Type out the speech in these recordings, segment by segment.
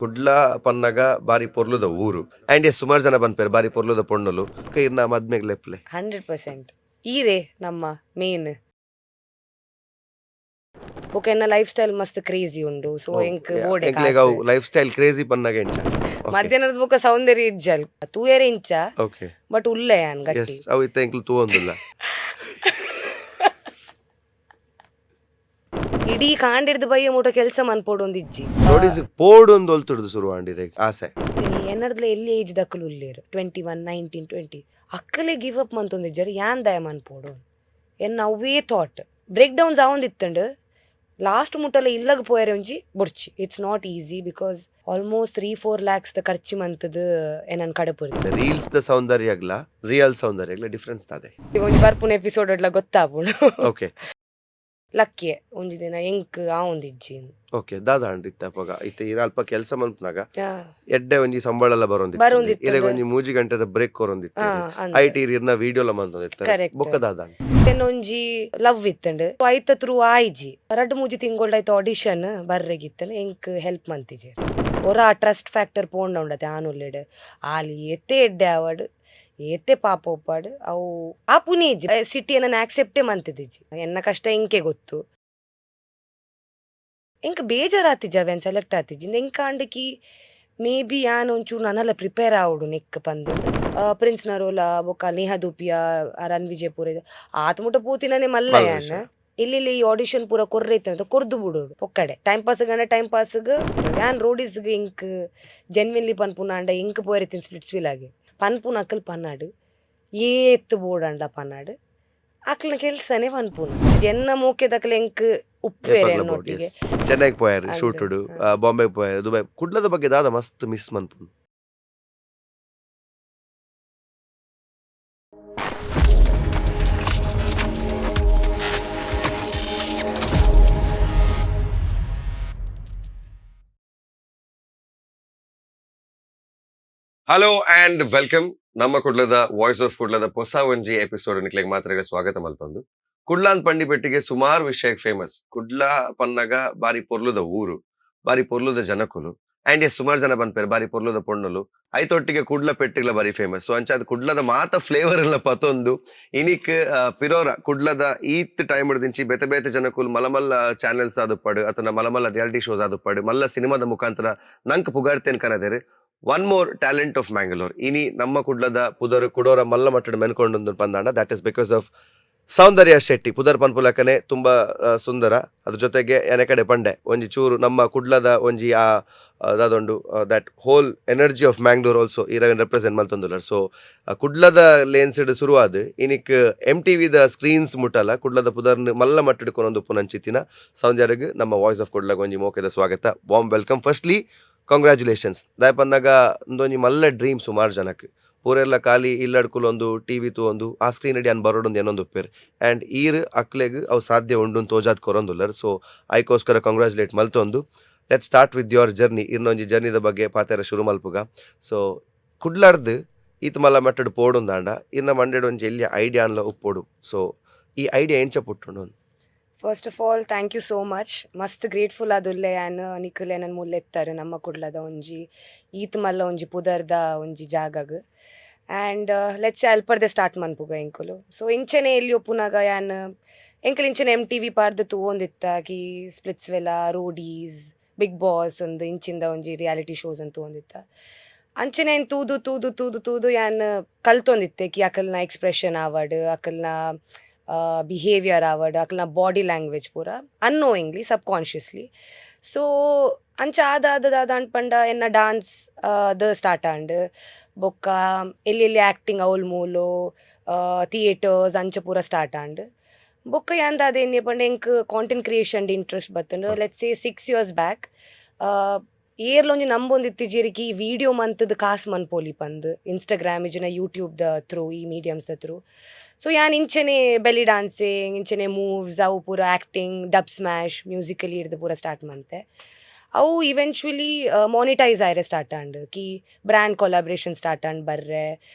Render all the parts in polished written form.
ಕುಡ್ಲ ಪನ್ನಗ ಬಾರಿ ಪೊರ್ಲುದ ಊರು ಅಂಡ್ ಸುಮಾರು ಜನ ಬಂದ್ಪೇರು ಬಾರಿ ಪೊರ್ಲುದ ಪೊಣ್ಣಲು ಇರ್ನ ಮದ್ಮೆಗ್ ಲೆಪ್ಲೆ 100% ಈರೇ ನಮ್ಮ ಮೇನ್ ಬೊಕೆನ್ನ ಲೈಫ್ ಸ್ಟೈಲ್ ಮಸ್ತ್ ಕ್ರೇಜಿ ಉಂಡು ಸೊ ಎಂಕ್ ಬೋಡೆ ಲೈಫ್ ಸ್ಟೈಲ್ ಕ್ರೇಜಿ ಪನ್ನಗ ಎಂಚ ಮಧ್ಯಾಹ್ನದ ಬೊಕ ಸೌಂದರ್ಯ ಇಜ್ಜಲ್ ತೂಯರೆ ಇಂಚ ಓಕೆ ಬಟ್ ಉಲ್ಲೆ ಯಾನ್ ಗಟ್ಟಿ ಅವು ಇತ್ತ ಎಂಕ್ಲು ತೂವೊಂದುಲ್ಲ ಇಡೀ ಕಾಂಡಿಡ್ದು ಬಯ್ಯ ಮೂಟ ಕೆಲಸ ಮನ್ಪೋಡು ಒಂದು ಇಜ್ಜಿ ನೋಡಿಸ್ ಪೋಡು ಒಂದು ಒಲ್ತುಡ್ದು ಶುರು ಆಂಡಿರೆ ಆಸೆ ಎನ್ನರ್ದ್ಲ ಎಲ್ಲಿ ಏಜ್ ದಕ್ಕಲು ಉಲ್ಲೇರು 21 19 20 ಅಕ್ಕಲೇ ಗಿವ್ ಅಪ್ ಮಂತೊಂದಿಜ್ಜರು ಯಾನ್ ದಯ ಮನ್ಪೋಡು ಎನ್ನ ಅವೇ ಥಾಟ್ ಬ್ರೇಕ್ ಡೌನ್ಸ್ ಆವೊಂದಿತ್ತಂಡು ಲಾಸ್ಟ್ ಮುಟ್ಟಲ ಇಲ್ಲಗ ಪೋಯರೆ ಒಂಜಿ ಬುಡ್ಚಿ it's not easy because almost 3-4 lakhs ದ ಖರ್ಚು ಮಂತದ ಏನನ್ ಕಡಪುರಿ ರೀಲ್ಸ್ ದ ಸೌಂದರ್ಯಗ್ಲ ರಿಯಲ್ ಸೌಂದರ್ಯಗ್ಲ ಡಿಫರೆನ್ಸ್ ತಾದೆ ಒಂಜಿ ಬರ್ಪುನ ಎಪಿಸೋಡ್ ಒಡ್ಲ ಗೊತ್ತಾಪುಂಡು ಓಕೆ ಲಕ್ಕಿಯೇ ಒಂಜಿ ದಿನ ಎಂಕ್ ಆವೊಂದಿಜ್ಜಿ ಓಕೆ ದಾದ ಅಂಡಿತ್ತ ಪಗ ಇತ್ತೆ ಇರ ಅಲ್ಪ ಕೆಲಸ ಮಲ್ಪನಾಗ ಎಡ್ಡೆ ಒಂಜಿ ಸಂಬಳ ಎಲ್ಲ ಬರೋಂದಿತ್ತು ಇರೆಗ ಒಂಜಿ 3 ಗಂಟೆದ ಬ್ರೇಕ್ ಕೊರೊಂದಿತ್ತು ಐಟಿ ಇರ್ನ ವಿಡಿಯೋಲ ಮಂತೊಂದಿತ್ತು ಬೊಕ್ಕ ದಾದ ಒಂಜಿ ಲವ್ ಇತ್ತಂಡ್ ಐತ ತ್ರೂ ಆಯ್ಜಿ 2-3 ತಿಂಗೊಳ್ಡ ಐತ ಆಡಿಷನ್ ಬರ್ರೆಗಿತ್ತನ ಎಂಕ್ ಹೆಲ್ಪ್ ಮಂತಿಜಿ ಒರ ಟ್ರಸ್ಟ್ ಫ್ಯಾಕ್ಟರ್ ಪೋಂಡ ಉಂಡತೆ ಆನುಲ್ಲೆಡ್ ಆಲಿ ಎತ್ತೆ ಎಡ್ಡೆ ಆವಡ್ ಏತೆ ಪಾಪ ಒಪ್ಪಾಡು ಅವು ಆ ಪುನೀಜಿ ಸಿಟಿ ನನ್ನ ಆಕ್ಸೆಪ್ಟೇ ಮಂತಿದ್ದಿಜ್ಜಿ ಎನ್ನ ಕಷ್ಟ ಎಂಕೆ ಗೊತ್ತು ಎಂಕ್ ಬೇಜಾರಾತಿಜ್ಜ ಅವೇನ್ ಸೆಲೆಕ್ಟ್ ಆತಿಜ್ಜಿ ಎಂಕ ಅಂಡಕಿ ಮೇ ಬಿ ಯಾನ್ ಒಂಚೂರು ನನ್ನಲ್ಲ ಪ್ರಿಪೇರ್ ಆವಡು ನೆಕ್ ಪಂದ್ ಪ್ರಿನ್ಸ್ ನರೋಲ ಬೊಕ್ಕ ನೇಹ ದೂಪಿಯ ರನ್ ವಿಜಯಪುರ ಆತ ಮುಟ ಪೂತಿನೇ ಮಲ್ಲ ಯಾನ್ ಇಲ್ಲಿ ಈ ಆಡಿಷನ್ ಪೂರ ಕೊರ್ರೈತೆ ಅಂತ ಕೊರ್ದು ಬಿಡೋಡು ಒಕ್ಕಡೆ ಟೈಮ್ ಪಾಸ್ ಗಂಡ ಟೈಮ್ ಪಾಸ್ಗೆ ಯಾನ್ ರೋಡಿಸ್ಗೆ ಇಂಕ್ ಜೆನ್ವಿನ್ಲಿ ಪನ್ಪುನಾಂಡ ಇಂಕ್ ಪೋಯರಿತೀನಿ ಸ್ಪ್ಲಿಟ್ಸ್ ವಿಲ್ ಆಗಿ ಪನ್ಪುನ ಅಕ್ಕಲ್ ಪನ್ನಾಡು ಏತ್ತು ಬೋಡಂಡ ಪನ್ನಾಡು ಅಕ್ಲ ಕೆಲ್ಸನೇ ಪನ್ಪುನ ಎನ್ನ ಮೂಕೆದಕ್ಲ ಎಂಕ್ ಉಪ್ಪೇರೆ ಅನ್ನೊಟ್ಟಿಗೆ ಚೆನ್ನೈಗೆ ಪೋಯಾರು ಶೂಟುಡು ಬಾಂಬೆಗೆ ಪೋಯಾರು ದುಬೈ ಕುಡ್ಲದ ಬಗ್ಗೆ ದಾದ ಮಸ್ತ್ ಮಿಸ್ ಮನ್ಪುನು ಹಲೋ ಅಂಡ್ ವೆಲ್ಕಮ್ ನಮ್ಮ ಕುಡ್ಲದ ವಾಯ್ಸ್ ಆಫ್ ಕುಡ್ಲದ ಹೊಸ ಒಂಜಿ ಎಪಿಸೋಡ್ ನಿಕ್ಲೆಗ್ ಮಾತ್ರ ಸ್ವಾಗತ ಮಲ್ಪಂದು ಕುಡ್ಲಾನ್ ಪಂಡಿ ಪೆಟ್ಟಿಗೆ ಸುಮಾರು ವಿಷಯಕ್ಕೆ ಫೇಮಸ್ ಕುಡ್ಲ ಪನ್ನಗ ಬಾರಿ ಪೊರ್ಲುದ ಊರು ಬಾರಿ ಪೊರ್ಲುದ ಜನಕುಲು ಅಂಡ್ ಸುಮಾರು ಜನ ಬಂದ್ಪೇರು ಬಾರಿ ಪೊರ್ಲುದ ಪೊಣ್ಣಲು ಐತೊಟ್ಟಿಗೆ ಕುಡ್ಲ ಪೆಟ್ಟಿಗ್ಲ ಬಾರಿ ಫೇಮಸ್ ಸೊ ಅಂಚಾದ ಕುಡ್ಲದ ಮಾತ ಫ್ಲೇವರ್ ಎಲ್ಲ ಪತೊಂದು ಇನಿಕ್ ಪಿರೋರ ಕುಡ್ಲದ ಈತ್ ಟೈಮ್ ದಿಂಚಿ ಬೇತೆ ಬೇತೆ ಜನಕುಲು ಮಲಮಲ್ಲ ಚಾನೆಲ್ಸ್ ಆದುಪ್ಪಡು ಅಥವಾ ಮಲಮಲ್ಲ ರಿಯಾಲಿಟಿ ಶೋಸ್ ಆದುಪ್ಪಡು ಮಲ್ಲ ಸಿನಿಮಾದ ಮುಖಾಂತರ ನಂಕ್ ಪುಗಾಡ್ತೇನ್ ಕನದೇರು one more talent of Mangalore ಇನಿ ನಮ್ಮ ಕುಡ್ಲದ ಪುದರ್ ಕುಡೋರ ಮಲ್ಲ ಮಟ್ಟದ ಮೆನ್ಕೊಂಡು ಪಂದಾಂಡ that is because of Soundarya Shetty ಪುದರ್ ಪನ್ಪುಲಕನೆ ತುಂಬಾ ಸುಂದರ ಅದ್ರ ಜೊತೆಗೆ ಎನೆ ಕಡೆ ಪಂಡೆ ಒಂಜಿ ಚೂರು ನಮ್ಮ ಕುಡ್ಲದ ಒಂಜಿ ದಾದೊಂಡು that whole energy of Mangalore also ಇರಗನ್ ರೆಪ್ರೆಸೆಂಟ್ ಮಲ್ತೊಂದುಲ್ಲರ್ ಸೊ ಕುಡ್ಲದ ಲೇನ್ಸ್ಡ್ ಶುರುವಾದ್ ಇನಿಕ್ MTV ಸ್ಕ್ರೀನ್ಸ್ ಮುಟ್ಟಲ್ಲ ಕುಡ್ಲದ ಪುದರ್ನ ಮಲ್ಲ ಮಟ್ಟಡ್ ಕೊನೊಂದು ಪುನಂಚಿತ್ತಿನ ಸೌಂದರ್ಯಗ್ ನಮ್ಮ ವಾಯ್ಸ್ ಆಫ್ ಕುಡ್ಲಗ್ ಒಂಜಿ ಮೋಕೆದ ಸ್ವಾಗತ ವಾರ್ಮ್ ವೆಲ್ಕಮ್ ಫಸ್ಟ್ಲಿ ಕಾಂಗ್ರ್ಯಾಚುಲೇಷನ್ಸ್ ದಾಯ್ ಪನ್ನಾಗ ಒಂದೊಂಜಿ ಮಲ್ಲ ಡ್ರೀಮ್ ಸುಮಾರು ಜನಕ್ಕೆ ಪೂರೆಲ್ಲ ಖಾಲಿ ಇಲ್ಲಡ್ಕುಲು ಒಂದು TV ಒಂದು ಆ ಸ್ಕ್ರೀನ್ ಅಡಿ ಅನ್ ಬರೋಡೊಂದು ಏನೊಂದು ಉಪ್ಪೇರು ಆ್ಯಂಡ್ ಈರ್ ಅಕ್ಲೆಗ್ ಅವು ಸಾಧ್ಯ ಉಂಡು ತೋಜಾದ್ ಕೊರೊಂದುಲ್ಲರ್ ಸೊ ಐಕೋಸ್ಕರ ಕಾಂಗ್ರ್ಯಾಚುಲೇಟ್ ಮಲ್ತೊಂದು let start with your journey ಇನ್ನೊಂಜಿ ಜರ್ನಿದ ಬಗ್ಗೆ ಪಾತೆರ ಶುರು ಮಲ್ಪುಗ ಸೊ ಕುಡ್ಲಾರ್ದು ಈತ್ ಮಲ್ಲ ಮೆಟ್ಟಡ್ ಪೋಡುಂದಾಂಡ ಇನ್ನ ಮಂಡ್ಯಡ್ ಒಂಜಿ ಎಲ್ಲಿ ಐಡಿಯಾ ಅನ್ಲ ಉಪ್ಪೋಡು ಸೊ ಈ ಐಡಿಯಾ ಎಂಚ ಪುಟ್ಟುಂಡು first of all thank you so much ಮಸ್ತ್ ಗ್ರೇಟ್ಫುಲ್ ಆದುಲ್ಲೆ ಆ್ಯನ್ ನಿಖುಲೆ ನನ್ನ ಮುಲ್ಲೆತ್ತಾರೆ ನಮ್ಮ ಕುಡ್ಲದ ಒಂಜಿ ಈತ್ ಮಲ್ಲ ಒಂಜಿ ಪುದರ್ದ ಒಂಜಿ ಜಾಗಗ್ ಆ್ಯಂಡ್ ಲೆಟ್ಸ್ ಅಲ್ಪರ್ದೆ ಸ್ಟಾರ್ಟ್ ಮನ್ಪುಗ ಎಂಕುಲು ಸೊ ಇಂಚನೆ ಎಲ್ಲಿ ಒಪ್ಪುನಾಗ ಯಾನ್ ಎಂಕಲ್ ಇಂಚನೆ MTV ಪಾರ್ದು ತೂವೊಂದಿತ್ತ ಕಿ ಸ್ಪ್ಲಿಟ್ಸ್ ವೆಲ ರೋಡೀಸ್ ಬಿಗ್ ಬಾಸ್ ಒಂದು ಇಂಚಿಂದ ಒಂಜಿ ರಿಯಾಲಿಟಿ ಶೋಸ್ ಅಂತ ತೂವೊಂದಿತ್ತ ಅಂಚನೆ ಏನು ತೂದು ತೂದು ತೂದು ತೂದು ಯಾನ್ ಕಲ್ತೊಂದಿತ್ತೆ ಕಿ ಅಕಲ್ನ ಎಕ್ಸ್ಪ್ರೆಷನ್ ಆವಡ್ ಅಕಲ್ನ ಬಿಹೇವಿಯರ್ ಆವಡ್ ಅಕಲ್ನ ಬಾಡಿ ಲ್ಯಾಂಗ್ವೇಜ್ ಪೂರ ಅನ್ನೋಯಿಂಗ್ಲಿ ಸಬ್ಕಾನ್ಷಿಯಸ್ಲಿ ಸೊ ಅಂಚ ಆದ ಅನ್ಪಂಡ ಎನ್ನ ಡಾನ್ಸ್ ದ ಸ್ಟಾರ್ಟ್ ಆಂಡ್ ಬೊಕ್ಕ ಎಲ್ಲಿ ಆ್ಯಕ್ಟಿಂಗ್ ಅವಲ್ ಮೂಲು ಥಿಯೇಟರ್ಸ್ ಅಂಚ ಪೂರ ಸ್ಟಾರ್ಟ್ ಆಂಡ್ ಬೊಕ್ಕ ಯಾಂದಾದ ಏನೇ ಪಂಡ ಎಂಕ್ ಕಾಂಟೆಂಟ್ ಕ್ರಿಯೇಷನ್ ಇಂಟ್ರೆಸ್ಟ್ ಬತ್ತಂಡು ಲೆಟ್ಸ್ ಸೇ 6 years ಬ್ಯಾಕ್ ಏರ್ಲೊಂಜಿ ನಂಬೊಂದಿತ್ತಿಜೇರಿಕಿ ವಿಡಿಯೋ ಮಂತದ ಕಾಸು ಮನ್ಪೋಲಿ ಪಂದ್ ಇನ್ಸ್ಟಾಗ್ರಾಮ್ ಇಜಿನ ಯೂಟ್ಯೂಬ್ದ ಥ್ರೂ ಈ ಮೀಡಿಯಮ್ಸ್ದ ಥ್ರೂ ಸೊ ಯಾನ್ ಇಂಚನೆ ಬೆಲಿ ಡಾನ್ಸಿಂಗ್ ಇಂಚನೆ ಮೂವ್ಸ್ ಅವು ಪೂರ ಆ್ಯಕ್ಟಿಂಗ್ ಡಬ್ ಸ್ಮ್ಯಾಶ್ ಮ್ಯೂಸಿಕಲಿ ಹಿಡ್ದು ಪೂರ ಸ್ಟಾರ್ಟ್ ಮಂತೆ ಅವು ಇವೆಂಚುಲಿ ಮಾನಿಟೈಸ್ ಆಯ್ರೆ ಸ್ಟಾರ್ಟ್ ಆಂಡ್ ಕಿ ಬ್ರ್ಯಾಂಡ್ ಕೊಲಾಬ್ರೇಷನ್ ಸ್ಟಾರ್ಟ್ ಆಂಡ್ ಬರ್ರೆ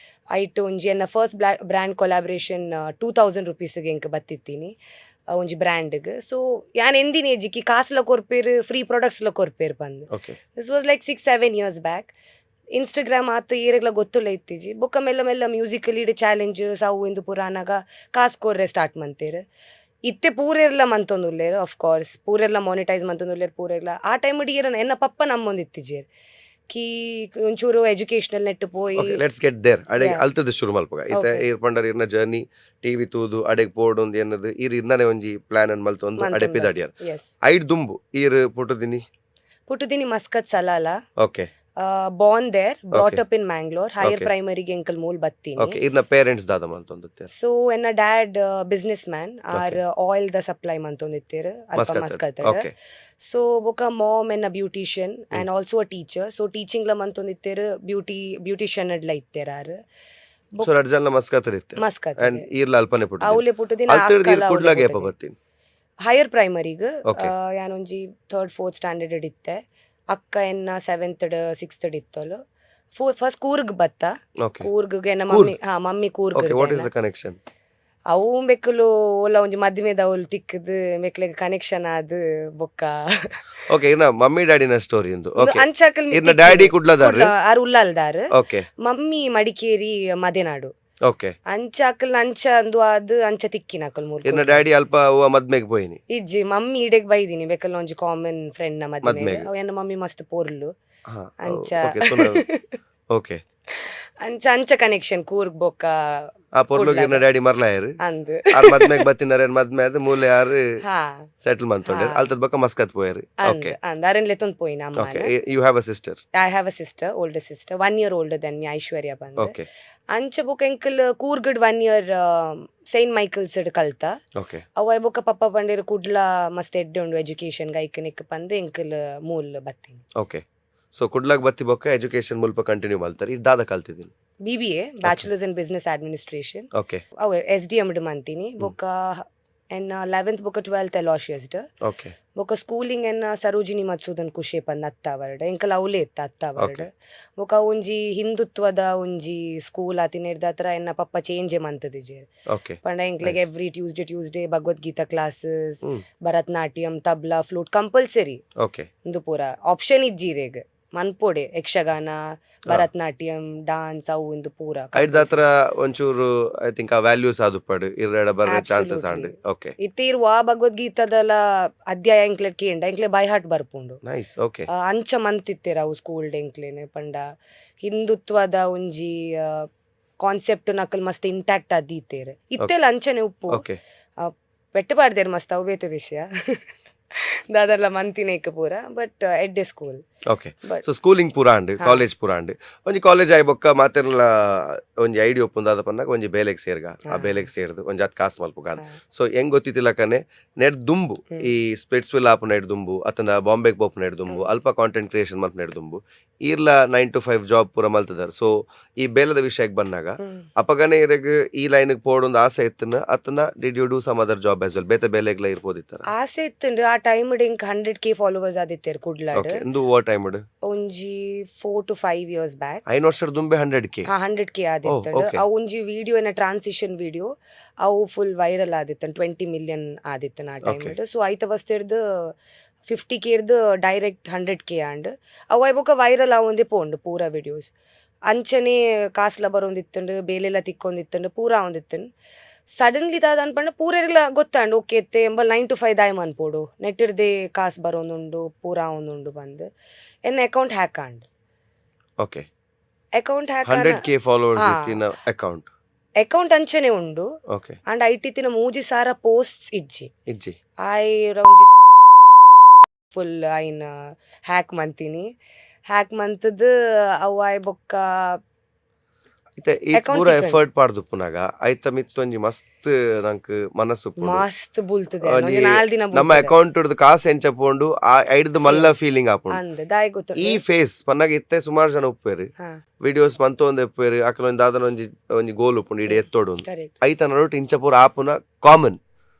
ಐಟು ಒಂಜಿ ಎನ್ನ ಫಸ್ಟ್ ಬ್ರ್ಯಾಂಡ್ ಕೊಲಾಬ್ರೇಷನ್ 2000 rupees ಎಂಕ್ ಬತ್ತಿತ್ತೀನಿ ಒಂಜಿ ಬ್ರ್ಯಾಂಡ್ಗ್. ಸೊ ಯಾನ್ ಎಂದಿನ ಏಜಿಕ್ಕಿ ಕಾಸ್ಲ ಕೊರ್ಪೇರ್ ಫ್ರೀ ಪ್ರಾಡಕ್ಟ್ಸ್ಲ ಕೊರ್ಪೇರ್ ಪಂದ್. This was like 6-7 years back. Instagram ಆತ ಏರೆಗ್ಲ ಗೊತ್ತುಲ್ಲ ಇತ್ತಿಜಿ ಬೊಕ್ಕ ಮೆಲ್ಲ ಮೆಲ್ಲ ಮ್ಯೂಸಿಕಲ್ ಇಡ್ ಚಾಲೆಂಜ್ ಸಾವು ಇಂದು ಪುರಾನಾಗ ಕಾಸ್ ಕೊರ್ರೆ ಸ್ಟಾರ್ಟ್ ಮಂತೇರು. ಇತ್ತೆ ಪೂರೆರ್ಲ ಮಂತೊಂದುಲ್ಲೇರು ಆಫ್ ಕೋರ್ಸ್ ಪೂರೆರ್ಲ ಮಾನಿಟೈಸ್ ಮಂತೊಂದುಲ್ಲೇರು ಪೂರೆರ್ಲ. ಆ ಟೈಮ್ ಡಿಯರನ ಎನ್ನ ಪಪ್ಪ ನಮ್ಮೊಂದಿತ್ತಿಜೇರ್ ಕಿ ಒಂಚೂರು ಎಜುಕೇಶನಲ್ ನೆಟ್ ಪೋಯಿ ಲೆಟ್ಸ್ ಗೆಟ್ ದೇರ್ ಅಡೆ ಅಲ್ತದ ಶುರು ಮಲ್ಪಗ ಇತ್ತೆ ಈರ್ ಪಂಡರ್ ಇರ್ನ ಜರ್ನಿ ಟಿವಿ ತೂದು ಅಡೆಗ್ ಪೋಡೊಂದು ಎನ್ನದು ಈರ್ ಇರ್ನನೆ ಒಂಜಿ ಪ್ಲಾನ್ ಅನ್ ಮಲ್ತೊಂದು ಅಡೆ ಪಿದಾಡಿಯರ್ ಐಡ್ ದುಂಬು ಈರ್ ಪುಟುದಿನಿ Muscat Salalah. Okay. Born there, brought up in Mangalore. Higher primary ge enkel mool battini. Okay. Irna parents dada mantondittere. So enna dad businessman or oil the supply mantondittere. Alpa Muscat. Okay. So boka mom enna beautician and also a teacher. So teaching la mantondittere beautician adla itteraru. So rajjanla Muscat itte. Muscat. And irla alpane putudini. Avule putudini akkala kudlage epa battini. Higher primary ge yanonji 3rd 4th standard itte. ಅಕ್ಕ ಎನ್ನ 7th 6th ಇತ್ತಲು. First Coorg ಬತ್ತ. ಕೂರ್ಗ್ಗೆ mummy Coorg. What is the connection? ಅವು ಬೆಕ್ಕಲು ಓಲ ಒಂಜಿ ಮದ್ಮೆದ ಅವಳು ತಿಕ್ಕದು ಮೆಕ್ಲೆಗ್ connection ಆದ್ ಬೊಕ್ಕ. ಓಕೆ ಇನ್ನ ಮಮ್ಮಿ ಡ್ಯಾಡಿನ ಸ್ಟೋರಿ ಇಂದು. ಓಕೆ. ಅಂಚಾಕಲ್ ಇನ್ನ ಡ್ಯಾಡಿ ಕುಡ್ಲದಾರ್ ಆರ್ ಉಲ್ಲಾಲ್ದಾರ್. Okay. Mummy Madikeri Madenadu. Okay. ಅಂಚಾಕಲ್ ಅಂಚ ಅಂದು ಅದು ಅಂಚ ತಿಕ್ಕಿನಕಲ್ ಮೂರು. ಇನ್ನ ಡ್ಯಾಡಿ ಅಲ್ಪ ಮದ್ಮೆಗ್ ಪೋಯಿನಿ. ಇಜ್ಜಿ ಮಮ್ಮಿ ಇಡೆಗ್ ಬೈದಿನಿ ಬೇಕಲ್ಲ ಒಂಜಿ ಕಾಮನ್ ಫ್ರೆಂಡ್ ನ ಮದ್ಮೆಗ್. ಎನ್ನ ಮಮ್ಮಿ ಮಸ್ತ್ ಪೋರ್ಲು ಅಂಚ. ಓಕೆ. ಅಂಚ ಕನೆಕ್ಷನ್ ಕೂರ್ಗ್ ಬೊಕ್ಕ ಆ ಪೊರ್ಲುಗ್ ಇನ್ನ ಡ್ಯಾಡಿ ಮರ್ಲಾಯರ್ ಅಂದ್ ಆರ್ ಮದ್ಮೆಗ್ ಬತ್ತಿನಾರ ಮದ್ಮೆ ಆದ್ ಮೂಲೆ ಯಾರ್ ಸೆಟಲ್ ಮಂತೊಂಡರ್ ಅಲ್ತದ ಬೊಕ್ಕ ಮಸ್ಕತ್ ಪೋಯರ್. ಓಕೆ. ಅಂದ್ ಅರೆನ್ ಲೆತ್ತೊಂದ್ ಪೋಯಿನ ಅಮ್ಮ. Okay. You have a sister? I have a sister, older sister, 1 year older than me, Aishwarya ಬಂದ್. ಓಕೆ. ಅಂಚ ಬೊಕ ಎಂಕಲ್ ಕೂರ್ಗಡ್ 1 year ಸೈಂಟ್ ಮೈಕಲ್ಸ್ ಕಲ್ತ. ಓಕೆ. ಅವ ಬೊಕ ಪಪ್ಪ ಪಂಡೇರು ಕುಡ್ಲ ಮಸ್ತ್ ಎಡ್ಡೆ ಉಂಡು ಎಜುಕೇಶನ್ ಗೈಕನಿಕ್ ಪಂದ್ ಎಂಕಲ್ ಮೂಲ್ ಬತ್ತೀನಿ. ಓಕೆ. ಸೊ ಕುಡ್ಲಾಗ್ ಬತ್ತಿ ಬೊಕ್ಕ ಎಜುಕೇಶನ್ ಮುಲ್ಪ ಕಂಟಿನ್ಯೂ ಮಲ್ತಾರೆ. ಇದಾದ ಕಲ್ತಿದ್ದೀನಿ BBA bachelors in business administration. Okay. ಅವ SDM ಮಂತೀನಿ ಬೊಕ ಎನ್ನ 11th ಬೊಕ 12th ಎಲಾಶಿಯಸ್ಡ್. ಓಕೆ. ಬೊಕ ಸ್ಕೂಲಿಂಗ್ ಎನ್ನ ಸರೋಜಿನಿ ಮತ್ಸೂದನ್ ಖುಷಿ ಪಂದ್ ಅತ್ತಾವರ್ಡ್ ಎಂಕಲ್ ಅವಲೇ ಇತ್ತ ಅತ್ತಾವರ್ಡ್. ಬೊಕ ಒಂಜಿ ಹಿಂದುತ್ವದ ಒಂಜಿ ಸ್ಕೂಲ್ ಆತಿನೇರ್ದಾತ್ರ ಎನ್ನ ಪಪ್ಪ ಚೇಂಜ್ ಮಂತದಿಜೆ. ಪಂಡ ಎಂಕ್ಲೆಗ್ every Tuesday Bhagavad Gita classes, Bharatanatyam, tabla, flute compulsory. ಇಂದು ಪೂರ ಆಪ್ಷನ್ ಇಜ್ಜಿರೇಗ್ ಮನ್ಪೊಡೆ ಯಕ್ಷಗಾನ, ಭರತನಾಟ್ಯಂ, ಡಾನ್ಸ್ ಅವು ಇಂದು ಪೂರ ಐದಾತ್ರ ಒಂಚೂರು ಐ ಥಿಂಕ್ ಆ ವ್ಯಾಲ್ಯೂಸ್ ಆದು ಪಡ್ ಇರಡ ಬರ ಚಾನ್ಸಸ್ ಆಂಡ್. ಓಕೆ. ಇತ್ತಿರುವ ಭಗವದ್ಗೀತಾದಲ ಅಧ್ಯಾಯ ಎಂಕ್ಲೆ ಕೇಂಡ ಎಂಕ್ಲೆ ಬೈ ಹಾರ್ಟ್ ಬರ್ಪುಂಡು. ನೈಸ್. ಓಕೆ. ಅಂಚ ಮಂತಿತ್ತೇರ ಅವು ಸ್ಕೂಲ್ ಎಂಕ್ಲೆನೆ ಪಂಡ ಹಿಂದುತ್ವದ ಒಂಜಿ ಕಾನ್ಸೆಪ್ಟ್ ನಕಲ್ ಮಸ್ತ್ ಇಂಟ್ಯಾಕ್ಟ್ ಆದೀತೇರೆ ಇತ್ತೆಲ್ಲ ಅಂಚನೆ ಉಪ್ಪು. ಓಕೆ. ಪೆಟ್ಟಬಾರ್ದೇರ್ ಮಸ್ತ್ ಅವು ಬೇತೆ ವಿಷಯ ದಾದರ್ಲ ಮಂತಿನೇಕ ಪೂರ ಬಟ್ ಎಡ್ಡೆ ಸ್ಕೂಲ್. ಓಕೆ. ಸೊ ಸ್ಕೂಲಿಂಗ್ ಪೂರಾಂಡ್ ಕಾಲೇಜ್ ಪೂರಾಂಡ್ ಒಂಜಿ ಕಾಲೇಜ್ ಆಯ್ ಬೊಕ್ಕ ಮಾತೆರ್ಲ ಒಂಜಿ ಐಡಿ ಒಪ್ಪುಂದಾದ ಪನ್ನಾಗ ಒಂಜಿ ಬೇಲೆಗ್ ಸೇರ್ಗ ಆ ಬೇಲೆಗ್ ಸೇರ್ದು ಒಂಜಿ ಅತ್ ಕಾಸ್ ಮಲ್ಪುಗಾನ್. ಸೊ ಹೆಂಗ್ ಗೊತ್ತಿತ್ತಿಲ್ಲಕನೆ ನೆಡ್ ದುಂಬು ಈ ಸ್ಪ್ಲಿಟ್ಸ್ವಿಲ್ ಆಪು ನೆಡ್ ದುಂಬು ಅತನ ಬಾಂಬೆಗ್ ಪೋಪು ನೆಡ್ ದುಂಬು ಅಲ್ಪ ಕಾಂಟೆಂಟ್ ಕ್ರಿಯೇಷನ್ ಮಲ್ಪು ನೆಡ್ ದುಂಬು ಈರ್ಲ 9 to 5 ಜಾಬ್ ಪೂರ ಮಲ್ತದಾರ್. ಸೊ ಈ ಬೇಲದ ವಿಷಯಕ್ಕೆ ಬಂದಾಗ ಅಪಗನೆ ಇರಗ್ ಈ ಲೈನ್ಗೆ ಪೋಡೊಂದು ಆಸೆ ಇತ್ತನ ಅತನ did you do some other job as well ಬೇತೆ ಬೇಲೆಗ್ಲ ಇರ್ಬೋದಿತ್ತಾರ? ಆಸೆ ಇತ್ತಂಡು ಆ ಟೈಮ್ ಇಂಕ್ 100K ಫಾಲೋವರ್ಸ್ ಆದಿತ್ತೇರ್ ಕುಡ್ಲಾಡ್. ಎಂದು ಓ ಟೈಮ್ ಒಂಜಿ 4 to 5 years ಬ್ಯಾಕ್ 5 ವರ್ಷದ ದುಂಬೆ 100K 100K ಆದಿತ್ತಂಡು. ಅವು ಒಂಜಿ ವಿಡಿಯೋ ಏನ ಟ್ರಾನ್ಸಿಷನ್ ವಿಡಿಯೋ ಅವು ಫುಲ್ ವೈರಲ್ ಆದಿತ್ತನ್ 20 million ಆದಿತ್ತನ ಆ ಟೈಮ್. ಸೊ ಐತ ವಸ್ತಿರ್ದು 50K ಇರ್ದು ಡೈರೆಕ್ಟ್ 100K ಆಂಡ್ ಅವು ಬೊಕ ವೈರಲ್ ಆವೊಂದೆ ಪೋಂಡು ಪೂರ ವಿಡಿಯೋಸ್. ಅಂಚನೆ ಕಾಸ್ಲ ಬರೋಂದಿತ್ತಂಡು ಬೇಲೆಲ್ಲ ತಿಕ್ಕೊಂದಿತ್ತಂಡು ಪೂರ ಆವೊಂದಿತ್ತನ್. ಸಡನ್ಲಿ ದಾದ ಅನ್ಪಂಡ ಪೂರೆಲ್ಲ ಗೊತ್ತಾಂಡು ಓಕೆ ಎತ್ತೆ ಎಂಬಲ್ 9 to 5 ದಾಯ್ ಮನ್ಪೋಡು ನೆಟ್ಟಿರ್ದೆ ಕಾಸ್ ಬರೋಂದುಂಡು ಪೂರ ಆವೊಂದುಂಡು ಬಂದು ಎನ್ನ ಅಕೌಂಟ್ ಹ್ಯಾಕ್ ಆಂಡ್. Okay. Account hack 100K followers ಇತ್ತಿನ ಅಕೌಂಟ್ ಅಂಚನೆ ಉಂಡು. ಓಕೆ. ಅಂಡ್ ಐಟಿತ್ತಿನ 3,000 ಪೋಸ್ಟ್ಸ್ ಇಜ್ಜಿ ಐ ರೌಂಜಿ ಫುಲ್ ಐನ್ ಹ್ಯಾಕ್ ಮಂತೀನಿ. ಹ್ಯಾಕ್ ಮಂತದ ಅವು ಆಯ್ ಬೊಕ್ಕ ಇತ್ತೆ ಈ ಪೂರ ಎಫರ್ಟ್ ಪಾಡ್ದು ಪುನಗ ಐತ ಮಿತ್ತೊಂಜಿ ಮಸ್ತ್ ನಂಕ್ ಮನಸ್ಸು ಮಸ್ತ್ ಬುಲ್ತದೆ ನಮ್ಮ ಅಕೌಂಟ್ ಹಿಡ್ದು ಕಾಸು ಎಂಚ ಪೋಂಡು ಆ ಐಡ್ದು ಮಲ್ಲ ಫೀಲಿಂಗ್ ಆಪುಂಡು. ಈ ಫೇಸ್ ಪನ್ನಾಗ ಇತ್ತೆ ಸುಮಾರು ಜನ ಉಪ್ಪೇರು ವಿಡಿಯೋಸ್ ಮಂತೊಂದು ಉಪ್ಪೇರು ಅಕಲೊಂದು ದಾದನ ಒಂಜಿ ಗೋಲ್ ಉಪ್ಪುಂಡು ಇಡೆ ಎತ್ತೋಡು ಐತ ನಡೋಟ್ ಇಂಚ ಪೂರ ಆಪುನ ಕಾಮನ್.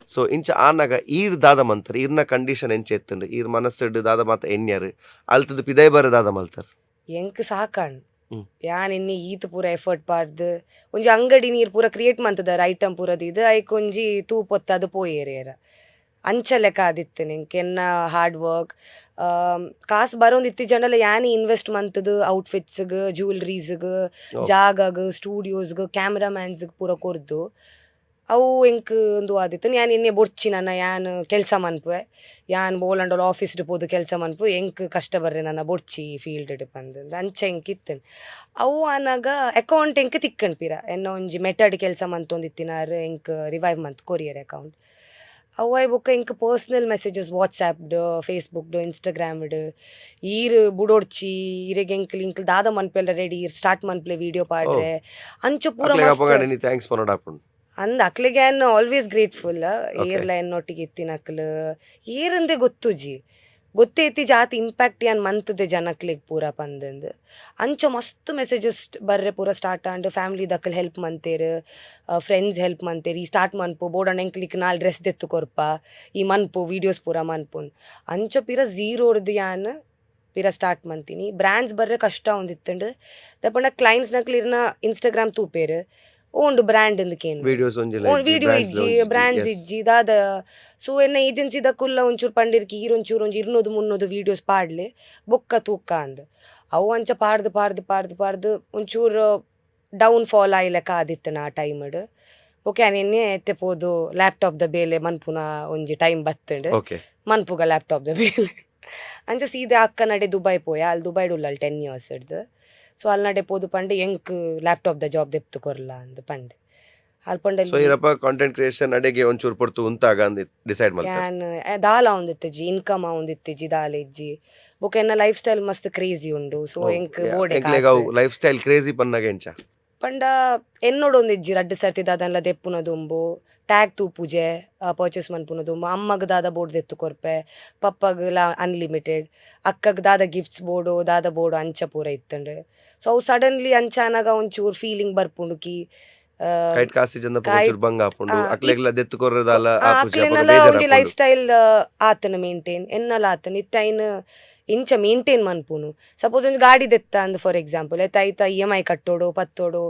ಸೊ ಇಂಚ ಆನಾಗ ಈರ್ ದಾದ ಮಂತರ್ ಈರ್ನ ಕಂಡೀಷನ್ ಎಂಚ ಎತ್ತಂಡು ಈರ್ ಮನಸ್ಸು ದಾದ ಮಾತ ಎಣ್ಯರು ಅಲ್ತದ ಪಿದೈ ಬರ ದಾದ ಮಲ್ತಾರ ಎಂಕ್ ಸಾಕಂಡ್ ಯಾನ್ ಇನ್ನಿ ಈತ್ ಪೂರ ಎಫರ್ಟ್ ಪಾಡ್ದು ಒಂಜಿ ಅಂಗಡಿ ನೀರ್ ಪೂರ ಕ್ರಿಯೇಟ್ ಮಂತದಾರ ಐಟಮ್ ಪೂರದಿದ್ ಐಕ್ ಒಂಜಿ ತೂಪೊತ್ತ ಅದು ಪೋಯೇರೇರ ಅಂಚ ಲೆಕ್ಕ ಆದಿತ್ತು ನಿಂಗೆ ಎನ್ನ ಹಾರ್ಡ್ ವರ್ಕ್ ಕಾಸು ಬರೋಂದಿತ್ತು ಜನಲ್ಲ ಯಾನಿ ಇನ್ವೆಸ್ಟ್ ಮಂತದು ಔಟ್ಫಿಟ್ಸ್ಗೆ ಜ್ಯುವೆಲ್ರೀಸ್ಗೆ ಜಾಗಗೆ ಸ್ಟೂಡಿಯೋಸ್ಗೆ ಕ್ಯಾಮ್ರಾಮ್ಯಾನ್ಸ್ಗೆ ಪೂರ ಕೊರ್ದು ಅವು ಎಂಕ್ ಒಂದು ಆದಿತ್ತು ಯಾನ್ ಇನ್ನೇ ಬೊಡ್ಚಿ ನನ್ನ ಯಾನ್ ಕೆಲಸ ಮನ್ಪುವೆ ಯಾನ್ ಬೋಲಂಡೋಲ್ ಆಫೀಸ್ಡ್ ಪೋದು ಕೆಲಸ ಮನ್ಪು ಎಂಕ್ ಕಷ್ಟ ಬರ್ರೆ ನನ್ನ ಬೊಡ್ಚಿ ಫೀಲ್ಡ್ ಬಂದು ಅಂಚ ಎಂಕ್ ಇತ್ತನ್ ಅವು ಆನಾಗ ಅಕೌಂಟ್ ಎಂಕ್ ತಿಕ್ಕಣ್ ಪಿರ ಎನ್ನ ಒಂಜಿ ಮೆಟಡ್ ಕೆಲಸ ಮಂತೊಂದಿತ್ತಿನಾರು ಎಂಕ್ ರಿವೈವ್ ಮಂತ್ ಕೊರಿಯರ್ ಅಕೌಂಟ್ ಅವು ಬೊಕ್ಕ ಎಂಕ್ ಪರ್ಸ್ನಲ್ ಮೆಸೇಜಸ್ ವಾಟ್ಸ್ಆ್ಯಪ್ಡ್ ಫೇಸ್ಬುಕ್ಡ್ ಇನ್ಸ್ಟಾಗ್ರಾಮ್ಡ್ ಈರ್ ಬುಡೋಡ್ಚಿ ಈರೆಗ್ ಎಂಕ್ ಲಿಂಕ್ ದಾದ ಮನ್ಪೆಲ್ಲ ರೆಡಿ ಈರ್ ಸ್ಟಾರ್ಟ್ ಮನ್ಪ್ಲೆ ವಿಡಿಯೋ ಪಾಡ್ರೆ ಅಂಚ ಪೂರ ಥ್ಯಾಂಕ್ಸ್ ಫಾರ್ ಹಾಪನ್ ಅಂದ್ ಅಕ್ಲಿಗೆ ಆನ್ ಆಲ್ವೇಸ್ ಗ್ರೇಟ್ಫುಲ್ ಏರ್ಲೈನ್ ಒಟ್ಟಿಗೆ ಇತ್ತಿನ ಅಕ್ಲು ಏರಂದೆ ಗೊತ್ತು ಜಿ ಗೊತ್ತೇ ಇತ್ತಿ ಜಾತಿ ಇಂಪ್ಯಾಕ್ಟ್ ಯಾನ್ ಮಂತದೆ ಜನಕ್ಲಿಗೆ ಪೂರ ಪಂದಂದು ಅಂಚ ಮಸ್ತ್ ಮೆಸೇಜಸ್ ಬರ್ರೆ ಪೂರ ಸ್ಟಾರ್ಟ್ ಆಂಡ್ ಫ್ಯಾಮಿಲಿ ದಕ್ಕಲ್ ಹೆಲ್ಪ್ ಮಂತೇರು ಫ್ರೆಂಡ್ಸ್ ಹೆಲ್ಪ್ ಮಂತೇರು ಈ ಸ್ಟಾರ್ಟ್ ಮನ್ಪು ಬೋಡನ್ ಎಂಕ್ಲಿಕ್ ನಾಲ್ ಡ್ರೆಸ್ ದೆತ್ತು ಕೊರ್ಪ ಈ ಮನ್ಪು ವೀಡಿಯೋಸ್ ಪೂರ ಮನ್ಪುನ್ ಅಂಚ ಪಿರ ಝೀರೋರ್ದು ಯಾನ್ ಪಿರ ಸ್ಟಾರ್ಟ್ ಮಂತೀನಿ ಬ್ರ್ಯಾಂಡ್ಸ್ ಬರ್ರೆ ಕಷ್ಟ ಒಂದಿತ್ತಂಡು ದಪ್ಪಂಡ ಕ್ಲೈಂಟ್ಸ್ ನಕ್ಲಿ ಇರ್ನ ಇನ್ಸ್ಟಾಗ್ರಾಮ್ ತೂಪೇರು ಓಂಡು ಬ್ರ್ಯಾಂಡ್ ಅಂದಕೇನು ವಿಡಿಯೋ ಇಜ್ಜಿ ಬ್ರ್ಯಾಂಡ್ಸ್ ಇಜ್ಜಿ ದಾದ ಸೊ ಎನ್ನ ಏಜೆನ್ಸಿ ದಕ್ಕುಲ್ಲ ಒಂಚೂರು ಪಂಡಿರ್ಕಿ ಒಂಚೂರು 200-300 ವೀಡಿಯೋಸ್ ಪಾಡ್ಲೆ ಬೊಕ್ಕ ತೂಕ ಅಂದ್ ಅವು ಅಂಚ ಪಾಡ್ದು ಒಂಚೂರು ಡೌನ್ ಫಾಲ್ ಆಯ್ಲೆಕ್ಕ ಆದಿತ್ತನ ಆ ಟೈಮಡ್ ಓಕೆ ನೆನ್ನೆ ಎತ್ತೆ ಪೋದು ಲ್ಯಾಪ್ಟಾಪ್ ದ ಬೇಲೆ ಮನ್ಪುನ ಒಂಜಿ ಟೈಮ್ ಬತ್ತಂಡು ಮನ್ಪುಗ ಲ್ಯಾಪ್ಟಾಪ್ ದ ಬೇಲೆ ಅಂಚ ಸೀದೆ ಅಕ್ಕ ನಡೆ ದುಬೈ ಪೋಯ ಅಲ್ಲಿ ದುಬೈಡ್ ಉಲ್ಲ 10 years ಇಡ್ದು ಸೊ ಅಲ್ಲಿ ನಡೆ ಪೋದು ಪಂಡೆ ಎಂಕ್ ಲ್ಯಾಪ್ಟಾಪ್ ದ ಜಾಬ್ ದೆಪ್ತು ಕೊರ್ಲ ಅಂದ್ ಪಂಡೆ ಅಲ್ಲಿ ಪಂಡೆ ಸೊ ಇರಪ್ಪ ಕಾಂಟೆಂಟ್ ಕ್ರಿಯೇಷನ್ ಅಡೆಗೆ ಒಂಚೂರು ಪಡ್ತು ಉಂತಾಗ ಅಂದ್ ಡಿಸೈಡ್ ಮಾಡ್ತಾರೆ ಯಾನ್ ದಾಲ ಒಂದಿತ್ತಜಿ ಇನ್ಕಮ್ ಒಂದಿತ್ತಜಿ ದಾಲ ಇಜ್ಜಿ ಬೊಕ ಎನ್ನ ಲೈಫ್ ಸ್ಟೈಲ್ ಮಸ್ತ್ ಕ್ರೇಜಿ ಉಂಡು ಸೊ ಎಂಕ್ ಬೋಡೆ ಲೈಫ್ ಸ್ಟೈಲ್ ಕ್ರೇಜಿ ಪನ್ನಗ ಎಂಚ ಪಂಡ ಎನ್ನೋಡು ಒಂದಿಜ್ಜಿ ರಡ್ಡು ಸರ್ತಿ ದಾದನ್ಲ ದೆಪ್ಪುನದುಂಬು ಟ್ಯಾಗ್ ತೂಪುಜೆ ಪರ್ಚೇಸ್ ಮನ್ಪುನದುಂಬು ಅಮ್ಮಗ್ ದಾದ ಬೋರ್ಡ್ ದೆತ್ತು ಕೊರ್ಪೆ ಪಪ್ಪಗ್ಲ ಅನ್ಲಿಮಿಟೆಡ್ ಅಕ್ಕಗ್ ದಾದ ಗಿಫ್ಟ್ಸ್ ಬೋರ್ಡು ದಾದ ಬೋರ್ಡು ಅಂಚ ಪೂರ ಇತ್ತಂಡು ಸೊ ಅವು ಸಡನ್ಲಿ ಅಂಚಾನಾಗ ಒಂಚೂರು ಫೀಲಿಂಗ್ ಬರ್ಪುಂಡು ಕಿ ಕೈಟ್ ಕಾಸಿ ಜನ ಒಂಚೂರು ಬಂಗ ಹಾಪುಂಡು ಅಕ್ಲೆಗ್ಲ ದೆತ್ತು ಕೊರ್ರದಾಲ ಅಕ್ಲೆನಲ ಒಂಜಿ ಲೈಫ್ ಸ್ಟೈಲ್ ಆತನ ಮೇಂಟೈನ್ ಎನ್ನಲ ಆತನ ಇತ್ತೈನ್ ಇಂಚ ಮೇಂಟೈನ್ ಮನ್ಪುನು ಸಪೋಸ್ ಒಂದು ಗಾಡಿ ದೆತ್ತ ಅಂದ್ ಫಾರ್ ಎಕ್ಸಾಂಪಲ್ ಐತ EMI ಕಟ್ಟೋಡು ಪತ್ತೋಡು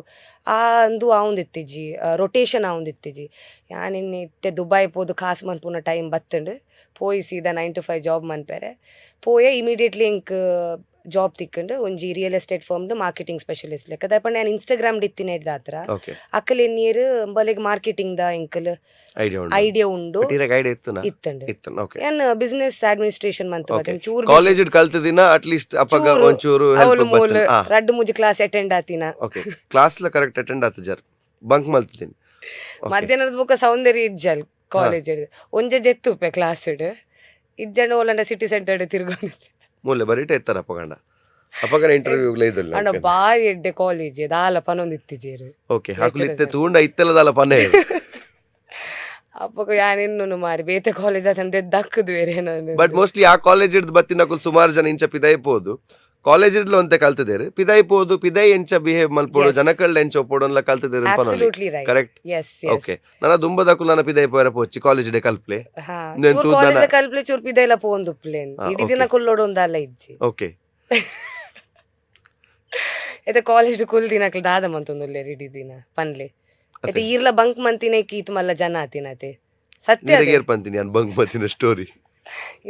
ಆ ಅಂದು ಆವಂದಿತ್ತಿಜಿ ರೊಟೇಷನ್ ಆವಂದಿತ್ತಿಜಿ ಯಾನಿನ್ನು ಇತ್ತೆ ದುಬೈ ಪೋದು ಕಾಸು ಮನ್ಪುನ ಟೈಮ್ ಬತ್ತಂಡು ಪೋಯಿ ಸೀದಾ 9 to 5 ಜಾಬ್ ಮನ್ಪೆರೆ ಪೋಯೆ ಇಮಿಡಿಯೇಟ್ಲಿ ಎಂಕ್ ಜಾಬ್ ತಿಕ್ಕಂಡು ಒಂಜಿ ರಿಯಲ್ ಎಸ್ಟೇಟ್ ಫರ್ಮ್ದು ಮಾರ್ಕೆಟಿಂಗ್ ಸ್ಪೆಷಲಿಸ್ಟ್ ಲೆಕ್ಕ ದಯಪಂಡ ನಾನು ಇನ್ಸ್ಟಾಗ್ರಾಮ್ ಇತ್ತಿನ ಹಿಡ್ದ ಹತ್ರ ಅಕ್ಕಲ್ ಎನ್ನಿಯರು ಬಲೆಗ್ ಮಾರ್ಕೆಟಿಂಗ್ ದ ಎಂಕಲ್ ಐಡಿಯಾ ಉಂಡು ಇತ್ತಂಡು ಏನ್ ಬಿಸ್ನೆಸ್ ಅಡ್ಮಿನಿಸ್ಟ್ರೇಷನ್ ಮಂತ್ ಚೂರು ಕಾಲೇಜ್ ಕಲ್ತದಿನ ಅಟ್ಲೀಸ್ಟ್ ಅಪ್ಪಗ ಒಂಚೂರು ರಡ್ಡು ಮುಜಿ ಕ್ಲಾಸ್ ಅಟೆಂಡ್ ಆತಿನ ಕ್ಲಾಸ್ ಲ ಕರೆಕ್ಟ್ ಅಟೆಂಡ್ ಆತ ಜರ್ ಬಂಕ್ ಮಲ್ತಿದ್ದೀನಿ ಮಧ್ಯಾಹ್ನದ ಬುಕ್ಕ ಸೌಂದರ್ಯ ಇಜ್ಜಲ್ ಕಾಲೇಜ್ ಒಂಜೆ ಜೆತ್ತುಪೆ ಕ್ಲಾಸ್ ಇಜ್ಜಂಡ ಓಲಂಡ ಸಿಟಿ ಸೆಂಟರ್ ತಿರ್ಗೊಂಡಿದ್ದೆ ಮೂಲೆ ಬರೀಟ ಎತ್ತರ ಅಪ್ಪಗನ ಇಂಟರ್ವ್ಯೂಗ್ಲ ಇದಿಲ್ಲ ಅಣ್ಣ ಬಾರಿ ಎಡ್ಡೆ ಕಾಲೇಜ್ ದಾಲ ಪನೊಂದಿತ್ತಿಜೇರು ಓಕೆ ಹಾಕುಲಿತ್ತೆ ತೂಂಡ ಇತ್ತೆಲ್ಲ ದಾಲ ಪನೆ ಅಪ್ಪಗ ಯಾನೆನ್ನು ಮಾರಿ ಬೇತೆ ಕಾಲೇಜ್ ಅದಂದೆ ದಕ್ಕದು ಬೇರೆ ನಾನು ಬಟ್ ಮೋಸ್ಟ್ಲಿ ಆ ಕಾಲೇಜ್ ಇಡ್ದು ಬತ್ತಿನಕುಲ್ ಸುಮಾರು ಜನ ಇಂಚ ಪಿದಾಯ್ಬೋದು ಕಾಲೇಜ್ ಇಡ್ಲು ಅಂತ ಕಲ್ತಿದ್ದೇರು ಪಿದಾಯ್ಬೋದು ಪಿದಾಯ್ ಎಂಚ ಬಿಹೇವ್ ಮಲ್ಪೋಡು ಜನಕಳ್ಳ ಎಂಚ ಒಪ್ಪೋಡು ಕಲ್ತಿದ್ದೇರು ಕರೆಕ್ಟ್ ಓಕೆ ನನ್ನ ದುಂಬದಕ್ಕೂ ನನ್ನ ಪಿದಾಯ್ ಪೋರ ಪೋಚಿ ಕಾಲೇಜ್ ಡೇ ಕಲ್ಪ್ಲೆ ಕಲ್ಪ್ಲೆ ಚೂರ್ ಪಿದಾಯ್ಲ ಪೋಂದು ಪ್ಲೇನ್ ಇಡೀ ದಿನ ಕುಲ್ಲೋಡು ಒಂದಲ್ಲ ಇಜ್ಜಿ ಓಕೆ ಎತ್ತೆ ಕಾಲೇಜ್ ಕುಲ್ ದಿನಕ್ಲ ದಾದ ಮಂತೊಂದುಲ್ಲೆ ಇಡೀ ದಿನ ಪನ್ಲೆ ಎತ್ತೆ ಈರ್ಲ ಬಂಕ್ ಮಂತಿನ ಕೀತ್ ಮಲ್ಲ ಜನ ಆತಿನತೆ ಸತ್ಯ ಪಂತೀನಿ ನಾನು ಬಂಕ್ ಮಂತಿನ ಸ್ಟೋರಿ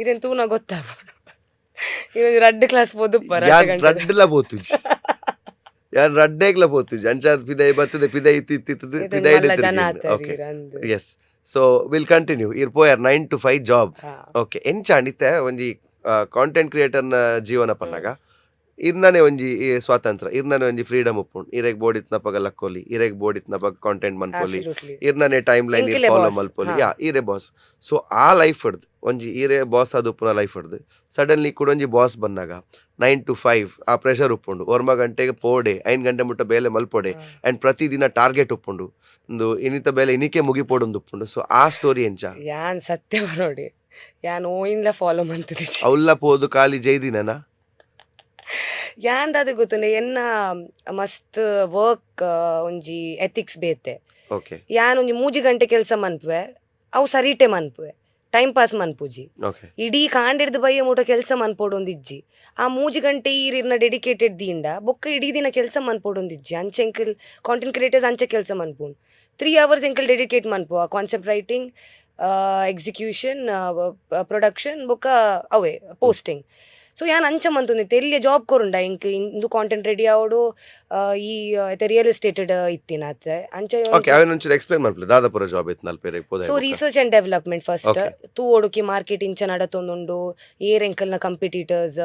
ಇರೇನ್ ತೂನ ಗೊತ್ತಾಗೋಡು ಇವನು ರಡ್ಡು ಕ್ಲಾಸ್ ಪೋದು ರಡ್ಡಲ ಪೋತುಜಿ ಯಾನ್ ರಡ್ಡೇಗ್ಲ ಪೋತುಜಿ ಅಂಚಾದ ಪಿದಾಯ್ ಬರ್ತದೆ ಪಿದಾಯ್ ಇತ್ತಿತ್ತದ ಪಿದಾಯ್ ಎಸ್ ಸೊ ವಿಲ್ ಕಂಟಿನ್ಯೂ ಇರ್ ಪೋಯರ್ 9 to 5 ಜಾಬ್ ಓಕೆ ಎಂಚ ಅಂಡಿತ್ತೆ ಒಂಜಿ ಕಾಂಟೆಂಟ್ ಕ್ರಿಯೇಟರ್ನ ಜೀವನ ಪನ್ನಗ ಇರ್ನಾನೆ ಒಂಜಿ ಸ್ವಾತಂತ್ರ್ಯ ಇರ್ನಾನೆ ಒಂಜಿ ಫ್ರೀಡಮ್ ಉಪ್ಪುಂಡು ಇರೆಗ್ ಬೋಡಿತ್ನ ಪಗ ಲಕ್ಕೋಲಿ ಇರೆಗ್ ಬೋಡಿತ್ನ ಪಗ ಕಾಂಟೆಂಟ್ ಮನ್ಪೋಲಿ ಇರ್ನಾನೆ ಟೈಮ್ ಲೈನ್ ಫಾಲೋ ಮಲ್ಪೋಲಿ ಯಾ ಈರೆ ಬಾಸ್ ಸೊ ಆ ಲೈಫ್ ಹಿಡ್ದು ಒಂಜಿ ಈರೆ ಬಾಸ್ ಅದು ಉಪ್ಪುನ ಲೈಫ್ ಹಿಡ್ದು ಸಡನ್ಲಿ ಕುಡೊಂಜಿ ಬಾಸ್ ಬಂದಾಗ 9 to 5 ಆ ಪ್ರೆಷರ್ ಉಪ್ಪುಂಡು 1 ಗಂಟೆಗೆ ಪೋಡೆ 5 ಗಂಟೆ ಮುಟ್ಟ ಬೇಲೆ ಮಲ್ಪೊಡೆ ಅಂಡ್ ಪ್ರತಿದಿನ ಟಾರ್ಗೆಟ್ ಉಪ್ಪುಂಡು ಒಂದು ಇನಿತ ಬೇಲೆ ಇನಿಕೆ ಮುಗಿಪೋಡೊಂದು ಉಪ್ಪುಂಡು ಸೊ ಆ ಸ್ಟೋರಿ ಎಂಚ ಯಾನ್ ಸತ್ಯ ನೋಡಿ ಯಾನ್ ಓಯಿನ್ಲ ಫಾಲೋ ಮಂತದೆ ಅವ್ಲ ಪೋದು ಖಾಲಿ ಜೈದಿನನ ಯಾಂದಾದ ಗೊತ್ತುಂಡೆ ಎನ್ನ ಮಸ್ತ್ ವರ್ಕ್ ಒಂಜಿ ಎಥಿಕ್ಸ್ ಬೇತೆ ಯಾನ್ ಒಂಜಿ 3 ಗಂಟೆ ಕೆಲಸ ಮನ್ಪುವೆ ಅವು ಸರಿಟೆ ಮನ್ಪುವೆ ಟೈಮ್ ಪಾಸ್ ಮನ್ಪುಜಿ ಇಡೀ ಕಾಂಡಿಡ್ದು ಬಯ್ಯ ಮೂಟ ಕೆಲಸ ಮನ್ಪೋಡೊಂದಿಜ್ಜಿ ಆ 3 ಗಂಟೆ ಈರಿನ ಡೆಡಿಕೇಟೆಡ್ ದೀಂಡ ಬೊಕ್ಕ ಇಡೀ ದಿನ ಕೆಲಸ ಮನ್ಪೋಡೊಂದಿಜ್ಜಿ ಅಂಚೆ ಎಂಕಲ್ ಕಾಂಟೆಂಟ್ ಕ್ರಿಯೇಟರ್ಸ್ ಅಂಚೆ ಕೆಲಸ ಮನ್ಪುಂಡು 3 hours ಎಂಕಲ್ ಡೆಡಿಕೇಟ್ ಮನ್ಪುವ ಕಾನ್ಸೆಪ್ಟ್ ರೈಟಿಂಗ್ ಎಕ್ಸಿಕ್ಯೂಷನ್ ಪ್ರೊಡಕ್ಷನ್ ಬೊಕ ಅವೇ ಪೋಸ್ಟಿಂಗ್. ಸೊ ಯಾನ್ ಅಂಚ ಮಂತೊಂದಿತ್ತೆ ಎಲ್ಲಿ ಜಾಬ್ ಕೊರುಂಡ ಇಂಕ್ ಇಂದು ಕಾಂಟೆಂಟ್ ರೆಡಿ ಆವಡು ಈ ರಿಯಲ್ ಎಸ್ಟೇಟ್ ಇತ್ತಿನ ಅತ್ತೆ ಅಂಚ ಓಕೆ ಅವನ್ ಒಂಚೂರು ಎಕ್ಸ್ಪ್ಲೇನ್ ಮಾಡ್ಲಿ ದಾದಾಪುರ ಜಾಬ್ ಇತ್ತು ನಲ್ಪೇರೆ so research and development first ತೂ ಓಡುಕಿ ಮಾರ್ಕೆಟ್ ಇಂಚ ನಡತೊಂದುಂಡು ಏರ್ ಎಂಕಲ್ನ ಕಂಪಿಟೀಟರ್ಸ್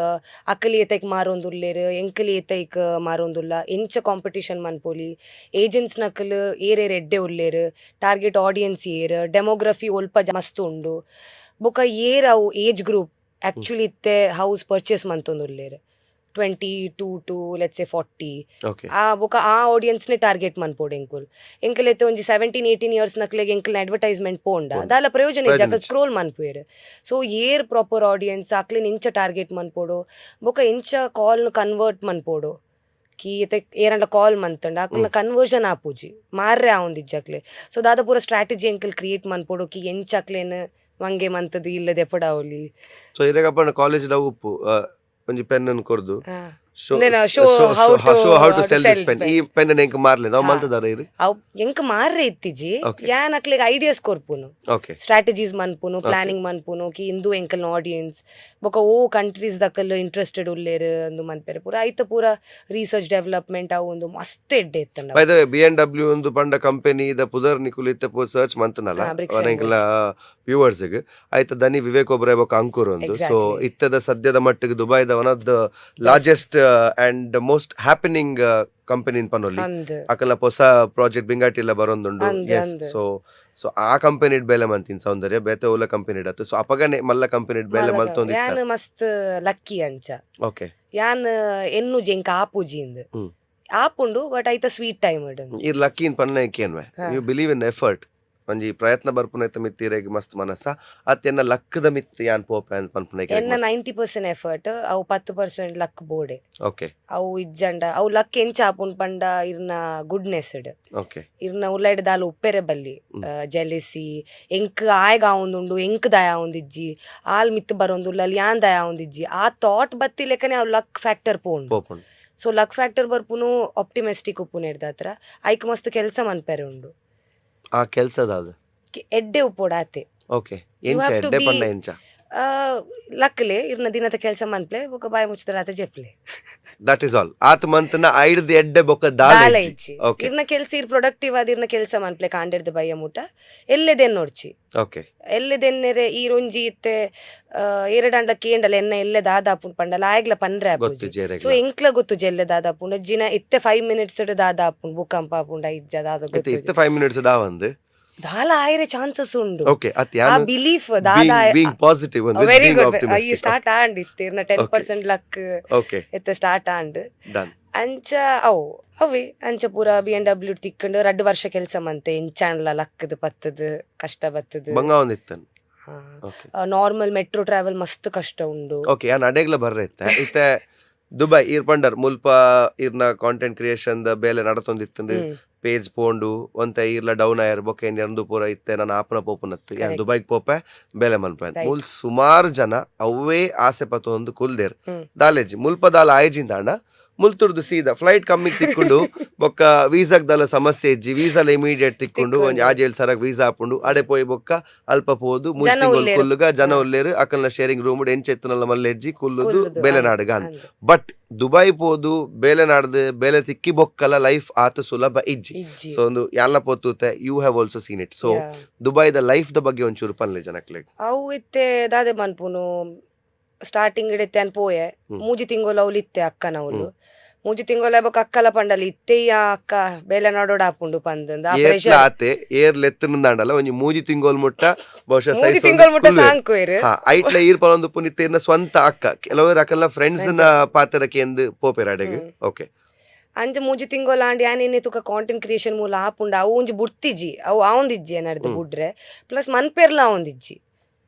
ಅಕ್ಕಲಿ ಏತೈಕ್ ಮಾರೊಂದುಲ್ಲೇರು ಎಂಕಲಿ ಏತೈಕ್ ಮಾರೊಂದುಲ್ಲ ಎಂಚ ಕಾಂಪಿಟಿಷನ್ ಮನ್ಪೊಲಿ ಏಜೆಂಟ್ಸ್ ನಕಲ್ ಏರ್ ಎಡ್ಡೆ ಉಲ್ಲೇರು ಟಾರ್ಗೆಟ್ ಆಡಿಯನ್ಸ್ ಏರ್ ಡೆಮೋಗ್ರಫಿ ಒಲ್ಪ ಮಸ್ತ್ ಉಂಡು ಬೊಕ ಏರ್ ಅವು ಏಜ್ ಗ್ರೂಪ್ ಆಕ್ಚುಲಿ ಇತ್ತೆ house purchase ಮಂತೊಂದುಲ್ಲೇರು 22 to let's say 40 ಬೊಕ ಆ ಆಡಿಯನ್ಸ್ನೆ ಟಾರ್ಗೆಟ್ ಮನ್ಪೋಡು ಎಂಕಲ್ ಎತ್ತೆ ಒಂಜಿ 17-18 ಇಯರ್ಸ್ ನಕ್ಲೆಗ್ ಎಂಕಲ್ನ ಅಡ್ವರ್ಟೈಸ್ಮೆಂಟ್ ಪೋಂಡ ದಾಲ ಪ್ರಯೋಜನ ಇಜ್ಜ ಅಕಲ್ ಸ್ಕ್ರೋಲ್ ಮನ್ಪುವೆರ್. ಸೊ ಏರ್ ಪ್ರಾಪರ್ ಆಡಿಯನ್ಸ್ ಅಕ್ಲೆನ್ ಇಂಚ ಟಾರ್ಗೆಟ್ ಮನ್ಪೋಡು ಬೊಕ ಇಂಚ ಕಾಲ್ನ ಕನ್ವರ್ಟ್ ಮನ್ಪೋಡು ಕಿ ಎತ್ತೆ ಏರಂಡ ಕಾಲ್ ಮಂತಂಡ ಅಕ್ಲೆನ ಕನ್ವರ್ಷನ್ ಆಪುಜಿ ಮಾರ್ರೆ ಆವೊಂದಿಜ್ಜಕ್ಲೆ. ಸೊ ದಾದ ಪೂರ ಸ್ಟ್ರಾಟಜಿ ಎಂಕಲ್ ಕ್ರಿಯೇಟ್ ಮನ್ಪೋಡು ಕಿ ಎಂಚ ಅಕ್ಲೆನ್ ಮಂಗೆ ಮಂತದ್ದು ಇಲ್ಲದೆ ಎಪಡಾವಲಿ. ಸೊ ಇರೆಗಪ್ಪನ ಕಾಲೇಜ್ ದ ಉಪ್ಪು ಒಂಜಿ ಪೆನ್ ಅನ್ನು ಕೊರ್ದು ಈ ಪೆನ್ ಎಂಕ್ ಮಾರ್ಲೆ ನಾವು ಮಲ್ತದಾರ ಇರಿ ಅವ್ ಎಂಕ್ ಮಾರ್ರೆ ಇತ್ತಿಜಿ ಯಾನ್ ಅಕ್ಲೆಗ್ ಐಡಿಯಾಸ್ ಕೊರ್ಪುನು ಸ್ಟ್ರಾಟಜೀಸ್ ಮನ್ಪುನು ಪ್ಲಾನಿಂಗ್ ಮನ್ಪುನು ಕಿ ಇಂದು ಎಂಕಲ್ನ ಆಡಿಯನ್ಸ್ ಬೊಕ ಓ ಕಂಟ್ರೀಸ್ ದಕಲ್ ಇಂಟ್ರೆಸ್ಟೆಡ್ ಉಲ್ಲೇರು ಅಂದು ಮನ್ಪೆರೆ ಪೂರ ಐತ ಪೂರ ರಿಸರ್ಚ್ ಡೆವಲಪ್ಮೆಂಟ್ ಅವು ಒಂದು ಮಸ್ತ್ ಎಡ್ಡೆ ಇತ್ತಂಡ. ಬೈ ದ ವೇ BMW ಒಂದು ಪಂಡ ಕಂಪನಿ ದ ಪುದರ್ ನಿಕುಲ್ ಇತ್ತೆ ಪೋ ಸರ್ಚ್ ಮಂತನಲ್ಲ ಅವನೆಂಕಲ ವ್ಯೂವರ್ಸ್ ಗೆ ಐತ ದನಿ ವಿವೇಕ್ ಒಬ್ರೆ ಬೊಕ ಅಂಕುರ್ ಒಂದು. ಸೊ ಇತ್ತದ ಸದ್ಯದ ಮಟ್ಟಿಗೆ ದುಬೈದ one of the largest and most happening company ಪನೊಲಿ ಅಕಲ ಹೊಸ ಪ್ರಾಜೆಕ್ಟ್ ಬಿಂಗಾಟಿಲ್ಲ ಬರೊಂದುಂಡು. ಸೊ ಆ ಕಂಪನಿ ಬೇಲೆ ಮಂತಿನ ಸೌಂದರ್ಯ ಬೇತೆ ಓಲ ಕಂಪನಿ ಇಡತ್ತು. ಸೊ ಅಪಗನೆ ಮಲ್ಲ ಕಂಪನಿ ಬೇಲೆ ಮಲ್ತೊಂದಿ ಯಾನ್ ಮಸ್ತ್ ಲಕ್ಕಿ ಅಂಚ. ಓಕೆ ಯಾನ್ ಎನ್ನು ಜೆಂಕ ಆಪುಜಿಂದ್ ಆಪುಂಡು ಬಟ್ ಐತ ಸ್ವೀಟ್ ಟೈಮ್ ಇಡು ಈ ಲಕ್ಕಿ ಇನ್ ಪನ್ನ ಏಕೇನ್ವೆ ಯು ಬಿಲೀವ್ ಇನ್ ಎಫರ್ಟ್ ಒಂಜಿ ಪ್ರಯತ್ನ ಬರ್ಪುನೈತ ಮಿತ್ತಿರೆಗ್ ಮಸ್ತ್ ಮನಸ್ಸ ಅತ್ತೆನ್ನ ಲಕ್ಕದ ಮಿತ್ತಿ ಯಾನ್ ಪೋಪೆ ಅಂತ ಪನ್ಪುನೈಕೆ ಎನ್ನ 90% ಎಫರ್ಟ್ ಅವು 10% ಲಕ್ ಬೋಡೆ. ಓಕೆ ಅವು ಇಜ್ಜಂಡ ಅವು ಲಕ್ ಎಂಚ ಆಪುನ್ ಪಂಡ ಇರ್ನ ಗುಡ್ನೆಸ್ ಇಡ್ ಓಕೆ ಇರ್ನ ಉಳ್ಳಾಯ್ಡ ದಾಲ ಉಪ್ಪೆರೆ ಬಲ್ಲಿ ಜೆಲಿಸಿ ಎಂಕ್ ಆಯ್ಗ ಆವೊಂದುಂಡು ಎಂಕ್ ದಯ ಆವೊಂದಿಜ್ಜಿ ಆಲ್ ಮಿತ್ ಬರೊಂದುಲ್ಲ ಅಲ್ಲಿ ಯಾನ್ ದಯ ಆವೊಂದಿಜ್ಜಿ ಆ ಥಾಟ್ ಬತ್ತಿ ಲೆಕ್ಕನೆ ಅವು ಲಕ್ ಫ್ಯಾಕ್ಟರ್ ಪೋಂಡು. ಸೊ ಲಕ್ ಫ್ಯಾಕ್ಟರ್ ಬರ್ಪುನು ಆಪ್ಟಿಮಿಸ್ಟಿಕ್ ಉಪ್ಪುನ ಇಡ್ದ ಹತ್ರ ಐಕ್ ಮಸ್ತ್ ಕೆಲಸ ಮನ್ಪೆರೆ ಉಂಡು ಆ ಕೆಲಸದ ಎಡ್ಡೆ ಉಪ್ಪೋಡಾತೆ. ಓಕೆ ಎಂಚ ಎಡ್ಡೆ ಪನ್ನ ಎಂಚ ಲಕ್ಲೆ ಇರ್ನ ದಿನದ ಕೆಲಸ ಮನ್ಪ್ಲೆ ಬೊಕ ಬಾಯಿ ಮುಚ್ಚದರಾತೆ ಜೆಪ್ಲೆ ದಟ್ ಇಸ್ ಆಲ್ ಆತ್ ಮಂತನ ಐಡ್ದ ಎಡ್ಡೆ ಬೊಕ ದಾಲ ಇಜ್ಜಿ ಇರ್ನ ಕೆಲಸ ಇರ್ ಪ್ರೊಡಕ್ಟಿವ್ ಆದ ಇರ್ನ ಕೆಲಸ ಮನ್ಪ್ಲೆ ಕಾಂಡೆರ್ದ ಬಯ್ಯ ಮುಟ ಎಲ್ಲೆದೆನ್ ನೋಡ್ಚಿ ಓಕೆ ಎಲ್ಲೆದೆನ್ನೆರೆ ಈ ರೊಂಜಿ ಇತ್ತೆ ಎರಡಂಡ ಕೇಂಡಲ ಎನ್ನ ಎಲ್ಲೆ ದಾದಾಪುನ್ ಪಂಡಲ ಆಯ್ಗ್ಲ ಪನ್ರೆ ಆಪುಜಿ. ಸೊ ಎಂಕ್ಲ ಗೊತ್ತು ಜೆಲ್ಲೆ ದಾದಾಪುನ್ ಜಿನ ಇತ್ತೆ 5 minutes ದಾದಾಪುನ್ ಭೂಕಂಪ ಆಪುಂಡ ಇಜ್ಜ ದಾದ ಗೊತ್ತು ಇತ್ತೆ 5 minutes ದಾವಂದು ದಾಲ ಆಯ್ರೆ ಚಾನ್ಸಸ್ ಉಂಡು. ಓಕೆ ಆ ಬಿಲೀಫ್ ದಾದ being positive and very good ಈ ಸ್ಟಾರ್ಟ್ ಆಂಡ್ ಇತ್ತೆ ಇರ್ನ 10% ಲಕ್ ಓಕೆ ಎತ್ತ ಸ್ಟಾರ್ಟ್ ಆಂಡ್ ಡನ್ ಅಂಚ ಅವು ಅವೇ ಅಂಚ ಪೂರ BMW ತಿಕ್ಕೊಂಡು 2 ವರ್ಷ ಕೆಲಸ ಮಂತೆ ಇಂಚಾಣ್ಲ ಲಕ್ಕದ ಪತ್ತದ ಕಷ್ಟ ಬತ್ತದ ಬಂಗ ಒಂದಿತ್ತನ್ ನಾರ್ಮಲ್ ಮೆಟ್ರೋ ಟ್ರಾವೆಲ್ ಮಸ್ತ್ ಕಷ್ಟ ಉಂಡು. ಓಕೆ ಯಾನ್ ಅಡೆಗ್ಲ ಬರ್ರೆ ಇತ್ತೆ ದುಬೈ ಈರ್ ಪಂಡರ್ ಮುಲ್ಪ ಇರ್ನ ಕಾಂಟೆಂಟ್ ಕ್ರಿಯೇಷನ್ ದ ಬೇಲೆ ನಡತೊಂದಿತ್ತಂದು ಪೇಜ್ ಪೋಂಡು ಒಂತ ಈರ್ಲ ಡೌನ್ ಆಯರ್ ಬೊಕ ಎಂದು ಪೂರ ಇತ್ತೆ ನಾನು ಆಪನ ಪೋಪುನತ್ತು ಯಾನ್ ದುಬೈಗ್ ಪೋಪೆ ಬೇಲೆ ಮನ್ಪೆ ಮುಲ್ ಸುಮಾರು ಜನ ಅವೇ ಆಸೆ ಪತ್ತು ಒಂದು ಕುಲ್ದೇರ್ ದಾಲೇಜಿ ಮುಲ್ಪ ದಾಲ ಆಯ್ಜಿಂದಾಂಡ ಮುಲ್ತುರ್ದು ಸೀದಾ ಫ್ಲೈಟ್ ಕಮ್ಮಿಗೆ ತಿಕ್ಕೊಂಡು ಬೊಕ್ಕ ವೀಸಾಗ್ ದಲ ಸಮಸ್ಯೆ ಇಜ್ಜಿ ವೀಸಾಲ ಇಮಿಡಿಯೇಟ್ ತಿಕ್ಕೊಂಡು ಒಂಜಿ ಆಜೇಲ್ ಸರಗ್ ವೀಸಾ ಹಾಪುಂಡು ಅಡೆ ಪೋಯಿ ಬೊಕ್ಕ ಅಲ್ಪ ಪೋದು ಮುಸ್ತಿಂಗೊಲ್ ಕುಲ್ಲುಗ ಜನ ಉಲ್ಲೇರು ಅಕಲ್ನ ಶೇರಿಂಗ್ ರೂಮ್ ಎಂಚ ಎತ್ತನಲ್ಲ ಮಲ್ಲೆಜ್ಜಿ ಕುಲ್ಲುದು ಬೇಲೆ ನಾಡುಗ ಅಂತ. ಬಟ್ ದುಬೈ ಪೋದು ಬೇಲೆ ನಾಡ್ದು ಬೇಲೆ ತಿಕ್ಕಿ ಬೊಕ್ಕಲ ಲೈಫ್ ಆತ ಸುಲಭ ಇಜ್ಜಿ. ಸೊ ಒಂದು ಯಾನ್ಲ ಪೋತುತ್ತೆ you have also seen it. So ದುಬೈದ ಲೈಫ್ ದ ಬಗ್ಗೆ ಒಂಚೂರು ಪನ್ಲೆ ಜನಕ್ಲೆ ಅವು ಇತ್ತೆ ದಾದೆ ಮನ್ಪುನು ಸ್ಟಾರ್ಟಿಂಗ್ ಇಡತ್ತೆ ಅನ್ ಪೋಯೆ ಮೂಜಿ ತಿಂಗೋಲ ಅವ್ಲು ಇತ್ತೆ ಅಕ್ಕನವಳು ಮೂಜಿ ತಿಂಗೋಲ ಬೊಕ ಅಕ್ಕಲ ಪಂಡಲಿ ಇತ್ತೆಯ್ಯ ಅಕ್ಕ ಬೇಲೆ ನೋಡೋಡ ಆಪುಂಡು ಪಂದಂದ ಆತೆ ಏರ್ ಲೆತ್ತನಂದಾಂಡಲ ಒಂಜಿ ಮೂಜಿ ತಿಂಗೋಲ್ ಮುಟ್ಟ ಬಹುಶಃ ಮೂಜಿ ತಿಂಗೋಲ್ ಮುಟ್ಟ ಸಾಂಕುವೆರ್ ಐಟ್ಲ ಈರ್ ಪರೊಂದು ಪುನಿತ್ತೇರ್ನ ಸ್ವಂತ ಅಕ್ಕ ಕೆಲವರು ಅಕಲ್ನ ಫ್ರೆಂಡ್ಸ್ ನ ಪಾತ್ರಕ್ಕೆ ಎಂದು ಪೋಪೆರ್ ಅಡೆಗೆ. ಓಕೆ ಅಂಚ ಮೂಜಿ ತಿಂಗೋಲ ಆಂಡ್ ಯಾನೇನೆ ತುಕ ಕಾಂಟೆಂಟ್ ಕ್ರಿಯೇಷನ್ ಮೂಲ ಆಪುಂಡ ಅವು ಒಂಜಿ ಬುಡ್ತಿಜಿ ಅವು ಆವೊಂದಿಜ್ಜಿ ಏನಾರ್ದು ಬುಡ್ರೆ ಪ್ಲಸ್ ಮನ್ಪೆರ್ಲ ಆವೊಂದಿಜ್ಜಿ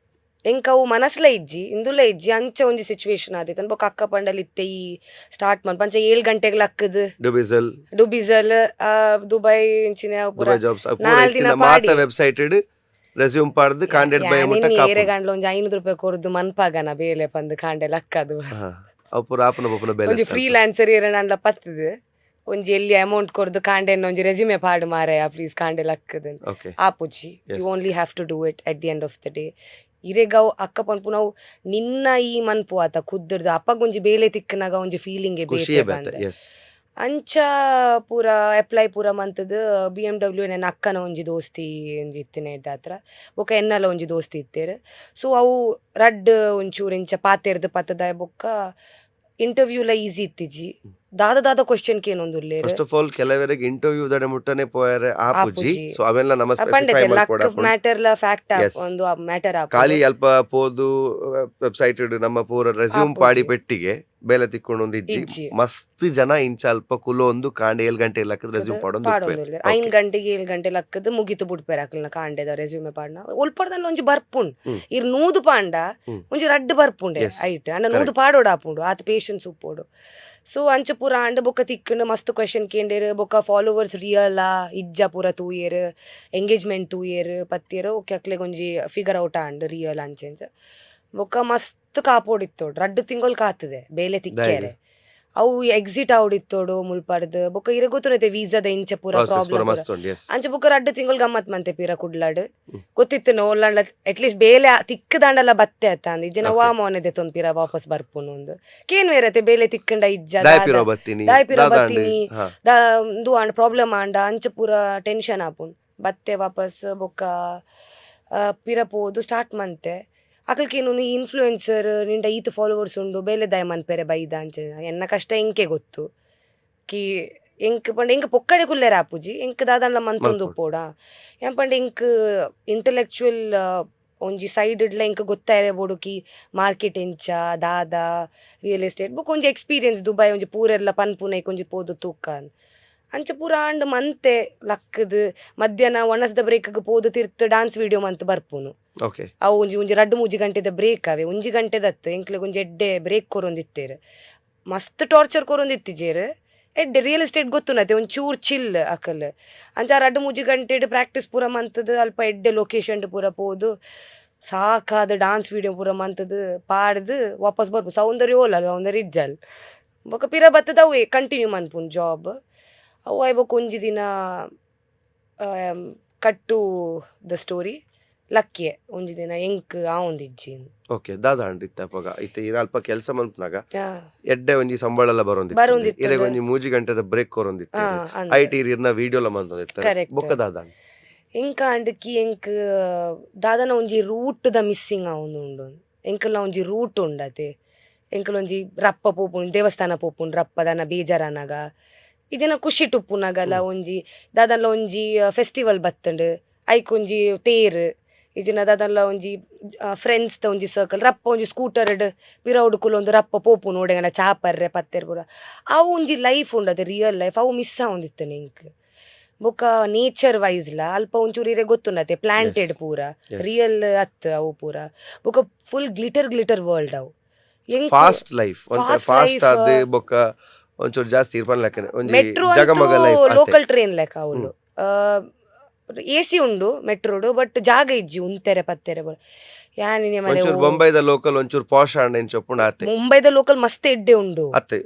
ಎಂಕ ಅವು ಮನಸ್ಲ ಇಜ್ಜಿ ಇಂದುಲ ಇಜ್ಜಿ ಅಂಚ ಒಂಜಿ ಸಿಚುವೇಶನ್ ಆದಿತ್ತು ಅನ್ಬೋಕ ಅಕ್ಕ ಪಂಡಲ್ ಇತ್ತೆ ಈ ಸ್ಟಾರ್ಟ್ ಮನ್ ಪಂಚ 7 ಗಂಟೆಗ್ಲ ಅಕ್ಕದ ಡುಬಿಸಲ್ ದುಬೈ ಇಂಚಿನ ಪೂರ 4 ದಿನ ಪಾಡಿ ವೆಬ್ಸೈಟ್ ರೆಸ್ಯೂಮ್ ಪಾಡ್ದು ಕಾಂಡೆಡ್ ಬೈ ಮುಟ ಏರೆ ಗಂಡ್ಲ ಒಂಜಿ 500 ರೂಪಾಯಿ ಕೊರ್ದು ಮನ್ಪಾಗನ ಬೇಲೆ ಪಂದು ಕಾಂಡೆಲ್ ಅಕ್ಕದು ಅಪುರ ಆಪನ ಬೊಪನ ಬೇಲೆ ಒಂಜಿ ಫ್ರೀಲಾನ್ಸರ್ ಏರೆ ನಂಡ್ಲ ಪತ್ತದು ಒಂಜಿ ಎಲ್ಲಿ ಅಮೌಂಟ್ ಕೊರ್ದು ಕಾಂಡೆನ ಒಂಜಿ ರೆಸ್ಯೂಮೆ ಪಾಡು ಮಾರಾಯ ಪ್ಲೀಸ್ ಕಾಂಡೆ ಲಕ್ಕದ ಓಕೆ ಆಪುಜಿ you only have to do it at the end of the day. ಇರೆಗವು ಅಕ್ಕ ಪನ್ಪು ನಾವು ನಿನ್ನ ಈ ಮನ್ಪು ಆತ ಕುದ್ದರ್ದು ಅಪ್ಪಗೊಂಜಿ ಬೇಲೆ ತಿಕ್ಕನಾಗ ಒಂಜಿ ಫೀಲಿಂಗೇ ಬೇತೆ ಬಂದ ಅಂಚ ಪೂರ ಅಪ್ಲೈ ಪೂರ ಮಂತದ BMW ನನ್ನ ಅಕ್ಕನ ಒಂಜಿ ದೋಸ್ತಿ ಒಂಜಿ ಇತ್ತಿನ ಹತ್ರ ಬೊಕ್ಕ ಎನ್ನಲ ಒಂಜಿ ದೋಸ್ತಿ ಇತ್ತೇರು. ಸೊ ಅವು ರಡ್ ಒಂಚೂರು ಇಂಚ ಪಾತೆರ್ದು ಪತ್ತದ ಬೊಕ್ಕ ಇಂಟರ್ವ್ಯೂಲ ಈಸಿ ಇತ್ತಿಜಿ ದಾದ ಕ್ವಶನ್ ಕೇನೊಂದುಲ್ಲೇರು. ಫಸ್ಟ್ ಆಫ್ ಆಲ್ ಕೆಲವರಿಗೆ ಇಂಟರ್ವ್ಯೂ ದಡೆ ಮುಟ್ಟನೆ ಪೋಯರೆ ಆಪುಜಿ ಸೊ ಅವೆಲ್ಲ ನಮ್ಮ ಸ್ಪೆಸಿಫೈ ಮಾಡ್ಕೊಡ ಮ್ಯಾಟರ್ಲ ಫ್ಯಾಕ್ಟ್ ಒಂದು ಮ್ಯಾಟರ್ ಖಾಲಿ ಅಲ್ಪ ಪೋದು ವೆಬ್ಸೈಟ್ ನಮ್ಮ ಪೂರ ರೆಸ್ಯೂಮ್ ಪಾಡಿ ಪೆಟ್ಟಿಗೆ ಬೇಲೆ ತಿಕ್ಕೊಂಡು ಒಂದು ಇಜ್ಜಿ ಮಸ್ತ್ ಜನ ಇಂಚ ಅಲ್ಪ ಕುಲೋ ಒಂದು ಕಾಂಡೆ 7 ಗಂಟೆ ಲಕ್ಕದ ರೆಸ್ಯೂಮ್ ಪಾಡೊಂದು 5 ಗಂಟೆಗೆ 7 ಗಂಟೆ ಲಕ್ಕದ ಮುಗಿತು ಬಿಡ್ಪೇರ ಹಾಕಲ್ನ ಕಾಂಡೆದ ರೆಸ್ಯೂಮೆ ಪಾಡ್ನ ಒಲ್ಪರ್ದಲ್ಲಿ ಒಂಜಿ ಬರ್ಪುಂಡ್ ಇರ್ ನೂದು ಪಾಂಡ ಒಂಜಿ ರಡ್ಡು ಬರ್ಪುಂಡೆ ಐಟ್ ಅಂಡ ನೂದು ಪಾಡೋಡು ಆಪುಂಡು ಆತ ಪೇಷನ್ಸ್ ಉಪ್ಪೋಡು. ಸೊ ಅಂಚ ಪೂರ ಅಂಡ ಬೊಕ್ಕ ತಿಕ್ಕಂಡು ಮಸ್ತ್ ಕ್ವೆಶನ್ ಕೇಂಡೇರು ಬೊಕ್ಕ ಫಾಲೋವರ್ಸ್ ರಿಯಲ್ ಇಜ್ಜ ಪೂರ 2 year ಎಂಗೇಜ್ಮೆಂಟ್ 2 year ಪತ್ತಿಯರು ಓಕೆ ಅಕ್ಲೆಗ್ ಒಂಜಿ ಫಿಗರ್ ಔಟ್ ಅಂಡ್ ರಿಯಲ್ ಅಂಚೆಂಚ ಬೊಕ್ಕ ಮಸ್ತ್ ಕಾಪೋಡಿತ್ತೋಡು 2 ತಿಂಗಳು ಕಾತದೆ ಬೇಲೆ ತಿಕ್ಕೇರೆ ಅವು ಎಕ್ಸಿಟ್ ಆವಡಿತ್ತೋಡು ಮುಲ್ಪಾಡ್ದು ಬೊಕ್ಕ ಇರ ಗೊತ್ತುನೈತೆ ವೀಸಾದ ಇಂಚ ಪೂರ ಪ್ರಾಬ್ಲಮ್ ಅಂಚ ಬೊಕ್ಕ 2 ತಿಂಗಳು ಗಮ್ಮತ್ ಮಂತೆ ಪೀರ ಕುಡ್ಲಾಡ್ ಗೊತ್ತಿತ್ತು ನೋಲ್ಲಾಂಡ್ಲ ಅಟ್ಲೀಸ್ಟ್ ಬೇಲೆ ತಿಕ್ಕದಾಂಡಲ್ಲ ಬತ್ತೆ ಅತ್ತ ಅಂದ್ ಇಜ್ಜ ನವಾ ಮೋನೆದೆ ತೊಂದ್ ಪೀರ ವಾಪಸ್ ಬರ್ಪುನು ಒಂದು ಕೇನ್ ವೇರತೆ ಬೇಲೆ ತಿಕ್ಕಂಡ ಇಜ್ಜ ದಾಯ್ ಪಿರ ಬತ್ತೀನಿ ದು ಆಂಡ್ ಪ್ರಾಬ್ಲಮ್ ಆಂಡ ಅಂಚ ಪೂರ ಟೆನ್ಷನ್ ಆಪುನ್ ಬತ್ತೆ ವಾಪಸ್ ಬೊಕ್ಕ ಪಿರ ಪೋದು ಸ್ಟಾರ್ಟ್ ಮಂತೆ ಅಕಲ್ಕೇನು ಈ ಇನ್ಫ್ಲೂಯೆನ್ಸರ್ ನಿಂಡ ಈತ ಫಾಲೋವರ್ಸ್ ಉಂಡು ಬೇಲೆ ದಯ ಮನ್ಪೆರೆ ಬೈದ ಅಂಚೆ ಎನ್ನ ಕಷ್ಟ ಎಂಕೆ ಗೊತ್ತು ಕಿ ಎಂಕ್ ಪಂಡ ಎಂಕ್ ಪೊಕ್ಕಡೆ ಕುಲ್ಲೇರ ಆಪುಜಿ ಎಂಕ್ ದಾದಾಂಡ್ಲ ಮಂತೊಂದು ಪೋಡ ಏನ್ ಪಂಡ ಎಂಕ್ ಇಂಟೆಲೆಕ್ಚುವಲ್ ಒಂಜಿ ಸೈಡ್ ಇಡ್ಲ ಎಂಕ್ ಗೊತ್ತಾಯಿರೆ ಬೋಡು ಕಿ ಮಾರ್ಕೆಟ್ ಎಂಚ ದಾದ ರಿಯಲ್ ಎಸ್ಟೇಟ್ ಬೊಕ್ಕ ಒಂಜಿ ಎಕ್ಸ್ಪೀರಿಯನ್ಸ್ ದುಬೈ ಒಂಜಿ ಪೂರೆಲ್ಲ ಪನ್ಪುನ ಒಂಜಿ ಪೋದು ತೂಕ ಅಂಚ ಪೂರ ಆಂಡ್ ಮಂತೆ ಲಕ್ಕದು ಮಧ್ಯಾಹ್ನ ಒಣಸ್ದ ಬ್ರೇಕ್ಗೆ ಪೋದು ತಿರ್ತು ಡಾನ್ಸ್ ವಿಡಿಯೋ ಮಂತ್ ಬರ್ಪುನು ಅವು ಒಂಜಿ 2-3 ಗಂಟೆದ ಬ್ರೇಕ್ ಅವೆ 1 ಗಂಟೆದತ್ತು ಎಂಕ್ಲೆಗ್ ಒಂಜಿ ಎಡ್ಡೆ ಬ್ರೇಕ್ ಕೊರೊಂದಿತ್ತೇರು ಮಸ್ತ್ ಟಾರ್ಚರ್ ಕೊರೊಂದಿತ್ತಿಜೇರು ಎಡ್ಡೆ ರಿಯಲ್ ಎಸ್ಟೇಟ್ ಗೊತ್ತುನತೆ ಒಂಚೂರು ಚಿಲ್ ಅಕಲ್ ಅಂಚ 2-3 ಗಂಟೆಡ್ ಪ್ರಾಕ್ಟೀಸ್ ಪೂರ ಮಂತದ ಅಲ್ಪ ಎಡ್ಡೆ ಲೊಕೇಶನ್ ಪೂರ ಪೋದು ಸಾಕಾದ ಡಾನ್ಸ್ ವಿಡಿಯೋ ಪೂರ ಮಂತದ ಪಾಡ್ದು ವಾಪಸ್ ಬರ್ಪು ಸೌಂದರ್ಯ ಓಲ ಸೌಂದರ್ಯ ಇಜ್ಜಲ್ ಬೊಕ್ಕ ಪಿರ ಬತ್ತದ ಅವು ಕಂಟಿನ್ಯೂ ಮನ್ಪುನ್ ಜಾಬ್ ಅವು ಆಯ್ಬೊಕ್ಕ ಒಂಜಿ ದಿನ ಕಟ್ಟು ದ ಸ್ಟೋರಿ ಲಕ್ಕಿಯೆ ಒಂಜಿ ದಿನ ಎಂಕ್ ಆವೊಂದಿಜ್ಜಿ ಓಕೆ ದಾದ ಅಂಡಿತ್ತಪಗ ಇತ್ತೆ ಇರ ಅಲ್ಪ ಕೆಲಸ ಮಲ್ಪನಾಗ ಎಡ್ಡೆ ಒಂಜಿ ಸಂಬಳ ಬರೋಂದಿತ್ತು ಇರೆಗ ಒಂಜಿ 3 ಗಂಟೆದ ಬ್ರೇಕ್ ಕೊರೊಂದಿತ್ತು ಐಟಿ ಇರ್ನ ವಿಡಿಯೋಲ ಮಂತೊಂದಿತ್ತು ಬೊಕ್ಕ ದಾದ ಎಂಕ ಅಂಡಕಿ ಎಂಕ್ ದಾದನ ಒಂಜಿ ರೂಟ್ ದ ಮಿಸ್ಸಿಂಗ್ ಆವೊಂದು ಉಂಡು ಎಂಕಲ್ನ ಒಂಜಿ ರೂಟ್ ಉಂಡತೆ ಎಂಕಲ್ ಒಂಜಿ ರಪ್ಪ ಪೋಪುಂಡು ದೇವಸ್ಥಾನ ಪೋಪುಂಡು ರಪ್ಪ ದನ ಬೇಜಾರನಾಗ ಇದನ್ನ ಖುಷಿ ಟುಪ್ಪುನಾಗಲ್ಲ ಒಂಜಿ ದಾದನ್ಲ ಒಂಜಿ ಫೆಸ್ಟಿವಲ್ ಬತ್ತಂಡು ಐಕೊಂಜಿ ತೇರ್ ಇಜಿನ ದಾದನ್ಲ ಒಂಜಿ ಫ್ರೆಂಡ್ಸ್ ದ ಒಂಜಿ ಸರ್ಕಲ್ ರಪ್ಪ ಒಂಜಿ ಸ್ಕೂಟರ್ಡ್ ಪಿರ ಹುಡುಕುಲು ಒಂದು ರಪ್ಪ ಪೋಪು ನೋಡೆಗನ ಚಾಪರ್ರೆ ಪತ್ತೆರ್ ಪೂರ ಅವು ಒಂಜಿ ಲೈಫ್ ಉಂಡದೆ ರಿಯಲ್ ಲೈಫ್ ಅವು ಮಿಸ್ ಆವೊಂದಿತ್ತು ನಿಂಕ್ ಬೊಕ್ಕ ನೇಚರ್ ವೈಸ್ಲ ಅಲ್ಪ ಒಂಚೂರು ಇರೆ ಗೊತ್ತುಂಡತೆ ಪ್ಲಾಂಟೆಡ್ ಪೂರ ರಿಯಲ್ ಅತ್ ಅವು ಪೂರ ಬೊಕ್ಕ ಫುಲ್ ಗ್ಲಿಟರ್ ವರ್ಲ್ಡ್ ಅವು ಫಾಸ್ಟ್ ಲೈಫ್ ಫಾಸ್ಟ್ ಆದ್ ಬೊಕ್ಕ ಒಂಚೂರು ಜಾಸ್ತಿ ಇರ್ಪನ್ ಲೆಕ್ಕ ಒಂಜಿ ಮೆಟ್ರೋ ಜಗಮಗ ಲೈಫ್ ಲೋಕಲ್ ಟ್ರೈನ್ ಲೆಕ್ಕ ಅವಳು ಎಸಿ ಉಂಡು ಮೆಟ್ರೋಡು ಬಟ್ ಜಾಗ ಇಜ್ಜಿ ಉಂತೆರೆ ಪತ್ತೆರೆ ಯಾನಿನೆ ಮನೆ ಒಂಚೂರು ಬೊಂಬೈದ ಲೋಕಲ್ ಒಂಚೂರು ಪಾಶ್ ಆಂಡ ಎಂಚೊಪ್ಪುಂಡು ಆತೆ ಮುಂಬೈದ ಲೋಕಲ್ ಮಸ್ತ್ ಎಡ್ಡೆ ಉಂಡು ಅತ್ತೆ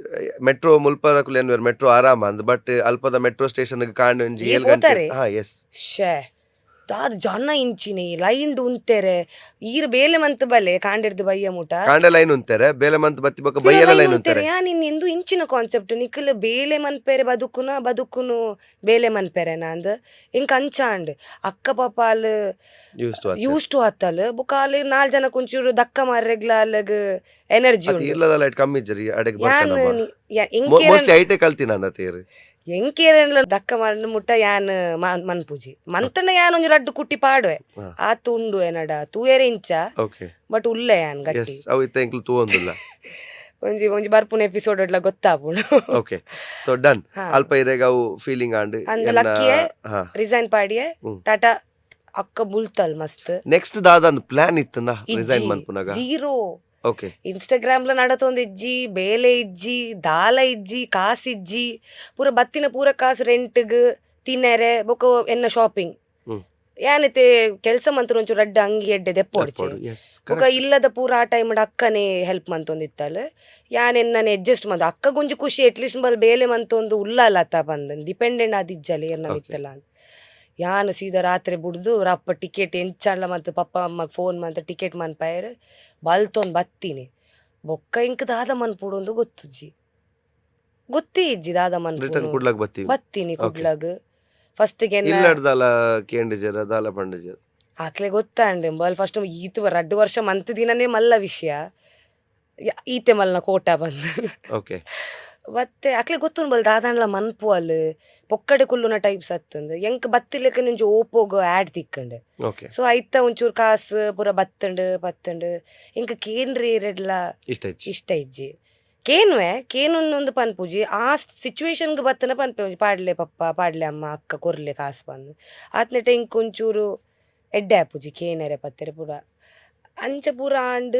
ಮೆಟ್ರೋ ಮುಲ್ಪದ ಕುಲೇನ್ವೇರ್ ಮೆಟ್ರೋ ಆರಾಮ ಅಂದ್ ಬಟ್ ಅಲ್ಪದ ಮೆಟ್ರೋ ಸ್ಟೇಷನ್ ಕಾಂಡ್ ಒಂಜಿ 7 ಗಂಟೆ ಎಸ್ ಶೇ ದಾದ ಜನ ಇಂಚಿನಿ ಲೈನ್ ಉಂತೆರೆ ಈರ್ ಬೇಲೆ ಮಂತ್ ಬಲೆ ಕಾಂಡೆರ್ದು ಬಯ್ಯ ಮುಟ ಕಾಂಡೆ ಲೈನ್ ಉಂತೆರೆ ಬೇಲೆ ಮಂತ್ ಬತ್ತಿ ಬೊಕ ಬಯ್ಯಲ ಲೈನ್ ಉಂತೆರೆ ಯಾನಿನ್ ಎಂದು ಇಂಚಿನ ಕಾನ್ಸೆಪ್ಟ್ ನಿಖಲ್ ಬೇಲೆ ಮನ್ಪೆರೆ ಬದುಕುನು ಬೇಲೆ ಮನ್ಪೆರೆ ನಾಂದ್ ಇಂಕ ಅಂಚಾಂಡ್ ಅಕ್ಕ ಪಾಪಾಲ್ ಯೂಸ್ ಟು ಹತ್ತಲ್ ಬುಕಾಲ್ 4 ಜನ ಕೊಂಚೂರು ದಕ್ಕ ಮಾರ್ರೆಗ್ಲ ಅಲ್ಲಗ್ ಎನರ್ಜಿ ಉಂಡು ಇರ್ಲದ ಲೈಟ್ ಕಮ್ಮಿ ಜರಿ ಅಡೆಗ್ ಬರ್ತಾನ ಮೋಸ್ಟ್ಲಿ ಐಟೆ ಕಲ್ತಿನ ಅಂದ ತೇರು ಎಂಕೇರನ್ಲ ದಕ್ಕ ಮಾಡ ಮುಟ್ಟ ಯಾನ್ ಮನ್ಪುಜಿ ಮಂತಣ್ಣ ಯಾನ್ ಒಂಜಿ ರಡ್ಡು ಕುಟ್ಟಿ ಪಾಡುವೆ ಆ ತುಂಡು ಏನಡ ತೂಯರೆ ಇಂಚ ಬಟ್ ಉಲ್ಲ ಯಾನ್ ಗಟ್ಟಿ ಅವು ಇತ್ತ ಎಂಕ್ಲು ತೂವೊಂದುಲ್ಲ ಒಂಜಿ ಬರ್ಪುನ ಎಪಿಸೋಡ್ ಒಡ್ಲ ಗೊತ್ತಾಪುಂಡು ಓಕೆ ಸೊ ಡನ್ ಅಲ್ಪ ಇರೆಗ ಅವು ಫೀಲಿಂಗ್ ಆಂಡ್ ಅಂದ ಲಕ್ಕಿಯೆ ರಿಸೈನ್ ಪಾಡಿಯೆ ಟಾಟಾ ಅಕ್ಕ ಬುಲ್ತಲ್ ಮಸ್ತ್ ನೆಕ್ಸ್ಟ್ ದಾದ ಪ್ಲಾನ್ ಇತ್ತನ ರಿಸೈನ್ ಮನ್ಪುನಾಗ ಝೀರೋ ಇನ್ಸ್ಟಾಗ್ರಾಮ್ಲ ನಡತೊಂದು ಇಜ್ಜಿ ಬೇಲೆ ಇಜ್ಜಿ ದಾಲ ಇಜ್ಜಿ ಕಾಸ್ ಇಜ್ಜಿ ಪೂರ ಬತ್ತಿನ ಪೂರ ಕಾಸು ರೆಂಟ್ಗ್ ತಿನ್ನರೆ ಬೊಕ ಎನ್ನ ಶಾಪಿಂಗ್ ಯಾನೈತೆ ಕೆಲಸ ಮಂತ್ರ ಒಂಚೂರು ರಡ್ಡ ಅಂಗಿ ಎಡ್ಡೆ ದೆಪ್ಪೋಡ್ಚೆ ಬೊಕ ಇಲ್ಲದ ಪೂರ ಆ ಟೈಮ್ ಅಕ್ಕನೇ ಹೆಲ್ಪ್ ಮಂತೊಂದಿತ್ತಲ್ಲ ಯಾನೆನ್ನ ಅಡ್ಜಸ್ಟ್ ಮಂತ ಅಕ್ಕ ಗುಂಜಿ ಖುಷಿ ಅಟ್ಲೀಸ್ಟ್ ಬಲ್ ಬೇಲೆ ಮಂತೊಂದು ಉಲ್ಲಲ್ಲ ಅತ್ತ ಬಂದ್ ಡಿಪೆಂಡೆಂಟ್ ಆದಿಜ್ಜಲ್ಲ ಏರ್ನವಿತ್ತಲ್ಲ ಅಂತ ಯಾನು ಸೀದಾ ರಾತ್ರಿ ಬಿಡ್ದು ರಪ್ಪ ಟಿಕೆಟ್ ಎಂಚಾಡ್ಲ ಮತ್ತು ಪಪ್ಪ ಅಮ್ಮಗೆ ಫೋನ್ ಮಂತ ಟಿಕೆಟ್ ಮನ್ಪಾಯರ್ ಬಲ್ತೊಂದು ಬತ್ತೀನಿ ಬೊಕ್ಕ ಇಂಕ ದಾದ ಮನ್ಪುಡೊಂದು ಗೊತ್ತುಜ್ಜಿ ಗೊತ್ತೇ ಇಜ್ಜಿ ದಾದ ಮನ್ಪುಡು ಬತ್ತೀನಿ ಕುಡ್ಲಗ್ ಫಸ್ಟ್ಗೆ ಆಕ್ಲೆ ಗೊತ್ತಾಂಡೆ ಬಲ್ ಫಸ್ಟ್ ಈತ 2 ವರ್ಷ ಮಂತ್ ದಿನನೇ ಮಲ್ಲ ವಿಷಯ ಈತೆ ಮಲ್ನ ಕೋಟ ಬಂದು ಮತ್ತೆ ಅಕ್ಲೆ ಗೊತ್ತು ಬಲ್ ದಾದಾಂಡ್ಲ ಮನ್ಪು ಅಲ್ ಪೊಕ್ಕಡೆ ಕುಲ್ಲುನ ಟೈಪ್ಸ್ ಹತ್ತಂದು ಎಂಕ್ ಬತ್ತಿಲೆಕ್ಕ ನಿಂಜು ಓಪೋಗು ಆ್ಯಡ್ ತಿಕ್ಕಂಡು ಸೊ ಐತ ಒಂಚೂರು ಕಾಸು ಪೂರ ಬತ್ತಂಡು ಎಂಕ್ ಕೇನ್ರಿ ರೆಡ್ಲ ಇಷ್ಟ ಇಜ್ಜಿ ಕೇನುನ್ನೊಂದು ಪನ್ಪುಜಿ ಆ ಸಿಚುವೇಶನ್ಗೆ ಬತ್ತನ ಪನ್ಪುಜಿ ಪಾಡ್ಲೆ ಪಪ್ಪ ಪಾಡ್ಲೆ ಅಮ್ಮ ಅಕ್ಕ ಕೊರ್ಲೆ ಕಾಸು ಬಂದು ಆತ್ನೆಟ ಇಂಕ್ ಒಂಚೂರು ಎಡ್ಡೆ ಆಪುಜಿ ಕೇನೆರೆ ಪತ್ತೆರೆ ಪೂರ ಅಂಚ ಪೂರ ಆಂಡ್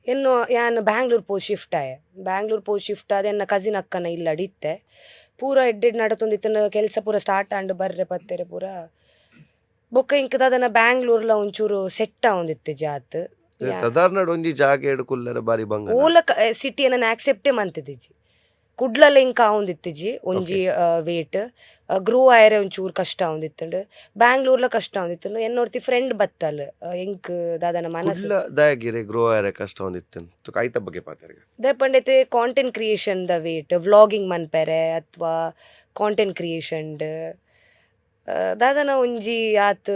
ಎನ್ನು ಯಾನ್ ಬ್ಯಾಂಗ್ಳೂರ್ ಪೋಸ್ಟ್ ಶಿಫ್ಟ್ ಆದ ಎನ್ನ ಕಸಿನ್ ಅಕ್ಕನ ಇಲ್ಲ ಅಡಿತ್ತೆ ಪೂರ ಎಡ್ಡೆಡ್ ನಡತೊಂದಿತ್ತನ ಕೆಲಸ ಪೂರ ಸ್ಟಾರ್ಟ್ ಆಂಡ್ ಬರ್ರೆ ಪತ್ತೆರೆ ಪೂರ ಬೊಕ್ಕ ಇಂಕದ ಅದನ್ನ ಬ್ಯಾಂಗ್ಳೂರ್ಲ ಒಂಚೂರು ಸೆಟ್ ಆವೊಂದಿತ್ತೆ ಜಾತ್ ಸಾಧಾರಣ ಒಂಜಿ ಜಾಗ ಎಡ್ಕುಲ್ಲರ ಬಾರಿ ಬಂಗ ಓಲ ಸಿಟಿ ಅನ್ನ ಆಕ್ಸೆಪ್ಟೇ ಮಂತಿದ್ದಿಜಿ ಕುಡ್ಲಲ್ಲ ಇಂಕ ಆವೊಂದಿತ್ತಿಜಿ ಒಂಜಿ ವೇಟ್ ಗ್ರೋ ಆಯರೆ ಒಂಚೂರು ಕಷ್ಟ ಆವೊಂದಿತ್ತಂಡು ಬ್ಯಾಂಗ್ಳೂರ್ಲ ಕಷ್ಟ ಆವೊಂದಿತ್ತಂಡು ಎನ್ನೋರ್ತಿ ಫ್ರೆಂಡ್ ಬತ್ತಲ್ ಎಂಕ್ ದಾದನ ಮನಸ್ಸು ದಯಗಿರೆ ಗ್ರೋ ಆಯರೆ ಕಷ್ಟ ಆವೊಂದಿತ್ತಂದು ಐತ ಬಗ್ಗೆ ಪಾತೆರ್ಗೆ ದಯಪಂಡೈತೆ ಕಾಂಟೆಂಟ್ ಕ್ರಿಯೇಷನ್ ದ ವೇಟ್ ವ್ಲಾಗಿಂಗ್ ಮನ್ಪೆರೆ ಅಥವಾ ಕಾಂಟೆಂಟ್ ಕ್ರಿಯೇಷನ್ ದಾದನ ಒಂಜಿ ಆತ್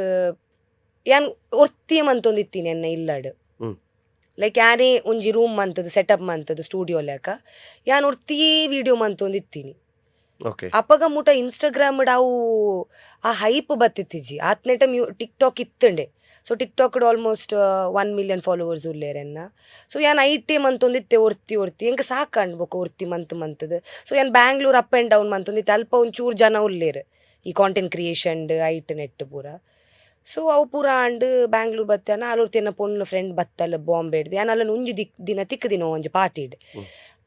ಯಾನ್ ಒರ್ತಿ ಮಂತೊಂದಿತ್ತೀನಿ ಎನ್ನ ಇಲ್ಲಡ್ ಲೈಕ್ ಯಾನೇ ಒಂಜಿ ರೂಮ್ ಮಂತದ್ದು ಸೆಟಪ್ ಮಂತದ್ದು ಸ್ಟುಡಿಯೋ ಲೆಕ್ಕ ಯಾನ್ ಒರ್ತಿ ವಿಡಿಯೋ ಮಂತೊಂದಿತ್ತೀನಿ ಅಪಗ ಮುಟ ಇನ್ಸ್ಟಾಗ್ರಾಮ್ ಅವು ಆ ಹೈಪ್ ಬತ್ತಿತ್ತಿಜಿ ಆತ್ನೆಟ ಟಿಕ್ಟಾಕ್ ಇತ್ತಂಡೆ so TikTok almost 1 million followers ಉಲ್ಲೇರೆನ್ನ ಸೊ ಯಾನ್ ಐಟೇ ಮಂತೊಂದಿತ್ತೆ ಒರ್ತಿ ಎಂಕ ಸಾಕಂಡ್ ಬೊಕ ಒರ್ತಿ ಮಂತದ್ದು ಸೊ ಯಾನ್ ಬ್ಯಾಂಗ್ಳೂರ್ ಅಪ್ ಆ್ಯಂಡ್ ಡೌನ್ ಮಂತೊಂದಿತ್ತೆ ಅಲ್ಪ ಒಂಚೂರು ಜನ ಉಲ್ಲೇರು ಈ ಕಾಂಟೆಂಟ್ ಕ್ರಿಯೇಷನ್ ಐಟ್ ನೆಟ್ ಪೂರ ಸೊ ಅವು ಪೂರ ಆಂಡ್ ಬ್ಯಾಂಗ್ಳೂರ್ ಬತ್ತಾನ ಅಲ್ಲೊರ್ತಿಯನ್ನ ಪೊಣ್ಣು ಫ್ರೆಂಡ್ ಬತ್ತಲ್ಲ ಬಾಂಬೆ ಹಿಡ್ದು ಯಾನ್ ಅಲ್ಲ ಒಂಜಿ ದಿನ ತಿಕ್ಕದಿನ ಒಂಜಿ ಪಾರ್ಟಿಡ್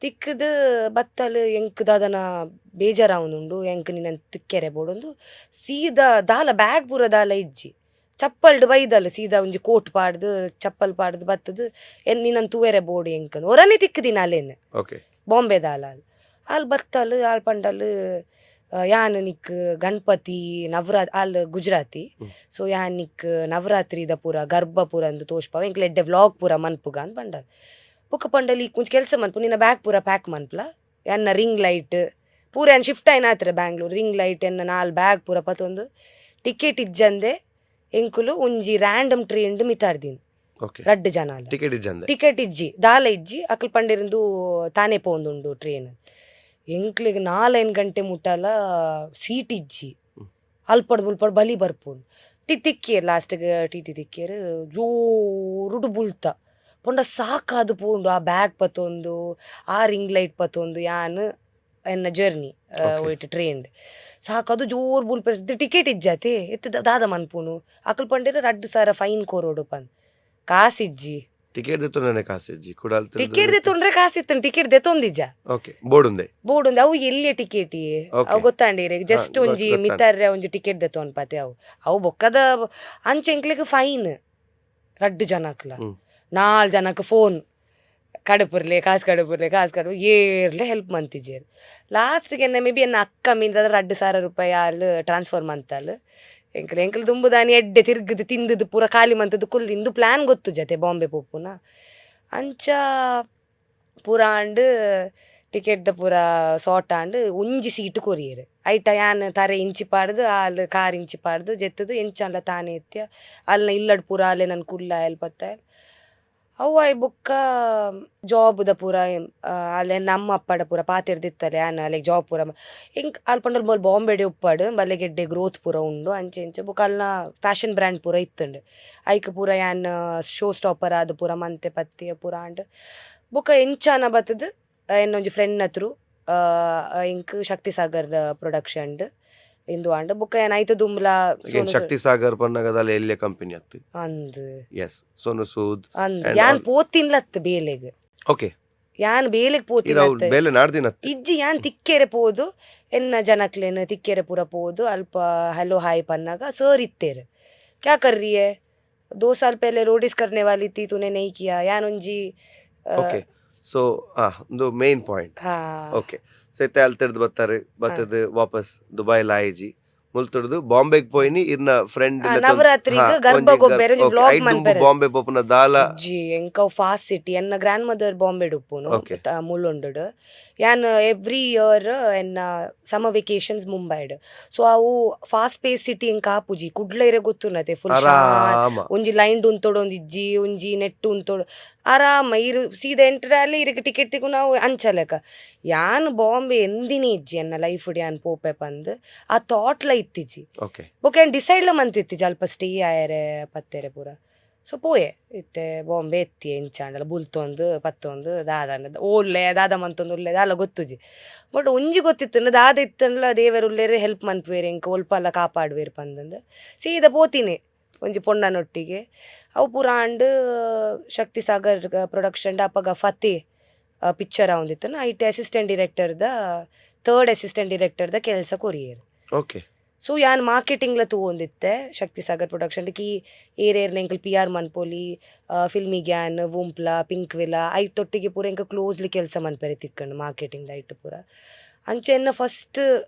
ತಿಕ್ಕದು ಬತ್ತಲು ಎಂಕ್ ದಾದನ ಬೇಜಾರಾವನುಂಡು ಎಂಕ್ ನಿನ್ನ ತಿಕ್ಕೆರೆ ಬೋಡೊಂದು ಸೀದಾ ದಾಲ ಬ್ಯಾಗ್ ಪೂರ ದಾಲ ಇಜ್ಜಿ ಚಪ್ಪಲ್ಡು ಬೈದಲ್ಲ ಸೀದಾ ಒಂಜಿ ಕೋಟ್ ಪಾಡ್ದು ಚಪ್ಪಲ್ ಪಾಡ್ದು ಬತ್ತದು ನಿನ್ನ ತೂವೆರೆ ಬೋಡು ಎಂಕಂದು ಹೊರನೇ ತಿಕ್ಕದಿನ ಅಲ್ಲೇನು ಬಾಂಬೆ ದಾಲ ಅಲ್ಲಿ ಬತ್ತಲು ಆಲ್ ಪಂಡಲ್ ಯಾನ್ ನಿಕ್ ಗಣಪತಿ ನವರಾತ್ರಿ ಗುಜರಾತಿ ಸೊ ಯಾನ್ ನಿಕ್ ನವರಾತ್ರಿದ ಪೂರ ಗರ್ಭ ಪೂರ ಅಂದು ತೋಷ್ಪಾವ ಎಂಕ್ಲ ಎಡ್ಡೆ ವ್ಲಾಗ್ ಪೂರ ಮನ್ಪುಗ ಅಂತ ಪಂಡಲ್ ಬುಕ್ಕ ಪಂಡಲ್ ಈ ಕುಂಚ ಕೆಲಸ ಮನ್ಪು ನಿನ್ನ ಬ್ಯಾಗ್ ಪೂರ ಪ್ಯಾಕ್ ಮನ್ಪಲ ಎನ್ನ ರಿಂಗ್ ಲೈಟ್ ಪೂರ ಏನ್ ಶಿಫ್ಟ್ ಆಯ್ನ ಆತ್ರೆ ಬ್ಯಾಂಗ್ಳೂರ್ ರಿಂಗ್ ಲೈಟ್ ಎನ್ನ 4 ಬ್ಯಾಗ್ ಪೂರ ಪತ್ತೊಂದು ಟಿಕೆಟ್ ಇಜ್ಜಂದೆ ಎಂಕುಲು ಒಂಜಿ ರ್ಯಾಂಡಮ್ ಟ್ರೈನ್ ಮಿತಾಡ್ದೀನಿ 2 ಜನ ಟಿಕೆಟ್ ಇಜ್ಜಿ ದಾಲ ಇಜ್ಜಿ ಅಕಲ್ ಪಂಡಿರಿಂದು ತಾನೇ ಪೋಂದುಂಡು ಟ್ರೈನ್ ಎಂಕ್ಲಿಗೆ 4 ಗಂಟೆ ಮುಟ್ಟಲ್ಲ ಸೀಟ್ ಇಜ್ಜಿ ಅಲ್ಪಡ್ ಮುಲ್ಪಡ್ ಬಲಿ ಬರ್ಪುಂಡು ತಿಕ್ಕಿಯರ್ ಲಾಸ್ಟ್ಗೆ ಟಿ ತಿಕ್ಕಿಯರ್ ಜೋರುಡು ಬುಲ್ತ ಪೊಂಡ ಸಾಕಾದು ಪೋಂಡು ಆ ಬ್ಯಾಗ್ ಪತ್ತೊಂದು ಆ ರಿಂಗ್ ಲೈಟ್ ಪತ್ತೊಂದು ಯಾನ್ ಎನ್ನ ಜರ್ನಿ ಒಯ್ಟ್ ಟ್ರೈನ್ ಸಾಕದು ಜೋರು ಬುಲ್ಪೆರ್ಸಿದ್ದು ಟಿಕೆಟ್ ಇಜ್ಜಾತೆ ಎತ್ತ ದಾದ ಮನ್ಪುನು ಅಕಲ್ ಪಂಡಿರ 2,000 ಫೈನ್ ಕೋರೋಡು ಪಂದ್ ಕಾಸಿಜ್ಜಿ ticket ದೆತ್ತೊಂಡನೆ ಕಾಸಿಜ್ಜಿ Kudal ticket ದೆತ್ತೊಂಡ್ರೆ ಕಾಸಿತ್ತನ್ ticket ದೆತ್ತೊಂದಿಜ್ಜ okay ಬೋಡುಂದೆ ಅವು ಎಲ್ಲಿ ಟಿಕೆಟ್ ಅವು ಗೊತ್ತಾಂಡಿರಿ ಜಸ್ಟ್ ಒಂಜಿ ಮಿತಾರ್ರೆ ಒಂಜಿ ಟಿಕೆಟ್ ದೆತ್ತೊಂಡ್ ಪಾತೆ ಅವು ಬೊಕ್ಕದ ಅಂಚೆ ಎಂಕ್ಲಿಗೆ ಫೈನ್ 2 ಜನಕ್ಲ 4 ಜನಕ್ಕೆ ಫೋನ್ ಕಡಪುರ್ಲೆ ಕಾಸು ಏರ್ಲೆ ಹೆಲ್ಪ್ ಮಂತಿಜೇರು ಲಾಸ್ಟ್ಗೆ ಮೇ ಬಿ ಎನ್ನ ಅಕ್ಕ ಮೀನ್ದ 2,000 ರೂಪಾಯಿ ಅಲ್ಲಿ ಟ್ರಾನ್ಸ್ಫರ್ ಮಂತಲ್ ಎಂಕಲ್ ದುಂಬುದಾನಿ ಎಡ್ಡೆ ತಿರ್ಗದು ತಿಂದದ್ದು ಪೂರ ಖಾಲಿ ಮಂತದ್ದು ಕುಲ್ದು ಇಂದು ಪ್ಲ್ಯಾನ್ ಗೊತ್ತು ಜತೆ ಬಾಂಬೆ ಪೋಪುನ ಅಂಚ ಪೂರ ಆಂಡ್ ಟಿಕೆಟ್ದ ಪೂರ ಸಾಟ್ ಆಂಡ್ ಒಂಜಿ ಸೀಟ್ ಕೊರಿಯರು ಐಟ ಯಾನ್ ತರೆ ಇಂಚಿ ಪಾಡ್ದು ಅಲ್ಲಿ ಕಾರ್ ಇಂಚಿ ಪಾಡ್ದು ಜೆತ್ತದು ಎಂಚಲ್ಲ ತಾನೇ ಎತ್ಯ ಅಲ್ಲಿ ಇಲ್ಲಡ್ ಪೂರ ಅಲ್ಲೇ ನನ್ನ ಕುಲ್ಲ ಎಲ್ಪತ್ತ ಅವು ಐ ಬುಕ್ಕ ಜಾಬ್ದ ಪೂರ ಅಲ್ಲೇ ನಮ್ಮ ಅಪ್ಪಡ ಪೂರ ಪಾತಿರ್ದಿತ್ತಲೆ ಯಾನ್ ಅಲ್ಲಿಗೆ ಜಾಬ್ ಪೂರ ಹಿಂಗೆ ಅಲ್ಲಿ ಪಂಡಲ್ ಬೋಲ್ ಬಾಂಬೆಡೆ ಉಪ್ಪಡು ಬಲ್ಲೆ ಗೆಡ್ಡೆ ಗ್ರೋತ್ ಪೂರ ಉಂಡು ಅಂಚೆ ಇಂಚೆ ಬುಕ್ಕ ಅಲ್ನ ಫ್ಯಾಷನ್ ಬ್ರ್ಯಾಂಡ್ ಪೂರ ಇತ್ತುಂಡು ಐಕ್ ಪೂರ ಯಾನ್ ಶೋ ಸ್ಟಾಪರ್ ಆದ ಪೂರ ಮಂತೆ ಪತ್ತಿಯ ಪೂರ ಅಂಡ್ ಬುಕ್ಕ ಎಂಚಾನ ಬತ್ತದು ಇನ್ನೊಂಜಿ ಫ್ರೆಂಡ್ ಹತ್ರು ಇಂಕ್ ಶಕ್ತಿ ಸಾಗರ್ ಪ್ರೊಡಕ್ಷನ್ ಇಂದು ಆಂಡ್ ಬುಕ್ಕ ಏನಾಯ್ತು ದುಮ್ಲಾ ಶಕ್ತಿ ಸಾಗರ್ ಪನ್ನಗದಲ್ಲಿ ಎಲ್ಲಿ ಕಂಪನಿ ಅತ್ತು ಅಂದ್ ಎಸ್ ಸೋನು ಸೂದ್ ಅಂದ್ ಯಾನ್ ಪೋತಿನ್ಲತ್ ಬೇಲೆಗ್ ಓಕೆ ಯಾನ್ ಬೇಲೆಗ್ ಪೋತಿನ್ಲತ್ ಬೇಲೆ ನಾಡ್ದಿನ ಇಜ್ಜಿ ಯಾನ್ ತಿಕ್ಕೆರೆ ಪೋದು ಎನ್ನ ಜನಕ್ಲೇನು ತಿಕ್ಕೆರೆ ಪೂರ ಪೋದು ಅಲ್ಪ ಹಲೋ ಹಾಯ್ ಪನ್ನಾಗ ಸರ್ ಇತ್ತೇರು क्या कर रही है, 2 साल पहले रोडीज करने वाली थी, तूने नहीं किया यान ಒಂಜಿ ಓಕೆ ಸೊ ಒಂದು ಮೇನ್ ಪಾಯಿಂಟ್. ಹಾ ಓಕೆ ಸೊ ಇತ್ತೆ ಅಲ್ತಿಡ್ದು ಬತ್ತದು ವಾಪಸ್ ದುಬೈ ಲಾಯಿಜಿ ಮುಲ್ತುಡ್ದು ಬಾಂಬೆಗ್ ಪೋಯಿನಿ ಇರ್ನ ಫ್ರೆಂಡ್ ನವರಾತ್ರಿಗೆ ಗರ್ಭ ಗೊಬ್ಬೆರ ವ್ಲಾಗ್ ಮನ್ಪೆರೆ ಬಾಂಬೆ ಪೋಪುನ ದಾಲ ಅಜ್ಜಿ ಎಂಕ ಫಾಸ್ಟ್ ಸಿಟಿ ಎನ್ನ ಗ್ರ್ಯಾಂಡ್ ಮದರ್ ಬಾಂಬೆ ಡುಪ್ಪುನು Okay. ಮುಲ್ಲೊಂಡು ಯಾನ್ ಎವ್ರಿ ಇಯರ್ ಎನ್ನ ಸಮ್ಮರ್ ವೆಕೇಶನ್ಸ್ ಮುಂಬೈಡ್ ಸೊ ಅವು ಫಾಸ್ಟ್ ಪೇಸ್ ಸಿಟಿ ಎಂಕ ಆಪುಜಿ ಕುಡ್ಲ ಇರೆ ಗೊತ್ತುನತೆ ಫುಲ್ ಆರಾಮ ಒಂಜಿ ಲೈನ್ ಉಂತೋಡು ಒಂದಿಜ್ಜಿ ಒಂಜಿ ನೆಟ್ ಉಂತೋಡು ಆರಾಮ ಇರು ಸೀದಾ ಎಂಟ್ರಲ್ಲಿ ಇರಕ್ಕೆ ಟಿಕೆಟ್ ತಿಕ್ಕು ನಾವು ಅಂಚಲೆಕ ಯಾನ್ ಬಾಂಬೆ ಎಂದಿನಿ ಇಜ್ಜಿ ಎನ್ನ ಲೈಫ್ ಯಾನ್ ಪೋಪೆ ಪಂದ್ ಆ ಥಾಟ್ಲ ಇತ್ತಿಜಿ ಓಕೆ ಬೊಕ ಏನ್ ಡಿಸೈಡ್ಲ ಮಂತಿತ್ತಿಜಿ ಅಲ್ಪ ಸ್ಟೇ ಆಯರೆ ಪತ್ತೆರೆ ಪೂರ ಸೊ ಪೋಯೆ ಇತ್ತೆ ಬಾಂಬೆ ಎತ್ತಿ ಎಂಚಾಂಡಲ ಬುಲ್ತೊಂದು ಪತ್ತೊಂದು ದಾದ ಓಲ್ಲೆ ದಾದ ಮಂತೊಂದು ಉಲ್ಲೆ ದಾಲ ಗೊತ್ತುಜಿ ಬಟ್ ಒಂಜಿ ಗೊತ್ತಿತ್ತು ದಾದ ಇತ್ತಂಡ್ಲ ದೇವರು ಉಲ್ಲೇರೆ ಹೆಲ್ಪ್ ಮನ್ಪುವೇರು ಎಂಕ ಒಲ್ಪಲ್ಲ ಕಾಪಾಡುವೇರು ಪಂದಂದು ಸೀದಾ ಪೋತೀನಿ ಒಂಜಿ ಪೊಣ್ಣನೊಟ್ಟಿಗೆ ಅವು ಪುರಾಂಡ್ ಶಕ್ತಿ ಸಾಗರ್ ಪ್ರೊಡಕ್ಷನ್ ಅಪ್ಪಗ ಫತಿ ಪಿಕ್ಚರ್ ಆವಂದಿತ್ತು ಐಟಿ ಅಸಿಸ್ಟೆಂಟ್ ಡೈರೆಕ್ಟರ್ದ ಥರ್ಡ್ ಅಸಿಸ್ಟೆಂಟ್ ಡೈರೆಕ್ಟರ್ದ ಕೆಲಸ ಕೊರಿಯರ್. ಓಕೆ ಸೊ ಯಾನ್ ಮಾರ್ಕೆಟಿಂಗ್ಲ ತೂವೊಂದಿತ್ತೆ ಶಕ್ತಿ ಸಾಗರ್ ಪ್ರೊಡಕ್ಷನ್ಗೆ ಏರೇರ್ನ ಎಂಕಲ್ ಪಿ ಆರ್ ಮನ್ಪೋಲಿ ಫಿಲ್ಮಿ ಗ್ಯಾನ್ ವುಂಪ್ಲ ಪಿಂಕ್ ವಿಲ ಐತೊಟ್ಟಿಗೆ ಪೂರ ಎಂಕ ಕ್ಲೋಸ್ಲಿ ಕೆಲಸ ಮನ್ಪೆರೆ ತಿಕ್ಕಂಡು ಮಾರ್ಕೆಟಿಂಗ್ ಐಟ್ ಪೂರ ಅಂಚೆ ಎನ್ನ ಫಸ್ಟ್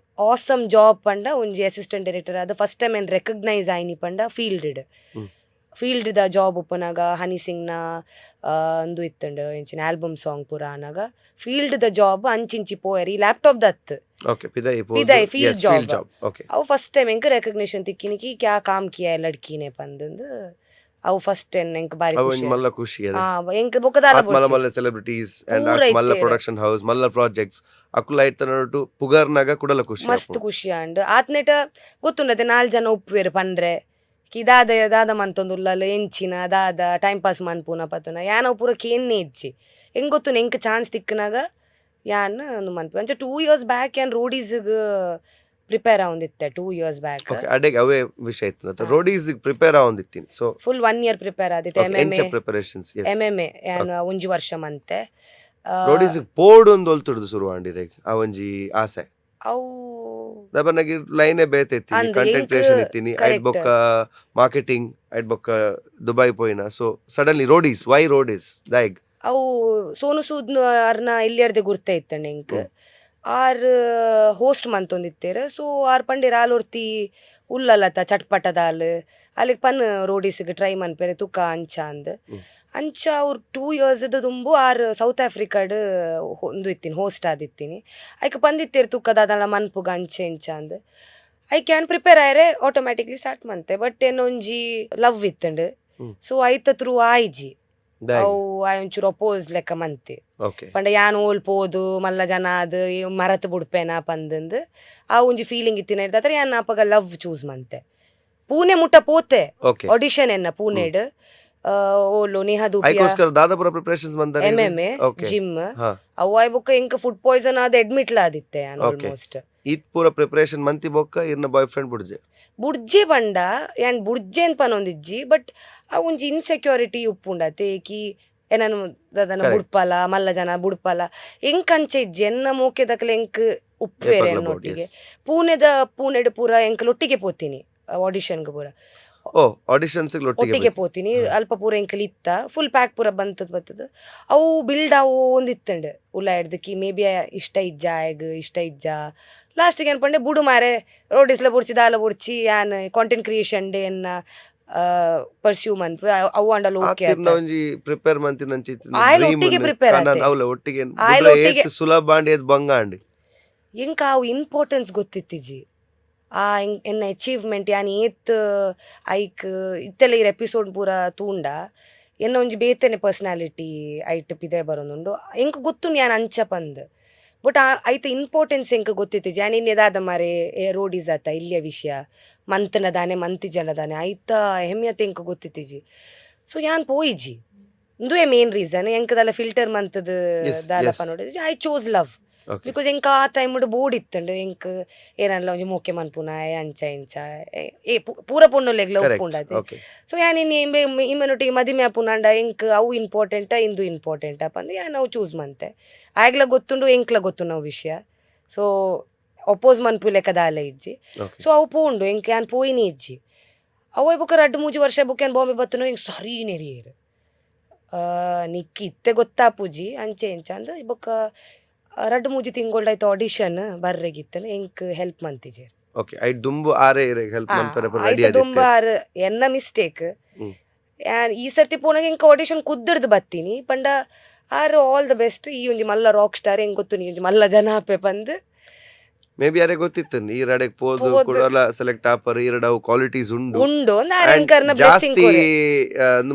ಆಸಮ್ ಜಾಬ್ ಪಂಡ ಒಂಜಿ ಅಸಿಸ್ಟೆಂಟ್ ಡೈರೆಕ್ಟರ್ ಆದ ಫಸ್ಟ್ ಟೈಮ್ ಏನು ರೆಕಗ್ನೈಸ್ ಆಯ್ನಿ ಪಂಡ ಫೀಲ್ಡ್ದ ಜಾಬ್ ಉಪ್ಪನಾಗ ಹನಿ ಸಿಂಗ್ನ ಒಂದು ಇತ್ತಂಡು ಎಂಚಿನ ಆಲ್ಬಮ್ ಸಾಂಗ್ ಪೂರ ಆನಾಗ ಫೀಲ್ಡ್ದ ಜಾಬ್ ಅಂಚಿಂಚಿ ಪೋಯರಿ ಲ್ಯಾಪ್ಟಾಪ್ದ ಹತ್ತು ಓಕೆ ಪಿದೈ ಫೀಲ್ಡ್ ಜಾಬ್ ಓಕೆ ಅವು ಫಸ್ಟ್ ಟೈಮ್ ಎಂಕ ರೆಕಗ್ನಿಷನ್ ತಿಕ್ಕಿನಿಕಿ ಕ್ಯಾ ಕಾಮ್ ಕಿಯಾ ಲಡ್ಕಿನೇ ಪಂದಂದು ಅವು ಫಸ್ಟ್ ಎಂಕ್ ಬಾರಿ ಖುಷಿ ಮಲ್ಲ ಖುಷಿ ಎಂಕ್ ಬೊಕದಾಲ ಮಲ್ಲ ಮಲ್ಲ ಸೆಲೆಬ್ರಿಟೀಸ್ ಅಂಡ್ ಮಲ್ಲ ಪ್ರೊಡಕ್ಷನ್ ಹೌಸ್ ಮಲ್ಲ ಪ್ರಾಜೆಕ್ಟ್ಸ್ ಅಕುಲ ಐತನಟು ಪುಗಾರ್ನಾಗ ಕುಡಲ ಖುಷಿ ಮಸ್ತ್ ಖುಷಿ ಅಂಡ್ ಆತ್ನೆಟ ಗೊತ್ತುಂಡತೆ 4 ಜನ ಉಪ್ಪುವೆರು ಪಂಡ್ರೆ ಕಿ ದಾದ ಮಂತೊಂದು ಉಲ್ಲಲು ಎಂಚಿನ ದಾದ ಟೈಮ್ ಪಾಸ್ ಮನ್ಪುನ ಪತುನ ಯಾನ ಪೂರ ಕೇನ್ನೆ ಇಜ್ಜಿ ಹೆಂಗ್ ಗೊತ್ತು ಎಂಕ್ ಚಾನ್ಸ್ ತಿಕ್ಕನಾಗ ಯಾನ್ ಒಂದು ಮನ್ಪು ಅಂಚೆ 2 years ಬ್ಯಾಕ್ ಯಾನ್ ರೋಡೀಸ್ಗೆ ಪ್ರಿಪೇರ್ ಆವಂದಿತ್ತೆ 2 years ಬ್ಯಾಕ್ ಅಡೆಗೆ ಅವೇ ವಿಷಯ ಇತ್ತು ರೋಡೀಸ್ ಪ್ರಿಪೇರ್ ಆವಂದಿತ್ತೀನಿ ಸೊ ಫುಲ್ 1 year ಪ್ರಿಪೇರ್ ಆದಿತ್ತೆ ಎಂಚ ಪ್ರಿಪರೇಷನ್ಸ್ ಎಂಎಂಎ ಯಾನ್ ಒಂಜಿ ವರ್ಷ ಮಂತೆ ರೋಡೀಸ್ ಪೋಡ್ ಒಂದು ಒಲ್ತುಡ್ದು ಶುರು ಆಂಡಿರೆಗ್ ಆ ಒಂಜಿ ಆಸೆ ಅವು ದಬನಗಿ ಲೈನೇ ಬೇತೆ ಇತ್ತೀನಿ ಅಂದ್ ಕಂಟೆಂಟ್ ಎಂಕ್ ಕ್ರಿಯೇಷನ್ ಇತ್ತೀನಿ ಐಟ್ correct. ಬೊಕ್ಕ ಮಾರ್ಕೆಟಿಂಗ್ ಐಟ್ ಬೊಕ್ಕ ದುಬೈ ಪೋಯಿನ ಸೊ ಸಡನ್ಲಿ ರೋಡೀಸ್ ವೈ ರೋಡೀಸ್ ದೈಗ್ ಅವು ಸೋನು ಸೂದ್ ಅರ್ನ ಇಲ್ಲಿಯರ್ದೆ ಗುರ್ತ ಇತ್ತಂಡ ಎಂಕ್ ಆರ್ ಹೋಸ್ಟ್ ಮಂತೊಂದಿತ್ತೇರು ಸೊ ಆರ್ ಪಂಡೇರ್ ಆಲೊರ್ತಿ ಉಲ್ಲಲತ ಚಟ್ಪಟದಾಲ್ ಅಲ್ಲಿಗೆ ಪನ್ ರೋಡೀಸ್ಗೆ ಟ್ರೈ ಮನ್ಪೆರೆ ತುಕ ಅಂಚ ಅಂಚ ಅವ್ರು 2 years ತುಂಬು ಆರ್ ಸೌತ್ ಆಫ್ರಿಕಾಡ್ ಒಂದು ಇತ್ತೀನಿ ಹೋಸ್ಟ್ ಆದಿತ್ತೀನಿ ಐಕೆ ಪಂದಿತ್ತೇರು ತುಕ್ಕದಾದಲ್ಲ ಮನ್ಪುಗ ಅಂಚೆ ಇಂಚ ಐ ಕ್ಯಾನ್ ಪ್ರಿಪೇರ್ ಆಯ್ರೆ ಆಟೋಮ್ಯಾಟಿಕ್ಲಿ ಸ್ಟಾರ್ಟ್ ಮಂತೆ ಬಟ್ ಏನೊಂಜಿ ಲವ್ ಇತ್ತಂಡು ಸೊ ಐತ ಥ್ರೂ ಆಯ್ಜಿ ಅವು ಒಂಚೂರು ಅಪೋಸ್ ಲೆಕ್ಕ ಮಂತೆ ಓಕೆ ಪಂಡ ಯಾನ್ ಓಲ್ಪೋದು ಮಲ್ಲ ಜನ ಅದು ಮರತ್ ಬುಡ್ಪೇನ ಪಂದಂದು ಆ ಒಂಜಿ ಫೀಲಿಂಗ್ ಇತ್ತಿನ ಇರ್ದಾದ್ರೆ ಯಾನ್ ಅಪಗ ಲವ್ ಚೂಸ್ ಮಂತೆ ಪೂನೆ ಮುಟ್ಟ ಪೋತೆ ಓಕೆ ಆಡಿಷನ್ ಎನ್ನ ಪೂನೆಡ್ ಓಲು ನೇಹಾ ದೂಪಿಯಾ ಐಕೋಸ್ಕರ ದಾದಾಪುರ ಪ್ರಿಪರೇಷನ್ಸ್ ಬಂದ ಎಂಎಂಎ Okay. ಜಿಮ್ ಹಾ ಅವು ಆಯ್ ಬೊಕ್ಕ ಎಂಕ ಫುಡ್ ಪಾಯ್ಸನ್ ಆದ ಅಡ್ಮಿಟ್ ಆದಿತ್ತೆ ಯಾನ್ Okay. ಆಲ್ಮೋಸ್ಟ್ ಈತ್ ಪೂರ ಪ್ರಿಪರೇಷನ್ ಮಂತಿ ಬೊಕ್ಕ ಇರ್ನ ಬಾಯ್ ಫ್ರೆಂಡ್ ಬುಡ್ಜೆ ಬುಡ್ಜೆ ಬಂಡ ಯಾನ್ ಬುಡ್ಜೆ ಅಂತ ಪನೊಂದಿಜ್ಜಿ ಬಟ್ ಆ ಒಂಜಿ ಇನ್ಸೆಕ್ಯೂರಿಟಿ ಉಪ್ಪುಂಡತೆ ಏಕಿ ಏನನು ದದನ Correct. ಬುಡ್ಪಲ ಮಲ್ಲ ಜನ ಬುಡ್ಪಲ ಎಂಕ್ ಅಂಚೆ ಇಜ್ಜಿ ಎನ್ನ ಮೋಕೆದಕ್ಲೆ ಎಂಕ್ ಉಪ್ಪೇರೆ ಏಪರ್ಲ ಅನ್ನೊಟ್ಟಿಗೆ ಬೋಟ್, ಪೂನೆಡ್ ಪೂರ ಎಂಕ್ ಲೊಟ್ಟಿಗೆ ಪೋತೀನಿ ಆಡಿಷನ್ಗೆ ಪೂರ ಓ ಆಡಿಷನ್ಸ್ ಒಟ್ಟಿಗೆ ಪೋತೀನಿ ಅಲ್ಪ ಪೂರ ಎಂಕಲ್ ಇತ್ತ ಫುಲ್ ಪ್ಯಾಕ್ ಪೂರ ಬರ್ತದ ಅವು ಬಿಲ್ಡ್ ಅವು ಒಂದಿತ್ತಂಡು ಉಲ್ಲ ಹಿಡ್ದಕ್ಕಿ ಮೇ ಬಿ ಇಷ್ಟ ಇಜ್ಜ ಇಷ್ಟ ಇಜ್ಜ ಲಾಸ್ಟಿಗೆ ಏನ್ಪಂಡೆ ಬುಡು ಮಾರೆ ರೋಡಿಸ್ಲ ಬುಡ್ಚಿ ದಾಲ ಬುಡ್ಚಿ ಯಾನ್ ಕಾಂಟೆಂಟ್ ಕ್ರಿಯೇಷನ್ ಡೇ ಅನ್ನ ಪರ್ಸ್ಯೂ ಮನ್ಪು ಅವು ಅಂಡಲ್ ಓಕೆ ಒಂಜಿ ಪ್ರಿಪೇರ್ ಮಂತಿ ನಂಚಿ ಆಯ್ಲ್ ಒಟ್ಟಿಗೆ prepare ಆತೆ. ಅವಲ ಒಟ್ಟಿಗೆ ಆಯ್ಲ್ ಒಟ್ಟಿಗೆ- ಸುಲಭ ಅಂಡಿ ಏತ್ ಬಂಗ ಅಂಡಿ ಎಂಕ ಅವು ಇಂಪಾರ್ಟೆನ್ಸ್ ಗೊತ್ತಿತ್ತಿಜಿ ಆ ಎನ್ನ ಅಚೀವ್ಮೆಂಟ್ ಯಾನ್ ಏತ್ ಐಕ್ ಇತ್ತೆಲ್ಲ ಇರ್ ಎಪಿಸೋಡ್ ಪೂರ ತೂಂಡ ಎನ್ನ ಒಂಜಿ ಬೇತೆನೆ ಪರ್ಸನಾಲಿಟಿ ಐಟ್ ಪಿದೆ ಬರೋನುಂಡು ಎಂಕ್ ಗೊತ್ತುಂಡು ಯಾನ್ ಅಂಚ ಪಂದ್ ಬಟ್ ಐತ ಇಂಪಾರ್ಟೆನ್ಸ್ ಎಂಕ ಗೊತ್ತಿತ್ತಿಜಿ ಯಾನ್ ಇನ್ನೆದಾದ ಮಾರೆ ರೋಡೀಸ್ ಆತ ಇಲ್ಲಿಯ ವಿಷಯ ಮಂತನದಾನೆ ಮಂತಿ ಜನದಾನೆ ಐತ ಹೆಮ್ಯತೆ ಎಂಕ ಗೊತ್ತಿತ್ತಿಜಿ ಸೊ ಯಾನ್ ಪೋಯಿಜಿ ಇಂದುವೆ ಮೇನ್ ರೀಸನ್ ಎಂಕದಲ್ಲ ಫಿಲ್ಟರ್ ಮಂತದ Yes, ದಾಲಪ yes. ನೋಡಿದ್ರಿ I chose love okay because ಎಂಕ ಆ ಟೈಮ್ ಬೋರ್ಡ್ ಇತ್ತಂಡು ಎಂಕ್ ಏನಲ್ಲ ಒಂಜಿ ಮೋಕೆ ಮನ್ಪುನ ಅಂಚ ಇಂಚ ಪೂರ ಪೊಣ್ಣುಲೆಗ್ಲ ಉಪ್ಪುಂಡತೆ ಓಕೆ ಸೊ ಯಾನ್ ಇಮ್ಮನೊಟ್ಟಿಗೆ ಮದಿಮೆ ಆಪುನಾಂಡ ಎಂಕ್ ಅವು ಇಂಪಾರ್ಟೆಂಟ ಇಂದು ಇಂಪಾರ್ಟೆಂಟ್ ಅಪ್ಪಂದು ಯಾನ್ ಅವು ಚೂಸ್ ಮಂತೆ ಆಗ್ಲ ಗೊತ್ತುಂಡು ಎಂಕ್ಲ ಗೊತ್ತು ನಾವು ವಿಷಯ ಸೊ ಅಪೋಸ್ ಮನ್ಪು ಲೆಕ್ಕ ದಾಲ ಇಜ್ಜಿ ಓಕೆ ಸೊ ಅವು ಪೋಂಡು ಎಂಕ್ ಯಾನ್ ಪೋಯಿನಿ ಇಜ್ಜಿ ಅವ ಬೊಕ 2-3 ವರ್ಷ ಬೊಕ್ಕ ಬಾಂಬೆ ಬತ್ತನು ಹಿಂಗೆ ಸರಿ ನೆರಿಯೇರು ನಿಕ್ಕಿ ಇತ್ತೆ ಗೊತ್ತಾಪುಜಿ ಅಂಚೆ ಇಂಚ ಅಂದ್ ಬೊಕ 2-3 ತಿಂಗೊಳ್ದಾಯ್ತು ಆಡಿಷನ್ ಬರ್ರೆಗಿತ್ತನು ಎಂಕ್ ಹೆಲ್ಪ್ ಮಂತಿಜೇರು. ಓಕೆ ಐ ದುಂಬು ಆರೆ ಹೆಲ್ಪ್ ಮನ್ಪರೆ ರೆಡಿ ಆಯ್ತು ಆದಿತ್ತೆ. ದುಂಬ ಎನ್ನ ಮಿಸ್ಟೇಕ್. ಈ ಸರ್ತಿ ಪೋನಾಗ ಎಂಕ್ ಆಡಿಷನ್ ಕುದ್ದರ್ದು ಬತ್ತೀನಿ ಪಂಡ ಆರ್ ಆಲ್ ದ ಬೆಸ್ಟ್ ಈ ಒಂಜಿ ಮಲ್ಲ ರಾಕ್ ಸ್ಟಾರ್ ಹೆಂಗ್ ಗೊತ್ತು ನೀ ಒಂಜಿ ಮಲ್ಲ ಜನ ಆಪೆ ಬಂದು ಮೇ ಬಿ ಯಾರೇ ಗೊತ್ತಿತ್ತು ಈ ರಡೆಗ್ ಪೋದು ಕೂಡ ಸೆಲೆಕ್ಟ್ ಆಪರ್ ಈ ರಡ ಕ್ವಾಲಿಟೀಸ್ ಉಂಡು ಉಂಡು And ಜಾಸ್ತಿ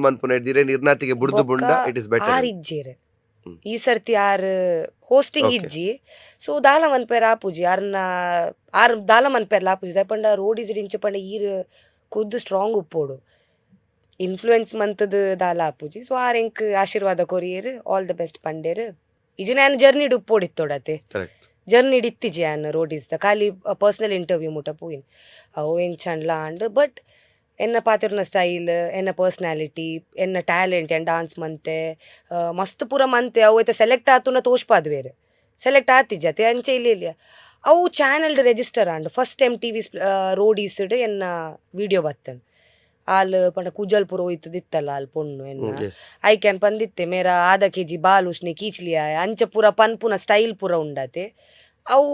ಮನ್ಪುನ ಇದ್ದೀರೆ ನಿರ್ನಾತಿಗೆ ಬುಡ್ದು ಬುಂಡ ಇಟ್ ಇಸ್ ಬೆಟರ್ ಆರ್ ಇಜ್ಜೇರೆ ಈ ಸರ್ತಿ ಆರ್ ಹೋಸ್ಟಿಂಗ್ Okay. ಇಜ್ಜಿ ಸೊ ದಾಲ ಮನ್ಪೇರ್ ಆಪುಜಿ ಆರ್ ದಾಲ ಮನ್ಪೇರ್ ಲಾಪುಜಿ ಪಂಡ ರೋಡ್ ಇಸ್ ಇಂಚ ಪಂಡ ಈರ್ ಕುದ್ದು ಸ್ಟ್ರಾಂಗ್ ಉಪ್ಪೋಡು ಇನ್ಫ್ಲೂಯೆನ್ಸ್ ಮಂತದ ದಾಲ ಆಪುಜಿ ಸೊ ಆರ್ ಎಂಕ್ ಆಶೀರ್ವಾದ ಕೊರಿಯರ್ ಆಲ್ ದ ಬೆಸ್ಟ್ ಪಂಡೇರ್ ಇಜು ನಾನು ಜರ್ನಿ ಉಪ್ಪೋಡಿತ್ತೋಡತೆ ಕರೆಕ್ಟ್ ಜರ್ನಿ ಇತ್ತಿಜಿ ಆನ್ ರೋಡ್ ಇಸ್ ದ ಖಾಲಿ ಪರ್ಸನಲ್ ಇಂಟರ್ವ್ಯೂ ಮುಟ ಪೋಯಿನ್ ಅವು ಹೆಂಗ್ ಚಂಡ್ಲ ಅಂಡ್ ಬಟ್ ಎನ್ನ ಪಾತಿರ್ನ ಸ್ಟೈಲ್ ಎನ್ನ ಪರ್ಸ್ನಾಲಿಟಿ ಎನ್ನ ಟ್ಯಾಲೆಂಟ್ ಎನ್ ಡಾನ್ಸ್ ಮಂತೆ ಮಸ್ತ್ ಪೂರ ಮಂತೆ ಅವು ಐತೆ ಸೆಲೆಕ್ಟ್ ಆತುನ ತೋಷ್ಪಾದ್ ಬೇರೆ ಸೆಲೆಕ್ಟ್ ಆತಿಜತೆ ಅಂಚೆ ಇಲ್ಲಿ ಅವು ಚಾನಲ್ಡ್ register and first time T V road ಈಸ್ಡ್ ಎನ್ನ ವಿಡಿಯೋ ಬತ್ತನ್ ಆಲ್ ಪಂಡ ಕುಜಲ್ಪುರ ಹೋಯ್ತದಿತ್ತಲ್ಲ ಅಲ್ಲಿ ಪೊಣ್ಣು ಎನ್ನ ಐಕ್ಯಾನ್ ಪಂದಿತ್ತೆ ಮೇರ ಆದ ಕೆಜಿ ಬಾಲ್ ಉಷ್ಣೆ ಕೀಚ್ಲಿಯ ಅಂಚ ಪೂರ ಪನ್ಪುನ ಸ್ಟೈಲ್ ಪೂರ ಉಂಡತೆ ಅವು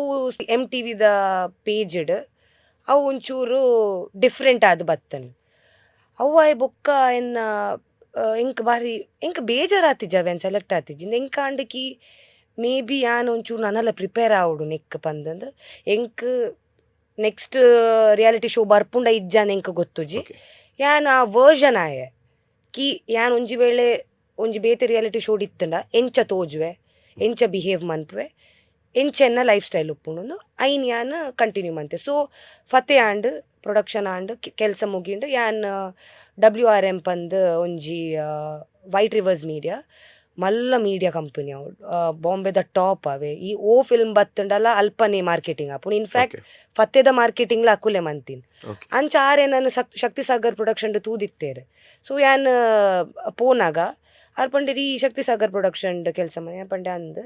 MTVದ ಪೇಜ್ಡ್ ಅವು ಒಂಚೂರು ಡಿಫ್ರೆಂಟ್ ಆದ ಬತ್ತನ್ ಅವು ಆಯ್ ಬೊಕ್ಕ ಎನ್ನ ಎಂಕ್ ಬಾರಿ ಎಂಕ್ ಬೇಜಾರಾತಿಜ ಅವೇನ್ ಸೆಲೆಕ್ಟ್ ಆತಿಜಿ ಎಂಕ ಅಂಡಕಿ ಮೇ ಬಿ ಯಾನ್ ಒಂಚೂರು ನನ್ನಲ್ಲ ಪ್ರಿಪೇರ್ ಆವಡು ನೆಕ್ ಪಂದಂದು ಎಂಕ್ ನೆಕ್ಸ್ಟ್ ರಿಯಾಲಿಟಿ ಶೋ ಬರ್ಪುಂಡ ಇಜ್ಜಾನ ಎಂಕ್ ಗೊತ್ತುಜಿ ಯಾನ್ ಆ ವರ್ಷನ್ ಆಯ ಕಿ ಯಾನ್ ಒಂಜಿ ವೇಳೆ ಒಂಜಿ ಬೇತೆ ರಿಯಾಲಿಟಿ ಶೋ ಇತ್ತಂಡ ಎಂಚ ತೋಜುವೆ ಎಂಚ ಬಿಹೇವ್ ಮನ್ಪುವೆ ಎಂಚೆನ್ನ ಲೈಫ್ ಸ್ಟೈಲ್ ಉಪ್ಪುಂಡು ಐನ್ ಯಾನ್ ಕಂಟಿನ್ಯೂ ಮಂತೆ ಸೊ ಫತೆ ಆಂಡ್ ಪ್ರೊಡಕ್ಷನ್ ಆಂಡ್ ಕೆಲಸ ಮುಗಿಂಡು ಯಾನ್ WRM ಪಂದ್ ಒಂಜಿ ವೈಟ್ ರಿವರ್ಸ್ ಮೀಡಿಯಾ ಮಲ್ಲ ಮೀಡಿಯಾ ಕಂಪನಿ ಅವು ಬಾಂಬೆದ ಟಾಪ್ ಅವೆ ಈ ಫಿಲ್ಮ್ ಬತ್ತಂಡಲ್ಲ ಅಲ್ಪನೇ ಮಾರ್ಕೆಟಿಂಗ್ ಆಪುಂಡು ಇನ್ಫ್ಯಾಕ್ಟ್ ಫತ್ತೆದ ಮಾರ್ಕೆಟಿಂಗ್ಲ ಅಕುಲೆ ಮಂತಿನ್ ಅಂಚ ಆರೆ ನಾನು ಶಕ್ತಿ ಸಾಗರ್ ಪ್ರೊಡಕ್ಷನ್ ತೂದಿತ್ತೇರೆ ಸೊ ಯಾನ್ ಪೋನಾಗ ಆರ್ ಪಂಡೆ ಈ ಶಕ್ತಿ ಸಾಗರ್ ಪ್ರೊಡಕ್ಷನ್ ಕೆಲಸ ಮನೆ ಪಂಡೆ ಅಂದ್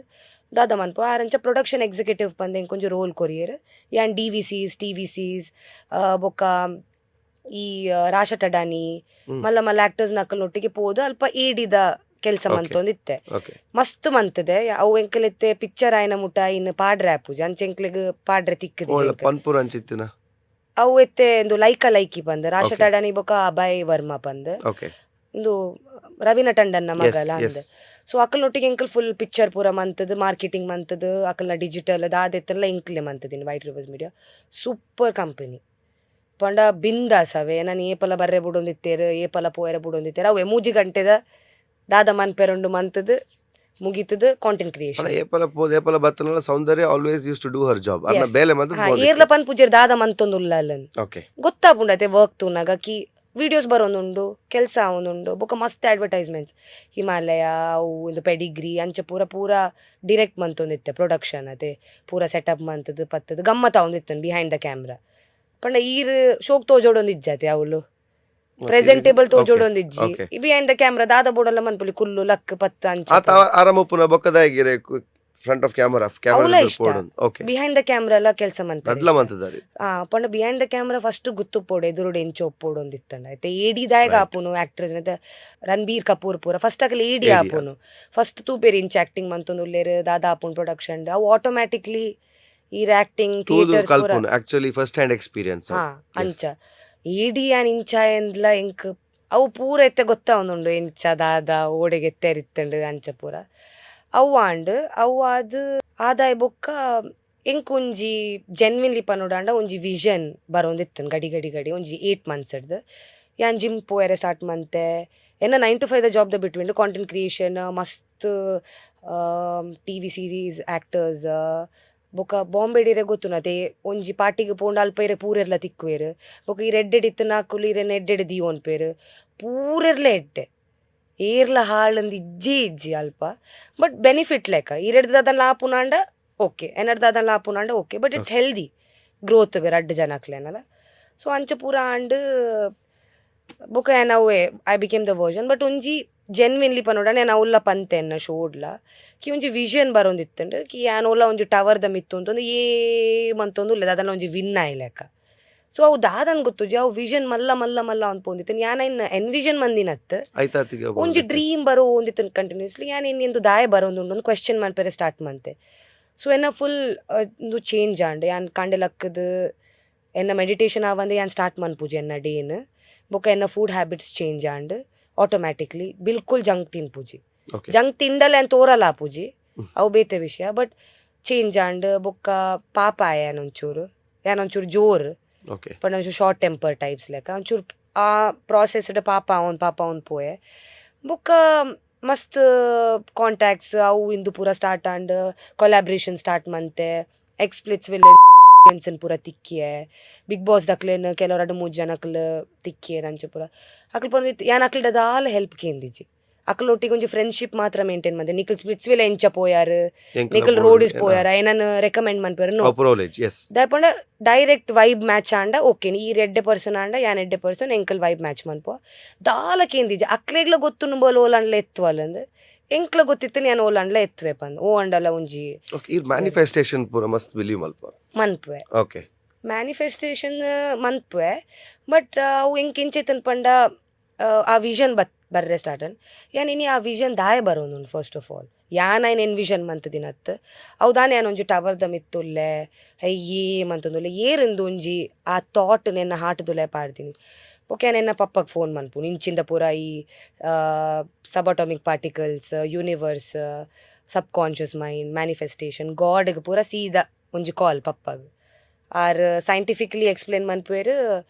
ದಾದ ಮನ್ಪು ಆರಂಚ ಪ್ರೊಡಕ್ಷನ್ ಎಕ್ಸಿಕ್ಯೂಟಿವ್ ಪಂದೆ ಕೊಂಚ ರೋಲ್ ಕೊರಿಯರ್ ಯಾನ್ DVCs TVCs ಬೊಕ್ಕ ಈ ರಾಶ ಟಡಾನಿ ಮಲ್ಲ ಮಲ್ಲ ಆಕ್ಟರ್ಸ್ ನಕ್ಕಲೊಟ್ಟಿಗೆ ಪೋದು ಅಲ್ಪ ಏಡಿದ ಕೆಲಸ ಮಂತೊಂದಿತ್ತೆ ಮಸ್ತ್ ಮಂತದೆ ಅವು ಎಂಕಲೆತ್ತೆ ಪಿಕ್ಚರ್ ಆಯ್ನ ಮುಟ ಇನ್ನು ಪಾಡ್ರೆ ಆಪುಜಿ ಅಂಚೆ ಎಂಕ್ಲೆಗ್ ಪಾಡ್ರೆ ತಿಕ್ಕದ ಅವು ಎತ್ತೆ ಒಂದು ಲೈಕಿ ಬಂದ್ ರಾಶ ಟಡಾನಿ ಬೊಕ್ಕ ಅಭಯ್ ವರ್ಮಾ ಬಂದ್ ಒಂದು ರವೀನಾ ಟಂಡನ್ನ ಮಗಲ ಅಂದ್ ಸೊ ಅಕಲ್ನೊಟ್ಟಿಗೆ ಎಂಕಲ್ ಫುಲ್ ಪಿಕ್ಚರ್ ಪೂರ ಮಂತದ್ ಮಾರ್ಕೆಟಿಂಗ್ ಮಂತದ್ ಅಕಲ್ನ ಡಿಜಿಟಲ್ ಅದಾದೆತ್ತೆಲ್ಲ ಎಂಕ್ಲೆ ಮಂತದಿನ್ White Rivers Media super company ಪಂಡ ಬಿಂದಾಸ್ ಅವೆ ನಾನು ಏಪಲ ಬರ್ರೆ ಬುಡೊಂದಿತ್ತೇರು ಏಪಲ ಪೋಯರ ಬುಡೊಂದಿತ್ತೇರು ಅವೆ 3 ಗಂಟೆದ ದಾದ ಮನ್ಪೆರೊಂಡು ಮಂತದ್ ಮುಗಿತದ ಕಾಂಟೆಂಟ್ ಕ್ರಿಯೇಷನ್ ಏಪಲ ಬತ್ತನಲ್ಲ Soundarya always use to do her job ಅನ್ನ ಬೇಲೆ ಮಂತ ಏರ್ಲ ಪನ್ ಪೂಜೆರ್ ದಾದ ಮಂತೊಂದುಲ್ಲನ್ ಗೊತ್ತಾಪುಂಡತೆ ವರ್ಕ್ ತೂನಾಗ ಕಿ ವಿಡಿಯೋಸ್ ಬರೋನುಂಡು ಕೆಲಸ ಅವನುಂಡು ಬೊಕ್ಕ ಮಸ್ತ್ ಅಡ್ವರ್ಟೈಸ್ಮೆಂಟ್ಸ್ ಹಿಮಾಲಯ ಅವು ಒಂದು ಪೆಡಿಗ್ರಿ ಅಂಚ ಪೂರ ಡಿರೆಕ್ಟ್ ಮಂತೊಂದಿತ್ತೆ ಪ್ರೊಡಕ್ಷನ್ ಅದೇ ಪೂರ ಸೆಟಪ್ ಮಂತದ್ ಪತ್ತದ ಗಮ್ಮತ್ ಅವನಿತ್ತನ್ ಬಿಹೈಂಡ್ ದ ಕ್ಯಾಮ್ರಾ ಪಂಡ ಈರ್ ಶೋಕ್ ತೋಜೋಡೊಂದಿಜ್ಜತೆ ಅವಳು ಪ್ರೆಸೆಂಟೇಬಲ್ ತೋಜೋಡೊಂದಿಜ್ಜಿ ಬಿಹೈಂಡ್ ದ ಕ್ಯಾಮ್ರಾ ದಾದ ಬೋಡಲ್ಲ ಮನ್ಪುಲಿ ಕುಲ್ಲು ಲಕ್ ಪತ್ತ ಅಂಚ ಆರಾಮ ಪುನ ಬೊಕ್ಕದಾಗಿರೆ front of camera behind the camera ಎಲ್ಲ ಕೆಲಸ ಪಂಡ ಬಿಹೈಂಡ್ ದ ಕ್ಯಾಮ್ರಾ ಫಸ್ಟ್ ಗುತ್ತು ಪೋಡು ಎದುರುಡು ಎಂಚು ಒಪ್ಪೋಡು ಒಂದಿತ್ತಂಡ ಐತೆ ಏಡಿದಾಯಗ ಆಪುನು ಆಕ್ಟ್ರೆಸ್ ರಣಬೀರ್ ಕಪೂರ್ ಪೂರ ಫಸ್ಟ್ ಆಗಲಿ ಏಡಿ ಆಪುನು ಫಸ್ಟ್ ತೂಪೇರಿ ಇಂಚ ಆಕ್ಟಿಂಗ್ ಮಂತೊಂದು ಉಲ್ಲೇರು ದಾದಾ ಆಪುನ್ ಪ್ರೊಡಕ್ಷನ್ ಅವು ಆಟೋಮ್ಯಾಟಿಕ್ಲಿ ಈರ್ ಆಕ್ಟಿಂಗ್ ಥಿಯೇಟರ್ಸ್ ಪೂರ ಆಕ್ಚುಲಿ ಫಸ್ಟ್ ಹ್ಯಾಂಡ್ ಎಕ್ಸ್ಪೀರಿಯನ್ಸ್ ಅಂಚ ಏಡಿ ಯಾನ್ ಇಂಚ ಎಂದ್ಲ ಎಂಕ್ ಅವು ಪೂರ ಎತ್ತೆ ಗೊತ್ತಾವನುಂಡು ಎಂಚ ದಾದ ಓಡೆಗೆ ಎತ್ತೆರಿತ್ತಂಡು ಅಂಚ ಪೂರ ಅವು ಆಂಡ್ ಅವು ಅದು ಆದಾಯ ಬೊಕ್ಕ ಎಂಕ್ ಒಂಜಿ ಜೆನ್ವಿನ್ಲಿ ಪನ್ನೋಡಾಂಡ ಒಂಜಿ ವಿಷನ್ ಬರೋಂದಿತ್ತನ್ ಗಡಿ ಒಂಜಿ 8 months ಯಾನ್ ಜಿಮ್ ಪೋಯರೆ ಸ್ಟಾರ್ಟ್ ಮಂತೆ ಎನ್ನ 9 to 5 ಜಾಬ್ದ ಬಿಟ್ವಿಂಡು ಕಾಂಟೆಂಟ್ ಕ್ರಿಯೇಷನ್ ಮಸ್ತ್ TV ಸೀರೀಸ್ ಆಕ್ಟರ್ಸ್ ಬೊಕ್ಕ ಬಾಂಬೆ ಡಿರೆ ಗೊತ್ತುನತೆ ಒಂಜಿ ಪಾರ್ಟಿಗೆ ಪೋಂಡು ಅಲ್ಪೈರೆ ಪೂರೆರ್ಲ ತಿಕ್ಕುವೆರು ಬೊಕ್ಕ ಈ ರೆಡ್ಡೆಡ್ ಇತ್ತು ನಾಕುಲು ಇರೇನು ಎಡ್ಡೆಡ್ ದೀವೊನ್ಪೇರು ಪೂರೆರ್ಲ ಎಡ್ಡೆ ಏರ್ಲ ಹಾಳಂದು ಇಜ್ಜಿ ಅಲ್ಪ ಬಟ್ ಬೆನಿಫಿಟ್ ಲೆಕ್ಕ ಈರೆಡ್ದು ದಾದನ್ ಲಾಪುನಾಂಡ ಓಕೆ ಎನ್ನಡ್ ದಾದನ್ ಲಾಪುನಾಂಡ ಓಕೆ ಬಟ್ ಇಟ್ಸ್ ಹೆಲ್ದಿ ಗ್ರೋತ್ಗೆ ರಡ್ಡು ಜನಕ್ಲೇನಲ್ಲ ಸೊ ಅಂಚ ಪೂರ ಆಂಡ್ ಬೊಕ ಏನವೇ I became the version but ಒಂಜಿ ಜೆನ್ವಿನ್ಲಿ ಪನ್ನೋಡ ನಾನು ಅವಲ್ಲ ಪಂತೆ ಎನ್ನ ಶೋಡ್ಲ ಕಿ ಒಂಜಿ ವಿಷನ್ ಬರೋಂದಿತ್ತಂಡು ಕಿ ಏನೋಲ್ಲ ಒಂಜಿ ಟವರ್ದ ಮಿತ್ತು ಅಂತಂದು ಮಂತೊಂದು ಇಲ್ಲ ಅದನ್ನ ಒಂಜಿ ವಿನ್ ಆಯ್ಲೆಕ್ಕ ಸೊ ಅವು ದಾದನ್ ಗೊತ್ತುಜಿ ಅವು ವಿಷನ್ ಮಲ್ಲ ಮಲ್ಲ ಮಲ್ಲ ಅನ್ಪೊಂದಿತ್ತು ಯಾನ ಇನ್ನು ಎನ್ವಿಷನ್ ಮಂದಿನತ್ ಐತಾತಿಗೆ ಒಂಜಿ ಡ್ರೀಮ್ ಬರೋ ಒಂದಿತ್ತು ಕಂಟಿನ್ಯೂಸ್ಲಿ ಯಾನ್ ಇನ್ನೆಂದು ದಾಯ ಬರೋದು ಒಂದು ಕ್ವೆಶ್ಚನ್ ಮಾಡ್ಪೇರೆ ಸ್ಟಾರ್ಟ್ ಮಂತೆ ಸೊ ಎನ್ನ ಫುಲ್ ಒಂದು ಚೇಂಜ್ ಆಂಡ್ ಯಾನ್ ಕಾಂಡೆ ಲಕ್ಕದು ಎನ್ನ ಮೆಡಿಟೇಷನ್ ಆವಂದೆ ಯಾನ್ ಸ್ಟಾರ್ಟ್ ಮನ್ಪುಜಿ ಎನ್ನ ಡೇನ್ ಬೊಕ್ಕ ಎನ್ನ food habits change and automatically ಬಿಲ್ಕುಲ್ ಜಂಕ್ ತಿನ್ಪುಜಿ ಜಂಕ್ ತಿಂಡಲ್ಲ ಅಂತ ತೋರಲ್ಲ ಆಪುಜಿ ಅವು ಬೇತೆ ವಿಷಯ ಬಟ್ ಚೇಂಜ್ ಆಂಡ್ ಬೊಕ್ಕ ಪಾಪ ಯಾನೊಂಚೂರು ಜೋರ್ ಪಂಡ ಒಂಚೂರು ಶಾರ್ಟ್ ಟೆಂಪರ್ ಟೈಪ್ಸ್ ಲೆಕ್ಕ ಒಂಚೂರು ಆ ಪ್ರಾಸೆಸ್ಡ್ ಪಾಪ ಅವನ್ ಪೋಯೆ ಬೊಕ್ಕ ಮಸ್ತ್ ಕಾಂಟ್ಯಾಕ್ಟ್ಸ್ ಅವು ಇಂದು ಪೂರ ಸ್ಟಾರ್ಟ್ ಆಂಡ್ ಕೊಲಾಬ್ರೇಷನ್ ಸ್ಟಾರ್ಟ್ ಮಂತೆ ಎಕ್ಸ್ಪ್ಲಿಟ್ಸ್ ವಿಲನ್ ಪೂರ ತಿಕ್ಕಿಯೆ ಬಿಗ್ ಬಾಸ್ ದಕ್ಲೇನ್ ಕೆಲವು 2-3 ಜನಕ್ಲು ತಿಕ್ಕಿಯೆ ನಂಚೆ ಪೂರ ಅಕ್ಲು ಬಂದಿತ್ತು ಯಾನ್ ಅಕ್ಲ್ಡ ದಾಲ ಹೆಲ್ಪ್ ಕೇಂದಿಜಿ ಅಕ್ಲೊಟ್ಟಿಗೆ ಒಂಜಿ ಫ್ರೆಂಡ್ಶಿಪ್ ಮಾತ್ರ ಮೇಂಟೈನ್ ಮಂದೆ ನಿಖಲ್ ಸ್ಪಿಟ್ಸ್ವಿಲ್ ಎಂಚ ಪೋಯಾರು ನಿಖಲ್ ರೋಡಿಸ್ ಪೋಯಾರ ಏನನ್ನು ರೆಕಮೆಂಡ್ ಮನ್ಪೇರು ದಯಪಂಡ ಡೈರೆಕ್ಟ್ ವೈಬ್ ಮ್ಯಾಚ್ ಆಂಡ ಓಕೆ ಈ ರೆಡ್ಡೆ ಪರ್ಸನ್ ಆಂಡ ಯಾನ್ ಎಡ್ಡೆ ಪರ್ಸನ್ ಎಂಕಲ್ ವೈಬ್ ಮ್ಯಾಚ್ ಮನ್ಪೋ ದಾಲ ಕೇಂದಿಜಿ ಅಕ್ಲೆಗ್ಲ ಗೊತ್ತು ನುಂಬೋಲ್ ಓಲಾಂಡ್ಲ ಎತ್ತುವಲ್ಲಂದು ಎಂಕ್ಲ ಗೊತ್ತಿತ್ತು ನಾನು ಓಲಾಂಡ್ಲ ಎತ್ತುವೆ ಪಂದ್ ಓ ಅಂಡಲ ಒಂಜಿ ಮ್ಯಾನಿಫೆಸ್ಟೇಷನ್ ಪೂರ ಮಸ್ತ್ ಬಿಲೀವ್ ಮನ್ಪುವೆ ಓಕೆ ಮ್ಯಾನಿಫೆಸ್ಟೇಷನ್ ಮನ್ಪುವೆ ಬಟ್ ಅವು ಎಂಕೆಂಚೆತನ್ ಪಂಡ ಆ ವಿಷನ್ ಬರ್ರೆ ಸ್ಟಾರ್ಟನ್ ಯಾನ್ ಇನಿ ಆ ವಿಷನ್ ದಾಯ ಬರೋನು ಫಸ್ಟ್ ಆಫ್ ಆಲ್ ಯಾನ್ ಐನ್ ಎನ್ವಿಷನ್ ಮಂತದಿನತ್ ಅವದಾನೆ ಯಾನ್ ಒಂಜಿ ಟವರ್ದ ಮಿತ್ತುಲ್ಲೆ ಮಂತಂದುಲ್ಲೆ ಏರಿಂದು ಒಂಜಿ ಆ ಥಾಟ್ ನೆನ್ನ ಹಾಟದುಲೆ ಪಾಡ್ತೀನಿ ಓಕೆ ನೆನ್ನ ಪಪ್ಪಗೆ ಫೋನ್ ಮನ್ಪು ಇಂಚಿಂದ ಪೂರ ಈ subatomic particles universe subconscious mind manifestation ಗಾಡ್ಗೆ ಪೂರ ಸೀದಾ ಒಂಜಿ ಕಾಲ್ ಪಪ್ಪಗೆ ಆರ್ ಸೈಂಟಿಫಿಕಲಿ ಎಕ್ಸ್ಪ್ಲೇನ್ ಮನ್ಪುವೆರು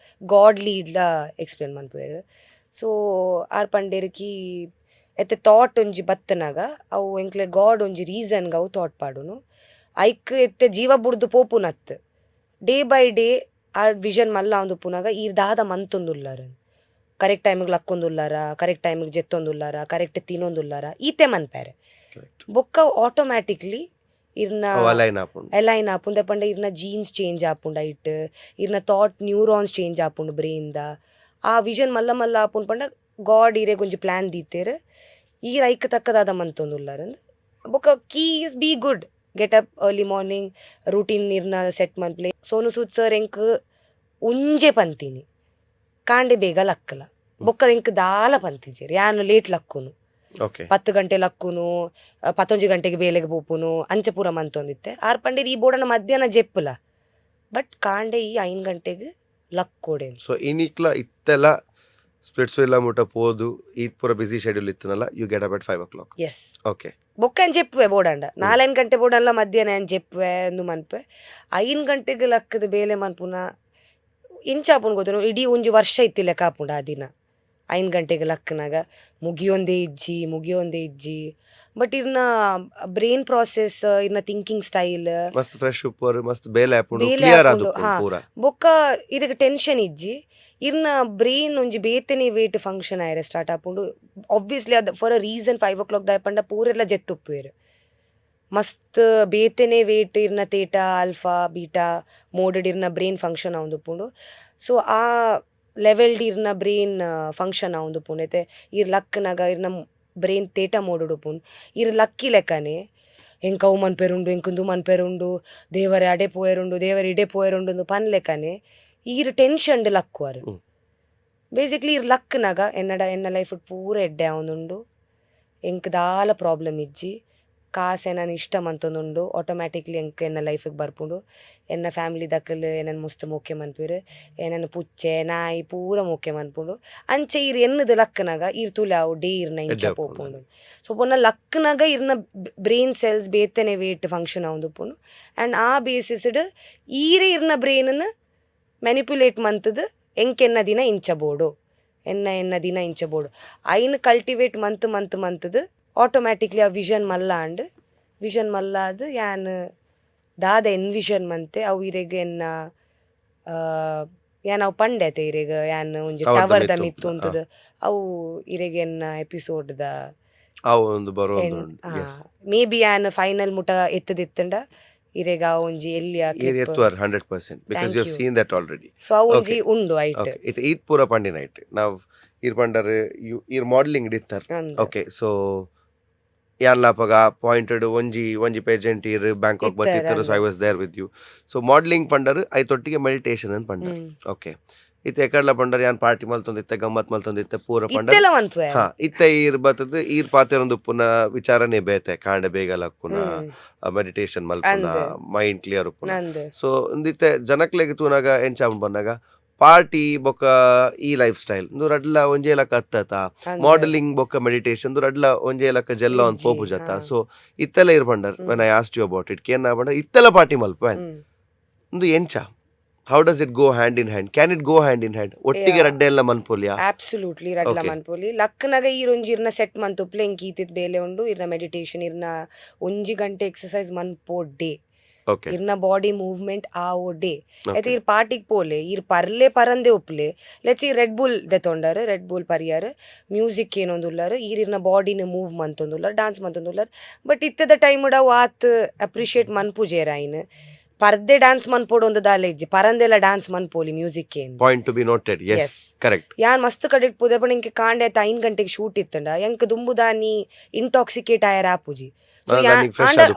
ಗಾಡ್ ಲೀಡ್ಲ ಎಕ್ಸ್ಪ್ಲೇನ್ ಮನ್ಪುವೆರು ಸೊ ಆರ್ ಪಂಡೇರ್ಕಿ ಎತ್ತೆ ಥಾಟ್ ಒಂಜಿ ಬತ್ತನಾಗ ಅವು ಎಂಕ್ಲೆ ಗಾಡ್ ಒಂಜಿ ರೀಸನ್ಗೆ ಅವು ಥಾಟ್ ಪಾಡುನು ಐಕ್ ಎತ್ತೆ ಜೀವ ಬುಡ್ದು ಪೋಪುನತ್ ಡೇ ಬೈ ಡೇ ಆ ವಿಷನ್ ಮಲ್ಲ ಒಂದು ಪುನಾಗ ಈರ್ ದಾದ ಮಂತೊಂದುಲ್ಲಾರ ಕರೆಕ್ಟ್ ಟೈಮಿಗೆ ಲಕ್ಕೊಂದುಲ್ಲಾರ ಕರೆಕ್ಟ್ ಟೈಮಿಗೆ ಜೆತ್ತೊಂದುಲ್ಲಾರ ಕರೆಕ್ಟ್ ತಿನ್ನೊಂದುಲ್ಲಾರ ಈತೆ ಮನ್ಪೇರೆ ಬೊಕ್ಕ ಆಟೋಮ್ಯಾಟಿಕ್ಲಿ ಇರ್ನ ಎಲೈನ್ ಆಪುಂಡೆ ಪಂಡ ಇರ್ನ ಜೀನ್ಸ್ ಚೇಂಜ್ ಆಪುಂಡ ಇಟ್ ಇರ್ನ ಥಾಟ್ ನ್ಯೂರಾನ್ಸ್ ಚೇಂಜ್ ಆಪುಂಡು ಬ್ರೈನ್ದ ಆ ವಿಷನ್ ಮಲ್ಲ ಮಲ್ಲ ಆಪುಂಡು ಪಂಡ ಗಾಡ್ ಈರೆ ಒಂಜಿ ಪ್ಲ್ಯಾನ್ ದೀತೇರು ಈರ್ ಐಕ್ ತಕ್ಕದಾದ ಮಂತೊಂದುಲ್ಲಾರಂದ್ ಬೊಕ್ಕ key is be good get up early morning routine ಇರ್ನ ಸೆಟ್ ಮನ್ಪ್ಲೆ ಸೋನು ಸೂದ್ ಸರ್ ಎಂಕ್ ಉಂಜೆ ಪಂತೀನಿ ಕಾಂಡೆ ಬೇಗ ಲಕ್ಕಲ ಬೊಕ್ಕ ಎಂಕ್ ದಾಲ ಪಂತಿಜೇರಿ ಯಾನು ಲೇಟ್ ಲಕ್ಕುನು 10 ಗಂಟೆ ಲಕ್ಕುನು 11 ಗಂಟೆಗೆ ಬೇಲೆಗೆ ಪೋಪುನು ಅಂಚೆ ಪೂರ ಮಂತೊಂದಿತ್ತೆ ಆರ್ ಪಂಡೇರಿ ಈ ಬೋಡನ ಮಧ್ಯಾಹ್ನ ಜೆಪ್ಪುಲ ಬಟ್ ಕಾಂಡೆ ಈ 5 ಗಂಟೆಗೆ ಲಕ್ಕೋಡೆ ಸೊ ಇನಿಕ್ಲ ಇತ್ತೆಲ್ಲ ಸ್ಪ್ಲಿಟ್ಸ್ ಇಲ್ಲ ಮುಟ ಪೋದು ಈದ್ ಪೂರ ಬಿಸಿ ಶೆಡ್ಯೂಲ್ ಇತ್ತನಲ್ಲ you get up at 5 o'clock yes okay ಬೊಕ್ಕ ಅನ್ ಜೆಪ್ಪುವೆ ಬೋಡಂಡ 4 ಗಂಟೆ ಬೋಡಲ್ಲ ಮಧ್ಯಾಹ್ನ ಅನ್ ಜೆಪ್ಪುವೆ ಅಂದು ಮನ್ಪೆ 5 ಗಂಟೆಗೆ ಲಕ್ಕದ ಬೇಲೆ ಮನ್ಪುನ ಇಂಚಾಪುನ್ ಗೊತ್ತನು ಇಡೀ ಒಂಜಿ ವರ್ಷ ಇತ್ತಿ ಲೆಕ್ಕ ಆಪುಂಡ ಆ ದಿನ 5 ಗಂಟೆಗೆ ಲಕ್ಕನಾಗ ಮುಗಿಯೊಂದೇ ಇಜ್ಜಿ ಬಟ್ ಇರ್ನ ಬ್ರೈನ್ ಪ್ರಾಸೆಸ್ ಇರ್ನ ಥಿಂಕಿಂಗ್ ಸ್ಟೈಲ್ ಮಸ್ತ್ ಫ್ರೆಶ್ ಉಪ್ಪರ್ ಮಸ್ತ್ ಬೇಲೆ ಆಪುಂಡು ಕ್ಲಿಯರ್ ಆದು ಪೂರ ಬೊಕ್ಕ ಇದಕ್ಕೆ ಟೆನ್ಷನ್ ಇಜ್ಜಿ ಇರ್ನ ಬ್ರೈನ್ ಒಂಜಿ ಬೇತೆನೆ ವೇಟ್ ಫಂಕ್ಷನ್ ಆಯ್ರೆ ಸ್ಟಾರ್ಟ್ ಆಪುಂಡು ಆಬ್ವಿಯಸ್ಲಿ ಅದು ಫಾರ್ ಅ ರೀಸನ್ 5 o'clock ದಾಯಪಂಡ ಪೂರೆಲ್ಲ ಜೆತ್ತುಪ್ಪುವೆರು ಮಸ್ತ್ ಬೇತೆನೆ ವೇಟ್ ಇರ್ನ ತೇಟಾ ಆಲ್ಫಾ ಬೀಟಾ ಮೋಡಡ್ ಇರ್ನ ಬ್ರೈನ್ ಫಂಕ್ಷನ್ ಆವೊಂದುಪ್ಪುಂಡು ಸೊ ಆ ಲೆವೆಲ್ಡ್ ಇರ್ನ ಬ್ರೈನ್ ಫಂಕ್ಷನ್ ಆವೊಂದುಪ್ಪುಂಡು ಐತೆ ಇರ್ ಲಕ್ನಾಗ ಇರ್ನ ಬ್ರೈನ್ ತೇಟ ಮೋಡುಡುಪುಂಡು ಇರ್ ಲಕ್ಕಿ ಲೆಕ್ಕನೆ ಎಂಕ್ ಅವು ಮನ್ಪೆರುಂಡು ಎಂಕುಂದು ಮನ್ಪೆರುಂಡು ದೇವರ ಅಡೆ ಪೋಯರುಂಡು ದೇವರ ಇಡೆ ಪೋಯರುಂಡು ಪನ್ ಲೆಕ್ಕನೆ ಈರ್ ಟೆನ್ಷನ್ ಲಕ್ಕುವರು ಬೇಸಿಕ್ಲಿ ಇರ್ ಲಕ್ನಾಗ ಎನ್ನ ಲೈಫ್ ಪೂರ ಎಡ್ಡೆ ಆವೊಂದುಂಡು ಎಂಕ್ ದಾಲ ಪ್ರಾಬ್ಲಮ್ ಇಜ್ಜಿ ಕಾಸೆ ನಾನು ಇಷ್ಟ ಮಂತೊಂದುಂಡು ಆಟೋಮ್ಯಾಟಿಕ್ಲಿ ಎಂಕ್ ಎನ್ನ ಲೈಫಿಗೆ ಬರ್ಪುಂಡು ಎನ್ನ ಫ್ಯಾಮಿಲಿ ದಕ್ಕಲ್ ಏನನ್ನು ಮುಸ್ತ್ ಮೋಕೆ ಮನ್ಪುರು ಏನನ್ನು ಪುಚ್ಚೆ ನಾಯಿ ಪೂರ ಮೋಕೆ ಮನ್ಪುಂಡು ಅಂಚೆ ಇರ್ ಎನ್ನದು ಲಕ್ಕನಾಗ ಇರ್ ತುಲಾವು ಡೇ ಇರ್ನ ಇಂಚ ಪೋಪುಂಡು ಸೊ ಪೊನ್ನ ಲಕ್ಕನಾಗ ಇರ್ನ ಬ್ರೈನ್ ಸೆಲ್ಸ್ ಬೇತೆನೆ ವೇಟ್ ಫಂಕ್ಷನ್ ಆವೊಂದುಪ್ಪುಂಡು ಆ್ಯಂಡ್ ಆ ಬೇಸಿಸ್ಡ್ ಈರೆ ಇರ್ನ ಬ್ರೈನನ್ನು ಮ್ಯಾನಿಪ್ಯುಲೇಟ್ ಮಂತದು ಎಂಕೆನ್ನ ದಿನ ಇಂಚಬೋಡು ಎನ್ನ ದಿನ ಇಂಚಬೋಡು ಐನ್ ಕಲ್ಟಿವೇಟ್ ಮಂತದು ಆಟೋಮ್ಯಾಟಿಕ್ಲಿ ಆ ವಿಷನ್ ಮಲ್ಲ ಅದು ಯಾನ್ ದಾದ ಎನ್ವಿಷನ್ ಮಂತೆ ಅವು ಇರೆಗೆ ಎನ್ನ ಯಾನ್ ಅವು ಪಂಡೆತೆ ಇರೆಗ ಯಾನ್ ಒಂಜಿ ಟವರ್ದ ಮಿತ್ತು ಉಂಟದ ಅವು ಇರೆಗೆ ಎನ್ನ ಎಪಿಸೋಡ್ದ ಮೇ ಬಿ ಯಾನ್ ಫೈನಲ್ ಮುಟ ಎತ್ತದಿತ್ತಂಡ ಇರೆಗ ಒಂಜಿ ಎಲ್ಲಿಯ 100% because you have seen that already so a onji undu eight it eat pura pandi night now ir pandar ir modeling dittar okay so ಯಾನ್ ಲಾಪಗ ಪಾಯಿಂಟೆಡ್ ಒಂಜಿ ಪೇಜೆಂಟ್ ಇರ್ ಬ್ಯಾಂಕಾಕ್ ಬತ್ತಿತ್ತರು, so I was there with you. So modelling ಪಂಡರ್ ಐತೊಟ್ಟಿಗೆ meditation ಅಂತ ಪಂಡರ್. ಓಕೆ, ಇತ್ತೆ ಎಕಡ್ಲ ಪಂಡರ್ ಯಾನ್ ಪಾರ್ಟಿ ಮಲ್ತೊಂದಿತ್ತೆ, ಗಮ್ಮತ್ ಮಲ್ತೊಂದಿತ್ತೆ ಪೂರ ಪಂಡರ್. ಹಾ, ಇತ್ತೆ ಈರ್ ಬತ್ತದ ಈರ್ ಪಾತೆರೊಂದು ಪುನ ವಿಚಾರನೆ ಬೇತೆ ಕಾಂಡೆ ಬೇಗ ಲಕ್ಕುನ ಮೆಡಿಟೇಷನ್ ಮಲ್ಪುನ ಮೈಂಡ್ ಕ್ಲಿಯರ್ ಉಪ್ಪುನ. ಸೊ ಒಂದಿತ್ತೆ ಜನಕ್ಲೆಗ್ ತೂನಾಗ ಎಂಚಾಮ್ ಬಂದಾಗ ಪಾರ್ಟಿ ಬೊಕ್ಕ ಈ ಲೈಫ್ ಸ್ಟೈಲ್ ರಡ್ಲ ಒಂಜೇಲಕ ಅತ್ತತ, ಮಾಡಲಿಂಗ್ ಬೊಕ್ಕ ಮೆಡಿಟೇಷನ್ ರಡ್ಲ ಒಂಜೇಲಕ ಜೆಲ್ಲ ಒಂದು ಪೋಪು ಜತ. ಸೊ ಇತ್ತೆಲ್ಲ ಇರ್ ಪಂಡರ್ when I asked you about it ಕೇನ್ ಪಂಡರ್ ಇತ್ತೆಲ್ಲ ಪಾರ್ಟಿ ಮಲ್ಪ ಒಂದು ಎಂಚ. How does it go hand in hand? Can it go hand in hand? ಒಟ್ಟಿಗೆ ರಡ್ಡೆ ಎಲ್ಲ ಮನ್ಪೊಲಿಯಾ? ಅಬ್ಸಲ್ಯೂಟ್ಲಿ ರಡ್ಲ ಮನ್ಪೊಲಿ. ಲಕ್ಕನಾಗ ಈರೊಂಜಿ ಇರ್ನ ಸೆಟ್ ಮಂತುಪ್ಲೆ ಎಂಕ್ ಈತಿದ್ ಬೇಲೆ ಉಂಡು ಇರ್ನ ಮೆಡಿಟೇಷನ್ ಇರ್ನ 1 ಗಂಟೆ ಎಕ್ಸಸೈಸ್ ಮನ್ಪೋಡ್ಡೆ, ಇರ್ನ ಬಾಡಿ ಮೂವ್ಮೆಂಟ್ ಆವೋಡೆ. ಐತೆ ಇರ್ ಪಾರ್ಟಿಗ್ ಪೋಲೆ ಇರ್ ಪರ್ಲೆ ಪರಂದೆ ಉಪ್ಲೆ ಲೆಟ್ಸ್ ಈ ರೆಡ್ ಬುಲ್ ದೆತೊಂಡಾರು, ರೆಡ್ ಬುಲ್ ಪರಿಯಾರು ಮ್ಯೂಸಿಕ್ ಏನೊಂದುಲ್ಲಾರು ಇರ್ನ ಬಾಡಿನ ಮೂವ್ ಮಂತೊಂದುಲ್ಲಾರು, ಡಾನ್ಸ್ ಮಂತೊಂದುಲ್ಲಾರು. ಬಟ್ ಇತ್ತದ ಟೈಮ್ ಆತ್ ಅಪ್ರಿಷಿಯೇಟ್ ಮನ್ಪುಜೇರ ಐನ್ ಪರ್ದೆ ಡಾನ್ಸ್ ಮನ್ಪೋಡು ಒಂದು ದಾಲೆ ಇಜ್ಜಿ ಪರಂದೆಲ್ಲ ಡಾನ್ಸ್ ಮನ್ಪೋಲಿ ಮ್ಯೂಸಿಕ್ ಏನು point to be noted. Yes, correct. ಯಾನ್ ಮಸ್ತ್ ಕಡೆಟ್ ಪೋದೆ ಬಟ್ ಇಂಕೆ ಕಾಂಡೆ ಆಯ್ತು 5 ಗಂಟೆಗೆ ಶೂಟ್ ಇತ್ತಂಡ ಎಂಕ್ ದುಂಬುದಾನಿ ಇಂಟಾಕ್ಸಿಕೇಟ್ ಆಯರ್ ಆಪುಜಿ. ಸೊ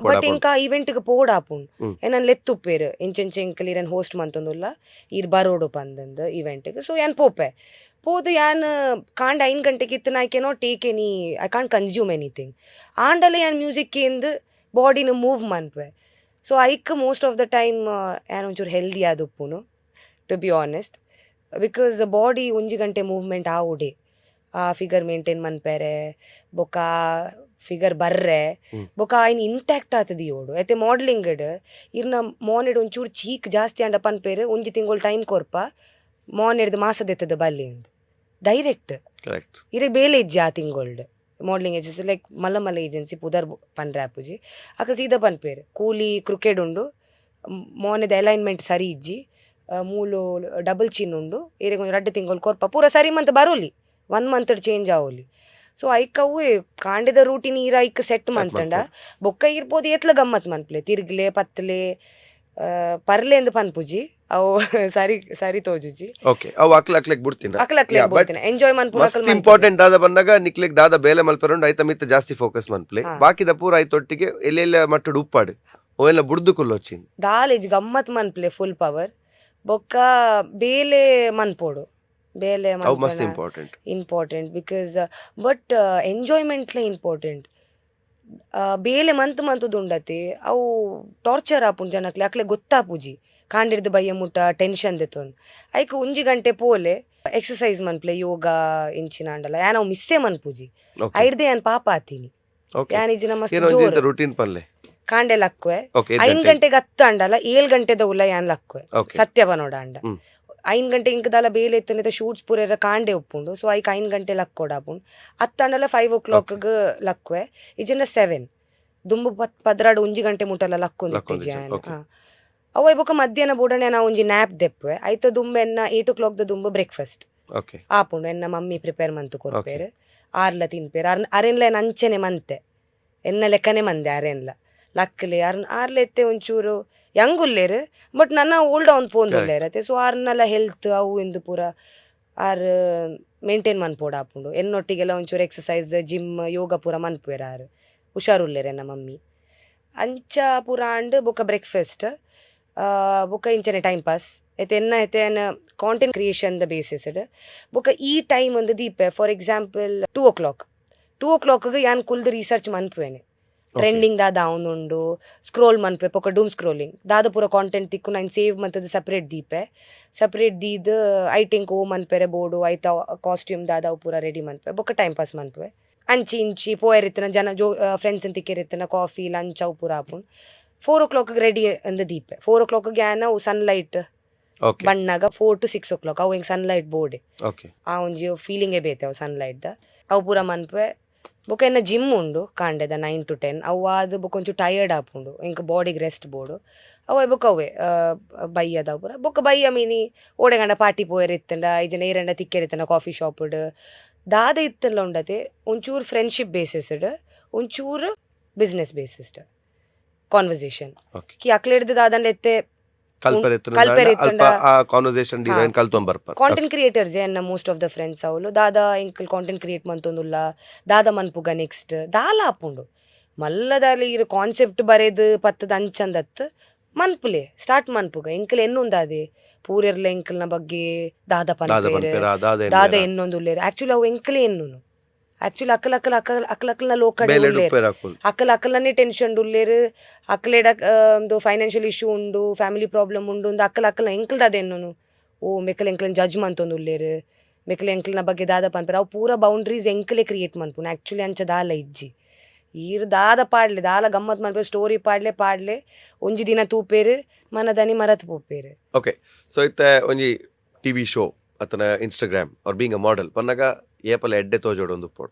ಬಟ್ ಇಂಕ ಇವೆಂಟ್ಗೆ ಪೋಡ್ ಆಪುಂಡು ಏನನ್ ಲೆತ್ತುಪ್ಪೇರು ಎಂಚೆಂಚೆ ಎಂಕಲ್ ಇರನ್ ಹೋಸ್ಟ್ ಮಂತೊಂದುಲ್ಲ ಇರ್ ಬರೋಡು ಪಂದಂದು ಇವೆಂಟ್ಗೆ. ಸೊ ಯಾನ್ ಪೋಪೆ ಪೋದು ಯಾನ್ ಕಾಂಡೆ 5 ಗಂಟೆಗೆ ಇತ್ತು I cannot take any, I can't consume anything. ಆಂಡಲೆ ಯಾನ್ ಮ್ಯೂಸಿಕ್ ಎಂದು ಬಾಡಿನ ಮೂವ್ ಮನ್ಪೆ. ಸೊ ಐಕ್ ಮೋಸ್ಟ್ ಆಫ್ ದ ಟೈಮ್ ಯಾನ್ ಒಂಚೂರು ಹೆಲ್ದಿ ಆದುಪ್ಪುನು to be honest, because body 1 ಗಂಟೆ ಮೂವ್ಮೆಂಟ್ ಆವುಡೆ ಆ ಫಿಗರ್ ಮೇಂಟೈನ್ ಮನ್ಪೆರೆ ಬೊಕ್ಕ ಫಿಗರ್ ಬರ್ರೆ ಬೊಕ್ಕ ಐನ್ ಇಂಟ್ಯಾಕ್ಟ್ ಆತದಿ ಓಡು. ಐತೆ ಮಾಡ್ಲಿಂಗ್ ಇರ್ನ ಮಾನೆಡ್ ಒಂಚೂರು ಚೀಕ್ ಜಾಸ್ತಿ ಅಂಡ ಪನ್ಪೇರು 1 ತಿಂಗಳು ಟೈಮ್ ಕೊರ್ಪ ಮಾನೆಡ್ದು ಮಾಸದೆತ್ತದ ಬಲ್ಲಿ ಅಂದ್ ಡೈರೆಕ್ಟ್ ಇರೇ ಬೇಲೆ ಇಜ್ಜಿ ಆ ತಿಂಗೊಳ್ಡು ಮಾಡಲಿಂಗ್ ಏಜೆನ್ಸಿ ಲೈಕ್ ಮಲ್ಲ ಏಜೆನ್ಸಿ ಪುದರ್ ಪನ್ರೆ ಆಪುಜಿ ಅಕಲ್ ಸೀದಾ ಪನ್ಪೇರು ಕೂಲಿ ಕ್ರಿಕೆಟ್ ಉಂಡು ಮೋನೆದ ಅಲೈನ್ಮೆಂಟ್ ಸರಿ ಇಜ್ಜಿ ಮೂಲು ಡಬಲ್ ಚಿನ್ ಉಂಡು ಇರಿಗೆ 2 ತಿಂಗಳು ಕೊರ್ಪ ಪೂರ ಸರಿ ಮಂತ್ ಬರೋಲಿ 1 ಮಂತ್ ಚೇಂಜ್ ಆಗೋಲಿ. ಸೊ ಐಕವು ಕಾಂಡೆದ ರೂಟೀನ್ ಈರ ಐಕ್ ಸೆಟ್ ಮಂತಂಡ ಬೊಕ್ಕ ಇರ್ಬೋದು ಏತ್ಲ ಗಮ್ಮತ್ ಮನ್ಪ್ಲೆ ತಿರ್ಗ್ಲೆ ಪತ್ಲೆ ಪರ್ಲೆ ಎಂದು ಪನ್ಪುಜಿ ಅವು ಸರಿ ಸರಿ ತೋಜುಜಿ. ಓಕೆ, ಅವು ಅಕ್ಲಕ್ ಬಿಡ್ತೀನಿ, ಎಂಜಾಯ್ ಮನ್ಪುನ ಇಂಪಾರ್ಟೆಂಟ್ ಆದ ಬಂದಾಗ ನಿಕ್ಲೆಗ್ ದಾದ ಬೇಲೆ ಮಲ್ಪರಂಡು ಐತ ಮಿತ್ತ ಜಾಸ್ತಿ ಫೋಕಸ್ ಮನ್ಪ್ಲೆ ಬಾಕಿದ ಪೂರ ಐತೊಟ್ಟಿಗೆ ಎಲ್ಲೆಲ್ಲ ಮಟ್ಟಡ್ ಉಪ್ಪಾಡು ಅವೆಲ್ಲ ಬುಡ್ದು ಕುಲ್ಲೊಚ್ಚಿನ್ ದಾಲೇಜ್ ಗಮ್ಮತ್ ಮನ್ಪ್ಲೆ ಫುಲ್ ಪವರ್ ಬೊಕ್ಕ ಬೇಲೆ ಮನ್ಪೋಡು ಬೇಲೆ ಮಸ್ತ್ ಇಂಪಾರ್ಟೆಂಟ್ ಬಿಕಾಸ್ ಬಟ್ ಎಂಜಾಯ್ಮೆಂಟ್ಲೆ ಇಂಪಾರ್ಟೆಂಟ್. ಬೇಲೆ ಮಂತುದು ಉಂಡತಿ ಅವು ಟಾರ್ಚರ್ ಆಪುಂಡು ಜನಕ್ಲೆ ಅಕ್ಲೆ ಗೊತ್ತಾಪುಜಿ ಕಾಂಡಿರ್ದು ಬಯ್ಯ ಮುಟ್ಟ ಟೆನ್ಷನ್ ದೆತ್ತೊಂದು ಐಕ್ 1 ಗಂಟೆ ಪೋಲೆ ಎಕ್ಸಸೈಸ್ ಮನ್ಪ್ಲೆ ಯೋಗ ಇಂಚಿನ ಅಂಡಲ ಯಾನ್ ಅವು ಮಿಸ್ಸೇ ಮನ್ಪುಜಿ ಐಡ್ದೆ ಯಾನ್ ಪಾಪ ಆತೀನಿ ಯಾನ್ ಇಜ್ಜಿನ ಮಸ್ತ್ ಜೋರು ರೂಟೀನ್ ಪನ್ಲೆ ಕಾಂಡೆ ಲಕ್ವೆ 5 ಗಂಟೆಗೆ 10 ಅಂಡಲ 7 ಗಂಟೆದ ಉಲ್ಲ ಯಾನ್ ಲಕ್ವೆ ಸತ್ಯವನೋಡ ಅಂಡ 5 ಗಂಟೆ ಇಂಕದಲ್ಲ ಬೇಲೆ ಎತ್ತನಿದ ಶೂಟ್ಸ್ ಪೂರ ಕಾಂಡೆ ಉಪ್ಪುಂಡು. ಸೊ ಐಕ್ 5 ಗಂಟೆ ಲಕ್ಕೋಡಾಪುಂಡು 10 ಅಂಡಲ 5 o'clock ಲಕ್ವೆ ಇಜಿನ 7 ದುಂಬು ಪದ್ರಾಡು 1 ಗಂಟೆ ಮುಟ್ಟಲ್ಲ ಲಕ್ಕೊಂದಿಜ್ಜಿ ಅವ ಬೊಕ ಮಧ್ಯಾಹ್ನ ಬುಡನೆ ನಾ ಒಂಜಿ ನ್ಯಾಪ್ ದೆಪ್ಪೆ ಐತ ದುಂಬು ಎನ್ನ 8 o'clock ದುಂಬು ಬ್ರೇಕ್ಫಾಸ್ಟ್ ಆಪುಂಡು ಎನ್ನ ಮಮ್ಮಿ ಪ್ರಿಪೇರ್ ಮಂತು ಕೊರ್ಪೇರು ಆರ್ಲ ತಿನ್ಪೇರು ಅರೆನ್ಲ ಎನ್ನ ಅಂಚೆನೆ ಮಂತೆ ಎನ್ನ ಲೆಕ್ಕನೆ ಮಂದೆ ಅರೆನ್ಲ ಲಕ್ಕಲೆ ಆರ್ಲ ಎತ್ತೆ ಒಂಚೂರು ಯಂಗುಲ್ಲೇರು ಬಟ್ ನನ್ನ ಓಲ್ಡ್ ಒಂದು ಪೋಂದುಲ್ಲೇರತ್ತೆ. ಸೊ ಆರ್ನೆಲ್ಲ ಹೆಲ್ತ್ ಅವು ಎಂದು ಪೂರ ಆರ್ ಮೇಂಟೈನ್ ಮನ್ಪೋಡು ಆಪುಂಡು ಎನ್ನೊಟ್ಟಿಗೆಲ್ಲ ಒಂಚೂರು ಎಕ್ಸಸೈಸ್ ಜಿಮ್ ಯೋಗ ಪೂರ ಮನ್ಪುವೇರು ಆರು ಹುಷಾರುಲ್ಲೇರು ಎನ್ನ ಮಮ್ಮಿ ಅಂಚ ಪೂರ ಅಂಡ್ ಬೊಕ್ಕ ಬ್ರೇಕ್ಫಾಸ್ಟ್ ಬೊಕ್ಕ ಇಂಚನೆ ಟೈಮ್ ಪಾಸ್ ಐತೆ ಎನ್ನ ಐತೆ ಕಾಂಟೆಂಟ್ ಕ್ರಿಯೇಷನ್ ದ ಬೇಸಿಸ್ಡ್ ಬೊಕ್ಕ ಈ ಟೈಮ್ ಒಂದು ದೀಪೆ ಫಾರ್ ಎಕ್ಸಾಂಪಲ್ 2 o'clock ಯಾನ್ ಕುಲ್ದು ರಿಸರ್ಚ್ ಮನ್ಪುವೇನೆ ಟ್ರೆಂಡಿಂಗ್ ದಾದ ಅವನುಂಡು ಸ್ಕ್ರೋಲ್ ಮನ್ಪೆ ಪೊಕ್ಕ ಡೂಮ್ ಸ್ಕ್ರೋಲಿಂಗ್ ದಾದ ಪೂರ ಕಾಂಟೆಂಟ್ ತಿಕ್ಕು ನಾನು ಸೇವ್ ಮಂತದ ಸಪ್ರೇಟ್ ದೀಪೆ ಸಪ್ರೇಟ್ ದೀದ್ ಐಟಿಂಕ್ ಓ ಮನ್ಪೆರೆ ಬೋರ್ಡು ಐತ ಕಾಸ್ಟ್ಯೂಮ್ ದಾದ ಅವು ಪೂರ ರೆಡಿ ಮನ್ಪೆ ಬೊಕ್ಕ ಟೈಮ್ ಪಾಸ್ ಮನ್ಪುವೆ ಅಂಚಿ ಇಂಚಿ ಪೋಯರಿತ್ತನ ಜನ ಫ್ರೆಂಡ್ಸ್ ಅಂತ ತಿಕ್ಕಿರಿತ್ತನ ಕಾಫಿ ಲಂಚ್ ಅವು ಪೂರ ಆಪುಂಡು 4 o'clock ರೆಡಿ ಅಂದ ದೀಪೆ 4 o'clock ಯಾನ ಅವು ಸನ್ಲೈಟ್ ಬಣ್ಣಾಗ 4 to 6 o'clock ಅವು ಹಿಂಗೆ ಸನ್ಲೈಟ್ ಬೋರ್ಡೆ ಆ ಒಂಜಿ ಫೀಲಿಂಗೇ ಬೇತೆ ಅವು ಸನ್ಲೈಟ್ದ ಅವು ಪೂರ ಮನ್ಪೆ ಬೊಕ ಎನ್ನ ಜಿಮ್ ಉಂಡು ಕಾಂಡೆದ 9 to 10 ಅವು ಅದು ಬೊಕ ಒಂಚೂರು ಟಯರ್ಡ್ ಆಪುಂಡು ಇಂಕ ಬಾಡಿಗೆ ರೆಸ್ಟ್ ಬೋಡು ಅವು ಬೊಕ ಅವೇ ಬಯ್ಯದ ಪೂರ ಬೊಕ ಬಯ್ಯ ಮೀನಿ ಓಡೆಗಂಡ ಪಾರ್ಟಿ ಪೋಯರ್ ಇತ್ತಂಡ ಐಜನ ಏರಂಡ ತಿಕ್ಕೆರಿತ್ತನ ಕಾಫಿ ಶಾಪ್ಡ್ ದಾದ ಇತ್ತಲ್ಲ ಉಂಡತೆ ಒಂಚೂರು ಫ್ರೆಂಡ್ಶಿಪ್ ಬೇಸಿಸ್ಡ್ ಒಂಚೂರು ಬಿಸ್ನೆಸ್ ಬೇಸಿಸ್ಡ್ ಕಾನ್ವರ್ಸೇಷನ್ ಕಿ ಅಕ್ಲೆಡ್ದು ದಾದಂಡ ಎತ್ತೆ ಕಾಂಟೆಂಟ್ ಕ್ರಿಯೇಟರ್ಸ್ ಎನ್ನ ಮೋಸ್ಟ್ ಆಫ್ ದ ಫ್ರೆಂಡ್ಸ್ ಅವಳು ದಾದ ಇಂಕಲ್ ಕಾಂಟೆಂಟ್ ಕ್ರಿಯೇಟ್ ಮಂತೊಂದುಲ್ಲ ದಾದ ಮನ್ಪುಗ ನೆಕ್ಸ್ಟ್ ದಾಲ ಆಪುಂಡು ಮಲ್ಲದಲ್ಲಿ ಇರೋ ಕಾನ್ಸೆಪ್ಟ್ ಬರೆದು ಪತ್ತದ ಅಂಚಂದತ್ ಮನ್ಪುಲೆ ಸ್ಟಾರ್ಟ್ ಮನ್ಪುಗ ಎಂಕಲ್ ಎನ್ನುಂದಾದೆ ಪೂರೆರ್ಲ ಎಂಕಲ್ನ ಬಗ್ಗೆ ದಾದ ಪನ್ಪೇರು ದಾದ ಎನ್ನೊಂದು ಉಲ್ಲೇರು ಆಕ್ಚುಲಿ ಅವು ಎಂಕಲೇ ಎನ್ನುನು ಆಕ್ಚುಲಿ ಅಕ್ಕಲಕ್ಕಲ್ನ ಲೋಕಡೆ ಉಲ್ಲೇರು ಅಕ್ಕಲನ್ನೇ ಟೆನ್ಷನ್ ಉಲ್ಲೇರು ಅಕ್ಕಲೆಡ ಒಂದು ಫೈನಾನ್ಷಿಯಲ್ ಇಶ್ಯೂ ಉಂಡು ಫ್ಯಾಮಿಲಿ ಪ್ರಾಬ್ಲಮ್ ಉಂಡು ಒಂದು ಅಕ್ಕಲಕ್ಕಲ್ನ ಎಂಕಲ್ದಾದ ಎನ್ನುನು ಓ ಮೆಕ್ಕಲ್ ಎಂಕಲ್ನ ಜಡ್ಜ್ ಮಂತೊಂದು ಉಲ್ಲೇರು ಮೆಕ್ಕಲ ಎಂಕಲ್ನ ಬಗ್ಗೆ ದಾದ ಪನ್ಪೇರು ಅವು ಪೂರ ಬೌಂಡ್ರೀಸ್ ಎಂಕಲೇ ಕ್ರಿಯೇಟ್ ಮನ್ಪುನು ಆ್ಯಕ್ಚುಲಿ ಅಂಚ ದಾಲ ಇಜ್ಜಿ ಈರು ದಾದ ಪಾಡ್ಲೆ ದಾಲ ಗಮ್ಮತ್ ಮನ್ಪೇರು ಸ್ಟೋರಿ ಪಾಡ್ಲೆ ಒಂಜಿ ದಿನ ತೂಪೇರು ಮನದನಿ ಮರತ್ ಪೋಪೇರು. ಓಕೆ ಸೊ ಇತ್ತೆ ಒಂಜಿ ಟಿವಿ ಶೋ ಅತನ ಇನ್ಸ್ಟಾಗ್ರಾಮ್ ಅವ್ರ ಬೀಂಗ್ ಅ ಮಾಡೆಲ್ ಪನ್ನಗ ಏಪಲ ಎಡ್ಡೆ ತೋಜೋಡು ಒಂದು ಪೋಡ್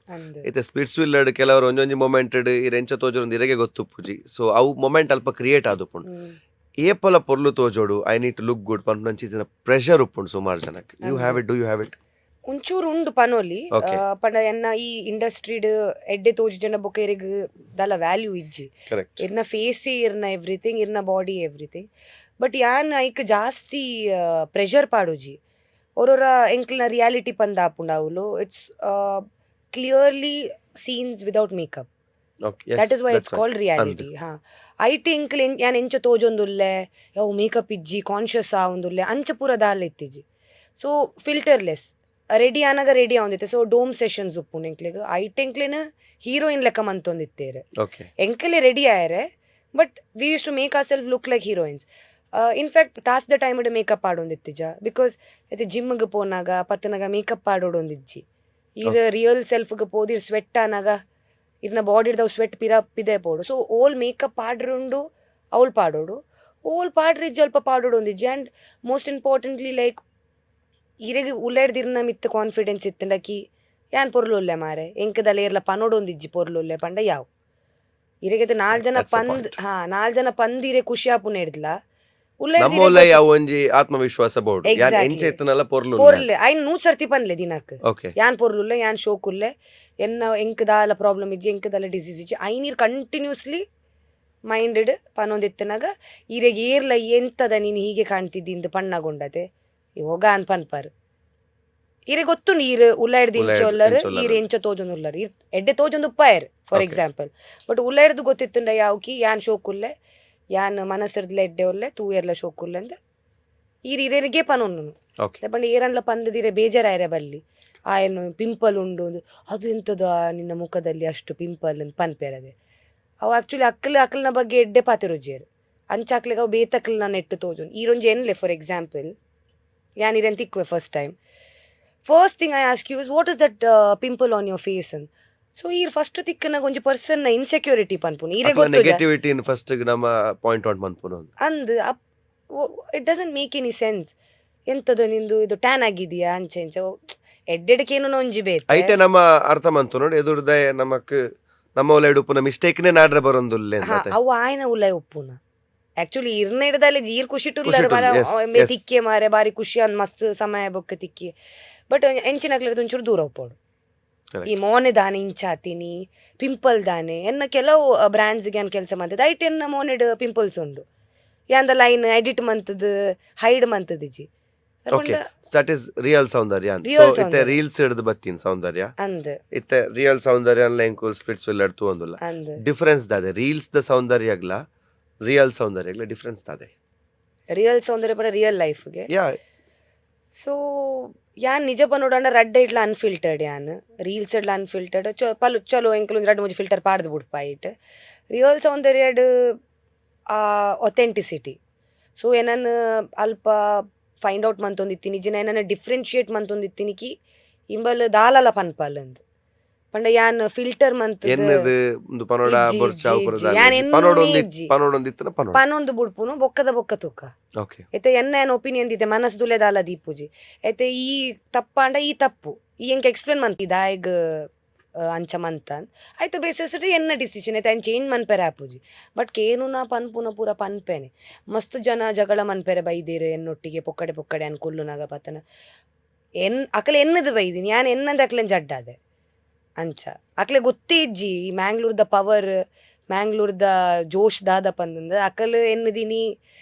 ಇತ್ತೆ ಸ್ಪಿಟ್ಸ್ ವಿಲ್ಲಡ್ ಕೆಲವರು ಒಂಜೊಂಜಿ ಮೊಮೆಂಟೆಡ್ ಇರೆಂಚ ತೋಜೋಡು ಇರೆಗೆ ಗೊತ್ತುಪ್ಪುಜಿ ಸೊ ಅವು ಮೊಮೆಂಟ್ ಅಲ್ಪ ಕ್ರಿಯೇಟ್ ಆದುಪ್ಪುಂಡು ಏಪಲ ಪೊರ್ಲು ತೋಜೋಡು I need to look good ಪನ್ಪಂಚಿನ ಪ್ರೆಷರ್ ಉಪ್ಪುಂಡು ಸುಮಾರು ಜನಕ್ಕೆ you have it, do you have it? ಒಂಚೂರು ಉಂಡು ಪನೋಲಿ ಪಂಡ ಎನ್ನ ಈ ಇಂಡಸ್ಟ್ರಿಡ್ ಎಡ್ಡೆ ತೋಜಿ ಜನ ಬೊಕ ಇರೆಗ್ ದಾಲ ವ್ಯಾಲ್ಯೂ ಇಜ್ಜಿ ಇರ್ನ ಫೇಸಿ ಇರ್ನ ಎವ್ರಿಥಿಂಗ್ ಇರ್ನ ಬಾಡಿ ಎವ್ರಿಥಿಂಗ್ ಬಟ್ ಯಾನ್ ಐಕ್ ಜಾಸ್ತಿ ಪ್ರೆಷರ್ ಪಾಡೋಜಿ ಅವ್ರವ್ರ ಎಂಕ್ಲ್ನ ರಿಯಾಲಿಟಿ ಪಂದ ಆಪುಂಡು ಅವಳು it's clearly scenes without makeup that is why it's called reality. ಹಾ ಐಟಿ ಎಂಕ್ಲ್ ಯಾನ್ ಎಂಚ ತೋಜೊಂದುಲ್ಲೆ ಯಾವ ಮೇಕಪ್ ಇಜ್ಜಿ ಕಾನ್ಷಿಯಸ್ ಆವೊಂದುಲ್ಲೆ ಅಂಚ ಪೂರ ದಾಲ ಎತ್ತಿಜ್ಜಿ ಸೊ ಫಿಲ್ಟರ್ಲೆಸ್ ರೆಡಿ ಆನಾಗ ರೆಡಿ ಆವೊಂದಿತ್ತೆ ಸೊ ಡೋಮ್ ಸೆಷನ್ಸ್ ಉಪ್ಪುಂಡು ಎಂಕ್ಲೆಗ್ ಐಟ್ ಎಂಕ್ಲೆನ ಹೀರೋಯಿನ್ ಲೆಕ್ಕ ಮಂತೊಂದಿತ್ತೇರೆ ಎಂಕಲೆ ರೆಡಿ ಆಯರೆ but we use to make our self look like heroines. In fact ಟಾಸ್ ದ ಟೈಮ್ ಮೇಕಪ್ ಆಡೊಂದಿತ್ತಿಜ ಬಿಕಾಸ್ ಐತೆ ಜಿಮ್ಗೆ ಪೋನಾಗ ಪತ್ತನಾಗ ಮೇಕಪ್ ಆಡೋಡೊಂದಿಜ್ಜಿ ಇರ್ ರಿಯಲ್ ಸೆಲ್ಫ್ಗೆ ಪೋದು ಇರ್ ಸ್ವೆಟ್ ಆನಾಗ ಇರ್ನ ಬಾಡಿ ಇಡ್ದವು ಸ್ವೆಟ್ ಪಿದೆ ಪೋಡು ಸೊ ಓಲ್ ಮೇಕಪ್ ಪಾಡ್ರುಂಡು ಅವಳು ಪಾಡೋಡು ಓಲ್ ಪಾಡ್ರಿಜ್ಜಿ ಅಲ್ಪ ಪಾಡೋಡೊಂದಿಜ್ಜಿ ಆ್ಯಂಡ್ ಮೋಸ್ಟ್ ಇಂಪಾರ್ಟೆಂಟ್ಲಿ ಲೈಕ್ ಇರೆಗೆ ಉಲ್ಲೇಡ್ದಿರ್ನ ಮಿತ್ತ ಕಾನ್ಫಿಡೆನ್ಸ್ ಇತ್ತಂಡಕಿ ಯಾನ್ ಪೊರ್ಲುಲ್ಲೆ ಮಾರೆ ಎಂಕದಲ್ಲ ಇರ್ಲ ಪನೋಡೊಂದಿಜ್ಜಿ ಪೊರ್ಲುಲ್ಲೆ ಪಂಡ ಯಾವ್ ಇರೆಗೆ ನಾಲ್ ಜನ ಪಂದ್ ಇರೆ ಖುಷಿ ಆಪುನ ಹಿಡ್ದ್ಲ ಒಂಜಿ ಆತ್ಮವಿಶ್ವಾಸ ಪೊರ್ಲೆ ಐನ್ 100 ಸರ್ತಿ ಪನ್ಲೆ ದಿನಕ್ ಯಾನ್ ಪೊರ್ಲುಲ್ಲೆ ಯಾನ್ ಶೋಕುಲ್ಲೆ ಎನ್ನ ಎಂಕದಾಲ ಪ್ರಾಬ್ಲಮ್ ಇಜ್ಜಿ ಎಂಕದಾಲ ಡಿಸೀಸ್ ಇಜ್ಜಿ ಐನೀರ್ ಕಂಟಿನ್ಯೂಸ್ಲಿ ಮೈಂಡೆಡ್ ಪನೊಂದಿತ್ತನಾಗ ಇರೆಗೆ ಏರ್ಲ ಎಂತದ ನೀನು ಹೀಗೆ ಕಾಣ್ತಿದ್ದಿಂದು ಪಣ್ಣಗೊಂಡತೆ ಹೋಗ ಅನ್ ಪನ್ಪರ್ ಇರೆ ಗೊತ್ತುಂಡು ಈರ್ ಉಲ್ಲಾಡ್ದು ಇಂಚೊಲ್ಲರ್ ಈರ್ ಎಂಚ ತೋಜೊಂದುಲ್ಲರ್ ಎಡ್ಡೆ ತೋಜೊಂದು ಉಪ್ಪಾಯರ್ ಫಾರ್ ಎಕ್ಸಾಂಪಲ್ ಬಟ್ ಉಲ್ಲಾಡ್ದು ಗೊತ್ತಿತ್ತುಂಡ ಯಾವ್ಕಿ ಯಾನ್ ಶೋಕುಲ್ಲೆ ಯಾನ್ ಮನಸ್ಸರ್ದ್ಲ ಎಡ್ಡೆ ಒಲ್ಲೆ ತೂಯರ್ಲ ಶೋಕುಲ್ಲೆ ಅಂದ ಈರ್ ಇರೆಗೆ ಪನೊಂದು ಪಂಡ ಏರನ್ಲ ಪಂದದಿರೆ ಬೇಜಾರಾಯರೆ ಬಲ್ಲಿ ಆಯನು ಪಿಂಪಲ್ ಉಂಡು ಅದು ಎಂತದ ನಿನ್ನ ಮುಖದಲ್ಲಿ ಅಷ್ಟು ಪಿಂಪಲ್ ಅಂತ ಪನ್ಪೇರದೆ ಅವು ಆ್ಯಕ್ಚುಲಿ ಅಕ್ಕಲ್ನ ಬಗ್ಗೆ ಎಡ್ಡೆ ಪಾತಿರುಜ್ಜಿಯರು ಅಂಚಾಕ್ಲೆಗೆ ಅವು ಬೇತಕ್ಕಲ್ನ ನೆಟ್ಟು ತೋಜೊಂದು ಈರೊಂಜಿ ಎನ್ಲೆ ಫಾರ್ ಎಕ್ಸಾಂಪಲ್ ಯಾನ್ ಇರೆನ್ ತಿಕ್ಕುವೆ first thing I ask you is what is that pimple on your face ಅಂತ ಸೊ ಈರ್ ಫಸ್ಟ್ ತಿಕ್ಕನಾಗ ಒಂಜಿ ಪರ್ಸನ್ ಇನ್ಸೆಕ್ಯೂರಿಟಿ ಪನ್ಪುನು ಇರೆ ನೆಗೆಟಿವಿಟಿ ಫಸ್ಟ್ ನಮ್ಮ ಪಾಯಿಂಟ್ ಔಟ್ ಮನ್ಪುನು ಅಂದ್ it doesn't make any sense ಎಂತದ ನಿಂದು ಇದು ಟ್ಯಾನ್ ಆಗಿದೆಯಾ ಅಂಚೆ ಎಡ್ಡೆಡಕೇನು ಒಂಜಿ ಬೇತೆ ಐಟೆ ನಮ್ಮ ಅರ್ಥ ಮಂತು ನೋಡಿ ಎದುರ್ದ ನಮಕ್ ನಮ್ಮ ಉಲಾಯ್ ಉಪ್ಪುನ ಮಿಸ್ಟೇಕ್ನೇ ನಾಡ್ರೆ ಬರೊಂದುಲ್ಲೆ ಅವು ಆಯ್ನ ಉಲಾಯ್ ಉಪ್ಪುನ ಆಕ್ಚುಲಿ ಇರ್ನ ಹಿಡ್ದಲ್ಲಿ ಜೀರ್ ಖುಷಿ ಟುಲ್ಲರ್ ಮಾರೆ ತಿಕ್ಕೆ ಮಾರೆ ಬಾರಿ ಖುಷಿ ಅಂದ್ ಮಸ್ತ್ ಸಮಯ ಬೊಕ್ಕ ತಿಕ್ಕಿ ಬಟ್ ಎಂಚಿನಾಗ್ಲದ ಒಂಚೂರು ದೂರ ಉಪ್ಪೋಡು ಈ ಮೋನೆ ದಾನೆ ಇಂಚಾತೀನಿ ಪಿಂಪಲ್ ದಾನೆ ಎನ್ನ ಕೆಲವು ಬ್ರ್ಯಾಂಡ್ಸ್ಗೆ ಏನ್ ಕೆಲಸ ಮಾಡ್ತದೆ ಐಟ್ ಎನ್ನ ಮೋನೆಡ್ ಪಿಂಪಲ್ಸ್ ಉಂಡು ಯಾಂದ ಲೈನ್ ಎಡಿಟ್ ಮಂತದ ಹೈಡ್ ಮಂತದಿಜಿ ದಟ್ ಇಸ್ ರಿಯಲ್ ಸೌಂದರ್ಯ ಸೊ ಇತ್ತೆ ರೀಲ್ಸ್ ಹಿಡಿದು ಬತ್ತಿನ ಸೌಂದರ್ಯ ಅಂದ್ ಇತ್ತೆ ರಿಯಲ್ ಸೌಂದರ್ಯ ಎಂಕುಲ್ ಸ್ಪಿಟ್ಸ್ ವಿಲ್ಲಡ್ ತೂಂದುಲ್ಲ ಡಿಫರೆನ್ಸ್ ದಾದೆ ರೀಲ್ಸ್ ದ ಸೌಂದರ್ಯಗ್ಲ ರಿಯಲ್ ಸೌಂದರ್ಯಗ್ಲ ಡಿಫರೆನ್ಸ್ ದಾದೆ ರಿಯಲ್ ಸೌಂದರ್ಯ ಪಡ ರಿಯಲ್ ಲೈಫ್ಗೆ ಸೊ ಯಾನ್ ನಿಜ ಪನೋಡಂಡ ರಡ್ಡ ಇಡ್ಲ ಅನ್ಫಿಲ್ಟರ್ಡ್ ಯಾನ್ ರೀಲ್ಸ್ ಇಡ್ಲ ಅನ್ಫಿಲ್ಟರ್ಡ್ ಚಲೋ ಎಂಕಲ್ ರಡ್ಡು ಮೂಜಿ ಫಿಲ್ಟರ್ ಪಾಡ್ದು ಬಿಡ್ಪ ಇಟ್ ರಿಯಲ್ ಸೌಂದರ್ಯಡ್ ಒಥೆಂಟಿಸಿಟಿ ಸೊ ಏನನ್ನು ಅಲ್ಪ ಫೈಂಡ್ ಔಟ್ ಮಂತೊಂದಿತ್ತೀನಿ ನಿಜನ ಏನನ್ನ ಡಿಫ್ರೆನ್ಶಿಯೇಟ್ ಮಂತೊಂದಿತ್ತೀನಿ ಕಿ ಇಂಬಲ್ ದಾಲಲ ಪನ್ಪಲ್ ಅಂದ್ ಪಂಡ ಯಾನ್ ಫಿಲ್ಟರ್ ಪನೊಂದು ಬುಡ್ಪುನು ಬೊಕ್ಕ ತೂಕ ಐತೆ ಎನ್ನ ಏನ್ ಒಪಿನಿಯನ್ ದಿತ್ತೆ ಮನಸ್ದುಲೆ ದಾಲ ದೀಪುಜಿ ಐತೆ ಈ ತಪ್ಪಾಂಡ ಈ ತಪ್ಪು ಈ ಎಂಕ್ ಎಕ್ಸ್ಪ್ಲೇನ್ ಮಂತಿ ದಾಯಗ್ ಅಂಚ ಮಂತ ಆಯ್ತು ಬೇಸಿಸ್ ಎನ್ನ ಡಿಸಿಷನ್ ಐತೆ ಆಯ್ನ್ ಚೇಂಜ್ ಮನ್ಪೆರೆ ಆಪುಜಿ ಬಟ್ ಕೇನು ನಾ ಪನ್ಪುನ ಪೂರ ಪನ್ಪೇನೆ ಮಸ್ತ್ ಜನ ಜಗಳ ಮನ್ಪೆರೆ ಬೈದೇರೆ ಎನ್ನೊಟ್ಟಿಗೆ ಪೊಕ್ಕಡೆ ಅನ್ಕೊಲ್ಲುನಾಗ ಪತನ ಅಕಲೆ ಎನ್ನದು ಬೈದಿನಿ ಯಾನ್ ಎನ್ನದ ಅಕ್ಲೆನ್ ಜಡ್ಡಾದೆ ಅಂಚ ಅಕ್ಲೆ ಗೊತ್ತೇ ಇಜ್ಜಿ ಈ ಮ್ಯಾಂಗ್ಳೂರ್ದ ಪವರ್ ಮ್ಯಾಂಗ್ಳೂರ್ದ ಜೋಶ್ ದಾದ ಪಂದ ಅಕಲ್ ಎನ್ನದಿನಿ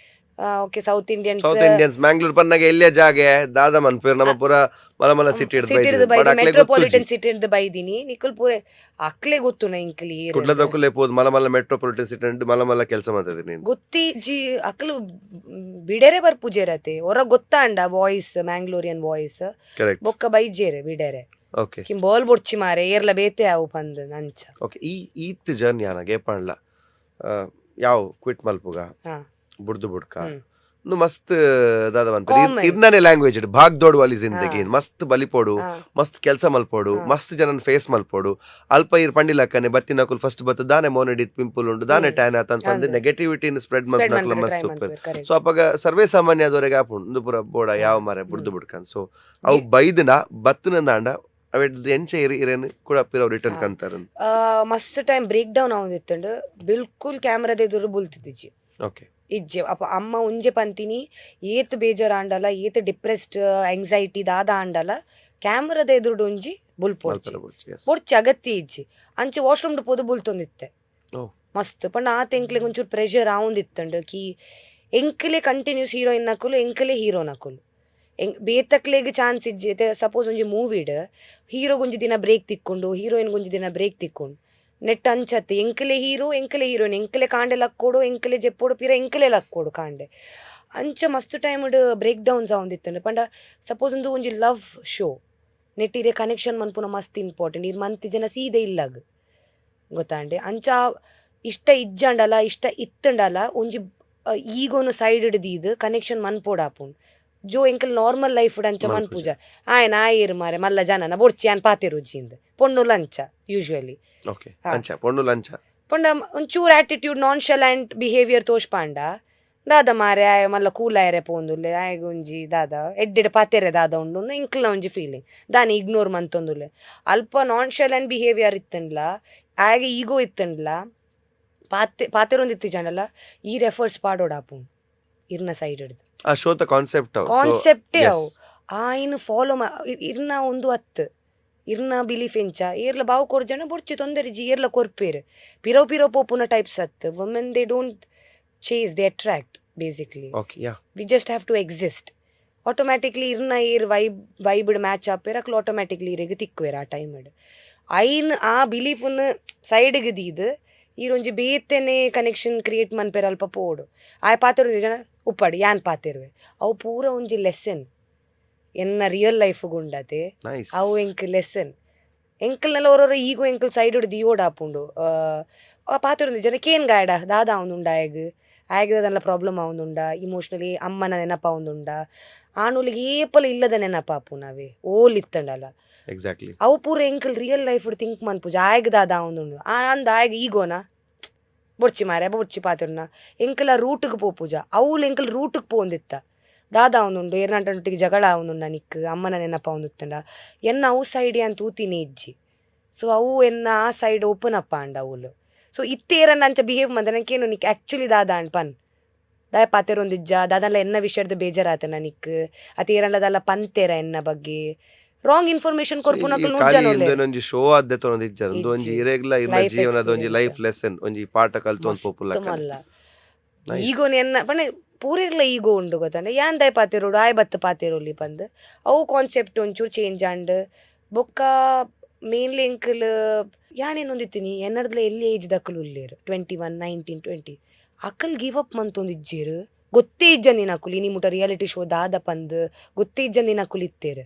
okay South Indians South Indians Mangalore ಪನ್ನಗೆ ಎಲ್ಲೇ ಜಾಗೆ ದಾದ ಮನ್ಪೇರ್ ನಮ್ಮ ಪೂರ ಮಲಮಲ ಸಿಟಿ ಸಿಟಿ ಮೆಟ್ರೋಪಾಲಿಟನ್ ಸಿಟಿ ಹಿಡ್ದು ಬೈದಿನಿ ನಿಕುಲ್ ಪೂರ ಅಕ್ಲೆ ಗೊತ್ತು ಇಂಕ್ಲಿ ಕುಡ್ಲದಕ್ಕೂ ಪೋದು ಮಲಮಲ ಮೆಟ್ರೋಪಾಲಿಟನ್ ಸಿಟಿ ಮಲಮಲ ಕೆಲಸ ಮಾಡ್ತಿದ್ದೀನಿ ಗೊತ್ತಿ ಜಿ ಅಕ್ಲು ಬಿಡರೆ ಬರ್ ಪೂಜೆರತೆ ಹೊರ ಗೊತ್ತಾಂಡ ವಾಯ್ಸ್ ಮ್ಯಾಂಗ್ಳೂರಿಯನ್ ವಾಯ್ಸ್ ಕರೆಕ್ಟ್ ಬೊಕ್ಕ ಬೈಜೇರೆ ಬಿಡರೆ ಓಕೆ ಕಿಂ ಬೋಲ್ ಬೊಡ್ಚಿ ಮಾರೆ ಏರ್ಲ ಬೇತೆ ಅವು ಪಂದ್ ನಂಚ ಓಕೆ ಈತ್ ಜರ್ನಿ ಆನಗೆ ಪಣ್ಲ ಯಾವ ಕ್ವಿಟ್ ಮಲ್ಪುಗ ಬುಡ್ದು ಬುಡ್ಕ ನು ಮಸ್ತ್ ದಾದ ಬಂತ ಇರ್ನಾನೆ ಲ್ಯಾಂಗ್ವೇಜ್ ಭಾಗ್ ದೋಡ್ವಾಲಿ ಜಿಂದಗಿ ಮಸ್ತ್ ಬಲಿಪೋಡು ಮಸ್ತ್ ಕೆಲಸ ಮಲ್ಪೋಡು ಮಸ್ತ್ ಜನನ್ ಫೇಸ್ ಮಲ್ಪೋಡು ಅಲ್ಪ ಇರ್ ಪಂಡಿಲಕ್ಕನೆ ಬತ್ತಿನಕುಲ್ ಫಸ್ಟ್ ಬತ್ತು ದಾನೆ ಮೋನಡಿತ್ ಪಿಂಪಲ್ ಉಂಡು ದಾನೆ ಟ್ಯಾನ್ ಆತಂತ ನೆಗೆಟಿವಿಟಿ ಸ್ಪ್ರೆಡ್ ಮಲ್ಪನಕುಲ ಮಸ್ತ್ ಉಪ್ಪರ್ ಸೊ ಅಪಗ ಸರ್ವೇ ಸಾಮಾನ್ಯ ಅದವರೆಗೆ ಆಪುಂಡು ಪುರ ಬೋಡ ಯಾವ ಮಾರೆ ಬುಡ್ದು ಬುಡ್ಕನ್ ಸೊ ಅವು ಬೈದಿನ ಬತ್ತನಂದಾಂಡ ಅವೆಡ್ದು ಎಂಚೆ ಇರೇನು ಕೂಡ ಪಿರವ್ ರಿಟರ್ನ್ ಕಂತಾರನ್ ಮಸ್ತ್ ಟೈಮ್ ಬ್ರೇಕ್ ಡೌನ್ ಆവുന്നിട്ടുണ്ട് ಬಿಲ್ಕುಲ್ ಕ್ಯಾಮರಾದ ಎದುರು ಬುಲ್ತಿದ್ದಿಜಿ ಓಕೆ ಇಜ್ಜೆ ಅಪ್ಪ ಅಮ್ಮ ಉಂಜೆ ಪಂತಿನಿ ಏತ್ ಬೇಜಾರ್ ಆಂಡಲ ಏತ್ ಡಿಪ್ರೆಸ್ಡ್ ಎಂಗ್ಸೈಟಿ ದಾದ ಆಂಡಲ ಕ್ಯಾಮರಾದ ಎದುರುಡು ಒಂಜಿ ಬುಲ್ಪೊಡ್ಚಿ ಪೊಡ್ಚಿ ಅಗತ್ಯ ಇಜ್ಜಿ ಅಂಚೆ ವಾಶ್ರೂಮ್ ಪೋದು ಬುಲ್ತೊಂದಿತ್ತೆ ಮಸ್ತ್ ಪಂಡ ಆತ ಎಂಕ್ಲೆಗ್ ಒಂಚೂರು ಪ್ರೆಷರ್ ಆവുന്നിತ್ತಂಡು ಕಿ ಎಂಕ್ಲೆ ಕಂಟಿನ್ಯೂಸ್ ಹೀರೋಯಿನ್ ನಕುಲು ಎಂಕ್ಲೆ ಹೀರೋ ನಕುಲು ಬೇತಕ್ಲೆಗ್ ಚಾನ್ಸ್ ಇಜ್ಜೆ ಸಪೋಸ್ ಒಂಜಿ ಮೂವಿಡ್ ಹೀರೋಗೊಂಜಿ ದಿನ ಬ್ರೇಕ್ ತಿಕ್ಕೊಂಡು ಹೀರೋಯಿನ್ಗೊಂಜಿ ದಿನ ಬ್ರೇಕ್ ತಿಕ್ಕೊಂಡು ನೆಟ್ ಅಂಚತ್ತೆ ಎಂಕಲೆ ಹೀರೋ ಎಂಕಲೆ ಹೀರೋಯಿನ್ ಎಂಕಲೆ ಕಾಂಡೆ ಲಕ್ಕೋಡು ಎಂಕಲೆ ಜೆಪ್ಪೋಡು ಪಿರ ಎಂಕಲೆ ಲಕ್ಕೋಡು ಕಾಂಡೆ ಅಂಚ ಮಸ್ತ್ ಟೈಮ್ಡ್ ಬ್ರೇಕ್ ಡೌನ್ಸ್ ಆവുന്നിತ್ತಂಡು ಪಂಡ ಸಪೋಸ್ ಒಂಜಿ ಲವ್ ಶೋ ನೆಟ್ ಇರೆ ಕನೆಕ್ಷನ್ ಮನ್ಪುನ ಮಸ್ತ್ ಇಂಪಾರ್ಟೆಂಟ್ ಇರ್ ಮಂತ್ ಜನ ಸೀದೆ ಇಲ್ಲಗ್ ಗೊತ್ತಾಂಡೆ ಅಂಚ ಇಷ್ಟ ಇಜ್ಜಂಡಲ ಇಷ್ಟ ಇತ್ತಂಡಲ ಒಂಜಿ ಈಗೋನು ಸೈಡ್ ಹಿಡ್ದು ಕನೆಕ್ಷನ್ ಮನ್ಪೋಡಾಪುಂಡು ಜೋ ಎಂಕಲ್ ನಾರ್ಮಲ್ ಲೈಫ್ ಅಂಚ ಮನ್ಪೂಜ ಆಯ್ನ ಆಯಿರ್ ಮಾರೆ ಮಲ್ಲ ಜನನ ಬೊಡ್ಚಿ ಅನ್ ಪಾತೆರುಜಿಂದ ಪೊಣ್ಣು ಲಂಚ ಯೂಶುವಲಿ ಓಕೆ ಲಂಚ ಪೊಣ್ಣು ಲಂಚ ಪಂಡ ಒಂಚೂರು ಆಟಿಟ್ಯೂಡ್ ನಾನ್ ಶಲೆಂಟ್ ಬಿಹೇವಿಯರ್ ತೋಷ್ಪಾಂಡ ದಾದ ಮಾರೆ ಆಯ ಮಲ್ಲ ಕೂಲಾಯರೆ ಪೋಂದುಲ್ಲೆ ಆಯ್ಗ ಒಂಜಿ ದಾದ ಎಡ್ಡೆಡೆ ಪಾತೆರೆ ದಾದ ಉಂಡು ಇಂಕ್ಲ ಒಂಜಿ ಫೀಲಿಂಗ್ ದಾನಿ ಇಗ್ನೋರ್ ಮಂತೊಂದುಲ್ಲೆ ಅಲ್ಪ ನಾನ್ ಶಲೆಂಟ್ ಬಿಹೇವಿಯರ್ ಇತ್ತಂಡ್ಲ ಆಯ್ಗ ಈಗೋ ಇತ್ತಂಡ್ಲ ಪಾತೆರೊಂದಿತ್ತು ಜನಲ್ಲ ಈ ರೆಫರ್ಸ್ ಪಾಡೋಡಾಪುಂಡು ಇರ್ನ ಸೈಡ್ ಹಿಡ್ದು ಆ ಶೋದ ಕಾನ್ಸೆಪ್ಟೇ ಅವು ಆಯ್ನ ಫಾಲೋ ಇರ್ನ ಒಂದು ಹತ್ತು ಇರ್ನ ಬಿಲೀಫ್ ಎಂಚ ಏರ್ಲ ಬಾವು ಕೊರ್ ಜನ ಬೊಡ್ಚಿ ತೊಂದರೆ ಜಿ ಏರ್ಲ ಕೊರ್ಪೇರು ಪಿರೋ ಪೋಪುನ ಟೈಪ್ಸ್ ಹತ್ತು women they don't chase they attract basically we just have to exist automatically ಇರ್ನ ಏರ್ ವೈಬ್ಡ್ ಮ್ಯಾಚ್ ಆಪೇರ ಅಕ್ಲು ಆಟೋಮ್ಯಾಟಿಕ್ಲಿ ಇರೆಗೆ ತಿಕ್ವೇರ ಆ ಟೈಮ್ ಐನ್ ಆ ಬಿಲೀಫ್ನ ಸೈಡ್ಗೆ ದೀದು ಈರೊಂಜಿ ಬೇತೆನೆ ಕನೆಕ್ಷನ್ ಕ್ರಿಯೇಟ್ ಮನ್ಪೇರ ಅಲ್ಪ ಪೋಡು ಆಯ ಪಾತೆರು ಜನ ಉಪ್ಪಾಡಿ ಯಾನ್ ಪಾತೆರುವೆ ಅವು ಪೂರ ಒಂಜಿ ಲೆಸನ್ ಎನ್ನ ರಿಯಲ್ ಲೈಫ್ ಗುಂಡತೆ ಅವು ಎಂಕ್ ಲೆಸನ್ ಎಂಕಲ್ನೆಲ್ಲ ಅವರವರ ಈಗೋ ಎಂಕಲ್ ಸೈಡ್ ಹಿಡ್ದು ಓಡಾಪುಂಡು ಪಾತೆರು ಜನ ಕೇನ್ ಗಾಯಡ ದಾದ ಅವನುಂಡ ಆಯ್ಗದಲ್ಲ ಪ್ರಾಬ್ಲಮ್ ಅವನುಂಡ ಇಮೋಷ್ನಲಿ ಅಮ್ಮನ ನೆನಪ ಅವನುಂಡ ಆನುಲಿಗೆ ಏಪಲ ಇಲ್ಲದ ನೆನಪಾಪು ನಾವೇ ಓಲಿತ್ತಂಡಲ್ಲ ಎಕ್ಸಾಕ್ಟ್ಲಿ ಅವು ಪೂರ ಎಂಕಲ್ ರಿಯಲ್ ಲೈಫ್ ಥಿಂಕ್ ಮನ್ಪುಜ ಆಯ್ಗ ದಾದ ಅವನುಂಡು ಅಂದ ಆಯ್ಗ ಈಗೋನ ಬೊಡ್ಚಿ ಮಾರೆ ಬೊಡ್ಚಿ ಪಾತೆರ್ನ ಎಂಕಲ ರೂಟ್ಗೆ ಪೋಪುಜ ಅವ್ಲು ಎಂಕಲ್ ರೂಟ್ಗೆ ಪೋಂದಿತ್ತ ದಾದ ಅವನುಂಡು ಏರ್ನಂಟೊಟ್ಟಿಗೆ ಜಗಳ ಅವನುಂಡ ನಿಕ್ ಅಮ್ಮನ ನೆನಪ ಅವನುತ್ತಂಡ ಎನ್ನ ಅವು ಸೈಡ್ ಅಂತ ಊತಿನೇ ಇಜ್ಜಿ ಸೊ ಅವು ಎನ್ನ ಆ ಸೈಡ್ ಓಪನ್ ಅಪ್ಪ ಅಂಡ ಅವಳು ಸೊ ಇತ್ತೇರನ್ನ ಅಂಚ ಬಿಹೇವ್ ಮಂದ ನನಗೇನು ನಿಕ್ ಆ್ಯಕ್ಚುಲಿ ದಾದ ಅಂಡ್ ಪನ್ ದಾಯ ಪಾತೆರೊಂದಿಜ್ಜ ದಾದಲ್ಲ ಎನ್ನ ವಿಷಯದ ಬೇಜಾರಾತನ ನಿಕ್ ಅತೇರಲ್ಲದಲ್ಲ ಪಂತೇರ ಎನ್ನ ಬಗ್ಗೆ ರಾಂಗ್ ಇನ್ಫಾರ್ಮೇಶನ್ ಕೊರ್ಪುನ ಒಂಜಿ ಶೋ ಆದ್ದೆ ತೊಂದಿಜ್ಜ ಒಂಜಿ ಇರೆಗ್ಲ ಇರ್ನ ಜೀವನದ ಒಂಜಿ ಲೈಫ್ ಲೆಸನ್ ಒಂಜಿ ಪಾಠ ಕಲ್ತೊಂದು ಪೋಪುಲ ಈಗೋ ಎನ್ನ ಪಣೆ ಪೂರಿರ್ಲ ಈಗೋ ಉಂಡು ಗೊತ್ತಂಡ ಯಾನ್ ದಾಯ್ ಪಾತೆರೋಡು ಆಯ್ ಬತ್ತ ಪಾತೆರೋಲಿ ಪಂದ್ ಅವು ಕಾನ್ಸೆಪ್ಟ್ ಒಂಚೂರು ಚೇಂಜ್ ಆಂಡ್ ಬೊಕ್ಕ ಮೇನ್ಲಿ ಎಂಕಲ್ ಯಾನೇನೊಂದಿತ್ತೀನಿ ಎನ್ನರ್ದ್ಲ ಎಲ್ಲಿ ಏಜ್ ದಕ್ಕಲು ಉಲ್ಲೇರು 21, 19, 20 ಅಕ್ಕಲ್ ಗಿವ್ ಅಪ್ ಮಂತೊಂದಿಜ್ಜೇರು ಗೊತ್ತೇ ಇಜ್ಜಂದಿನ ಅಕ್ಕುಲ್ ಇನಿ ಮುಟ ರಿಯಾಲಿಟಿ ಶೋ ದಾದ ಪಂದ್ ಗೊತ್ತೇ ಇಜ್ಜಂದಿನ ಅಕ್ಕುಲ್ ಇತ್ತೇರು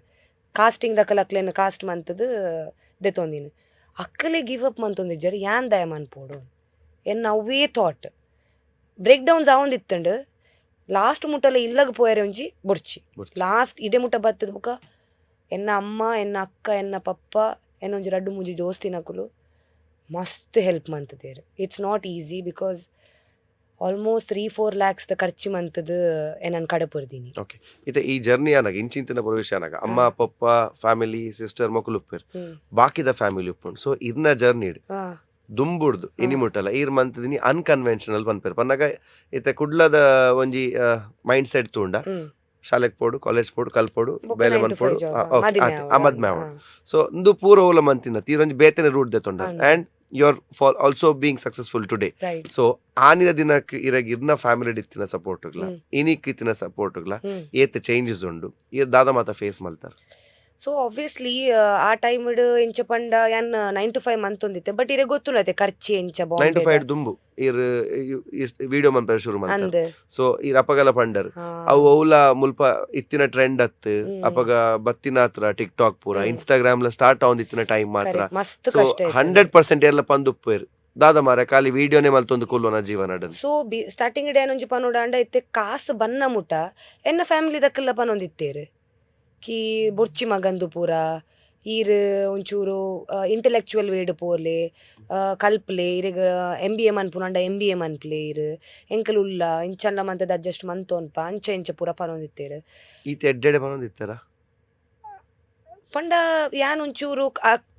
ಕಾಸ್ಟಿಂಗ್ ದಕ್ಕಲ್ ಅಕ್ಲೇನು ಕಾಸ್ಟ್ ಮಂತದ ದೆತೊಂದಿನ ಅಕ್ಕಲೇ ಗಿವ್ ಅಪ್ ಮಂತೊಂದಿಜ್ಜರು ಯಾನ್ ದಯ ಮನ್ಪೋಡು ಎನ್ನ ಅವೇ ಥಾಟ್ ಬ್ರೇಕ್ ಡೌನ್ಸ್ ಆವೊಂದಿತ್ತಂಡು ಲಾಸ್ಟ್ ಮುಟ್ಟಲ್ಲ ಇಲ್ಲಗ ಪೋಯರೆ ಒಂಜಿ ಬೊಡ್ಚಿ ಲಾಸ್ಟ್ ಇಡೆ ಮುಟ್ಟ ಬತ್ತದ ಬುಕ್ಕ ಎನ್ನ ಅಮ್ಮ ಎನ್ನ ಅಕ್ಕ ಎನ್ನ ಪಪ್ಪ ಎನ್ನೊಂಜಿ ರಡ್ಡು ಮುಂಜಿ ದೋಸ್ತಿನಕುಲು ಮಸ್ತ್ ಹೆಲ್ಪ್ ಮಂತದೇರು it's not easy because almost 3-4 lakhs ಖರ್ಚು ಮಂತದ ನಾನು ಕಡೆ ಪರ್ದೀನಿ ಓಕೆ ಇತ್ತೆ ಈ ಜರ್ನಿ ಅನಾಗ ಇಂಚಿಂತಿನ ಪ್ರವೇಶ ಅನಾಗ ಅಮ್ಮ ಪಪ್ಪ ಫ್ಯಾಮಿಲಿ ಸಿಸ್ಟರ್ ಮಕ್ಕಳು ಉಪ್ಪೇರು ಬಾಕಿದ ಫ್ಯಾಮಿಲಿ ಉಪ್ಪುಂಡು ಸೊ ಇರ್ನ ಜರ್ನಿ ದುಂಬುಡ್ದು ಇನಿ ಮುಟ್ಟಲ್ಲ ಈರ್ ಮಂತದಿನಿ ಅನ್ಕನ್ವೆನ್ಷನಲ್ ಪನ್ಪೇರು ಪನ್ನಾಗ ಇತ್ತೆ ಕುಡ್ಲದ ಒಂಜಿ ಮೈಂಡ್ ಸೆಟ್ ತೂಂಡ ಶಾಲೆಗೆ ಪೋಡು ಕಾಲೇಜ್ ಪೋಡು ಕಲ್ಪೋಡು ಬೇಲೆ ಮನ್ಪೋಡು ಮದ್ಮೆ ಆವಡು ಸೊ ಇಂದು ಪೂರ ಓಲ ಮಂತಿನ ತೀರೊಂಜಿ ಬೇತೆನೆ ರೂಟ್ ದೆತೊಂಡ and you are far also being successful today. Right. So ಆನಿನ ದಿನಕ್ಕೆ ಇರಾಗ ಇರ್ನ ಫ್ಯಾಮಿಲಿ ಇತ್ತಿನ ಸಪೋರ್ಟ್ಗಳ ಇನಿಕ್ ಇತ್ತಿನ ಸಪೋರ್ಟ್ಗಳ ಏತ್ ಚೇಂಜಸ್ ಉಂಡು ದಾದ ಮಾತ ಫೇಸ್ ಮಾಡ್ತಾರೆ. ಸೊ ಆಬ್ವಿಯಸ್ಲಿ ಆ ಟೈಮ್ ಎಂಚ ಪಂಡ ಯಾನ್ 9 to 5 ಮಂತ್ ಒಂದಿತ್ತೆ ಬಟ್ ಇರೆ ಗೊತ್ತುನತೆ ಖರ್ಚಿ ಎಂಚ 9 to 5 ದುಂಬು ಇರ್ ವಿಡಿಯೋ ಮನ್ಪರ ಶುರು ಮಾಡ್ತಾರೆ. ಸೊ ಇರ್ ಅಪಗಲ ಪಂಡರ್ ಅವು ಅವಲ ಮುಲ್ಪ ಇತ್ತಿನ ಟ್ರೆಂಡ್ ಅತ್ ಅಪಗ ಬತ್ತಿನ ಹತ್ರ ಟಿಕ್ ಟಾಕ್ ಪೂರ ಇನ್ಸ್ಟಾಗ್ರಾಮ್ ಲ ಸ್ಟಾರ್ಟ್ ಆವಂದ್ ಇತ್ತಿನ ಟೈಮ್ ಮಾತ್ರ. ಸೊ 100% ಎಲ್ಲ ಪಂದುಪ್ಪೇರ್ ದಾದ ಮಾರ ಖಾಲಿ ವಿಡಿಯೋನೇ ಮಲ್ತೊಂದು ಕೊಲ್ಲೋನ ಜೀವನ. ಸೊ ಸ್ಟಾರ್ಟಿಂಗ್ ಡೇ ಒಂಜಿ ಪನೋಡ ಅಂಡ ಇತ್ತೆ ಕಾಸು ಬನ್ನ ಮುಟ ಎನ್ನ ಫ್ಯಾಮಿಲಿ ದಕ್ಕಲ್ಲ ಪನೊಂದಿತ್ತೇರು ಕಿ ಬೊರ್ಚಿ ಮಗಂದು ಪೂರ ಈರ್ ಒಂಚೂರು ಇಂಟೆಲೆಕ್ಚುವಲ್ ವೇಡ್ ಪೋರ್ಲೆ ಕಲ್ಪ್ಲೆ ಇರೆಗ MBA ಮನ್ಪುನಂಡ MBA ಮನ್ಪ್ಲೆ ಇರ್ ಎಂಕಲ್ ಉಲ್ಲ ಇಂಚಂಡ ಮಂತದ ಅಡ್ಜಸ್ಟ್ ಮಂತೋನ್ಪ ಅಂಚ ಇಂಚ ಪೂರ ಪನೊಂದಿತ್ತೇರು. ಈತ ಎಡ್ಡೆಡೆ ಪನೊಂದಿತ್ತಾರ ಪಂಡ ಯಾನ್ ಒಂಚೂರು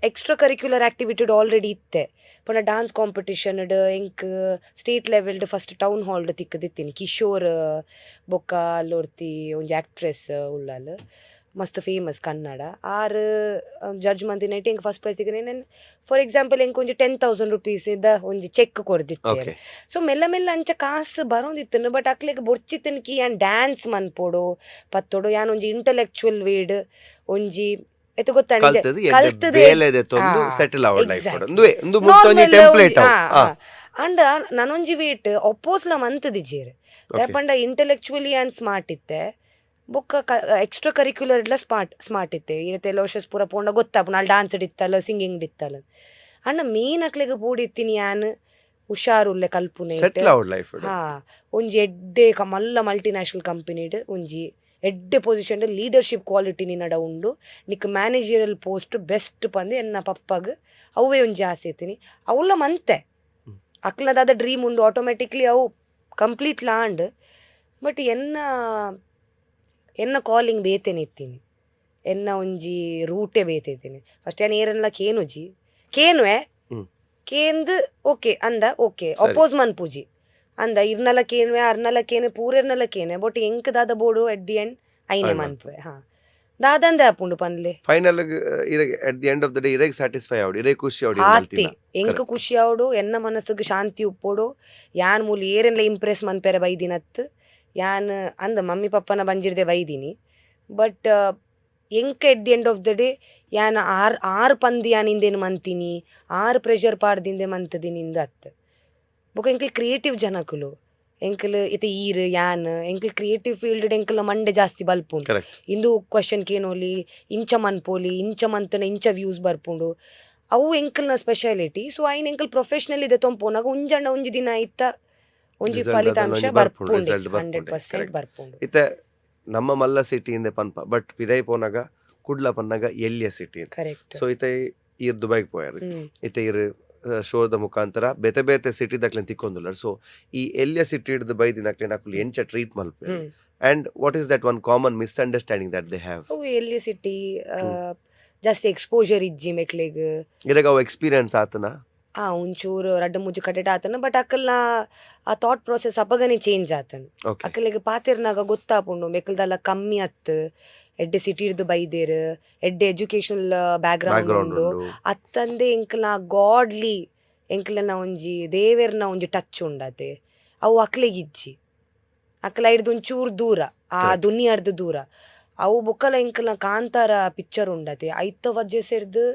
ಎಕ್ಸ್ಟ್ರಾ ಕರಿಕ್ಯುಲರ್ ಆಕ್ಟಿವಿಟಿ ಆಲ್ರೆಡಿ ಇತ್ತೆ. ಪಂಡ ಡಾನ್ಸ್ ಕಾಂಪಿಟಿಷನ್ ಎಂಕ್ ಸ್ಟೇಟ್ ಲೆವೆಲ್ಡ್ ಫಸ್ಟ್ ಟೌನ್ ಹಾಲ್ಡ್ ತಿಕ್ಕದಿತ್ತೀನಿ ಕಿಶೋರ್ ಬೊಕ್ಕ ಅಲ್ಲೋರ್ತಿ ಒಂಜಿ ಆಕ್ಟ್ರೆಸ್ ಉಳ್ಳಲ್ ಮಸ್ತ್ ಫೇಮಸ್ ಕನ್ನಡ ಆರ್ ಜಡ್ಜ್ ಮಂತಿನೈಟ್ ಎಂಕ್ ಫಸ್ಟ್ ಪ್ರೈಸ್ ಸಿಗನೆ ಫಾರ್ ಎಕ್ಸಾಂಪಲ್ ಎಂಕ್ ಒಂಜಿ 10,000 rupees ಇದ್ದ ಒಂಜಿ ಚೆಕ್ ಕೊರ್ದಿತ್ತೇನೆ. ಸೊ ಮೆಲ್ಲ ಮೆಲ್ಲ ಅಂಚ ಕಾಸು ಬರೋಂದಿತ್ತನು ಬಟ್ ಅಕ್ಲೆಗ್ ಬೊರ್ಚಿತ್ತನ್ ಕಿ ಯಾನ್ ಡ್ಯಾನ್ಸ್ ಮನ್ಪೊಡು ಪತ್ತೊಡು ಯಾನ್ ಒಂಜಿ ಇಂಟೆಲೆಕ್ಚುವಲ್ ವೇಡ್ ಒಂಜಿ ಎತ್ತ ಗೊತ್ತಾಂಡ ಅಂಡ ನನೊಂಜಿ ವೇಟ್ ಅಪೋಸ್ಲ ಮಂತದಿಜೇರ್ ಪಂಡ ಇಂಟೆಲೆಕ್ಚುವಲಿ ಆ್ಯಂಡ್ ಸ್ಮಾರ್ಟ್ ಇತ್ತೆ ಬೊಕ್ಕ ಎಕ್ಸ್ಟ್ರಾ ಕರಿಕ್ಯುಲರ್ ಇಡ್ಲ ಸ್ಮಾರ್ಟ್ ಇತ್ತೆ ಇವತ್ತೆ ಲೋಷಸ್ ಪೂರ ಪೋಂಡ ಗೊತ್ತಾಪು ನಾಲ್ ಡಾನ್ಸ್ ಇಡಿತ್ತಲ್ಲ ಸಿಂಗಿಂಗ್ ಇಡಿತ್ತಲ್ಲ ಅಣ್ಣ ಮೇನ್ ಅಕ್ಲೆಗ್ ಪೂಡಿತ್ತೀನಿ ಯಾನ್ ಹುಷಾರುಲ್ಲೆ ಕಲ್ಪುನೆ ಹಾ ಒಂಜಿ ಎಡ್ಡೆ ಮಲ್ಲ ಮಲ್ಟಿನ್ಯಾಷನಲ್ ಕಂಪನಿಡ್ ಒಂಜಿ ಎಡ್ಡೆ ಪೊಸಿಷನ್ ಲೀಡರ್ಶಿಪ್ ಕ್ವಾಲಿಟಿ ನಿನ್ನಡ ಉಂಡು ನಿಕ್ ಮ್ಯಾನೇಜರಲ್ ಪೋಸ್ಟ್ ಬೆಸ್ಟ್ ಪಂದು ಎನ್ನ ಪಪ್ಪಗ್ ಅವೇ ಒಂಜಿ ಆಸೆ ಇತ್ತೀನಿ ಅವಲ್ಲ ಮಂತೆ ಅಕ್ಲದಾದ ಡ್ರೀಮ್ ಉಂಡು ಆಟೋಮೆಟಿಕ್ಲಿ ಅವು ಕಂಪ್ಲೀಟ್ ಲಾಂಡ್ ಬಟ್ ಎನ್ನ ಕಾಲಿಂಗ್ ಬೇತೇನೆ ಇತ್ತೀನಿ ಎನ್ನ ಒಂಜಿ ರೂಟೇ ಬೇತೇತೀನಿ ಫಸ್ಟ್ ಏನ್ ಏರೆಲ್ಲ ಕೇನುಜಿ ಕೇನುವೆ ಕೇಂದು ಓಕೆ ಅಂದ ಓಕೆ ಅಪೋಸ್ ಮನ್ಪುಜಿ ಅಂದ ಇರ್ನಲ ಕೇನುವೆ ಅರ್ನಲ ಕೇನೆ ಪೂರೆರ್ನಲ ಕೇನೆ ಬಟ್ ಎಂಕ್ ದಾದ ಬೋಡು ಎಟ್ ದಿ ಎಂಡ್ ಐನೆ ಮನ್ಪುವೆ ಹಾ ದಾದಂದೆ ಆಪುಂಡು ಪನ್ಲೆ final at the end of the day ಇರೆಗ್ ಸ್ಯಾಟಿಸ್ಫೈ ಆವಡು ಇರೆ ಖುಷಿ ಆವಡು ಆತಿ ಎಂಕ್ ಖುಷಿ ಆವಡು ಎನ್ನ ಮನಸ್ಸಿಗೆ ಶಾಂತಿ ಉಪ್ಪೋಡು ಯಾನ್ ಮೂಲ ಏರೆಲ್ಲ ಇಂಪ್ರೆಸ್ ಮನ್ಪೆರೆ ಬೈದಿನತ್ ಯಾನ್ ಅಂದ ಮಮ್ಮಿ ಪಪ್ಪನ ಬಂಜಿರ್ದೆ ಬೈದಿನಿ ಬಟ್ ಎಂಕ್ ಎಟ್ the end of the day ಯಾನ್ ಆರು ಪಂದಿ ಯಾನ್ ಇಂದೇನು ಮಂತೀನಿ ಆರು ಪ್ರೆಷರ್ ಪಾಡ್ದಿಂದೆ ಮಂತದಿನಿಂದ ಅತ್ ಬೊಕ ಎಂಕಲ್ ಕ್ರಿಯೇಟಿವ್ ಜನಕುಲು ಎಂಕಲ್ ಇತ್ತೆ ಈರ್ ಯಾನ್ ಎಂಕಲ್ ಕ್ರಿಯೇಟಿವ್ ಫೀಲ್ಡ್ ಎಂಕಲ್ ಮಂಡೆ ಜಾಸ್ತಿ ಬಲ್ಪುಂಡು ಇಂದು ಕ್ವಶನ್ ಕೇನೋಲಿ ಇಂಚ ಮನ್ಪೋಲಿ ಇಂಚ ಮಂತನ ಇಂಚ ವ್ಯೂಸ್ ಬರ್ಪುಂಡು ಅವು ಎಂಕಲ್ನ ಸ್ಪೆಷಾಲಿಟಿ. ಸೊ ಐನ್ ಎಂಕಲ್ ಪ್ರೊಫೆಷನಲ್ ಇದೆ ತೊಂಪೋನಾಗ ಒಂಜಂಡ ಒಂಜಿ ದಿನ ಇತ್ತ ಒಂಜಿ ಫಲಿತಾಂಶ ಬರ್ಪುಂಡು 100% ಬರ್ಪುಂಡು. ಇತ್ತೆ ನಮ್ಮ ಮಲ್ಲ ಸಿಟಿ ಇಂದೆ ಪನ್ಪ ಬಟ್ ಪಿದೈ ಪೋನಾಗ ಕುಡ್ಲ ಪನ್ನಾಗ ಎಲ್ಲಿಯ ಸಿಟಿ ಕರೆಕ್ಟ್. ಸೊ ಇತ್ತೆ ಈರ್ ದುಬೈಗ್ ಪೋಯಾರು ಇತ್ತೆ ಈರ್ ಶೋದ ಮುಖಾಂತರ ಬೇತೆ ಬೇತೆ ಸಿಟಿ ದಕ್ಲೆನ್ ತಿಕ್ಕೊಂದುಲ್ಲ. ಸೊ ಈ ಎಲ್ಲಿಯ ಸಿಟಿ ಹಿಡಿದು ಬೈದಿನ ನಕುಲು ಎಂಚ treat Malpe and what is that one common misunderstanding that they have? ಎಲ್ಲಿಯ ಸಿಟಿ ಜಾಸ್ತಿ ಎಕ್ಸ್ಪೋಜರ್ ಇಜ್ಜಿ ಮೆಕ್ಲೆಗ್ ಇರಾಗ ಅವು ಎಕ್ಸ್ಪೀರಿಯನ್ಸ್ ಆತನ ಒಂಚೂರು ರಡ್ಡು ಮುಜ್ಜು ಕಟ್ಟೆಟ ಆತನ ಬಟ್ ಅಕ್ಕಲ್ನ ಆ ಥಾಟ್ ಪ್ರೊಸೆಸ್ ಅಪಗನೆ ಚೇಂಜ್ ಆತನ ಅಕ್ಕಲಿಗೆ ಪಾತಿರ್ನಾಗ ಗೊತ್ತಾಪುಂಡು ಮೆಕ್ಕಲ್ದಲ್ಲ ಕಮ್ಮಿ ಅತ್ ಎಡ್ಡೆ ಸಿಟಿ ಹಿಡ್ದು ಬೈದೇರ್ ಎಡ್ಡೆ ಎಜುಕೇಶನಲ್ ಬ್ಯಾಕ್ಗ್ರೌಂಡ್ ಉಂಡು ಅತ್ತಂದೆ ಎಂಕಲ್ನ ಗಾಡ್ಲಿ ಎಂಕಲ್ನ ಒಂಜಿ ದೇವೆರ್ನ ಒಂಜಿ ಟಚ್ ಉಂಡತೆ ಅವು ಅಕ್ಲೆಗಿಜ್ಜಿ ಅಕ್ಕಲ ಹಿಡ್ದು ಒಂಚೂರು ದೂರ ಆ ದುನಿಯಾರ್ದು ದೂರ ಅವು ಬೊಕ್ಕಲ ಎಂಕಲ್ನ ಕಾಂತಾರ ಪಿಕ್ಚರ್ ಉಂಡತೆ ಐತ ವಜ್ಜೆ ಸೇರ್ದು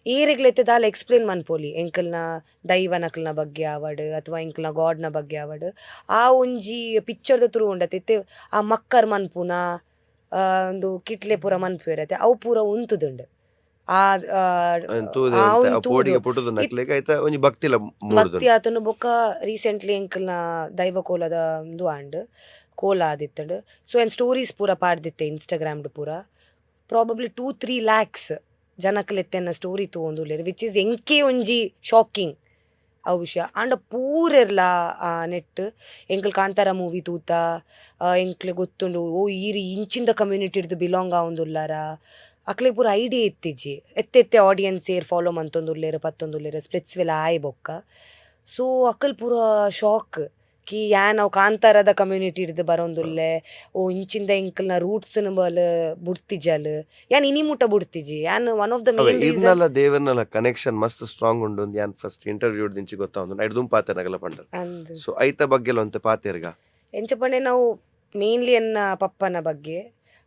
ಏರೆಗ್ಲೆತ್ತೆ ದಾಲ ಎಕ್ಸ್ಪ್ಲೇನ್ ಮನ್ಪೋಲಿ ಎಂಕಲ್ನ ದೈವನಕಲ್ನ ಬಗ್ಗೆ ಆವಡ್ ಅಥವಾ ಎಂಕಲ್ನ ಗಾಡ್ನ ಬಗ್ಗೆ ಆವಡ್ ಆ ಒಂಜಿ ಪಿಕ್ಚರ್ದ ಥ್ರೂ ಉಂಡತೆ ಆ ಮಕ್ಕರ್ ಮನ್ಪುನ ಒಂದು ಕಿಟ್ಲೆ ಪೂರ ಮನ್ಪುರತೆ ಅವು ಪೂರ ಉಂತುದುಂಡು ಭಕ್ತಿ ಆತನು ಬೊಕ್ಕ ರೀಸೆಂಟ್ಲಿ ಎಂಕಲ್ನ ದೈವ ಕೋಲದ ಒಂದು ಆಂಡ್ ಕೋಲ ಆದಿತ್ತಂಡು. ಸೊ ಏನ್ ಸ್ಟೋರೀಸ್ ಪೂರ ಪಾಡ್ದಿತ್ತೆ ಇನ್ಸ್ಟಾಗ್ರಾಮ್ಡ್ ಪೂರ ಪ್ರಾಬಬ್ಲಿ 2-3 lakhs ಜನಕ್ಲೆತ್ತೆನ್ನ ಸ್ಟೋರಿ ತಗೊಂದುಲ್ಲೇರು ವಿಚ್ ಈಸ್ ಎಂಕೆ ಒಂಜಿ ಶಾಕಿಂಗ್ ಆ ವಿಷಯ ಆಂಡ ಪೂರೆರ್ಲ ನೆಟ್ ಎಂಕಲ್ ಕಾಂತಾರ ಮೂವಿ ತೂತ ಎಂಕ್ಲೆ ಗೊತ್ತುಂಡು ಓ ಈರಿ ಇಂಚಿಂದ ಕಮ್ಯುನಿಟಿ ಹಿಡ್ದು ಬಿಲಾಂಗ್ ಆವೊಂದುಲ್ಲಾರ ಅಕ್ಲೆ ಪೂರ ಐಡಿಯಾ ಎತ್ತಿಜ್ಜಿ ಎತ್ತೆತ್ತೆ ಆಡಿಯನ್ಸ್ ಏರ್ ಫಾಲೋ ಮಂತೊಂದುಲ್ಲೇರು ಪತ್ತೊಂದುಲ್ಲೇರು ಸ್ಪ್ಲಿಟ್ಸ್ ವೆಲ್ಲ ಆಯ್ ಬೊಕ್ಕ. ಸೊ ಅಕ್ಕಲ್ ಪೂರ ಶಾಕ್ ಕಿ ಯಾನ್ ನಾವು ಕಾಂತಾರದ ಕಮ್ಯುನಿಟಿ ಹಿಡ್ದು ಬರೋಂದುಲ್ಲೆ ಓ ಇಂಚಿಂದ ಎಂಕಲ್ನ ರೂಟ್ಸ್ ಬಲ್ ಬುಡ್ತಿಜಲ್ ಯಾನ್ ಇನಿ ಮುಟ ಬುಡ್ತಿಜಿ ಯಾನ್ ಒನ್ ಆಫ್ ದ ಅವೇ ಮೇನ್ ರೀಸನ್ ಇರ್ನಲ್ಲ ದೇವರ್ನಲ್ಲ ಕನೆಕ್ಷನ್ ಮಸ್ತ್ ಸ್ಟ್ರಾಂಗ್ ಉಂಡು ಯಾನ್ ಫಸ್ಟ್ ಇಂಟರ್ವ್ಯೂ ದಿಂಚಿ ಗೊತ್ತಾവുന്നു ಐಡ್ದುಂ ಪಾತೆರ್ನಗಲ ಪಂಡ ಅಂದ್ ಸೊ ಐತ ಬಗ್ಗೆಲ ಒಂತೆ ಪಾತೆರ್ಗ ಎಂಚ ಪಂಡೆ ನಾವು ಮೇನ್ಲಿ ಎನ್ನ ಪಪ್ಪನ ಬಗ್ಗೆ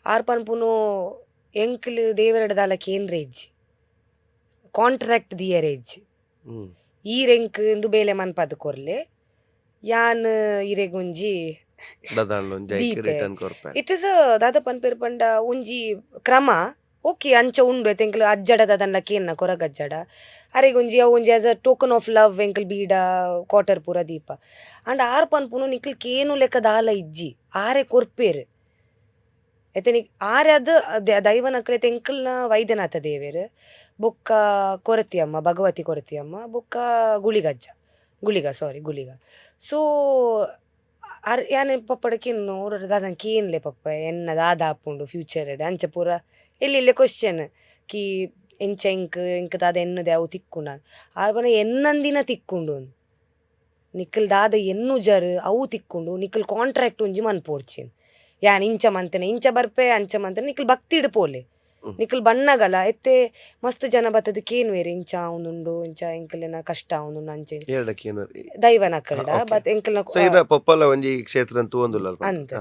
ಆರ್ ಪನ್ಪುನು ಎಂಕಲ್ ದೇವರಡ ದಾಲಕ್ಕೆ ಏನ್ ರೇಜ್ ಕಾಂಟ್ರಾಕ್ಟ್ ದಿಯರ್ ಏಜ್ ಹ್ಮ್ ಈ ರೆಂಕ್ ಇಂದು ಬೇಲೆ ಮನ್ಪದ್ ಕೊರ್ಲೆ ಯಾನ್ ಇರೆಗೊಂಜಿ ದದಾಂಡ್ಲ ಒಂಜಿ ಐಕ್ ದೀಪೆ ರಿಟರ್ನ್ ಕೊರ್ಪೆ ಇಟ್ ಇಸ್ ದಾದ ಪನ್ಪೇರ್ ಪಂಡ ಒಂಜಿ ಕ್ರಮ ಓಕೆ ಅಂಚ ಉಂಡು ಎಂಕಲ್ ಅಜ್ಜಡ ದಾದನ್ಲ ಕೇನ್ನ ಕೊರಗಜ್ಜಡ ಅರೆಗೊಂಜಿ ಅವು ಒಂಜಿ as a token of love ಎಂಕಲ್ ಬೀಡ ಕ್ವಾರ್ಟರ್ ಪೂರ ದೀಪ ಅಂಡ್ ಆರ್ ಪನ್ಪುನು ನಿಕ್ಲ್ ಕೇನು ಲೆಕ್ಕ ದಾಲ ಇಜ್ಜಿ ಆರೆ ಕೊರ್ಪೇರ್ ಎತ್ತೆ ಆರೆ ಅದು ದೈವನಕ್ರೆ ಎಂಕಲ್ನ ವೈದ್ಯನಾಥ ದೇವೇರು ಬೊಕ್ಕ ಕೊರತಿಯಮ್ಮ ಭಗವತಿ ಕೊರತಿಯಮ್ಮ ಬೊಕ್ಕ ಗುಳಿಗ ಸೊ ಯಾನೆ ಪಪ್ಪಡ ಕಿನ್ನು ದಾದನ್ ಕೇನ್ಲೆ ಪಪ್ಪ ಎನ್ನ ದಾದ ಆಪುಂಡು ಫ್ಯೂಚರ್ ಅಂಚ ಪೂರ ಎಲ್ಲಿ ಕ್ವಶನ್ ಕಿ ಎಂಚ ಎಂಕ್ ದಾದ ಎನ್ನದೆ ಅವು ತಿಕ್ಕುಂಡ ಆರ್ ಬನ ಎನ್ನಂದಿನ ತಿಕ್ಕುಂಡು ನಿಕ್ಕಲ್ ದಾದ ಎನ್ನು ಜರ್ ಅವು ತಿಕ್ಕುಂಡು ನಿಕ್ಕಲ್ ಕಾಂಟ್ರಾಕ್ಟ್ ಒಂಜಿ ಮನ್ಪೋಡ್ಚಿನ್ ಯಾನ್ ಇಂಚ ಮಂತನೆ ಇಂಚ ಬರ್ಪೆ ಅಂಚ ಮಂತನೆ ನಿಕ್ಕಲ್ ಭಕ್ತಿ ಇಡ್ಪೋಲೆ ನಿಕ್ಕಲ್ ಬಣ್ಣಗಲ ಎತ್ತೆ ಮಸ್ತ್ ಜನ ಬತ್ತದ ಕೇನು ವೇರೆ ಇಂಚ ಅವನುಂಡು ಇಂಚ ಎಂಕಲ್ನ ಕಷ್ಟ ಅವನುಂಡು ಅಂಚೆ ದೈವನಕಲ್ಡ ಬತ್ ಎಂಕಲ್ನ ಸೊ ಇರ ಪಪ್ಪಲ ಒಂಜಿ ಕ್ಷೇತ್ರ ಅಂತ ಒಂದುಲ್ಲ ಅಂತ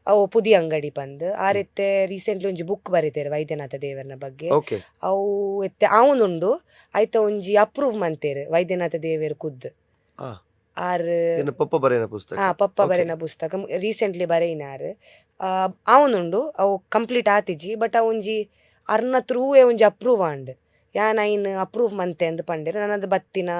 ಅವು ಪುದಿ ಅಂಗಡಿ ಬಂದು ಆರೆತ್ತೆ ರೀಸೆಂಟ್ಲಿ ಒಂಜಿ ಬುಕ್ ಬರೀತೇರು ವೈದ್ಯನಾಥ ದೇವರನ ಬಗ್ಗೆ ಓಕೆ ಅವು ಎತ್ತೆ ಅವನುಂಡು ಐತ ಒಂಜಿ ಅಪ್ರೂವ್ ಮಂತೇರು ವೈದ್ಯನಾಥ ದೇವೇರು ಕುದ್ ಆರ್ ಪಪ್ಪ ಬರೆಯನ ಪುಸ್ತಕ ಪಪ್ಪ ಬರೆನ ಪುಸ್ತಕ ರೀಸೆಂಟ್ಲಿ ಬರೆಯಿನಾರು ಅವನುಂಡು ಅವು ಕಂಪ್ಲೀಟ್ ಆತಿಜಿ ಬಟ್ ಒಂಜಿ ಅರ್ನ ತ್ರೂವೆ ಒಂಜಿ ಅಪ್ರೂವ್ ಆಂಡ್ ಯಾನ್ ಐನ್ ಅಪ್ರೂವ್ ಮಂತೆ ಅಂದ್ ಪಂಡೇರು ನನ್ನದು ಬತ್ತಿನ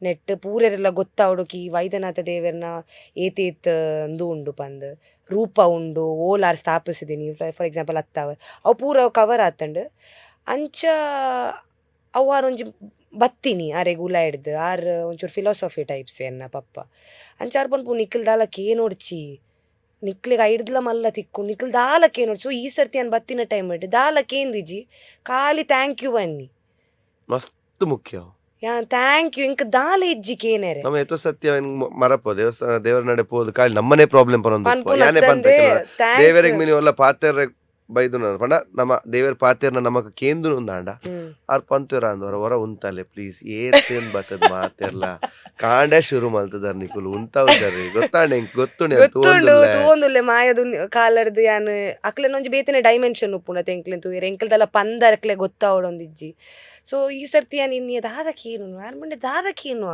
ನೆಟ್ ಪೂರೆರೆಲ್ಲ ಗೊತ್ತಾವಡುಕಿ ವೈದ್ಯನಾಥ ದೇವರನ ಏತೇತ್ ಅಂದು ಉಂಡು ಪಂದ್ ರೂಪ ಉಂಡು ಓಲಾರ್ ಸ್ಥಾಪಿಸಿದೀನಿ ಫಾರ್ ಎಕ್ಸಾಂಪಲ್ ಅತ್ತಾವ ಅವು ಪೂರ ಕವರ್ ಆತಂಡು ಅಂಚ ಅವಾರ್ ಒಂಜಿ ಬತ್ತಿನಿ ಆರೆಗ್ ಉಲ ಹಿಡ್ದು ಆರ್ ಒಂಚೂರು ಫಿಲಾಸಫಿ ಟೈಪ್ಸ್ ಎನ್ನ ಪಪ್ಪ ಅಂಚಾರ್ ಪನ್ಪು ನಿಕ್ಕಲ್ ದಾಲಕ್ಕೆ ಏನೋಡ್ಚಿ ನಿಕ್ಲಿಗೆ ಐಡ್ದಲ ಮಲ್ಲ ತಿಕ್ಕು ನಿಕ್ಕಲ್ ದಾಲಕ್ಕೆ ಏನೋಡ್ಚು ಈ ಸರ್ತಿ ಅನ್ ಬತ್ತಿನ ಟೈಮ್ ಇಟ್ಟು ದಾಲಕ್ಕೆ ಏನ್ದಿಜಿ ಖಾಲಿ ಥ್ಯಾಂಕ್ ಯು ಬನ್ನಿ ಮಸ್ತ್ ಮುಖ್ಯ ಯಾನ್ ಥ್ಯಾಂಕ್ ಯು ಇಂಕ ದಾಲ ಇಜ್ಜಿಗೆ ಏನೇರೆ ನಮ್ಮ ಎತ್ತೋ ಸತ್ಯ ಮರಪೋ ದೇವಸ್ಥಾನ ದೇವರ ನಡೆ ಪೋದು ಕಾಲಿ ನಮ್ಮನೆ ಪ್ರಾಬ್ಲಮ್ ಪರೊಂದು ಪನ್ಪುನ ಯಾನೆ ತಂದೆ ಪಂತ ದೇವರಿಗೆ ಮಿನಿ ಒಲ್ಲ ಪಾತೆರ ಬೈದು ಪಂಡ ನಮ್ಮ ದೇವರ ಪಾತೆರ್ನ ನಮಕ್ ಕೇಂದು ಉಂದಾಂಡ ಆರ್ ಪಂತುರ ಅಂದವರ ಹೊರ ಉಂತಲೆ ಪ್ಲೀಸ್ ಏನ್ ಬತ್ತದ ಮಾತೆರ್ಲ ಕಾಂಡೆ ಶುರು ಮಲ್ತದಾರ ನಿಕುಲು ಉಂತಾವ್ರಿ ಗೊತ್ತಾಂಡೆ ಗೊತ್ತುಂಡು ತೂವೊಂದುಲ್ಲೆ ಮಾಯದು ಕಾಲರ್ದು ಯಾನ್ ಅಕ್ಲೆನ ಒಂಜಿ ಬೇತಿನ ಡೈಮೆನ್ಷನ್ ಉಪ್ಪುಂಡ ಎಂಕ್ಲೆನ್ ತೂಯರೆ ಎಂಕಲ್ದಲ್ಲ ಪಂದ ಅಕ್ಲೆ ಗೊತ್ತಾವಡೊಂದಿಜ್ಜಿ ಸೊ ಈ ಸರ್ತಿ ಯಾನ್ ಇನ್ನಿ ದಾದಕೇನು ಯಾರ್ ಮಂಡೆ ದಾದಕೇನು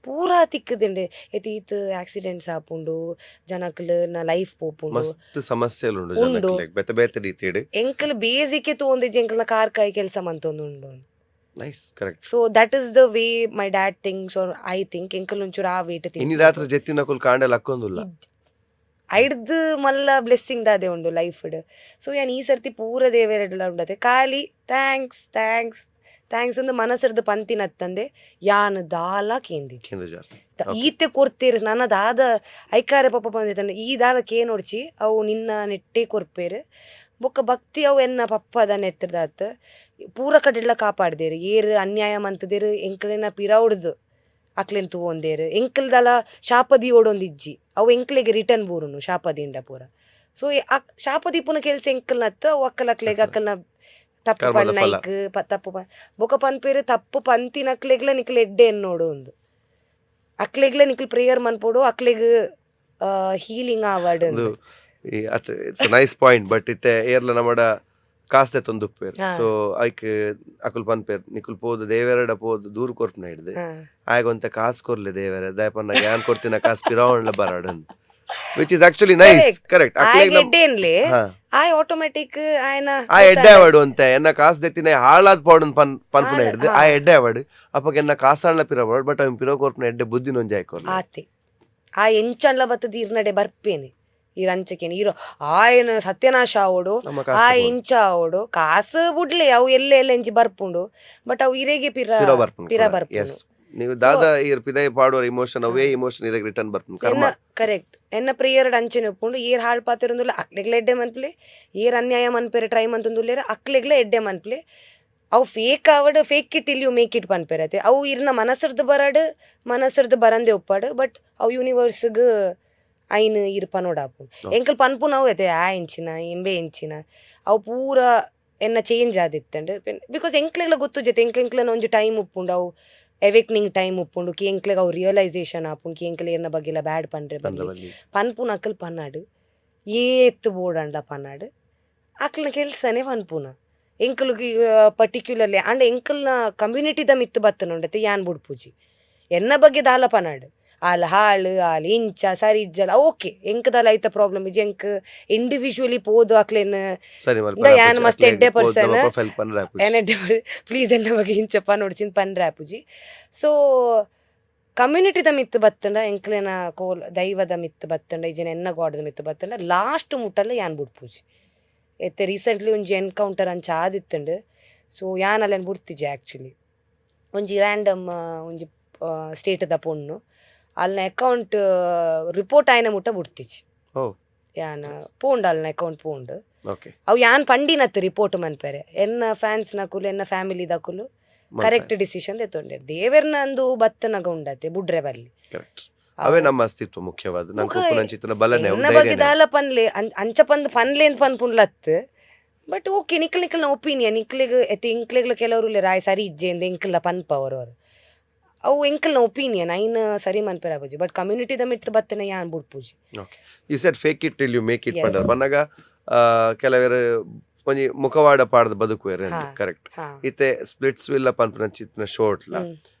ಪೂರಾ ತಿಕ್ಕದಿಂಡೆ ಎತೀತ್ ಆಕ್ಸಿಡೆಂಟ್ಸ್ ಆಪುಂಡು ಜನಕ್ಲ ಲೈಫ್ ಪೋಪುಂಡು ಮಸ್ತ್ ಸಮಸ್ಯೆಲು ಉಂಡು ಬೇತೆ ಬೇತೆ ರೀತಿಡ್ ಎಂಕಲ್ ಬೇಸಿಕ್ಕೆ ತೂಂದಿಜ್ಜಿ ಎಂಕಲ್ನ ಕಾರ್ಕಾಯಿ ಕೆಲಸ ಮಂತೊಂದುಂಡು nice correct so that is the way my dad thinks or I think ಎಂಕಲ್ ಒಂಚೂರು ಆ ವೇಟ್ ಇನ್ನು ರಾತ್ರಿ ಜೆತ್ತಿನಕುಲ್ ಕಾಂಡೆ ಲಕ್ಕೊಂದುಲ್ಲ ಐಡ್ದು ಮಲ್ಲ ಬ್ಲೆಸ್ಸಿಂಗ್ ದಾದೆ ಉಂಡು ಲೈಫ್ ಸೊ ಯಾನ್ ಈ ಸರ್ತಿ ಪೂರ ದೇವೇರೆಡ್ಲ ಉಂಡತೆ ಖಾಲಿ ಥ್ಯಾಂಕ್ಸ್ ಅಂದು ಮನಸ್ಸರ್ದು ಪಂತಿನತ್ತಂದೆ ಯಾನ್ ದಾಲ ಕೇಂದಿ ಈತೆ ಕೊರ್ತೀರ್ ನನ್ನ ದಾದ ಐಕಾರೆ ಪಪ್ಪ ಬಂದಿತ್ತಂಡೆ ಈ ದಾದ ಕೇನೋಡ್ಚಿ ಅವು ನಿನ್ನ ನೆಟ್ಟೆ ಕೊರ್ಪೇರು ಬೊಕ್ಕ ಭಕ್ತಿ ಅವು ಎನ್ನ ಪಪ್ಪದ ನೆತ್ತದಾತ್ ಪೂರ ಕಡೆಲ್ಲ ಕಾಪಾಡ್ದೇರು ಏರು ಅನ್ಯಾಯ ಮಂತದೇರು ಎಂಕಲೆನ ಪಿರೌಡ್ದು ಅಕ್ಲೆನ್ ತೂವೊಂದೇರು ಎಂಕಲ್ದಲ ಶಾಪದಿ ಓಡೊಂದಿಜ್ಜಿ ಅವು ಎಂಕ್ಲೆಗೆ ರಿಟರ್ನ್ ಬೂರುನು ಶಾಪದಿಂಡ ಪೂರ ಸೊ ಶಾಪದಿ ಪುನ ಕೆಲ್ಸ ಎಂಕಲ್ನತ್ತ ಅವು ಅಕ್ಕಲಕ್ಲೆಗೆ ಅಕ್ಕಲ್ನ ತಪ್ಪು ಪನ್ನೈಕ್ ತಪ್ಪು ಬೊಕ ಪನ್ಪೇರು ತಪ್ಪು ಪಂತಿನಕ್ಲೆಗ್ಲ ನಿಕ್ಲೆ ಎಡ್ಡೆ ಎನ್ನೋಡು ಒಂದು ಅಕ್ಲೆಗ್ಲ ನಿಕ್ಲ್ ಪ್ರೇಯರ್ ಮನ್ಪೋಡು ಅಕ್ಲೆಗ್ ಹೀಲಿಂಗ್ ಆವಡ್ ಇಟ್ಸ್ ನೈಸ್ ಪಾಯಿಂಟ್ ಬಟ್ ಇತ್ತೆ ಏರ್ಲ ನಮ್ಮಡ ಕಾಸ್ತೆ ತೊಂದುಪ್ಪೇರು ಸೊ ಐಕ್ ಅಕುಲ್ ಪನ್ಪೇರ್ ನಿಕುಲ್ ಪೋದು ದೇವೆರಡ ಪೋದು ದೂರ ಕೊರ್ಪುನ ಹಿಡ್ದು ಆಗೊಂತ ಕಾಸ್ ಕೊರ್ಲೆ ದೇವರ ದಯಪನ್ನ ಯಾನ್ ಕೊಡ್ತಿನ ಕಾಸ್ ಪಿರಾವಣ್ಣ ಬರಾಡನ್ which is actually nice correct ಎಡ್ಡೆನ್ಲೆ ಆಯ್ ಆಟೋಮ್ಯಾಟಿಕ್ ಆಯ್ನ ಆ ಎಡ್ಡೆ ಅವಾರ್ಡ್ ಅಂತ ಎನ್ನ ಕಾಸ್ ದೆತ್ತಿನ ಹಾಳಾದ್ ಪೌಡನ್ ಪನ್ಪುನ ಹಿಡ್ದು ಆ ಎಡ್ಡೆ ಅವಾರ್ಡ್ ಅಪ್ಪಗೆ ಎನ್ನ ಕಾಸಣ್ಣ ಪಿರವಾರ್ಡ್ ಬಟ್ ಅವ್ನು ಪಿರೋ ಕೊರ್ಪುನ ಎಡ್ಡೆ ಬುದ್ಧಿ ನೊಂಜಿ ಆಯ್ಕೋರ್ಲ ಆತೆ ಆ ಎಂಚಣ್ಣ ಬತ್ತದ ಇರ್ನಡೆ ಬರ್ಪೇನೆ ಈ ರಂಚಕೇನೆ ಇರೋ ಆಯ್ನ ಸತ್ಯನಾಶ ಆವೋಡು ಆ ಇಂಚ ಆವೋಡು ಕಾಸು ಬುಡ್ಲೆ ಅವು ಎಲ್ಲೆ ಎಂಚಿ ಬರ್ಪುಂಡು ಬಟ್ ಅವು ಇರೆಗೆ ಪಿರ ಬರ್ಪುಂಡು ನೀವು ದಾದ ಇರ್ ಪಿದೈ ಪಾಡುವ ಇಮೋಷನ್ ಅವೇ ಇಮೋಷನ್ ಇರೆಗೆ ರಿಟರ್ನ್ ಬರ್ಪುಂಡು ಕರ್ಮ ಕರೆಕ್ಟ್ ಎನ್ನ ಪ್ರೇಯರ್ ಅಂಚೆನೆ ಒಪ್ಪುಂಡು ಏರ್ ಹಾಳ್ ಪಾತಿರೊಂದುಲ್ಲ ಅಕ್ಲೆಗ್ಲ ಎಡ್ಡೆ ಮನ್ಪ್ಲೆ ಏರ್ ಅನ್ಯಾಯ ಮನ್ಪೇರೆ ಟ್ರೈ ಮಂತೊಂದುಲ್ಲೇರ ಅಕ್ಲೆಗ್ಲ ಎಡ್ಡೆ ಮನ್ಪ್ಲೆ ಅವು ಫೇಕ್ ಆವಡ್ ಫೇಕ್ ಇಟ್ ಇಲ್ಲಿ ಮೇಕ್ ಇಟ್ ಪನ್ಪೆರತೆ ಅವು ಇರ್ನ ಮನಸ್ಸರ್ದು ಬರಂದೆ ಒಪ್ಪಾಡು ಬಟ್ ಅವು ಯೂನಿವರ್ಸ್ಗೆ ಐನ್ ಇರ್ಪ ನೋಡಾಪು ಎಂಕಲ್ ಪನ್ಪು ನಾವು ಐತೆ ಎಂಚಿನ ಎಂಬೆ ಎಂಚಿನ ಅವು ಪೂರ ಎನ್ನ ಚೇಂಜ್ ಆದಿತ್ತಂಡು ಬಿಕಾಸ್ ಎಂಕ್ಲೆಗ್ಲ ಗೊತ್ತು ಜೊತೆ ಎಂಕ್ಲೆನ ಒಂಜಿ ಟೈಮ್ ಉಪ್ಪುಂಡು ಅವು ಎವೆಕ್ನಿಂಗ್ ಟೈಮ್ ಉಪ್ಪುಂಡು ಕಿ ಎಂಕ್ಲೆಗ್ ಅವು ರಿಯಲೈಸೇಷನ್ ಆಪುಂಡು ಕಿ ಎಂಕ್ಲೆ ಏನ ಬಗ್ಗೆಲ್ಲ ಬ್ಯಾಡ್ ಪನ್ರೆ ಬಗ್ಲಿ ಪನ್ಪುನ ಅಕ್ಕಲ್ ಪನ್ನಾಡು ಏತ್ತು ಬೋಡಂಡ ಪನ್ನಾಡು ಅಕ್ಲನ ಕೆಲ್ಸನೇ ಪನ್ಪುನ ಎಂಕಲ್ಗೆ ಪರ್ಟಿಕ್ಯುಲರ್ಲಿ ಆಂಡ್ ಎಂಕಲ್ನ ಕಮ್ಯುನಿಟಿದ ಮಿತ್ತು ಬತ್ತನುಂಡತೆ ಯಾನ್ ಬುಡ್ಪುಜಿ ಎನ್ನ ಬಗ್ಗೆ ದಾಲ ಪನಾಡು ಆಲ್ ಹಾಳು ಆಲ್ ಇಂಚ ಸರಿ ಇಜ್ಜಲ್ಲ ಓಕೆ ಎಂಕದಲ್ಲ ಐತ ಪ್ರಾಬ್ಲಮ್ ಇಜ್ ಎಂಕ್ ಇಂಡಿವಿಜುವಲಿ ಪೋದು ಅಕ್ಲೇನ್ ಯಾನ್ ಮಸ್ತ್ ಎಡ್ಡೆ ಪರ್ಸನ್ ಪ್ಲೀಸ್ ಎನ್ನ ಬಗ್ಗೆ ಇಂಚಪ್ಪ ನೋಡ್ಚಿನ್ ಪನ್ರೆ ಆಪುಜಿ ಸೊ ಕಮ್ಯುನಿಟಿದ ಮಿತ್ತು ಬತ್ತಂಡ ಎಂಕ್ಲೇನ ಕೋಲ್ ದೈವದ ಮಿತ್ತು ಬತ್ತಂಡ ಇಜನ ಎನ್ನ ಗಾಡದ ಮಿತ್ತು ಬತ್ತಂಡ ಲಾಸ್ಟ್ ಮುಟ್ಟಲ್ಲ ಯಾನ್ ಬುಡ್ಪುಜಿ ಎತ್ತೆ ರೀಸೆಂಟ್ಲಿ ಒಂಜಿ ಎನ್ಕೌಂಟರ್ ಅಂಚ ಆದಿತ್ತಂಡು ಸೊ ಯಾನ್ ಅಲ್ಲೇನು ಬುಡ್ತಿಜೆ ಆ್ಯಕ್ಚುಲಿ ಒಂಜಿ ರ್ಯಾಂಡಮ್ ಒಂಜಿ ಸ್ಟೇಟದ ಪೊಣ್ಣು ಅಲ್ನ ಅಕೌಂಟ್ ರಿಪೋರ್ಟ್ ಆಯ್ನ ಮುಟ್ಟ ಬುಡ್ತಿಜಿ ಯಾನ್ ಪೋಂಡು ಅಲ್ನ ಅಕೌಂಟ್ ಪೋಂಡು ಅವು ಯಾನ್ ಪಂಡಿನತ್ತು ರಿಪೋರ್ಟ್ ಮನ್ಪೆರೆ ಎನ್ನ ಫ್ಯಾನ್ಸ್ ನಕುಲು ಎನ್ನ ಫ್ಯಾಮಿಲಿ ದಕುಲು ಕರೆಕ್ಟ್ ಡಿಸಿಷನ್ ತೆತ್ತೊಂಡೆ ದೇವೆರ್ನ ಅಂದು ಬತ್ತನಗ ಉಂಡತೆ ಬುಡ್ರೆ ಬರ್ಲಿ ಅವೇ ನಮ್ಮ ಅಸ್ತಿತ್ವ ಮುಖ್ಯವಾದ ಎನ್ನ ಬಗ್ಗೆ ದಾಲ ಪನ್ಲೆ ಅಂಚ ಪಂದ್ ಪನ್ಲೆ ಅಂತ ಪನ್ಪುಂಡ್ಲತ್ ಬಟ್ ಓಕೆ ನಿಕ್ಲಿನ ಒಪಿನಿಯನ್ ನಿಕ್ಲಿಗ್ ಎತ್ತೆ ಇಂಕ್ಲೆಗ್ಲ ಕೆಲವರು ರಾಯ್ ಸರಿ ಇಜ್ಜೆ ಅಂದ ಎಂಕ್ಲ ಪನ್ಪವರು ಅವು ಎಂಕಲ್ನ ಒಪಿನಿಯನ್ ಐನ್ ಸರಿ ಮನ್ಪೆರ ಆಪುಜಿ ಬಟ್ ಕಮ್ಯುನಿಟಿದ ಮಿತ್ತು ಬತ್ತನೆ ಯಾನ್ ಬುಡ್ಪುಜಿ you said fake it till you make it ಪಂಡರ್ ಬನ್ನಗ ಕೆಲವರು ಒಂಜಿ ಮುಖವಾಡ ಪಾಡ್ದು ಬದುಕುವೆರ್ ಕರೆಕ್ಟ್ ಇತ್ತೆ ಸ್ಪ್ಲಿಟ್ಸ್ ವಿಲ್ಲ ಪನ್ಪುನ ಚಿತ್ನ ಶೋರ್ಟ್ಲ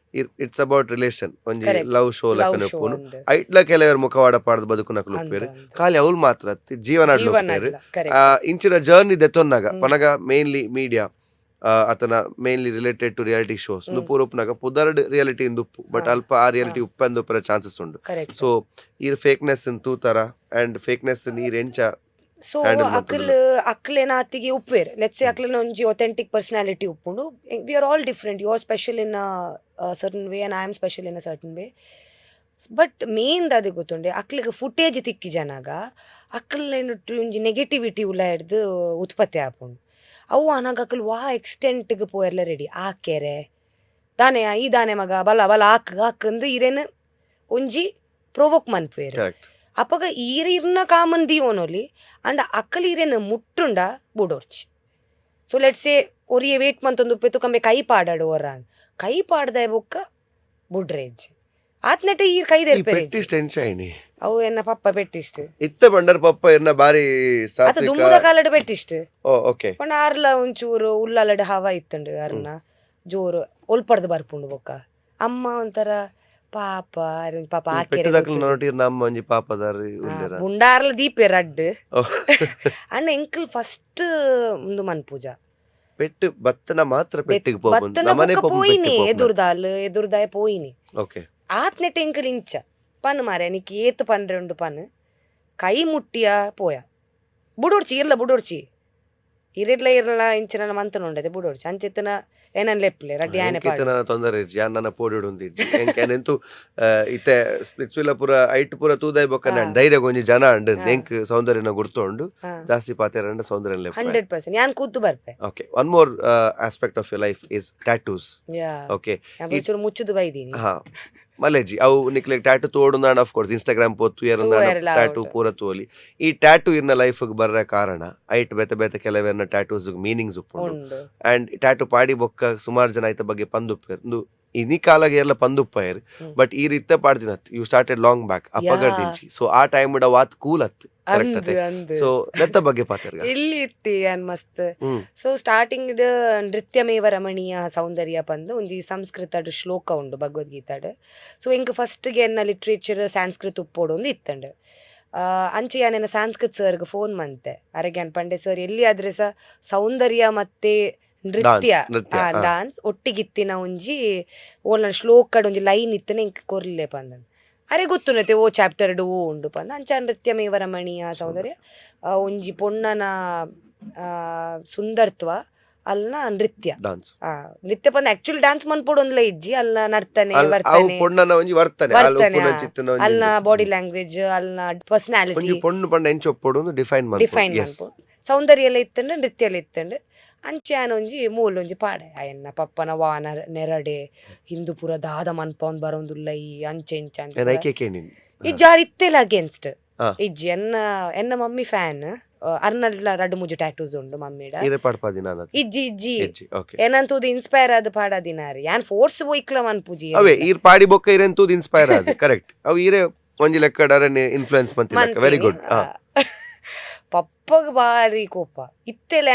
ಇಟ್ಸ್ ಅಬೌಟ್ ರಿಲೇಷನ್ ಒಂಜಿ ಲವ್ ಶೋ ಲಕನ ಉಪ್ಪುನು ಐಟ್ಲ ಕೆಲವರು ಮುಖವಾಡ ಪಾಡ್ದು ಬದುಕುನಕ್ಲು ಉಪ್ಪೇರು ಖಾಲಿ ಅವ್ಲು ಮಾತ್ರ ಜೀವನ ಇಂಚಿನ ಜರ್ನಿ ದೆತ್ತೊನ್ನಾಗ ಪನಗ ಮೇನ್ಲಿ ಮೀಡಿಯಾ ಆತನ mainly related to reality shows ಪೂರ ಉಪ್ಪುನಾಗ ಪುದರ್ಡ್ ರಿಯಾಲಿಟಿ ಇಂದು ಉಪ್ಪು ಬಟ್ ಅಲ್ಪ ಆ ರಿಯಾಲಿಟಿ ಉಪ್ಪಂದು ಉಪ್ಪರ ಚಾನ್ಸಸ್ ಉಂಡು ಸೊ ಈ ಫೇಕ್ನೆಸ್ ತೂತರ ಅಂಡ್ ಫೇಕ್ನೆಸ್ ನೀರ್ ಎಂಚ ಸೊ ಅಕ್ಲೇನ ಅತ್ತಿಗೆ ಉಪ್ಪೇರ್ ಲೆಟ್ಸ್ ಸೇ ಅಕ್ಲೇನ ಒಂಜಿ ಒಥೆಂಟಿಕ್ ಪರ್ಸನಾಲಿಟಿ ಉಪ್ಪುಂಡು we are all different you are special in certain way and I am special in a certain way but main ಅದು ಗೊತ್ತುಂಡೆ ಅಕ್ಲಿಗೆ ಫುಟೇಜ್ ತಿಕ್ಕಿ ಜನಾಗ ಅಕ್ಲೇನು ಒಂಜಿ ನೆಗೆಟಿವಿಟಿ ಉಲ್ಲ ಹಿಡ್ದು ಉತ್ಪತ್ತಿ ಆಪುಂಡು ಅವು ಅನಾಗ ಅಕ್ಕಲ್ ವಾ ಎಕ್ಸ್ಟೆಂಟ್ಗೆ ಪೋಯರ್ಲ ರೆಡಿ ಆಕೆರೆ ದಾನೆ ಈ ದಾನೆ ಮಗ ಬಲ ಬಲ ಹಾಕಂದು ಇರೇನು ಒಂಜಿ ಪ್ರೊವೋಕ್ ಮನ್ಪೇರು ಅಪ್ಪಗ ಈರಿರ್ನ ಕಾಮನ್ ದೀವನೊಲಿ ಅಂಡ್ ಅಕ್ಕಲ್ ಇರೇನು ಮುಟ್ಟುಂಡ ಬುಡೋರ್ಚಿ ಸೊ ಲೆಟ್ಸ್ ಸೇ ಒರಿಯೆ ವೇಟ್ ಮಂತೊಂದು ಉಪ್ಪೆ ತುಕಂಬೆ ಕೈ ಪಾಡಾಡು ಒರ ಕೈ ಪಾಡ್ದ ಬೊಕ್ಕ ಬುಡ್ರೇಜ್ ಆತ್ನೆಟೆ ಈ ಕೈ ಅವು ಎನ್ನ ಪಪ್ಪ ಪೆಟ್ಟಿಸ್ಟ್ ಇತ್ತ ಬಂಡರ್ ಪಪ್ಪ ಎನ್ನ ಬಾರಿ ಆತ ದುಮ್ಮದ ಕಾಲಡ್ ಪೆಟ್ಟಿಸ್ಟ್ ಓಕೆ ಪಂಡ ಆರ್ಲ ಒಂಚೂರು ಉಲ್ಲಲಡ್ ಹವ ಇತ್ತಂಡು ಅರ್ನ ಜೋರು ಒಲ್ಪಡ್ದು ಬರ್ಪುಂಡು ಬೊಕ್ಕ ಅಮ್ಮ ಒಂಥರ ಪಾಪ ಪಾಪ ಬುಂಡಾರ್ಲ ದೀಪೆ ರಡ್ ಅಣ್ಣ ಎಂಕಲ್ ಫಸ್ಟ್ ಒಂದು ಮನ್ಪೂಜ ಪೆಟ್ಟು ಬತ್ತನ ಮಾತ್ರ ಪೋಯಿನಿ ಎದುರ್ದಾಯ ಪೋಯಿನಿ ಆತ್ನೆಟ್ ಎಂಕಲ್ ಇಂಚ ಪನ್ ಮಾರೆ ನಿಕ್ ಏತು ಪನ್ರೆ ಉಂಡು ಪನ್ ಕೈ ಮುಟ್ಟಿಯ ಪೋಯ ಬುಡೋಡ್ಚಿ ಇರ್ಲ ಬುಡೋಡ್ಚಿ ಇರಲ್ಲ ಇಂಚಿನ ಮಂತನ ಉಂಡದೆ ಬುಡೋಡ್ಚಿ ಅಂಚೆತ್ತನ ಏನನ್ ಲೆಪ್ಲೆ ರಡ್ಡಿ ಆನೆ ತೊಂದರೆ ನನ್ನ ಪೋಡಿಡು ಎಂತು ಇತ್ತೆ ಸ್ಪ್ಲಿಟ್ಸ್ ಇಲ್ಲ ಪೂರ ಐಟ್ ಪೂರ ತೂದಾಯ್ ಬೊಕ್ಕ ಧೈರ್ಯ ಗೊಂಜಿ ಜನ ಅಂಡ್ ನೆಂಕ್ ಸೌಂದರ್ಯನ ಗುರ್ತೊಂಡು ಜಾಸ್ತಿ ಪಾತೆರಂಡ ಸೌಂದರ್ಯ 100% ಯಾನ್ ಕೂತು ಬರ್ಪೆ okay one more aspect of your life is tattoos okay ಮುಚ್ಚುದು ಬೈದೀನಿ ಹಾ ಮಲೇಜಿ ಅವು ನಿಕ್ಲೆ ಟ್ಯಾಟೂ ತೋಡುಂದಾಂಡ ಆಫ್ ಕೋರ್ಸ್ ಇನ್ಸ್ಟಾಗ್ರಾಮ್ ಪೋತು ಟ್ಯಾಟೂ ಪೂರ ತೋಲಿ ಈ ಟ್ಯಾಟೂ ಇರ್ನ ಲೈಫ್ ಬರ್ರ ಕಾರಣ ಐಟ್ ಬೇತೆ ಬೇತೆ ಕೆಲವೆರ್ನ ಟ್ಯಾಟೂಸ್ ಮೀನಿಂಗ್ಸ್ ಉಪ್ಪುಂಡು ಅಂಡ್ ಟ್ಯಾಟೂ ಪಾಡಿ ಬೊಕ್ಕ ಸುಮಾರು ಜನ ಐತ ಬಗ್ಗೆ ಪಂದುಪ್ಪೇರು ಇನಿ ಕಾಲಾಗ ಎಲ್ಲ ಪಂದುಪ್ಪೇರು ಬಟ್ ಈ ರೀತಿ ಪಾಡ್ದಿನತ್ ಯು ಸ್ಟಾರ್ಟೆಡ್ ಲಾಂಗ್ ಬ್ಯಾಕ್ ಅಪ್ಪಗರ್ದಿಂಚಿ ಸೊ ಆ ಟೈಮ್ ಉಡ ವಾತ್ ಕೂಲ್ ಅತ್ ಸೊ ನೆತ್ತ ಬಗ್ಗೆ ಪಾತ್ರ ಇಲ್ಲಿ ಇತ್ತಿ ಅನ್ ಮಸ್ತ್ ಸೊ ಸ್ಟಾರ್ಟಿಂಗ್ ನೃತ್ಯಮೇವ ರಮಣೀಯ ಸೌಂದರ್ಯ ಪಂದು ಒಂಜಿ ಸಂಸ್ಕೃತ ಶ್ಲೋಕ ಉಂಡು ಭಗವದ್ಗೀತಾಡ್ ಸೊ ಇಂಕ್ ಫಸ್ಟ್ ಗೆ ಎನ್ನ ಲಿಟ್ರೇಚರ್ ಸಂಸ್ಕೃತ ಉಪ್ಪೋಡು ಒಂದು ಇತ್ತಂಡು ಅಂಚೆ ಯಾನೇನ ಸಂಸ್ಕೃತ್ ಸರ್ಗೆ ಫೋನ್ ಮಂತೆ ಅರೆಗ್ಯಾನ್ ಪಂಡೆ ಸರ್ ಎಲ್ಲಿ ಆದ್ರೆ ಸಹ ಸೌಂದರ್ಯ ಮತ್ತೆ ನೃತ್ಯ ಡಾನ್ಸ್ ಒಟ್ಟಿಗಿತ್ತಿನ ಒಂಜಿ ಓಲ್ ಶ್ಲೋಕಡ್ ಒಂಜಿ ಲೈನ್ ಇತ್ತನ ಇಂಕ್ ಕೊರ್ಲೆ ಪಂದ ಅರೆ ಗೊತ್ತುನತೆ ಓ ಚಾಪ್ಟರ್ ಓ ಉಂಡು ಪಂದ ಅಂಚ ನೃತ್ಯಮೇವ ರಮಣೀಯ ಸೌಂದರ್ಯ ಒಂಜಿ ಪೊಣ್ಣನ ಸುಂದರತ್ವ ಅಲ್ನ ನೃತ್ಯ ನೃತ್ಯ ಪಂದ ಆಕ್ಚುಲಿ ಡಾನ್ಸ್ ಮನ್ಪೋಡು ಒಂದ್ಲ ಇಜ್ಜಿ ಅಲ್ನ ನರ್ತನೆ ವರ್ತನೆ ಅಲ್ನ ಬಾಡಿ ಲ್ಯಾಂಗ್ವೇಜ್ ಅಲ್ನ ಪರ್ಸನಾಲಿಟಿ ಡಿಫೈನ್ ಸೌಂದರ್ಯ ಎಲ್ಲ ಇತ್ತಂಡು ನೃತ್ಯ ಎಲ್ಲ ಇತ್ತಂಡು ಅಂಚೆ ಒಂಜಿ ಮೂಲೊಂಜಿ ಪಾಡೆ ಅಯ್ಯನ್ನ ಪಪ್ಪನ ವಾನ ನೆರಡೆ ಹಿಂದೂಪುರ ದಾದ ಮನ್ಪೊಂದು ಬರೋಂದುಲ್ಲ ಈ ಅಂಚೆ ಇಂಚ ಈ ಜಾರ್ ಇತ್ತೆಲ್ಲ ಅಗೇನ್ಸ್ಟ್ ಇಜ್ಜಿ ಎನ್ನ ಮಮ್ಮಿ ಫ್ಯಾನ್ ಅರ್ನಲ್ಲ ರಡ್ಡು ಮುಜಿ ಟ್ಯಾಟೂಸ್ ಉಂಡು ಮಮ್ಮಿಡ ಇಜ್ಜಿ ಇಜ್ಜಿ ಏನಂತೂದು ಇನ್ಸ್ಪೈರ್ ಆದ್ ಪಾಡದಿನಾರಿ ಯಾನ್ ಫೋರ್ಸ್ ಬೊಯ್ಕ್ಲ ಮನ್ಪುಜಿ ಅವೇ ಈರ್ ಪಾಡಿ ಬೊಕ್ಕ ಇರೆಂತೂದು ಇನ್ಸ್ಪೈರ್ ಆದ್ ಕರೆಕ್ಟ್ ಅವು ಈರೆ ಒಂಜಿ ಲೆಕ್ಕಡರನೆ ಇನ್ಫ್ಲುಯೆನ್ಸ್ ಮಂತಿಲ್ಲ ವೆರಿ ಗುಡ್ ಪಪ್ಪಗ್ ಬಾರಿ ಕೋಪ ಇತ್ತೆಲ್ಲ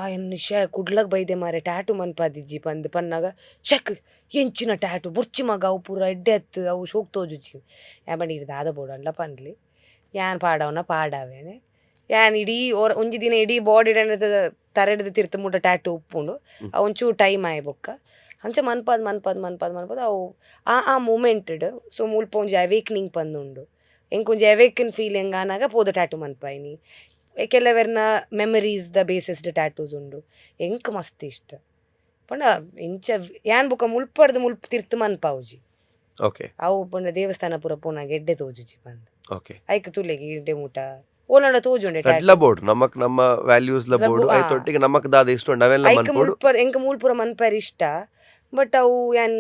ಎನ್ನ ಕುಡ್ಲಗ್ ಬೈದೆ ಮಾರೆ ಟ್ಯಾಟು ಮನ್ಪಾದಿಜ್ಜಿ ಪಂದ್ ಪನ್ನಾಗ ಶಕ್ ಎಂಚಿನ ಟ್ಯಾಟು ಬುರ್ಚಿ ಮಗ ಅವು ಪೂರ ಎಡ್ಡೆತ್ತು ಅವು ಶೋಕ್ ತೋಜುಜಿ ಯಾಬಂಡಿ ಇರ್ದಾದ ಬೋಡಲ್ಲ ಪನ್ಲಿ ಯಾನ್ ಪಾಡವನ ಪಾಡಾವೇನೆ ಯಾನ್ ಇಡೀ ಒಂಜಿ ದಿನ ಇಡೀ ಬಾಡಿ ತರೆಡ್ದು ತಿರ್ತ ಮುಟ್ಟ ಟ್ಯಾಟು ಉಪ್ಪುಂಡು ಒಂಚೂರು ಟೈಮ್ ಆಯ್ ಬೊಕ್ಕ ಅಂಚೆ ಮನ್ಪದ್ ಅವು ಆ ಮೂಮೆಂಟೆಡ್ ಸೊ ಮುಲ್ಪ ಒಂಜಿ ಅವೇಕ್ನಿಂಗ್ ಪಂದುಂಡು ಎಂಕೊಂಜಿ ಅವೇಕನ್ ಫೀಲಿಂಗ್ ಆನಾಗ ಪೋದ ಟ್ಯಾಟು ಮನ್ಪಾಯಿನಿ ಕೆಲವೆರ್ನ ಮೆಮರೀಸ್ ದ ಬೇಸಿಸ್ಡ್ ಟ್ಯಾಟೂಸ್ ಉಂಡು ಎಂಕ್ ಮಸ್ತ್ ಇಷ್ಟ ಪಂಡ ಇಂಚ ಯಾನ್ ಬೊಕ ಮುಲ್ಪ ತಿರ್ತು ಮನ್ಪಾವುಜಿ ಅವು ಪಂಡ ದೇವಸ್ಥಾನ ಪೂರ ಪೋನಾಗ ಎಡ್ಡೆ ತೋಜುಜಿ ಪಂದ್ ಐಕ್ ತುಲೆಗೆ ಇಡ್ಡೆ ಮುಟ ಓಲಂಡ ತೋಜುಂಡೆ ಬೋರ್ಡ್ ನಮಕ್ ನಮ್ಮ ವ್ಯಾಲ್ಯೂಸ್ ಲ ಬೋರ್ಡ್ ಐತೊಟ್ಟಿಗೆ ನಮಕ್ ದಾದ ಇಷ್ಟ ಉಂಡು ಅವೆಲ್ಲ ಮನ್ಪೋಡು ಎಂಕ ಮೂಲ್ಪುರ ಮನ್ಪಾರ ಇಷ್ಟ ಬಟ್ ಅವು ಯಾನ್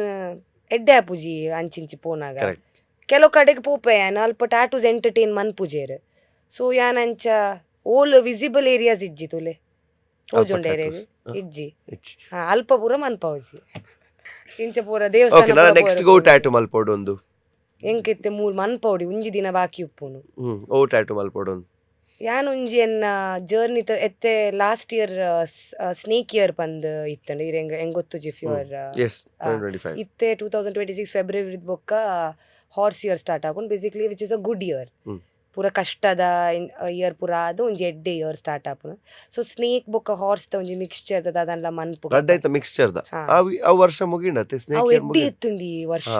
ಎಡ್ಡೆ ಆಪುಜಿ ಅಂಚಿಂಚಿ ಪೋನಾಗ ಕೆಲವು ಕಡೆಗೆ ಪೋಪೆ ಯಾನ್ ಅಲ್ಪ ಟ್ಯಾಟೂಸ್ ಎಂಟರ್ಟೈನ್ ಮನ್ಪುಜೇರ್ ಸೊ ಯಾನ್ ಅಂಚ ಓಲ್ ವಿಸಿಬಲ್ ಏರಿಯಾಸ್ ಇಜ್ಜಿ ತುಲೆ ತೋಜುಂಡೆ ಏರಿಯಾಗ ಇಜ್ಜಿ ಅಲ್ಪ ಪೂರ ಮನ್ಪಾವುಜಿ ಇಂಚ ಪೂರ ದೇವಸ್ಥಾನ ನೆಕ್ಸ್ಟ್ ಗೋ ಟ್ಯಾಟೂ ಮಲ್ಪೋಡು ಒಂದು ಎಂಕೆತ್ತೆ ಮೂಲ್ ಮನ್ಪೌಡಿ ಉಂಜಿ ದಿನ ಬಾಕಿ ಉಪ್ಪುನು ಓ ಟ್ಯಾಟೂ ಮಲ್ಪೋಡು ಯಾನ್ ಒಂಜಿ ಎನ್ನ ಜರ್ನಿ ಎತ್ತೆ ಲಾಸ್ಟ್ ಇಯರ್ ಸ್ನೇಕ್ ಇಯರ್ ಪಂದ್ ಇತ್ತಂಡ ಇರ್ ಎಂಗ್ ಗೊತ್ತುಜಿ ಫ್ಯೂರ್ ಇತ್ತೆ 2026 ಫೆಬ್ರವರಿ ಬೊಕ್ಕ ಹಾರ್ಸ್ ಇಯರ್ ಸ್ಟಾರ್ಟ್ ಆಪುಂಡು basically which is a good year ಪೂರ ಕಷ್ಟದ ಇಯರ್ ಪೂರ ಆದ್ ಒಂಜಿ ಎಡ್ಡೆ ಇಯರ್ ಸ್ಟಾರ್ಟ್ ಆಪುಂಡು ಸೊ ಸ್ನೇಕ್ ಬೊಕ್ಕ ಹಾರ್ಸ್ ದ ಒಂಜಿ ಮಿಕ್ಸ್ಚರ್ ದ ಅದನ್ಲ ಮನ್ಪು ಮಿಕ್ಸ್ಚರ್ ದ ಆ ವರ್ಷ ಮುಗಿಂಡತೆ ಸ್ನೇಕ್ ಎಡ್ಡೆ ಇತ್ತುಂಡಿ ವರ್ಷ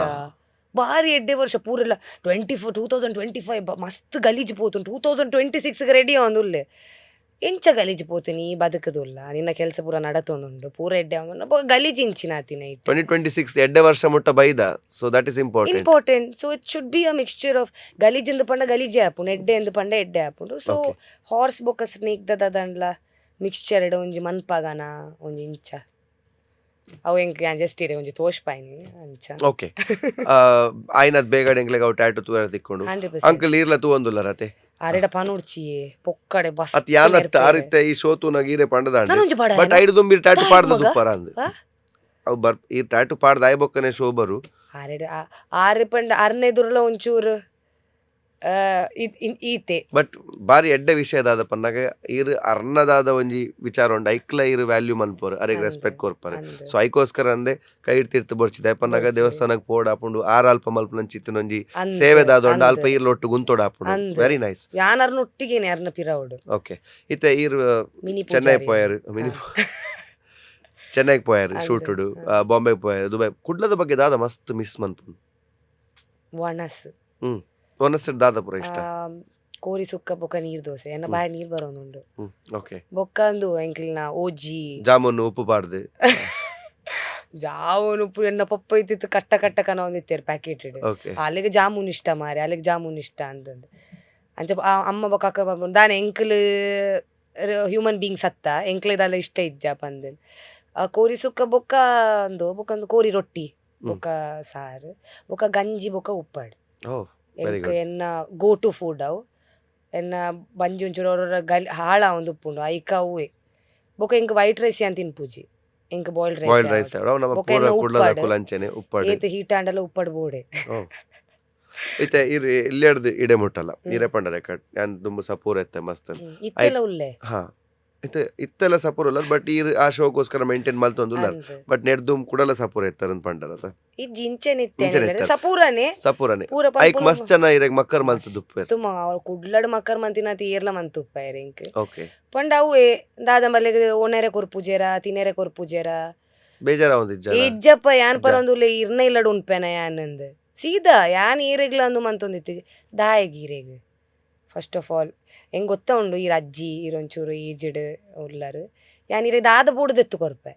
ಬಾರಿ ಎಡ್ಡೆ ವರ್ಷ ಪೂರೆಲ್ಲ 2025 ಮಸ್ತ್ ಗಲೀಜು ಪೋತುಂಡು 2026 ರೆಡಿ ಆವೊಂದುಲ್ಲೆ ಎಂಚ ಗಲೀಜು ಪೋತುನಿ ಬದುಕುದುಲ್ಲ ನಿನ್ನ ಕೆಲಸ ಪೂರ ನಡತೊಂದುಂಡು ಪೂರ ಎಡ್ಡೆ ಗಲೀಜು ಇಂಚಿನಾತಿನ 2026 ಎಡ್ಡೆ ವರ್ಷ ಮುಟ್ಟ ಬೈದ so that is important so it should be a mixture of ಗಲೀಜ್ ಎಂದು ಪಂಡ ಗಲೀಜೆ ಆಪುಂಡು ಎಡ್ಡೆ ಎಂದು ಪಂಡ ಎಡ್ಡೆ ಆಪುಂಡು ಸೊ ಹಾರ್ಸ್ ಬೊಕ್ಕ ಸ್ನೇಕ್ ದದಂಡ್ಲ ಮಿಕ್ಸ್ಚರ್ ಎಡ ಒಂಜಿ ಮನ್ಪಾಗನ ಒಂಜಿ ಇಂಚ ಅವು ಎಂಕ್ ಜಸ್ಟ್ ಇರೆ ಒಂಜಿ ತೋಷ್ಪಾಯಿನಿ ಅಂಚ ಓಕೆ ಆಯ್ನದ್ ಬೇಗಡೆ ಎಂಕ್ಲೆಗ್ ಅವು ಟ್ಯಾಟೂ ತೂರ ತಿಕ್ಕೊಂಡು ಅಂಕಲ್ ಈರ್ಲ ತೂವೊಂದುಲ್ಲ ರತೆ ಆರೆಡ ಪನುಡ್ಚಿಯೆ ಪೊಕ್ಕಡೆ ಬಸ್ ಅತ್ ಯಾನತ್ತ ಆರಿತ್ತೆ ಈ ಸೋತು ನಗೀರೆ ಪಂಡದಾಂಡೆ ಬಟ್ ಐಡು ದೊಂಬಿರ್ ಟ್ಯಾಟೂ ಪಾಡ್ದ ದುಪ್ಪರ ಅಂದ್ ಅವು ಬರ್ ಈ ಟ್ಯಾಟೂ ಪಾಡ್ದ ಆಯ್ ಬೊಕ್ಕನೆ ಶೋಬರು ಆರೆಡ ಆರೆ ಪಂಡ ಅರ್ನೆ ದುರ್ಲ ಒಂಚೂರು ಈತೆ ಬಟ್ ಬಾರಿ ಎಡ್ಡೆ ವಿಷಯದಾದ ಪನ್ನಾಗ ಇರ್ ಅರ್ನದಾದ ಒಂಜಿ ವಿಚಾರ ಉಂಡು ಐಕ್ಲ ಇರ್ ವ್ಯಾಲ್ಯೂ ಮನ್ಪೋರ್ ಅರೆಗ್ ರೆಸ್ಪೆಕ್ಟ್ ಕೊರ್ಪರೆ ಸೊ ಐಕೋಸ್ಕರ ಅಂದೆ ಕೈ ಇಡ್ತಿರ್ತು ಬರ್ಚಿದೆ ಪನ್ನಾಗ ದೇವಸ್ಥಾನಕ್ ಪೋಡ್ ಆಪುಂಡು ಆರ್ ಅಲ್ಪ ಮಲ್ಪನಂಚಿತ್ತಿನ ಒಂಜಿ ಸೇವೆದಾದ ಉಂಡು ಅಲ್ಪ ಇರ್ಲ ಒಟ್ಟು ಗುಂತೋಡ್ ಆಪುಂಡು ವೆರಿ ನೈಸ್ ಯಾನರ್ನ ಒಟ್ಟಿಗೆನೆ ಅರ್ನ ಪಿರವುಡು ಓಕೆ ಇತ್ತೆ ಇರ್ ಚೆನ್ನೈ ಪೋಯರ್ ಚೆನ್ನೈಗ್ ಪೋಯರ್ ಶೂಟುಡು ಬಾಂಬೆಗ್ ಪೋಯರ್ ದುಬೈ ಕುಡ್ಲದ ಬಗ್ಗೆ ದಾದ ಮಸ್ತ್ ಮಿಸ್ ಮನ್ಪುಂಡು ವನಸ್ ಒನಸ್ಟೆಡ್ ದಾದ ಪೂರ ಇಷ್ಟ ಕೋರಿ ಸುಕ್ಕ ಬೊಕ್ಕ ನೀರ್ ದೋಸೆ ಎನ್ನ ಬಾಯಿ ನೀರ್ ಬರೋನುಂಡು ಓಕೆ ಬೊಕ್ಕ ಅಂದು ಎಂಕ್ಲಿನ ಓಜಿ ಜಾಮೂನ್ ಉಪ್ಪು ಪಾಡ್ದು ಜಾಮೂನ್ ಉಪ್ಪು ಎನ್ನ ಪಪ್ಪ ಇತ್ತಿತ್ತು ಕಟ್ಟ ಕಟ್ಟ ಕನ ಒಂದಿತ್ತೇರು ಪ್ಯಾಕೆಟ್ ಅಲ್ಲಿಗೆ ಜಾಮೂನ್ ಇಷ್ಟ ಮಾರಿ ಅಲ್ಲಿಗೆ ಜಾಮೂನ್ ಇಷ್ಟ ಅಂತಂದು ಅಂಚ ಅಮ್ಮ ಬೊಕ್ಕ ಅಕ್ಕ ಪಾಪ ದಾನೆ ಎಂಕ್ಲ್ ಹ್ಯೂಮನ್ ಬೀಯಿಂಗ್ ಸತ್ತ ಎಂಕ್ಲೆದಲ್ಲ ಇಷ್ಟ ಇಜ್ಜ ಪಂದ್ ಕೋರಿ ಸುಕ್ಕ ಬೊಕ್ಕ ಬೊಕ್ಕಂದು ಕೋರಿ ರೊಟ್ಟಿ ಬೊಕ್ಕ ಸಾರು ಬೊಕ್ಕ ಗಂಜಿ ಬೊಕ್ಕ ಉಪ್ಪಾಡು ಎಂಕ್ ಎನ್ನ ಗೋ ಟು ಫುಡ್ ಅವು ಎನ್ನ ಬಂಜಿ ಒಂಚೂರು ಅವ್ರ ಹಾಳ ಒಂದು ಉಪ್ಪುಂಡು ಐಕ ಅವೇ ಬೊಕ ಎಂಕ್ ವೈಟ್ ರೈಸ್ ಅಂತ ತಿನ್ಪುಜಿ ಎಂಕ್ ಬಾಯ್ಲ್ಡ್ ರೈಸ್ ಉಪ್ಪಾಡು ಏತ್ ಹೀಟ್ ಆಂಡಲ ಉಪ್ಪಾಡು ಬೋಡೆ ಇತ್ತೆ ಇಲ್ಲೆಡ್ದು ಇಡೆ ಮುಟ್ಟಲ್ಲ ಇರೆ ಪಂಡರೆ ಕಟ್ ಯಾನ್ ದುಂಬು ಸಪೂರ್ ಎತ್ತೆ ಮಸ್ತ್ ಇತ್ತೆಲ್ಲ ಉಲ್ಲೆ ಹಾ ಇತ್ತೆಲ್ಲ ಸಪೂರ್ ಉಲ್ಲ ಬಟ್ ಈ ಆ ಶೋಗೋಸ್ಕರ ಮೇಂಟೈನ್ ಮಲ್ತೊಂದುಲ್ಲ ಬಟ್ ನೆಡ್ದುಮ್ ಕುಡಲ ಸಪೂರ್ ಎತ್ತರಂತ ಪಂಡರದ ಇಜ್ಜಿ ಇಂಚೆನಿತ್ತೆ ಸಪೂರನೆ ಐಕ್ ಮಸ್ತ್ ಜನ ಇರೆಗ್ ಮಕ್ಕರ್ ಮಲ್ತುದುಪ್ಪೆ ತುಮ ಅವ್ರ ಕುಡ್ಲಡ್ ಮಕ್ಕರ್ ಮಂತಿನಾತಿ ಏರ್ಲ ಮಂತುಪ್ಪ ಇರೆಂಕ್ ಓಕೆ ಪಂಡ ಅವೇ ದಾದ ಮಲ್ಲೆಗ್ ಒನೆರೆ ಕೊರ್ ಪೂಜೆರ ತಿನೆರೆ ಕೊರ್ ಪೂಜೆರ ಬೇಜಾರ ಒಂದಿಜ್ಜ ಇಜ್ಜಪ್ಪ ಯಾನ್ ಪರೊಂದುಲ್ಲೆ ಇರ್ನ ಇಲ್ಲಡ್ ಉಂಡ್ಪೆನ ಯಾನಂದ್ ಸೀದಾ ಯಾನ್ ಈರೆಗ್ಲ ಅಂದು ಮಂತೊಂದಿತ್ತಿ ದಾಯಗ್ ಈರೆಗ್ ಫಸ್ಟ್ ಆಫ್ ಆಲ್ ಹೆಂಗೆ ಗೊತ್ತಾ ಉಂಡು ಈ ಅಜ್ಜಿ ಇರೊಂಚೂರು ಈಜಿಡ್ ಉಳ್ಳರು ಯಾನ್ ಇರ ದಾದ ಬೋರ್ಡ್ ಎತ್ತು ಕೊರ್ಪೆ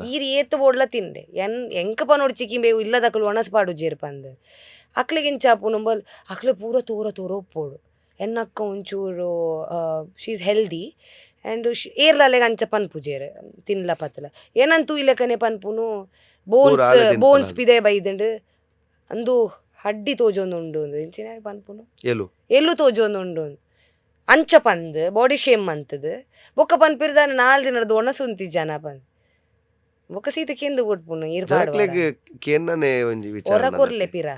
ಈರಿ ಏತ್ತು ಬೋಡ್ಲ ತಿಂಡೆ ಎಂಕಪ ನೋಡಿ ಚಿಕ್ಕಿಂಬೇವು ಇಲ್ಲದಕ್ಕಲು ಒಣಸ್ಪಾಡು ಜೇರ್ ಪಂದ್ ಅಕ್ಲಿಗೆ ಇಂಚಾಪು ನಂಬಲ್ ಅಕ್ಲೆ ಪೂರ ತೋರ ಉಪ್ಪೋಡು ಎನ್ನಕ್ಕ ಒಂಚೂರು ಶೀ ಈಸ್ ಹೆಲ್ದಿ ಆ್ಯಂಡ್ ಏರ್ಲಾಲೆಗೆ ಅಂಚ ಪನ್ಪುಜೇರು ತಿನ್ಲ ಪತ್ತಲ ಏನಂತೂ ಇಲ್ಲಕನೆ ಪನ್ಪುನು ಬೋನ್ಸ್ ಆಲೆ ತಿನ್ಪುನ. ಬೋನ್ಸ್ ಪಿದೆ ಬೈದಂಡು ಅಂದು ಹಡ್ಡಿ ತೋಜೊಂದು ಉಂಡು ಎಂಚಿನ ಪನ್ಪುನು ಎಲ್ಲೂ ತೋಜೊಂದು ಉಂಡು ಅಂಚ ಪಂದ್ ಬಾಡಿ ಶೇಮ್ ಅಂತದು ಬೊಕ್ಕ ಪನ್ಪಿರ್ದಾನ 4 ದಿನದ ಒಣಸುಂತಿ ಜನ ಪಂದ್ ಬೊಕ್ಕ ಸೀತೆ ಕೆಂದು ಕೊಟ್ಪುನು ಜನಕ್ಲೆಗ್ ಕೆನ್ನನೆ ಒಂಜಿ ವಿಚಾರ ಹೊರ ಕೊರ್ಲೆ ಪಿರ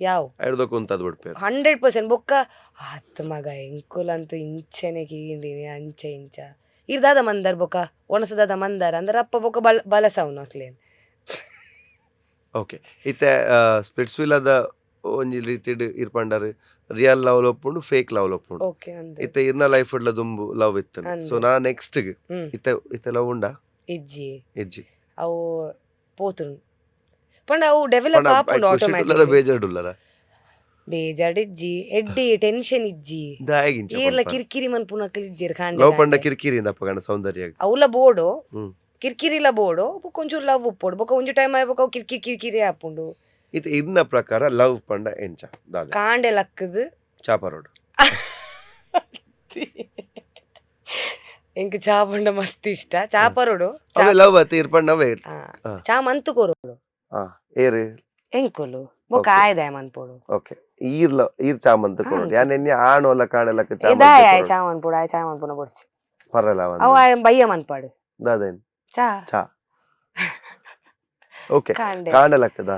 ಯಾವ 100% ಬೊಕ್ಕ ಆತ್ ಮಗ ಎಂಕುಲಂತೂ ಇಂಚನೆ ಕೀಂಡಿನಿ ಅಂಚ ಇಂಚ ಇರ್ದಾದ ಮಂದಾರ್ ಬೊಕ್ಕ ಒಣಸದಾದ ಮಂದಾರ ಅಂದ್ರೆ ಅಪ್ಪ ಬೊಕ್ಕ ಬಲಸವ್ನು ಅಕ್ಲೇನ್ ಓಕೆ ಇತ್ತೆ ಸ್ಪಿಟ್ಸ್ವಿಲ್ಲದ ಒಂಜಿ ರೀತಿಡ್ ಇರ್ಪಂಡರ್ ರಿಯಲ್ ಲವ್ ಒಪ್ಪುಂಡು ಫೇಕ್ ಲವ್ ಒಪ್ಪುಂಡು ಓಕೆ ಅಂದೆ ಇತ್ತೆ ಇರ್ನ ಲೈಫ್ ಉಡ್ಲ ದುಂಬು ಲವ್ ಇತ್ತು ಅಂದೆ. ಸೊ ನಾ ನೆಕ್ಸ್ಟ್ ಇತ್ತೆ ಇತ್ತೆ ಲವ್ ಉಂಡ ಇಜ್ಜಿ ಇಜ್ಜಿ ಅವು ಪೋತುಂಡು ಪಂಡ ಅವು ಡೆವಲಪ್ ಆಪುಂಡು ಖುಷಿಡುಲ್ಲರ ಆಟೋಮ್ಯಾಟಿಕ್ ಬೇಜಾರುಡುಲ್ಲರ ಬೇಜಾಡ್ ಇಜ್ಜಿ ಎಡ್ಡಿ ಟೆನ್ಷನ್ ಇಜ್ಜಿ ದಾಯಗಿಂಚ ಈರ್ಲ ಕಿರಿಕಿರಿ ಮನ್ಪುನಕಲ್ ಇಜ್ಜಿರ್ ಲವ್ ಪಂಡ ಕಾಂಡೆ ಕಿರಿಕಿರಿ ಇಂದ ಅಪ್ಪಗಂಡ ಸೌಂದರ್ಯ ಅವಲ ಬೋಡು ಹ್ಮ್ ಕಿರಿಕಿರಿಲ ಬೋಡು ಬೊಕ್ಕ ಒಂಚೂರು ಲವ್ ಉಪ್ಪೋಡು ಬೊಕ್ಕ ಒಂಜಿ ಟೈಮ್ ಆಯ್ಬೊಕ್ಕ ಅವು ಕಿರಿಕಿರಿ ಕಿರಿಕಿರಿ ಆಪುಂಡು ಇತ್ತೆ ಇದ್ನ ಪ್ರಕಾರ ಲವ್ ಪಂಡ ಎಂಚ ದಾದ ಕಾಂಡೆ ಲಕ್ಕದು ಚಾಪರೋಡು ಎಂಕ್ ಚಾ ಪಂಡ ಮಸ್ತ್ ಇಷ್ಟ ಚಾ ಪರೋಡು ಅವೇ ಲವ್ ಅತ್ತೆ ಇರ್ಪಂಡ ಅವೇ ಚಾ ಮಂತು ಕೊರೋಡು ಏರು ಎಂಕುಲು ಬೊಕ್ಕ Okay. ಆಯ್ದಾಯ ಮನ್ಪೋಡು ಓಕೆ ಈರ್ ಚಾಮಂತ ಕೊರೋಡು ಯಾನ್ ಎನ್ನೆ ಆಣ್ ಒಲ ಕಾಣಲಕ ಇದಾಯ ಚಾಮಂತ ಚಾ ಮನ್ಪೋಡು ಆಯ್ ಚಾ ಮನ್ಪುನ ಬೊಡ್ಚಿ ಪರಲ ಅವ ಬಯ್ಯ ಮನ್ಪಾಡು ದಾದೇನ್ ಚಾ ಚಾ ಓಕೆ ಕಾಂಡೆ ಕಾಣಲಕ್ಕದ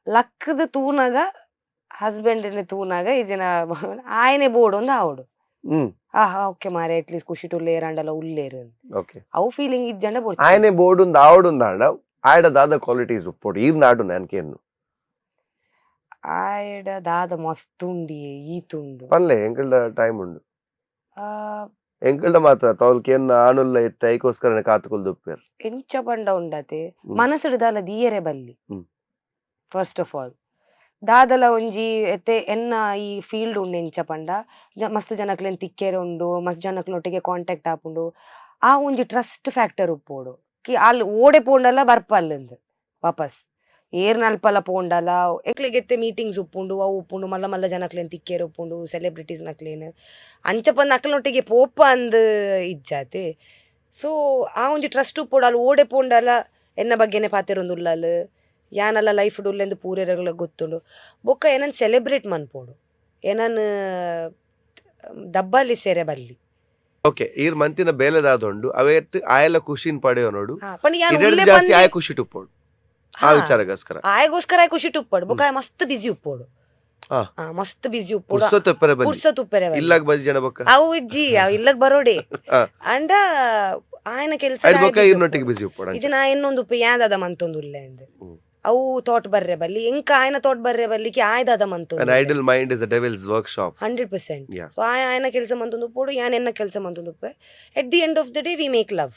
ಲಕ್ಕದ ತೂನಗ ಹಸ್ಬೆಂಡ್ ತೂನಗ ಈಜಿನ ಆಯ್ನೆ ಬೋಡು ಒಂದು ಆವಡು ಓಕೆ ಮಾರೆ ಅಟ್ಲೀಸ್ಟ್ ಖುಷಿ ಟುಲ್ಲೆ ಏರಂಡಲ ಉಲ್ಲೇರು ಓಕೆ ಅವು ಫೀಲಿಂಗ್ ಇಜ್ಜಂಡ ಬೊಡ್ಚಿ ఆయనే బోర్డుంది ఆవిడుందాడ ఆడ దాదా క్వాలిటీస్ ఉప్పుడు ఈ నాడు నాకేను ಆಯ್ಡ ದಾದ ಮಸ್ತ್ ಉಂಡಿ ಈತುಂಡು పనిలే ఎంకల్డ టైం ఉండు ಆ, ఎంకల్డ మాత్ర తోల్కేన్ ఆనుల్ల ఎత్త ఐకోస్కరన కాతుకులు దుప్పారు ಎಂಚ ಪಂಡ ಉಂಡತೆ ಮನಸ್ಸುಡು ದಾಲ ದಿಯರೆ ಬಲ್ಲಿ ಹ್ಮ್. ಫಸ್ಟ್ ಆಫ್ ಆಲ್ ದಾದಲ ಒಂಜಿ ಎತ್ತೆ ಎನ್ನ ಈ ಫೀಲ್ಡ್ ಉಂಡು ಎಂಚ ಪಂಡ ಮಸ್ತ್ ಜನಕ್ಲೆನ್ ತಿಕ್ಕೆರೆ ಉಂಡು ಮಸ್ತ್ ಜನಕ್ಲೊಟ್ಟಿಗೆ ಕಾಂಟ್ಯಾಕ್ಟ್ ಆಪುಂಡು ಆ ಒಂಜಿ ಟ್ರಸ್ಟ್ ಫ್ಯಾಕ್ಟರ್ ಉಪ್ಪೋಡು ಕಿ ಅಲ್ಲಿ ಓಡೆ ಪೋಂಡಲ ಬರ್ಪಲ್ಲಂದು ವಾಪಸ್ ಏರ್ ನಲ್ಪಲ ಪೋಂಡಲ ಎಕ್ಲೆಗೆತ್ತೆ ಮೀಟಿಂಗ್ಸ್ ಉಪ್ಪುಂಡು ಅವು ಉಪ್ಪುಂಡು ಮಲ್ಲ ಮಲ್ಲ ಜನಕ್ಲೆನ್ ತಿಕ್ಕೆರೆ ಉಪ್ಪುಂಡು ಸೆಲೆಬ್ರಿಟೀಸ್ ನಕ್ಲೇನು ಅಂಚ ಪಂದ್ ಅಕ್ಲನೊಟ್ಟಿಗೆ ಪೋಪ ಅಂದ್ ಇಜ್ಜಾತೆ ಸೊ ಆ ಒಂಜಿ ಟ್ರಸ್ಟ್ ಉಪ್ಪೋಡು ಅಲ್ಲಿ ಓಡೆ ಪೋಂಡಲ ಎನ್ನ ಬಗ್ಗೆನೆ ಪಾತೆರೊಂದುಲ್ಲಲ್ ಯಾನಲ್ಲ ಲೈಫ್ ಡುಲ್ಲೆಂದು ಪೂರೆರಗಳ ಗೊತ್ತುಂಡು ಬೊಕ್ಕ ಏನನ್ ಸೆಲೆಬ್ರೇಟ್ ಮನ್ಪೋಡು ಏನನ್ ದಬ್ಬಲಿ ಸೇರೆ ಬಲ್ಲಿ ఓకే ఈర్ మంతిన బేలదాదొండు అవేట్ ఆయల ఖుషిన్ పడేయనోడు ಪಂಡ ಯಾನ್ ఇరెడ్ ಉಲ್ಲೆ ಜಾಸ್ತಿ ಬಂದಿ- ಆಯ ಖುಷಿ ಟುಪ್ಪೋಡು ಆ ವಿಚಾರಗೋಸ್ಕರ ಆಯಗೋಸ್ಕರ ಖುಷಿ ಉಪ್ಪೋಡು ಬೊಕ್ಕ ಮಸ್ತ್ ಬಿಸಿ ಉಪ್ಪೋಡು ಹಾ. ಮಸ್ತ್ ಬಿಸಿ ಉಪ್ಪೋಡು ಪುರ್ಸೊತ್ ಎಪ್ಪರೆ ಬಲ್ಲಿ ಪುರ್ಸತ್ ಉಪ್ಪೆರೆ ಬಲ್ಲಿ. ಇಲ್ಲಾಗ ಬದಿ ಜನ ಬೊಕ್ಕ ಅವು ಇಜ್ಜಿ ಅವು ಇಲ್ಲಗ್ ಬರೋಡೆ ಹಾ. ಅಂಡ ಆಯ್ನ ಕೆಲ್ಸ ಐಡ್ ಬೊಕ್ಕ ಈರ್ನೊಟ್ಟಿಗೆ ಬಿಸಿ ಉಪ್ಪೋಡು ಇಜ ನಾ ಇನ್ನೊಂದು ಉಪ್ಪು ಯಾಂದದ ಮಂತೊಂದು ಉಲ್ಲೆ ಅಂದೆ ಹ್ಮ್. ಅವು ತೋಟ ಬರ್ರೆ ಬಲ್ಲಿ ಎಂಕ ಆಯ್ನ ತೋಟ ಬರ್ರೆ ಬಲ್ಲಿಗೆ ಆಯ್ದದ ಮಂತೊಂದು an idle mind is a devil's workshop 100%. Yeah. So ఆయన ಕೆಲಸ ಮಂತೊಂದು ಉಪ್ಪೋಡು ಯಾನ್ ಎನ್ನ ಕೆಲಸ ಮಂತೊಂದು ಉಪ್ಪೆ at the end of the day we make love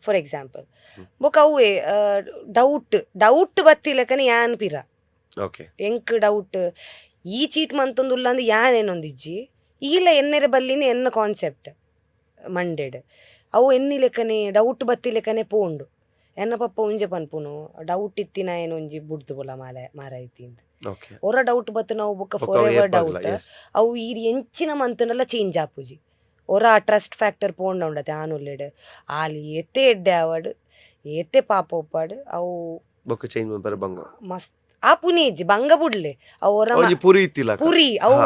for example ಬೊಕ ಅವೇ ಡೌಟ್ ಬತ್ತಿಲಕನೆ ಯಾನ್ ಪಿರ ಓಕೆ ಎಂಕ್ ಡೌಟ್ ಈ ಚೀಟ್ ಮಂತೊಂದುಲ್ಲ ಅಂದ್ ಯಾನ್ ಏನೊಂದಿಜ್ಜಿ ಈಲ ಎನ್ನೆರೆ ಬಲ್ಲಿನ ಎನ್ನ ಕಾನ್ಸೆಪ್ಟ್ ಮಂಡೆಡ್ ಅವು ಎನ್ನಿ ಲೆಕ್ಕನೆ ಡೌಟ್ ಬತ್ತಿ ಲೆಕ್ಕನೆ ಪೋಂಡು ಎನ್ನ ಪಪ್ಪ ಉಂಜೆ ಪನ್ಪುನು ಡೌಟ್ ಇತ್ತಿನ ಏನು ಒಂಜಿ ಬುಡ್ದು ಬೊಲ ಮಾರ ಐತಿ ಅಂತ ಓಕೆ ಒರ ಡೌಟ್ ಬತ್ತು ನಾವು ಬೊಕ್ಕ ಫಾರ್ ಎವರ್ ಡೌಟ್ ಅವು ಈರ್ ಎಂಚಿನ ಮಂತನೆಲ್ಲ ಚೇಂಜ್ ಆಪುಜಿ ಒರ ಆ ಟ್ರಸ್ಟ್ ಫ್ಯಾಕ್ಟರ್ ಪೋಂಡ ಉಂಡತೆ ಆನುಲ್ಲೆಡ್ ಆಲಿ ಎತ್ತೆ ಎಡ್ಡೆ ಆವಡ್ ಎತ್ತೆ ಪಾಪ ಒಪ್ಪಾಡ್ ಅವು ಬೊಕ್ಕ ಚೇಂಜ್ ಮನ್ಪರೆ ಬಂಗ ಮಸ್ತ್ ಆ ಪುನೇಜಿ ಬಂಗ ಬುಡ್ಲೆ ಅವು ಒರ ಒಂಜಿ ಪುರಿ ಇತ್ತಿಲ್ಲ ಪುರಿ ಅವು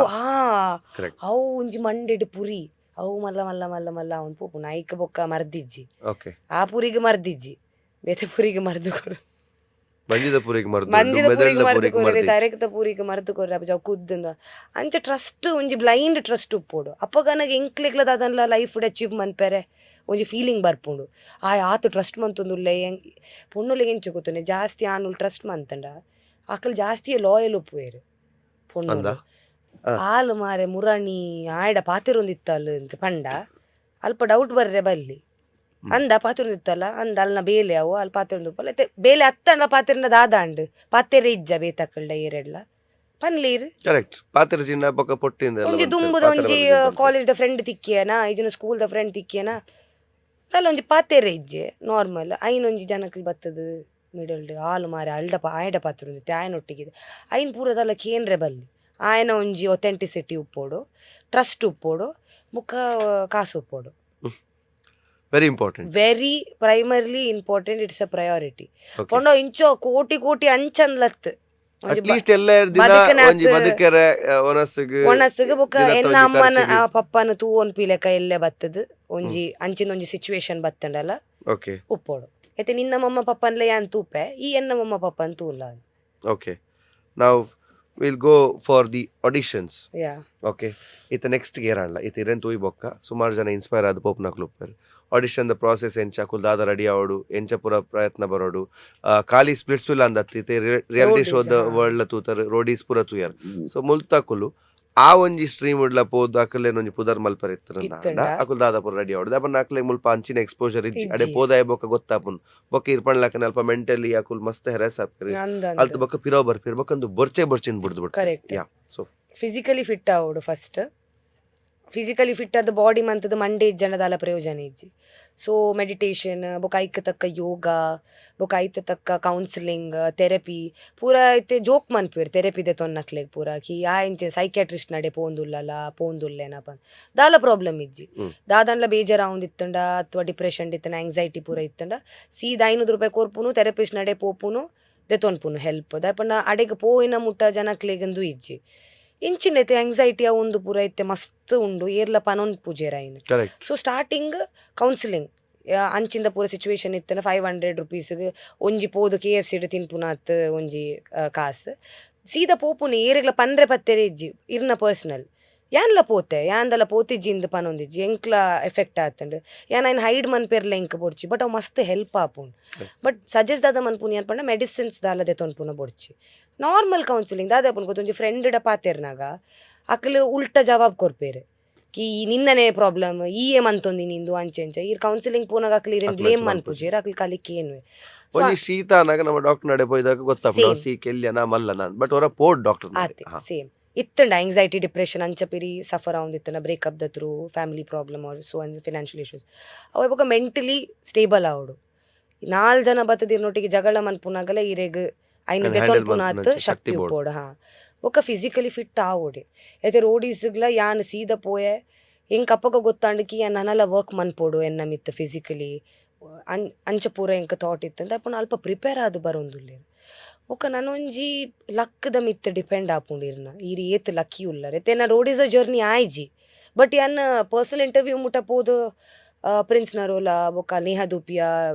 Correct. ಅವು ಒಂಜಿ ಮಂಡೆಡ್ ಪುರಿ ಅವು ಮಲ್ಲ ಮಲ್ಲ ಮಲ್ಲ ಮಲ್ಲ ಅವನ್ ಪೋಪುನ ಐಕ ಬೊಕ್ಕ ಮರ್ದಿಜ್ಜಿ ಓಕೆ ಆ ಪುರಿಗೆ ಮರ್ದಿಜ್ಜಿ ಬೇತೆ ಪುರಿಗೆ ಮರ್ದು ಕೊರು ಮಂಜಿದ ಪುರಿಗೆ ಮರ್ದು ಮಂಜಿದ ಪುರಿಗೆ ಮೆದಳ್ದ ಮರ್ದು ಪುರಿಗೆ ಕೊರ್ರೆ ಮರ್ದು ತರೆಕ್ತ ಪೂರಿಗೆ ಮರ್ದು ಕೊರ್ರೆ ಅಪ್ಪ ಜಾವ್ ಕುದ್ದಂದು ಅಂಚ ಟ್ರಸ್ಟ್ ಒಂಜಿ ಬ್ಲೈಂಡ್ ಟ್ರಸ್ಟ್ ಉಪ್ಪೋಡು ಅಪ್ಪಗನಗ ಎಂಕ್ಲೆಗ್ಲದ ಅದನ್ಲ ಲೈಫ್ ಅಚೀವ್ ಮನ್ಪೆರೆ ಒಂಜಿ ಫೀಲಿಂಗ್ ಬರ್ಪುಂಡು ಆತು ಟ್ರಸ್ಟ್ ಮಂತೊಂದುಲ್ಲೆ ಪೊಣ್ಣುಲಿಗೆ ಎಂಚ ಗೊತ್ತುಂಡೆ ಜಾಸ್ತಿ ಆನುಲ್ ಟ್ರಸ್ಟ್ ಮಂತಂಡ ಆಕಲ್ ಜಾಸ್ತಿ ಲಾಯಲ್ ಉಪ್ಪುವೇರು ಪೊಣ್ಣು ಹಾಲು ಮಾರೆ ಮುರಾಣಿ ಆಯ್ಡ ಪಾತಿರೊಂದಿತ್ತಲ್ಲ ಅಂತ ಪಂಡ ಅಲ್ಪ ಡೌಟ್ ಬರ್ರೆ ಬಲ್ಲಿ ಅಂದ ಪಾತಿರೊಂದಿತ್ತಲ್ಲ ಅಂದ ಅಲ್ನ ಬೇಲೆ ಅವು ಅಲ್ಲಿ ಪಾತಿರೊಂದು ಐತೆ ಬೇಲೆ ಹತ್ತಂಡ ಪಾತಿರಂಡ ದಾದಾಂಡ್ ಪಾತೆರೆ ಇಜ್ಜ ಬೇತಕ್ಕಳ್ಳ ಏರೆಡ್ಲ ಪನ್ಲೀರ್ ಕರೆಕ್ಟ್ ಪಾತ್ರ ಚಿನ್ನ ಬೊಕ್ಕ ಪೊಟ್ಟಿಂದ ಒಂಜಿ ದುಂಬುದ ಒಂಜಿ ಕಾಲೇಜ್ ದ ಫ್ರೆಂಡ್ ತಿಕ್ಕಿಯನ ಈಜಿನ ಸ್ಕೂಲ್ ದ ಫ್ರೆಂಡ್ ತಿಕ್ಕಿಯನ ಅಲ್ಲ ಒಂಜಿ ಪಾತೆರೆ ಇಜ್ಜೆ ನಾರ್ಮಲ್ ಐನೊಂಜಿ ಜನಕ್ಕಲ್ ಬತ್ತದ ಮಿಡಲ್ಡ್ ಹಾಲು ಮಾರೆ ಆಯ್ಡ ಪಾತ್ರ ಒಂದಿತ್ತೆ ಆಯ್ನೊಟ್ಟಿಗಿದೆ ಐನ್ ಪೂರದಲ್ಲ ಕೇಂದ್ರೆ ಬಲ್ಲಿ ಆಯ್ನ ಒಂಜಿ ಒಥೆಂಟಿಸಿಟಿ ಉಪ್ಪೋಡು ಟ್ರಸ್ಟ್ ಉಪ್ಪೋಡು ಮುಖ ಕಾಸು ಉಪ್ಪೋಡು very important. Very primarily important, it's a priority. Okay ಪಂಡ ಇಂಚೋ ಕೋಟಿ ಅಂಚನ್ಲತ್ ಅಟ್ಲೀಸ್ಟ್ ಎಲ್ಲ ದಿನ ಬದುಕನಾತ್ ಒಂಜಿ ಬದುಕರೆ ಒಣಸಗ ಬೊಕ ದಿನತ್ತ ಎನ್ನ ಒಂಜಿ ಅಮ್ಮನ ಖರ್ಚಿಗೆ. ಪಪ್ಪನ ತೂವೊನ್ ಪೀಲೆಕ ಎಲ್ಲೆ ಬತ್ತದ ಒಂಜಿ ಅಂಚಿನ ಒಂಜಿ ಸಿಚುವೇಶನ್ ಬತ್ತಂಡಲ್ಲ ಓಕೆ ಉಪ್ಪೋಡು ಐತೆ ನಿನ್ನ ಮಮ್ಮ ಪಪ್ಪನ್ಲೆ ಯಾನ್ ತೂಪೆ ಈ ಎನ್ನ ಮಮ್ಮ ಪಪ್ಪನ್ ತೂಲ್ಲ. ಓಕೆ ನಾವು will go for the auditions. Yeah okay ಇತ್ತ ನೆಕ್ಸ್ಟ್ ಏರಾಣ್ಲ ಇತ್ತ ಇರೆನ್ ತೂಯಿ ಬೊಕ್ಕ ಸುಮಾರು ಜನ ಇನ್ಸ್ಪೈರ್ ಆದ ಪೋಪ್ನಕ್ಲು ಉಪ್ಪೇರು. ಆಡಿಷನ್ ದ ಪ್ರಾಸೆಸ್ ಎಂಚ ಕುಲ್ದಾದ ರೆಡಿ ಆವಡು ಎಂಚ ಪೂರ ಪ್ರಯತ್ನ ಬರೋಡು ಖಾಲಿ ಸ್ಪ್ಲಿಟ್ಸ್ ಇಲ್ಲ ಅಂದತ್ತಿ ರಿಯಾಲಿಟಿ Roadies, ಶೋದ ಹಾ. ವರ್ಲ್ಡ್ ತೂತರ್ ರೋಡೀಸ್ ಪೂರ ತೂಯರ್. ಸೊ ಮುಲ್ತಾಕುಲು ಆ ಒಂಜಿ ಸ್ಟ್ರೀಮ್ ಉಡ್ಲ ಪೋದು ಅಕಲೇನ್ ಒಂಜಿ ಪುದರ್ ಮಲ್ಪರ್ ಇತ್ತರಂದ ಇತ್ತಂಡ. ಅಕುಲ್ ದಾದ ಪೂರ ರೆಡಿ ಆವಡು ದಾಪನ ಅಕ್ಲೆ ಮುಲ್ಪ ಅಂಚಿನ ಎಕ್ಸ್ಪೋಜರ್ ಇಜ್ಜಿ ಅಡೆ ಇಜ್ಜಿ. ಪೋದಾಯ ಬೊಕ್ಕ ಗೊತ್ತಾಪುನ್ ಬೊಕ್ಕ ಇರ್ಪಣ್ಲಕನ ಅಲ್ಪ ಮೆಂಟಲಿ ಅಕುಲ್ ಮಸ್ತ್ ಹೆರಸ್ ಆಪಿರಿ ಅಲ್ತ ಬೊಕ್ಕ ಪಿರೋ ಬರ್ಪಿರ್ ಬೊಕ್ಕಂದು ಬರ್ಚಿಂದ್ ಬಿಡ್ದು ಬಿಡ್ತು. Correct. Yeah so physically fit ಆವಡು ಫಸ್ಟ್. ಫಿಸಿಕಲಿ ಫಿಟ್ ಆದ ಬಾಡಿ ಮಂತದ ಮಂಡೆ ಜನದಾಲ ಪ್ರಯೋಜನ ಇಜ್ಜಿ. ಸೊ ಮೆಡಿಟೇಷನ್ ಬೊಕ ಐಕ ತಕ್ಕ ಯೋಗ ಬೊಕ ಐತ ತಕ್ಕ ಕೌನ್ಸಿಲಿಂಗ್ ಥೆರಪಿ ಪೂರ ಐತೆ ಜೋಕ್ ಮನ್ಪುವೆರ್ ಥೆರಪಿದೆ ತೊನ್ನಕ್ಲೆಗ್ ಪೂರ ಕಿ ಆ ಇಂಚೆ ಸೈಕ್ಯಾಟ್ರಿಸ್ಟ್ ನಡೆ ಪೋಂದುಲ್ಲೇನಪ್ಪ ದಾಲ ಪ್ರಾಬ್ಲಮ್ ಇಜ್ಜಿ. ದಾದಂಡ್ಲ ಬೇಜಾರ ಆವೊಂದಿತ್ತಂಡ ಅಥವಾ ಡಿಪ್ರೆಷನ್ ಇತ್ತಂಡ ಆಂಗ್ಸೈಟಿ ಪೂರ ಇತ್ತಂಡ ಸೀದಾ 500 ರೂಪಾಯಿ ಕೊರ್ಪುನು ಥೆರಪಿಸ್ಟ್ ನಡೆ ಪೋಪುನು ದೆತೊನ್ಪುನು ಹೆಲ್ಪ್ ದಾಯಪಂಡ ಅಡೆಗೆ ಪೋಯಿನ ಮುಟ್ಟ ಜನಕ್ಲೆಗಂದು ಇಜ್ಜಿ. ಇಂಚಿನೈತೆ ಆಂಗ್ಸೈಟಿ ಒಂದು ಪೂರ ಐತೆ ಮಸ್ತ್ ಉಂಡು ಏರ್ಲ ಪನೊಂದು ಪೂಜೆರ ಐನು. ಕರೆಕ್ಟ್. ಸೊ ಸ್ಟಾರ್ಟಿಂಗ್ ಕೌನ್ಸಿಲಿಂಗ್ ಅಂಚಿಂದ ಪೂರ ಸಿಚುವೇಶನ್ ಇತ್ತನ 500 ರೂಪೀಸ್ಗೆ ಒಂಜಿ ಪೋದು KFC ತಿನ್ಪುನಾತ್ ಒಂಜಿ ಕಾಸು ಸೀದಾ ಪೋಪುನಿ ಏರೆಗ್ಲ ಪನ್ರೆ ಪತ್ತೆರೆ ಇಜ್ಜಿ ಇರ್ನ ಪರ್ಸನಲ್ ಯಾನ್ಲ ಪೋತೆ ಯಾಂದಲ ಪೋತಿಜ್ಜಿಂದು ಪನೊಂದಿಜ್ಜಿ ಎಂಕ್ಲ ಎಫೆಕ್ಟ್ ಆತಂಡು ಯಾನ್ ಐನ್ ಹೈಡ್ ಮನ್ಪೆರ್ಲ ಎಂಕ್ ಬೊಡ್ಚಿ ಬಟ್ ಅವು ಮಸ್ತ್ ಹೆಲ್ಪ್ ಆಪುಂಡು. ಬಟ್ ಸಜೆಸ್ಟ್ ದಾದ ಮನ್ಪುನಿ ಅನ್ಪಂಡ ಮೆಡಿಸಿನ್ಸ್ ದಾಲದೆ ತೊನ್ಪುನ ಬೊಡ್ಚಿ. ನಾರ್ಮಲ್ ಕೌನ್ಸಿಲಿಂಗ್ ದಾದ ಅಪ್ಪನ ಗೊತ್ತೊಂಜಿ ಫ್ರೆಂಡ್ ಪಾತೆರ್ನಾಗ ಅಕ್ಲು ಉಲ್ಟ ಜವಾಬ್ ಕೊರ್ಪೇರು ಕಿ ನಿನ್ನನೇ ಪ್ರಾಬ್ಲಮ್ ಮಂತೊಂದಿ ನಿಂದು ಅಂಚೆಂಚ ಈ ಕೌನ್ಸಿಲಿಂಗ್ ಪೂನಾಗ ಅಕ್ಲು ಇರೇನು ಬ್ಲೇಮ್ ಮನ್ಪುಜೇರು ಅಕ್ಲು ಕಲಿಕೆ ಏನು ಒಂಜಿ ಶೀತ ಅನ್ನಾಗ ನಮ್ಮ ಡಾಕ್ಟರ್ ನಡೆ ಪೋಯ್ದಾಗ ಗೊತ್ತಾಪ ಸಿ ಕೆಲ್ಯನ ಮಲ್ಲನ ಬಟ್ ಅವರ ಪೋಡ್ ಡಾಕ್ಟರ್ ಆತೆ ಸೇಮ್ ಇತ್ತಂಡ ಆಂಗ್ಸೈಟಿ ಡಿಪ್ರೆಷನ್ ಅಂಚಪಿರಿ ಸಫರ್ ಆವೊಂದಿತ್ತನ ಬ್ರೇಕಪ್ ದ through family problem or so and financial issues ಅವ ಇವಾಗ ಮೆಂಟಲಿ ಸ್ಟೇಬಲ್ ಆವಡು 4 ಜನ ಬತ್ತದಿರ್ನೊಟ್ಟಿಗೆ ಜಗಳ ಮನ್ಪುನಾಗಲ ಇರೆಗ್ ಐನದೆ ತೊನ್ಪುನಾತ್ ಶಕ್ತಿ ಉಪ್ಪೋಡು. ಹಾ ಬೊಕ್ಕ ಫಿಸಿಕಲಿ ಫಿಟ್ ಆವೋಡೆ ಐತೆ ರೋಡೀಸ್ಗ್ಲ ಯಾನ್ ಸೀದಾ ಪೋಯೆ ಎಂಕ್ ಅಪ್ಪಗ ಗೊತ್ತಾಂಡಕಿ ಯಾನ್ ನನಲ ವರ್ಕ್ ಮನ್ಪೋಡು ಎನ್ನ ಮಿತ್ ಫಿಸಿಕಲಿ ಅಂಚ ಪೂರ ಎಂಕ ಥಾಟ್ ಇತ್ತಂತ ಅಪ್ಪ ಅಲ್ಪ ಪ್ರಿಪೇರ್ ಆದು ಬರೋಂದುಲ್ಲೆ ಬೊಕ್ಕ ನನೊಂಜಿ ಲಕ್ಕದ ಮಿತ್ ಡಿಪೆಂಡ್ ಆಪುಂಡಿರ್ನ ಈರಿ ಏತ್ ಲಕ್ಕಿ ಉಲ್ಲರ್ ಎತ್ತೇನ ರೋಡೀಸ್ ಜರ್ನಿ ಆಯ್ಜಿ ಬಟ್ ಯಾನ್ ಪರ್ಸನಲ್ ಇಂಟರ್ವ್ಯೂ ಮುಟ್ಟ ಪೋದು ಪ್ರಿನ್ಸ್ ನರೋಲ ಬೊಕ್ಕ ನೇಹಾ ದೂಪಿಯಾ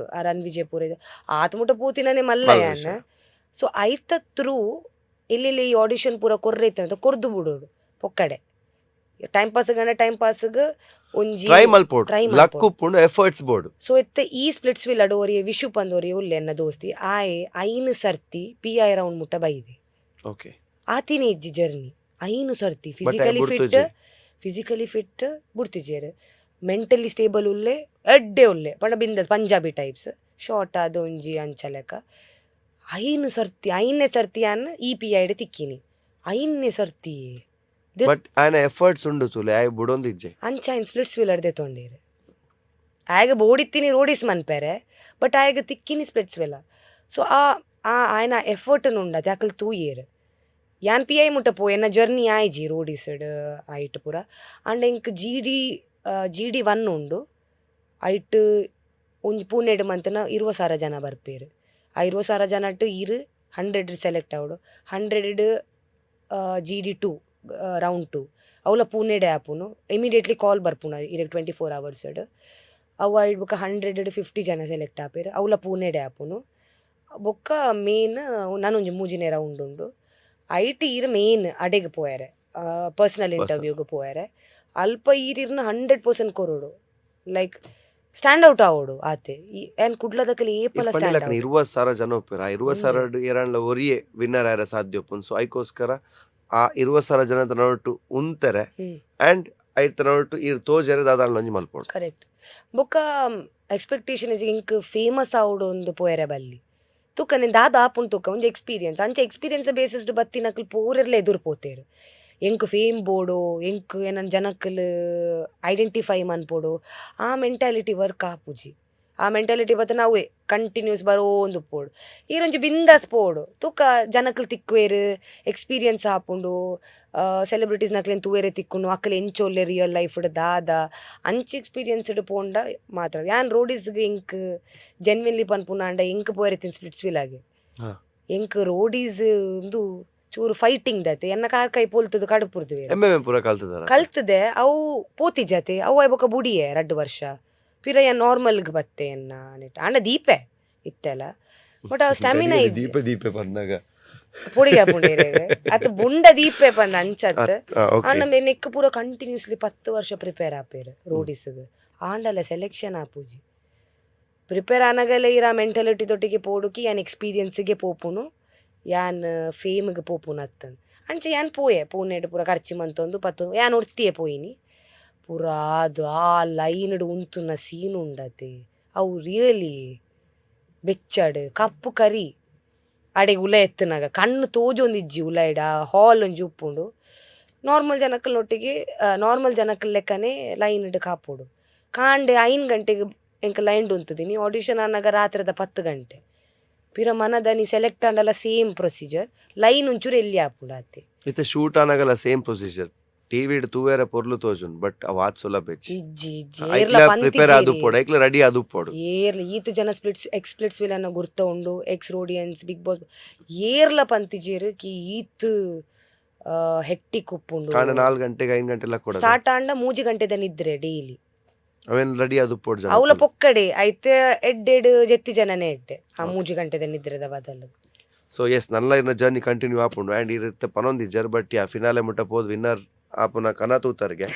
ರನ್ ವಿಜಯಪುರ ಆತ ಮುಟ್ಟ ಪೂತಿನೇ ಮಲ್ಲ ಯಾನ್. ಸೊ ಐತ ಥ್ರೂ ಇಲ್ಲಿ ಈ ಆಡಿಷನ್ ಪೂರ ಕೊರ್ರೈತೆ ಅಂತ ಕೊರ್ದು ಬಿಡೋಡು ಪೊಕ್ಕಡೆ ಟೈಮ್ ಪಾಸ್ಗೆ ಒಂಜಿ ಟ್ರೈ ಮಲ್ಪೋಡು ಟ್ರೈ ಲಕ್ ಉಪ್ಪುಂಡು ಎಫರ್ಟ್ಸ್ ಬೋರ್ಡ್. ಸೊ ಎತ್ತೆ ಈ ಸ್ಪ್ಲಿಟ್ಸ್ ವಿಲ್ ಅಡೋರಿಯೆ ವಿಶು ಪಂದೋರಿಯೆ ಉಲ್ಲೆ ಎನ್ನ ದೋಸ್ತಿ ಆಯೆ 5 ಸರ್ತಿ PI ರೌಂಡ್ ಮುಟ್ಟ ಬೈದೆ. ಓಕೆ ಆತಿನೇ ಇಜ್ಜಿ ಜರ್ನಿ 5 ಸರ್ತಿ ಫಿಸಿಕಲಿ ಫಿಟ್ ಬುಡ್ತಿಜೇರು ಮೆಂಟಲಿ ಸ್ಟೇಬಲ್ ಉಲ್ಲೆ ಎಡ್ಡೆ ಉಲ್ಲೆ ಪಂಡ ಬಿಂದಸ್ ಪಂಜಾಬಿ ಟೈಪ್ಸ್ ಶಾರ್ಟ್ ಆದ ಒಂಜಿ ಅಂಚಲೆಕ 5 ಸರ್ತಿ 5ನೇ ಸರ್ತಿ ಯಾನ್ ಈ PI ತಿಕ್ಕಿನಿ 5ನೇ ಸರ್ತಿ ಬಟ್ ಆಯ್ನ ಎಫರ್ಟ್ಸ್ ಉಂಡು ತುಲೆ ಆಯ್ ಬುಡೊಂದಿಜ್ಜೆ ಅಂಚ ಆಯ್ನ ಸ್ಪ್ಲಿಟ್ಸ್ ವೀಲ್ ಅಡ್ದೆ ತೊಂಡೇರು ಆಯ್ಗ ಬೋಡಿತ್ತೀನಿ ರೋಡಿಸ್ ಮನ್ಪೇರೆ ಬಟ್ ಆಯ್ಗ ತಿಕ್ಕಿನಿ ಸ್ಪ್ಲಿಟ್ಸ್ ವಿಲ್ಲ. ಸೊ ಆಯ್ನ ಎಫರ್ಟ್ ಉಂಡತೆ ಅಕಲ್ ತೂಯೇರು ಯಾನ್ PI ಮುಟ್ಟ ಪೋ ಎನ್ನ ಜರ್ನಿ ಆಯ್ಜಿ ರೋಡಿಸಡ್ ಆಯ್ಟ್ ಪೂರ ಅಂಡ್ ಎಂಕ್ GD 1 ಉಂಡು ಐಟ್ ಒಂಜಿ ಪೂನೆಡ್ ಮಂತನ 20,000 ಜನ ಬರ್ಪೇರು. ಆ 20,000 ಜನ 100 ಸೆಲೆಕ್ಟ್ ಆವಡು 100 GD 2 ರೌಂಡ್ 2 ಅವಲ ಪೂನೆಡೆ ಆಪುನು ಇಮಿಡಿಯೇಟ್ಲಿ ಕಾಲ್ ಬರ್ಪುನ 24 hours ಅವು ಐಟ್ ಬೊಕ್ಕ 150 ಜನ ಸೆಲೆಕ್ಟ್ ಆಪೇರು ಅವಲ ಪೂನೆಡೆ ಆಪುನು ಬೊಕ್ಕ ಮೇನ್ ನಾನೊಂಜಿ 3ನೇ ರೌಂಡ್ ಉಂಡು ಐಟ್ ಮೇನ್ ಅಡೆಗೆ ಪೋಯರೆ ಪರ್ಸನಲ್ ಇಂಟರ್ವ್ಯೂಗೆ ಪೋಯರೆ ಅಲ್ಪ ಈರಿರ್ನ 100% ಕೊರೋಡು ಲೈಕ್ ಸ್ಟ್ಯಾಂಡ್ ಔಟ್ ಆವೋಡು ಆತೆ ಏನ್ ಕುಡ್ಲದಕಲಿ ಏಪಲ ಸ್ಟ್ಯಾಂಡ್ ಔಟ್ 20,000 ಜನ ಒಪ್ಪಿರ 20,000 ಏರಣ್ಣ ಒರಿಯೆ ವಿನ್ನರ್ ಆಯ್ರ ಸಾಧ್ಯ ಒಪ್ಪುನ್. ಸೊ ಐಕೋಸ್ಕರ ಆ 20,000 ಜನ ನೋಟು ಉಂತಾರೆ ಅಂಡ್ ಐತ ನೋಟು ಇರ್ ತೋಜರೆ ದಾದಾಳ ಒಂಜಿ ಮಲ್ಪೋಡು. ಕರೆಕ್ಟ್ ಬೊಕ್ಕ ಎಕ್ಸ್ಪೆಕ್ಟೇಷನ್ ಇಂಕ್ ಫೇಮಸ್ ಆವಡು ಒಂದು ಪೋಯರೆ ಬಲ್ಲಿ ತುಕ್ಕ ದಾದ ಆಪುನ್ ತುಕ್ಕ ಒಂಜಿ ಎಕ್ಸ್ಪೀರಿಯನ್ಸ್ ಅಂಚೆ ಎಕ್ಸ್ಪೀರಿಯನ್ಸ್ ಬೇಸಿಸ್ಡ್ ಬತ್ತಿನಕ್ಲು ಪೂರೆರ್ಲ ಎದುರು ಪೋತೇರು ಎಂಕ್ ಫೇಮ್ ಬೋಡು ಎಂಕ್ ಏನನ್ ಜನಕ್ಕಲ್ ಐಡೆಂಟಿಫೈ ಮನ್ಪೋಡು ಆ ಮೆಂಟಾಲಿಟಿ ವರ್ಕ್ ಆಪುಜಿ ಆ ಮೆಂಟಾಲಿಟಿ ಬತ್ತ ನಾವೇ ಕಂಟಿನ್ಯೂಸ್ ಬರೋಂದು ಪೋಡು ಈರೊಂಜಿ ಬಿಂದಾಸ್ ಪೋಡು ತುಕ್ಕ ಜನಕ್ಕಲ್ ತಿಕ್ಕುವೇರು ಎಕ್ಸ್ಪೀರಿಯನ್ಸ್ ಹಾಪುಂಡು ಸೆಲೆಬ್ರಿಟೀಸ್ ನಕ್ಲೆನ್ ತೂವೇರೆ ತಿಕ್ಕುಂಡು ಅಕ್ಕಲೆ ಎಂಚೊಲ್ಲೆ ರಿಯಲ್ ಲೈಫ್ ದಾದ ಅಂಚಿ ಎಕ್ಸ್ಪೀರಿಯನ್ಸ್ಡ್ ಪೋಂಡ ಮಾತ್ರ ಯಾನ್ ರೋಡೀಸ್ಗೆ ಇಂಕ್ ಜೆನ್ವಿನ್ಲಿ ಪನ್ಪುನಾಂಡ ಇಂಕ್ ಪೋಯರೆತ್ತಿನ ಸ್ಪ್ಲಿಟ್ಸ್ ವಿಲಾಗೆ ಎಂಕ್ ರೋಡೀಸ್ ಒಂದು ಚೂರು ಫೈಟಿಂಗ್ ದತೆ ಎನ್ನ ಕಾರ್ ಕೈ ಪೋಲ್ತದ ಕಡುಪುರ್ದುವೆ ಕಲ್ತದೆ ಅವು ಪೋತಿ ಜತೆ ಅವು ಬೊಕ ಬುಡಿಯೆ 2 ವರ್ಷ ಪಿರ ಎನ್ ನಾರ್ಮಲ್ಗೆ ಬತ್ತೆ ಎನ್ನ ನೆಟ್ ಆಂಡ ದೀಪೆ ಇತ್ತೆಲ್ಲ ಬಟ್ ಅವು ಸ್ಟಾಮಿನಾ ಇಜ್ಜಿ ದೀಪೆ ಬಂದಾಗ ಪುಡಿಗ ಪುಂಡೇರೆ ಅತ್ ಬುಂಡ ದೀಪೆ ಪಂದ ಅಂಚತ್ ಆಂಡ ಮೇ ನೆಕ್ ಪೂರ ಕಂಟಿನ್ಯೂಸ್ಲಿ 10 ವರ್ಷ ಪ್ರಿಪೇರ್ ಆಪೇರು ರೋಡೀಸ್ಗೆ ಆಂಡಲ ಸೆಲೆಕ್ಷನ್ ಆಪುಜಿ ಪ್ರಿಪೇರ್ ಆನಗಲೆ ಇರ ಮೆಂಟಾಲಿಟಿ ತೊಟ್ಟಿಗೆ ಪೋಡುಕಿ ಯಾನ್ ಎಕ್ಸ್ಪೀರಿಯನ್ಸ್ಗೆ ಪೋಪುನು ಯಾನ್ ಫೇಮ್ಗೆ ಪೋಪುನ ಅತ್ತನ್ ಅಂಚೆ ಯಾನ್ ಪೋಯೆ ಪೂನೆಡ್ ಪೂರ ಖರ್ಚಿ ಮಂತೊಂದು ಪತ್ತು ಯಾನ್ ಉರ್ತಿಯೇ ಪೋಯಿನಿ ಪೂರ ಅದು ಆ ಲೈನ್ಡ್ ಉಂತುನ ಸೀನ್ ಉಂಡತೆ ಅವು ರಿಯಲಿ ಬೆಚ್ಚಡ್ ಕಪ್ಪು ಕರಿ ಅಡೆ ಉಲ ಎತ್ತನಾಗ ಕಣ್ಣು ತೋಜೊಂದಿಜ್ಜಿ ಉಲೈಡ ಹಾಲ್ ಒಂಜಿ ಉಪ್ಪುಂಡು ನಾರ್ಮಲ್ ಜನಕ್ಕಲ್ನೊಟ್ಟಿಗೆ ನಾರ್ಮಲ್ ಜನಕ್ಕಲ್ ಲೆಕ್ಕನೆ ಲೈನ್ಡ್ ಕಾಪುಡು ಕಾಂಡೆ 5 ಗಂಟೆಗೆ ಎಂಕ ಲೈನ್ಡ್ ಉಂತುದಿನಿ ಆಡಿಷನ್ ಆನಾಗ ರಾತ್ರದ 10 ಗಂಟೆ ಪಿರ ಮನದ ನೀ ಸೆಲೆಕ್ಟ್ ಆಂಡಲ ಸೇಮ್ ಪ್ರೊಸೀಜರ್ ಲೈನ್ ಒಂಚೂರು ಎಲ್ಲಿ ಆಪುಡಾತೆ ಇತ್ತೆ ಶೂಟ್ ಆನಾಗಲ ಸೇಮ್ ಪ್ರೊಸೀಜರ್ ಟಿವಿಡ್ ತೂವೇರ ಪೊರ್ಲು ತೋಜುನ್ ಬಟ್ ಅವಾತ್ ಸುಲಭ ಹೆಚ್ಚಿ ಇಜ್ಜಿ ಇಜ್ಜಿ ಪ್ರಿಪೇರ್ ಆದು ಪೋಡು ಐಕ್ಲ ರೆಡಿ ಆದು ಪೋಡು ಏರ್ಲ ಈತ ಜನ ಸ್ಪ್ಲಿಟ್ಸ್ ವಿಲನ್ನ ಗುರ್ತ ಉಂಡು ಎಕ್ಸ್ ರೋಡಿಯನ್ಸ್ ಬಿಗ್ ಬಾಸ್ ಏರ್ಲ ಪಂತಿಜೇರು ಕಿ ಈತ್ ಹೆಟ್ಟಿ ಕುಪ್ಪುಂಡು ಕಾಂಡ 4 ಗಂಟೆಗೆ 5 ಗಂಟೆ ಎಲ್ಲ ಕೊಡ ಸ್ಟಾರ್ಟ್ ಆಂಡ 3 ಗಂಟೆದ ನಿದ್ರೆ ಡೈಲಿ ಅವೇನ್ ರೆಡಿ ಆದು ಪೋಡು ಜನ ಅವಳ ಪೊಕ್ಕಡೆ ಐತೆ ಎಡ್ಡೆಡ್ ಜೆತ್ತಿ ಜನನೇ ಎಡ್ಡೆ ಆ 3 ಗಂಟೆದ ನಿದ್ರೆದ ಬದಲು ಸೊ ಎಸ್ ನನ್ನ ಇನ್ನ ಜರ್ನಿ ಕಂಟಿನ್ಯೂ ಆಪುಂಡು ಆ್ಯಂಡ್ ಇರುತ್ತೆ ಪನೊಂದಿ ಜರ್ಬಟ್ಟಿ ಆ ಫಿನಾಲೆ ಮುಟ್ಟ ಪೋದು ವಿನ್ನರ್ ಆಪುನ ಕನ ತೂತರ್ಗೆ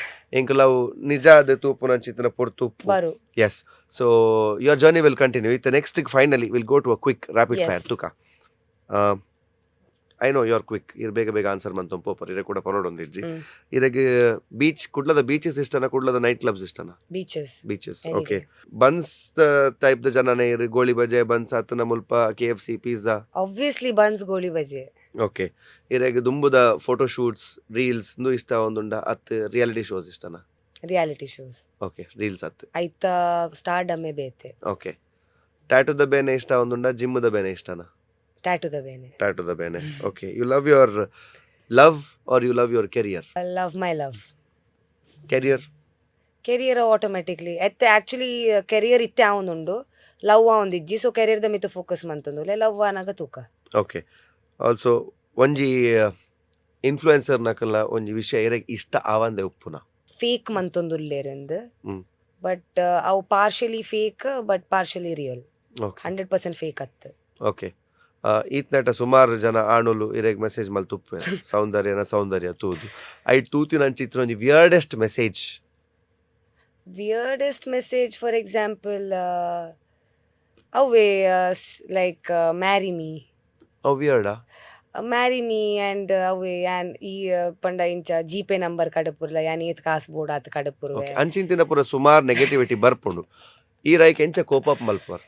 ಎಂಕಲವು ನಿಜ ಅದೇ ತೂಪುನ ಚಿತ್ರ ಪೊರ್ತು ಬರು yes so your journey will continue ಇತ್ತು next finally will go to a quick rapid fire ತುಕ I know you are quick ಇರ್ ಬೇಗ ಬೇಗ ಆನ್ಸರ್ ಮಂತೊಂ ಪೋಪರ್ ಇರೆ ಕೂಡ ಪನೋಡೊಂದಿಜ್ಜಿ ಇರಗೆ ಬೀಚ್ ಕುಡ್ಲದ ಬೀಚಸ್ ಇಷ್ಟನ ಕುಡ್ಲದ ನೈಟ್ ಕ್ಲಬ್ಸ್ ಇಷ್ಟನ ಬೀಚಸ್ ಓಕೆ ಬನ್ಸ್ ಟೈಪ್ ದ ಜನನೇ ಇರು ಗೋಳಿ ಬಜೆ ಬನ್ಸ್ ಆತನ ಮುಲ್ಪ KFC pizza obviously buns goli baje okay ಇರಗೆ ದುಂಬುದ ಫೋಟೋ ಶೂಟ್ಸ್ ರೀಲ್ಸ್ ನು ಇಷ್ಟ ಒಂದುಂಡ ಅತ್ ರಿಯಾಲಿಟಿ ಶೋಸ್ ಇಷ್ಟನ ರಿಯಾಲಿಟಿ ಶೋಸ್ ಓಕೆ ರೀಲ್ಸ್ ಅತ್ ಐತ ಸ್ಟಾರ್ಡಮ್ಮೆ ಬೇತೆ ಓಕೆ ಟ್ಯಾಟೂ ದ ಬೇನೆ ಇಷ್ಟ ಒಂದುಂಡ ಜಿಮ್ ದ ಬೇನೆ ಇಷ್ಟನ ಟ್ಯಾಟೂ ದ ಬೇನೆ okay you love your love or you love your career love my love career automatically ಎತ್ತೆ ಆಕ್ಚುಲಿ ಕೆರಿಯರ್ ಇತ್ತೆ ಅವನುಂಡು ಲವ್ ಒಂದಿಜ್ಜಿ ಸೊ ಕೆರಿಯರ್ ದ ಮಿತ ಫೋಕಸ್ ಮಂತಂದು ಲವ್ ಆನಾಗ ತೂಕ ಓಕೆ ಆಲ್ಸೋ ಒಂಜಿ ಇನ್ಫ್ಲುಯೆನ್ಸರ್ ನಕಲ್ಲ ಒಂಜಿ ವಿಷಯ ಇರಗೆ ಇಷ್ಟ ಆವಂದೆ ಉಪ್ಪುನ ಫೇಕ್ ಮಂತೊಂದುಲ್ಲೇರೆಂದು ಬಟ್ ಅವು partially fake but partially real 100% fake ಅತ್ತು ಓಕೆ ಈತ್ನಟ ಸುಮಾರು ಜನ ಆಣುಲು ಇರೆಗ್ ಮೆಸೇಜ್ ಮಲ್ ತುಪ್ಪೆ ಸೌಂದರ್ಯ ತೂದು ಐ ತೂತಿನ ಚಿತ್ರ ಒಂಜಿ ವಿಯರ್ಡೆಸ್ಟ್ ಮೆಸೇಜ್ ಫಾರ್ ಎಕ್ಸಾಂಪಲ್ ಅವೇ ಲೈಕ್ ಮ್ಯಾರಿ ಮೀ ಅವ್ ವಿಯರ್ಡಾ ಮ್ಯಾರಿ ಮೀ ಆ್ಯಂಡ್ ಅವೇ ಯಾನ್ ಈ ಪಂಡ ಇಂಚ ಜಿಪೇ ನಂಬರ್ ಕಡಪುರ್ಲ ಯಾನ್ ಏತ್ ಕಾಸು ಬೋರ್ಡ್ ಆತ ಕಡಪುರ್ವೆ ಅಂಚಿಂತಿನ ಪೂರ ಸುಮಾರು ನೆಗೆಟಿವಿಟಿ ಬರ್ಪುಂಡು ಈ ರೈಕ್ ಎಂಚ ಕೋಪಪ್ ಮಲ್ಪರ್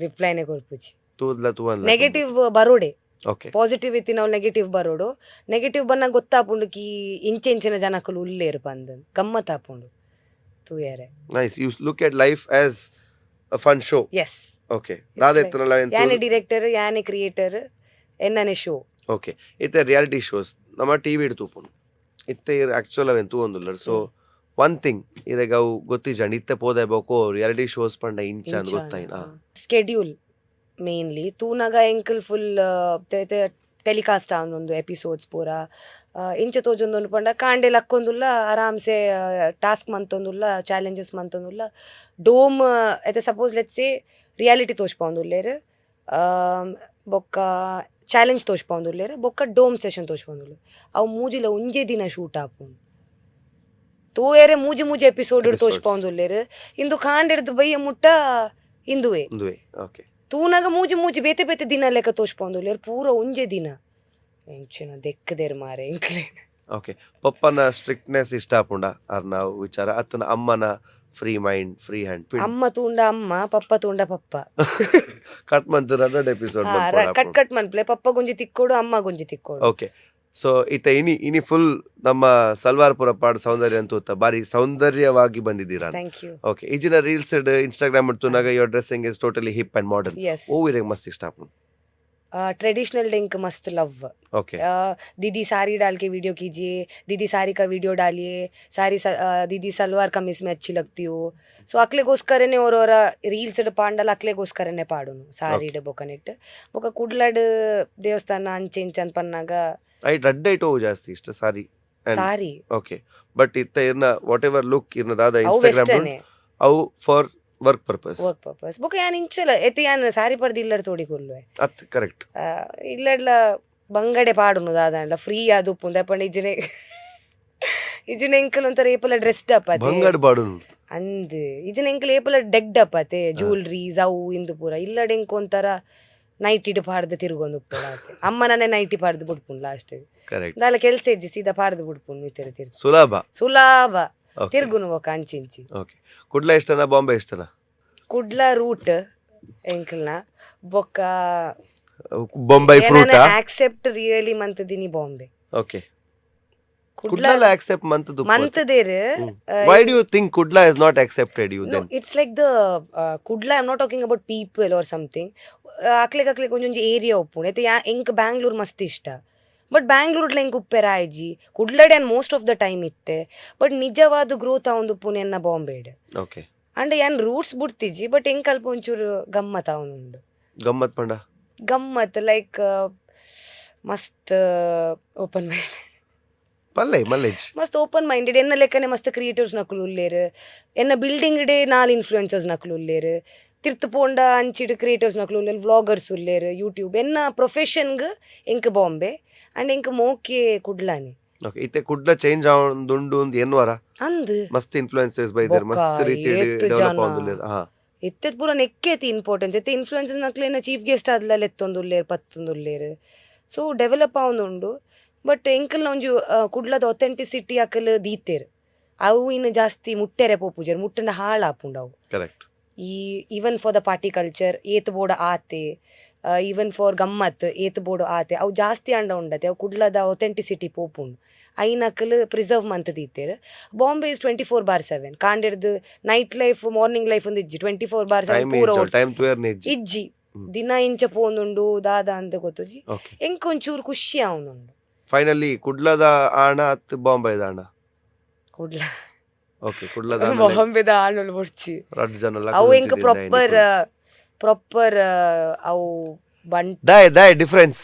ರಿಪ್ಲೈನೇ ಕೊರ್ಪುಜಿ ನೆಗೆಟಿವ್ ಬರೋಡೆ ಓಕೆ ಪಾಸಿಟಿವ್ ಇತ್ತಿ ನಾವು ನೆಗೆಟಿವ್ ಬರೋಡು ನೆಗೆಟಿವ್ ಬನ್ನ ಗೊತ್ತಾಪುಂಡು ಕಿ ಇಂಚಿನ ಜನಕ್ಕಲು ಉಲ್ಲೇರು ಬಂದು ಗಮ್ಮತ್ ಆಪುಂಡು ತೂಯರೆ nice you look at life as a fun show yes okay ದಾದೆತ್ತನಲ್ಲ ಯಾನೆ ಡೈರೆಕ್ಟರ್ ಯಾನೆ ಕ್ರಿಯೇಟರ್ ಎನ್ನನೆ ಶೋ ಓಕೆ ಇತ್ತೆ ರಿಯಾಲಿಟಿ ಶೋಸ್ ನಮ್ಮ ಟಿವಿ ತೂಪುಂಡು ಇತ್ತೆ ಆಕ್ಚುಲ್ ಅವೆನ್ ತೂವೊಂದುಲ್ಲರ್ ಸೊ ಒನ್ ಥಿಂಗ್ ಇದಾಗ ಅವು ಗೊತ್ತಿಜಂಡ್ ಇತ್ತೆ ಪೋದೆ ಬೋಕೋ ರಿಯಾಲಿಟಿ ಶೋಸ್ ಪಂಡ ಇಂಚ ಅಂತ ಗೊತ್ತಾಯಿನ ಸ್ಕೆಡ್ಯೂಲ್ ಮೇನ್ಲಿ ತೂನಗ ಎಂಕಲ್ ಫುಲ್ ಟೆಲಿಕಾಸ್ಟ್ ಆವೊಂದು ಎಪಿಸೋಡ್ಸ್ ಪೂರ ಇಂಚ ತೋಜೊಂದು ಪಂಡ ಕಾಂಡೆ ಲಕ್ಕೊಂದುಲ್ಲ ಆರಾಮ್ಸೆ ಟಾಸ್ಕ್ ಮಂತೊಂದುಲ್ಲ ಚಾಲೆಂಜಸ್ ಮಂತೊಂದುಲ್ಲ ಡೋಮ್ ಐತೆ ಸಪೋಸ್ ಲೆಟ್ಸ್ ಸೇ ರಿಯಾಲಿಟಿ ತೋಜ್ಪೊಂದುಲ್ಲೇರು ಬೊಕ್ಕ ಚಾಲೆಂಜ್ ತೋಜ್ಪೊಂದುಲ್ಲೇರು ಬೊಕ್ಕ ಡೋಮ್ ಸೆಷನ್ ತೋಜ್ಪೊಂದುಲ್ಲೇರು ಅವು ಮೂಜಿಲ ಒಂಜೇ ದಿನ ಶೂಟ್ ಆಪುಂಡು ತೂಯರೆ ಮೂಜಿ ಎಪಿಸೋಡ್ ತೋಜ್ಪೊಂದುಲ್ಲೇರು ಇಂದು ಕಾಂಡೆಡ್ದು ಬಯ್ಯ ಮುಟ್ಟ ಇಂದುವೆ ಓಕೆ ತೂನಾಗ ಮೂಜಿ ಬೇತೆ ದಿನ ಲೆಕ್ಕ ತೋಜ್ಪೊಂದುಲ್ಲೇರು ಪೂರ ಒಂಜೇ ದಿನ ಎಂಚಿನ ದೆಕ್ಕದೇರು ಮಾರೆ ಎಂಕ್ಲೆ ಓಕೆ ಪಪ್ಪನ ಸ್ಟ್ರಿಕ್ಟ್ನೆಸ್ ಇಷ್ಟ ಆಪುಂಡ ಅರ್ನ ವಿಚಾರ ಅತ್ತನ ಅಮ್ಮನ ಫ್ರೀ ಮೈಂಡ್ ಫ್ರೀ ಹ್ಯಾಂಡ್ ಅಮ್ಮ ತೂಂಡ ಅಮ್ಮ ಪಪ್ಪ ತೂಂಡ ಪಪ್ಪ ಕಟ್ ಮಂತ್ 2 ಎಪಿಸೋಡ್ ಕಟ್ ಮನ್ಪ್ಲೆ ಪಪ್ಪ ಗುಂಜಿ ತಿಕ್ಕೋಡು ಅಮ್ಮ ಗುಂಜಿ ತಿಕ್ಕೋಡು ಓಕೆ ಸೊ ಈತ ಇನಿ ಫುಲ್ ನಮ್ಮ ಸಲ್ವಾರ್ಪುರ ಪಾಡ್ ಸೌಂದರ್ಯ ಅಂತ ಬಾರಿ ಸೌಂದರ್ಯವಾಗಿ ಬಂದಿದ್ದೀರಾ. Thank you. ಓಕೆ, ಈಜಿನ ರೀಲ್ಸ್ ಇನ್ಸ್ಟಾಗ್ರಾಮ್ ಇಡ್ತುನಾಗ your dressing is totally hip and modern. Yes, ಓ ಇರಂಗ್ ಮಸ್ತ್ ಇಷ್ಟ ಆಪುಂಡು. ट्रेडिशनल डेंक मस्त लव. ओके, दीदी साड़ी डाल के वीडियो कीजिए, दीदी साड़ी का वीडियो डालिए, दीदी सलवार कमीज में अच्छी लगती हो. ಸೊ ಅಕ್ಲೆಗೋಸ್ಕರನೇ ಅವರವರ ರೀಲ್ಸ್ ಪಾಂಡಲ್ಲ ಅಕ್ಲೆಗೋಸ್ಕರನೇ ಪಾಡುನು ಸಾರಿ ಬೊಕನೆಟ್ ಬೊಕ ಕುಡ್ಲಡ್ ದೇವಸ್ಥಾನ ಅಂಚೆ ಇಂಚೆ ಅಂತ ಪನ್ನಾಗ ಐಟ್ ಅಡ್ಡೈಟ್ ಹೋಗು ಜಾಸ್ತಿ ಇಷ್ಟ ಸಾರಿ. ಸಾರಿ ಓಕೆ, ಬಟ್ ಇತ್ತ ಇರ್ನ ವಾಟ್ ಎವರ್ ಲುಕ್ ಇರ್ನ ದಾದ ಅವು ಇನ್ಸ್ಟಾಗ್ರಾಮ್ ವೆಸ್ಟರ್ನೇ ಅವು for work purpose. Work purpose ಬೊಕ ಯಾನ್ ಇಂಚಲ ಎತ್ತಿ ಯಾನ್ ಸಾರಿ ಪಡ್ದು ಇಲ್ಲಡ್ ತೋಡಿಕೊಲ್ವೆ ಅತ್ ಕರೆಕ್ಟ್ ಇಲ್ಲಡ್ಲ ಬಂಗಡೆ ಪಾಡುನು ದಾದಾಂಡ್ಲ ಫ್ರೀ ಅದು ಪುಂದ ಪಂಡ ಇಜಿನ ಎಂಕಲ್ ಒಂಥರ ಏಪಲ ಡ್ರೆಸ್ಡ್ ಅಪ್ ಅದೇ ಬಂಗಡ್ ಬಾಡುನು ಅಂದ್ ಇಜಿನ ಎಂಕಲ್ ಏಪಲ ಡೆಗ್ಡ್ ಅಪ್ ಅತೆ ಜ್ಯುವೆಲ್ರೀಸ್ ಅವು ಇಂದು ಪೂರ ಇಲ್ಲಡ್ ಎಂಕ್ ಒಂಥರ ನೈಟ್ ಇಟ್ಟು ಪಾಡ್ದು ತಿರುಗೊಂದು ಉಪ್ಪಳ ಆತೆ ಅಮ್ಮನೇ ನೈಟಿ ಪಾಡ್ದು ಬಿಡ್ಪುನ್ ಲಾಸ್ಟ್ ಕರೆಕ್ಟ್ ದಾಲ ಕೆಲ್ಸ ಇಜ್ಜಿ ಸೀದಾ ಪಾಡ್ದು ಬಿಡ್ಪುನ್ ಮಿತ್ತರ ತಿರ್ಗಿ ಸುಲಭ ಸುಲಭ ತಿರ್ಗುನು ಒಕ್ಕ ಅಂಚಿಂಚಿ. ಓಕೆ, ಕುಡ್ಲ ಇಷ್ಟನಾ ಬಾಂಬೆ ಇಷ್ಟನಾ? ಕುಡ್ಲ ರೂಟ್ ಎಂಕಲ್ನ ಬೊಕ್ಕ ಬೊಂಬೈ ಫ್ರೂಟ್ ಆಕ್ಸೆಪ್ಟ್ ರಿಯಲಿ ಮಂತದಿನಿ Bombay. Okay, Kudla accept monthdu ಮಂತದೇರ್ why do you think Kudla has not accepted you then? No, it's like the Kudla, I'm not talking about people or something. ಅಕ್ಲೆಗ್ ಒಂಜೊಂಜಿ area ಉಪ್ಪುಂಡು ಐತೆ ಎಂಕ್ ಬ್ಯಾಂಗ್ಳೂರ್ ಮಸ್ತ್ ಇಷ್ಟ ಬಟ್ ಬ್ಯಾಂಗ್ಳೂರ್ಲ ಎಂಕ್ ಉಪ್ಪೆರ ಆಯ್ಜಿ ಕುಡ್ಲಡೆ and most of the time ಇತ್ತೆ ಬಟ್ ನಿಜವಾದ ಗ್ರೋತ್ ಆವೊಂದು ಉಪ್ಪುನು ಎನ್ನ ಬಾಂಬೆಡ್. ಓಕೆ, ಅಂಡ್ ಯಾನ್ ರೂಟ್ಸ್ ಬಿಡ್ತಿಜಿ ಬಟ್ ಎಂಕ್ ಅಲ್ಪ ಒಂಚೂರು ಗಮ್ಮತ್ ಅವನುಂಡು. ಗಮ್ಮತ್ ಪಂಡ ಗಮ್ಮತ್ ಲೈಕ್ ಮಸ್ತ್ ಓಪನ್ ಮೈಂಡ್ ಪಲ್ಲೆ ಮಲ್ಲೇಜ್ ಮಸ್ತ್ ಓಪನ್ ಮೈಂಡೆಡ್ ಎನ್ನ ಲೆಕ್ಕನೆ ಮಸ್ತ್ ಕ್ರಿಯೇಟರ್ಸ್ ನಕುಲು ಉಲ್ಲೇರು ಎನ್ನ ಬಿಲ್ಡಿಂಗ್ ಡೇ 4 ಇನ್ಫ್ಲೂಯೆನ್ಸರ್ಸ್ ನಕುಲು ಉಲ್ಲೇರು ತಿರ್ತು ಪೋಂಡ ಅಂಚಿಡ್ ಕ್ರಿಯೇಟರ್ಸ್ ನಕುಲು ಉಲ್ಲೇರು ವ್ಲಾಗರ್ಸ್ ಉಲ್ಲೇರು ಯೂಟ್ಯೂಬ್ ಎನ್ನ ಪ್ರೊಫೆಷನ್ಗ್ ಎಂಕ್ ಬಾಂಬೆ ಅಂಡ್ ಎಂಕ್ ಮೋಕೆ ಕುಡ್ಲಾನಿ. ಓಕೆ, ಇತ್ತೆ ಕುಡ್ಲ ಚೇಂಜ್ ಆವೊಂದುಂಡು ಒಂದು ಎನ್ವರ ಅಂದ್ ಮಸ್ತ್ ಇನ್ಫ್ಲುಯೆನ್ಸರ್ಸ್ ಬೈದರ್ ಮಸ್ತ್ ರೀತಿ ಡೆವಲಪ್ ಆವೊಂದುಲ್ಲೇರು. ಹಾ, ಎತ್ತೆದ್ ಪೂರ ನೆಕ್ಕೆತಿ ಇಂಪಾರ್ಟೆನ್ಸ್ ಎತ್ತೆ ಇನ್ಫ್ಲೂಯೆನ್ಸರ್ಸ್ ನಕ್ಲೆನ ಚೀಫ್ ಗೆಸ್ಟ್ ಆದ್ಲ ಎತ್ತೊಂದುಲ್ಲೇರು ಪತ್ತೊಂದುಲ್ಲೇರು ಸೊ ಡೆವಲಪ್ ಆವೊಂದುಂಡು. ಬಟ್ ಎಂಕಲ್ನ ಒಂಜು ಕುಡ್ಲದ ಅಥೆಂಟಿಸಿಟಿ ಅಕಲ್ ದೀತೇರು ಅವು ಇನ್ನು ಜಾಸ್ತಿ ಮುಟ್ಟೆರೆ ಪೋಪುಜರ್ ಮುಟ್ಟಂಡ ಹಾಳಾಪುಂಡು ಅವು. ಕರೆಕ್ಟ್. ಈ even for the party culture eight board ಆತೆ ಈವನ್ ಫಾರ್ ಗಮ್ಮತ್ ಏತ್ ಬೋರ್ಡ್ ಆತೆ ಅವು ಜಾಸ್ತಿ ಅಂಡ ಉಂಡತೆ ಅವು ಕುಡ್ಲದ ಅಥೆಂಟಿಸಿಟಿ ಪೋಪುಂಡು ಐನಕಲ್ ಪ್ರಿಸರ್ವ್ ಮಂತ್ ದೀತೇರು. ಬಾಂಬೆ ಇಸ್ 24/7 ಕಾಂಡೆರ್ದು ನೈಟ್ ಲೈಫ್ ಮಾರ್ನಿಂಗ್ ಲೈಫ್ ಒಂದು ಇಜ್ಜಿ 24/7 ಪೂರ ಇಜ್ಜಿ ದಿನ ಇಂಚ ಪೋಂದುಂಡು ದಾದ ಅಂತ ಗೊತ್ತುಜಿ ಎಂಕ್ ಒಂಚೂರು ಖುಷಿ ಅವನುಂಡು. ಫೈನಲಿ ಕುಡ್ಲದ ಆಣ ಅತ್ ಬಾಂಬೆದ ಆಣ ಕುಡ್ಲ ಓಕೆ, ಕುಡ್ಲದ ಬಾಂಬೆದ ಆಣಲ್ ಬುಡ್ಚಿ ರಡ್ ಜನ ಅವು ಎಂಕ್ ಪ್ರಾಪರ್ ಅವು ಬಂಟ್ ದಾಯ್ ಡಿಫರೆನ್ಸ್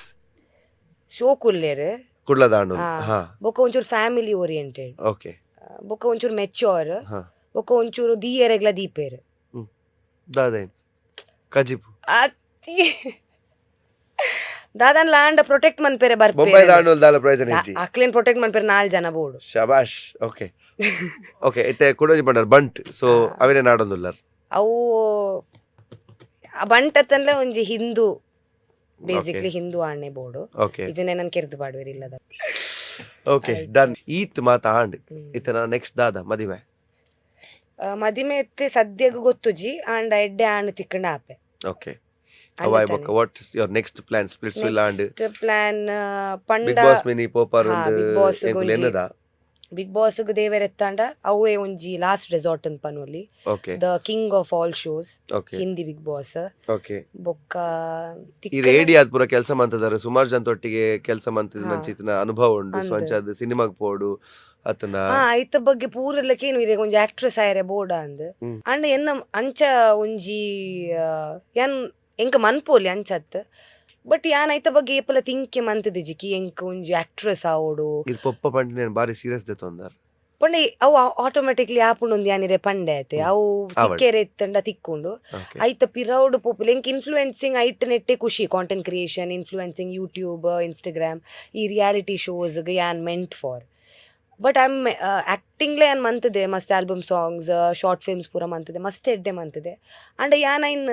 ಶೋಕುಲ್ಲೇರು ಕುಡ್ಲದ ಆಣ. ಹಾ, ಬೊಕ ಒಂಚೂರು ಫ್ಯಾಮಿಲಿ ಓರಿಯೆಂಟೆಡ್. ಓಕೆ, ಬೊಕ ಒಂಚೂರು ಮೆಚ್ಯೂರ್ ಬೊಕ ಒಂಚೂರು ದೀಯರೆಗ್ಲ ದೀಪೇರು ದಾದೇನ್ ಕಜಿಪು ಅತಿ ದಾದನ್ ಲ್ಯಾಂಡ್ ಪ್ರೊಟೆಕ್ಟ್ ಮನ್ಪೆರೆ ಬೊಂಬೈ ಬರ್ಪೇರೆ ದಾಂಡೋಲ್ ದಾಲ ಪ್ರಯೋಜನ ಇಜ್ಜಿ ಅಕ್ಲೇನ್ ಪ್ರೊಟೆಕ್ಟ್ ಮನ್ಪೆರೆ 4 ಜನ ಬೋಡು ಶಬಾಷ್. ಓಕೆ ಓಕೆ, ಇತ್ತೆ ಕುಡೋಜಿ ಪಂಡರ್ ಬಂಟ್ ಸೊ ಅವೇನೆ ನಾಡೊಂದುಲ್ಲರ್ ಅವು ಬಂಟತ್ತಂದ್ರೆ ಒಂಜಿ ಹಿಂದೂ ಬೇಸಿಕ್ಲಿ ಹಿಂದೂ ಆಣೆ ಬೋಡು ಓಕೆ ಇದನ್ನೇ ನಾನು ಕೆರ್ದು ಬಾಡುವೇರಿ ಇಲ್ಲದ. Okay done. ಈತ್ ಮಾತ ಆಂಡ್ ಇತನ ನೆಕ್ಸ್ಟ್ ದಾದ ಮದಿಮೆ ಮದಿಮೆ ಎತ್ತೆ ಸದ್ಯಗ್ ಗೊತ್ತುಜಿ ಆಂಡ ಎಡ್ಡೆ ಆಣ್ ತಿಕ್ಕಂಡ ಆಪೆ. Okay, what is your next plan? Splits will and next plan ಪಂಡ Big Boss mini popar ಹಾ, and Big Boss enkuಲು ennada ಬಿಗ್ ಬಾಸ್ ದೇವೇರ್ ಎತ್ತಾಂಡ ಅವೇ ಒಂಜಿ ಲಾಸ್ಟ್ ರೆಸಾರ್ಟ್ ಅಂತ ಪನ್ವಲ್ಲಿ okay the king of all shows okay Hindi Big Boss okay. ಬೊಕ್ಕ ಈ ರೇಡಿ ಆದ್ ಪೂರ ಕೆಲಸ ಮಂತದಾರೆ ಸುಮಾರು ಜನತೊಟ್ಟಿಗೆ ಕೆಲಸ ಮಂತಿದ ನಂಚಿತನ ಅನುಭವ ಉಂಡು. ಸೊ ಅಂಚಾದ ಸಿನಿಮಾಗ್ ಪೋಡು ಅತನ ಐತ ಬಗ್ಗೆ ಪೂರಲ್ಲಕೇನು ಇದೆ ಒಂಜಿ ಆಕ್ಟ್ರೆಸ್ ಆಯರೆ ಬೋಡ ಅಂದ್ ಅಂಡ ಎನ್ನ ಅಂಚ ಒಂಜಿ ಯಾನ್ ಎಂಕ ಮನ್ಪೋಲಿ ಅಂಚತ್ ಬಟ್ ಯಾನ್ ಐತ ಬಗ್ಗೆ ಏಪಲ ತಿಂಕೆ ಮಂತದಿಜಿ ಕಿ ಎಂಕ್ ಒಂಜಿ ಆಕ್ಟ್ರೆಸ್ ಆವೋಡು ಇದು ಪೊಪ್ಪ ಪಂಡಿ ನಾನು ಬಾರಿ ಸೀರಿಯಸ್ ದೆ ತೊಂದರ್ ಪಂಡೆ ಅವು ಆಟೋಮೆಟಿಕ್ಲಿ ಆಪುಂಡು ಒಂದ್ ಯಾನಿರೆ ಪಂಡೆ ಆಯ್ತೆ ಅವು ತಿಕ್ಕೆರೆ ಇತ್ತಂಡ ತಿಕ್ಕೊಂಡು ಐತ ಪಿರೌಡ್ ಪೋಪುಲ್ ಎಂಕ್ ಇನ್ಫ್ಲೂಯೆನ್ಸಿಂಗ್ ಐಟ್ ನೆಟ್ಟೆ ಖುಷಿ content creation influencing YouTube Instagram ಈ ರಿಯಾಲಿಟಿ ಶೋಸ್ಗೆ ಯಾನ್ meant for. But I am ಆ್ಯಕ್ಟಿಂಗ್ಲೇ ಯಾನ್ ಮಂತದೆ ಮಸ್ತ್ ಆಲ್ಬಮ್ ಸಾಂಗ್ಸ್ ಶಾರ್ಟ್ ಫಿಲ್ಮ್ಸ್ ಪೂರ ಮಂತದೆ ಮಸ್ತ್ ಎಡ್ಡೆ ಮಂತದೆ ಅಂಡ ಯಾನ್ ಐನ್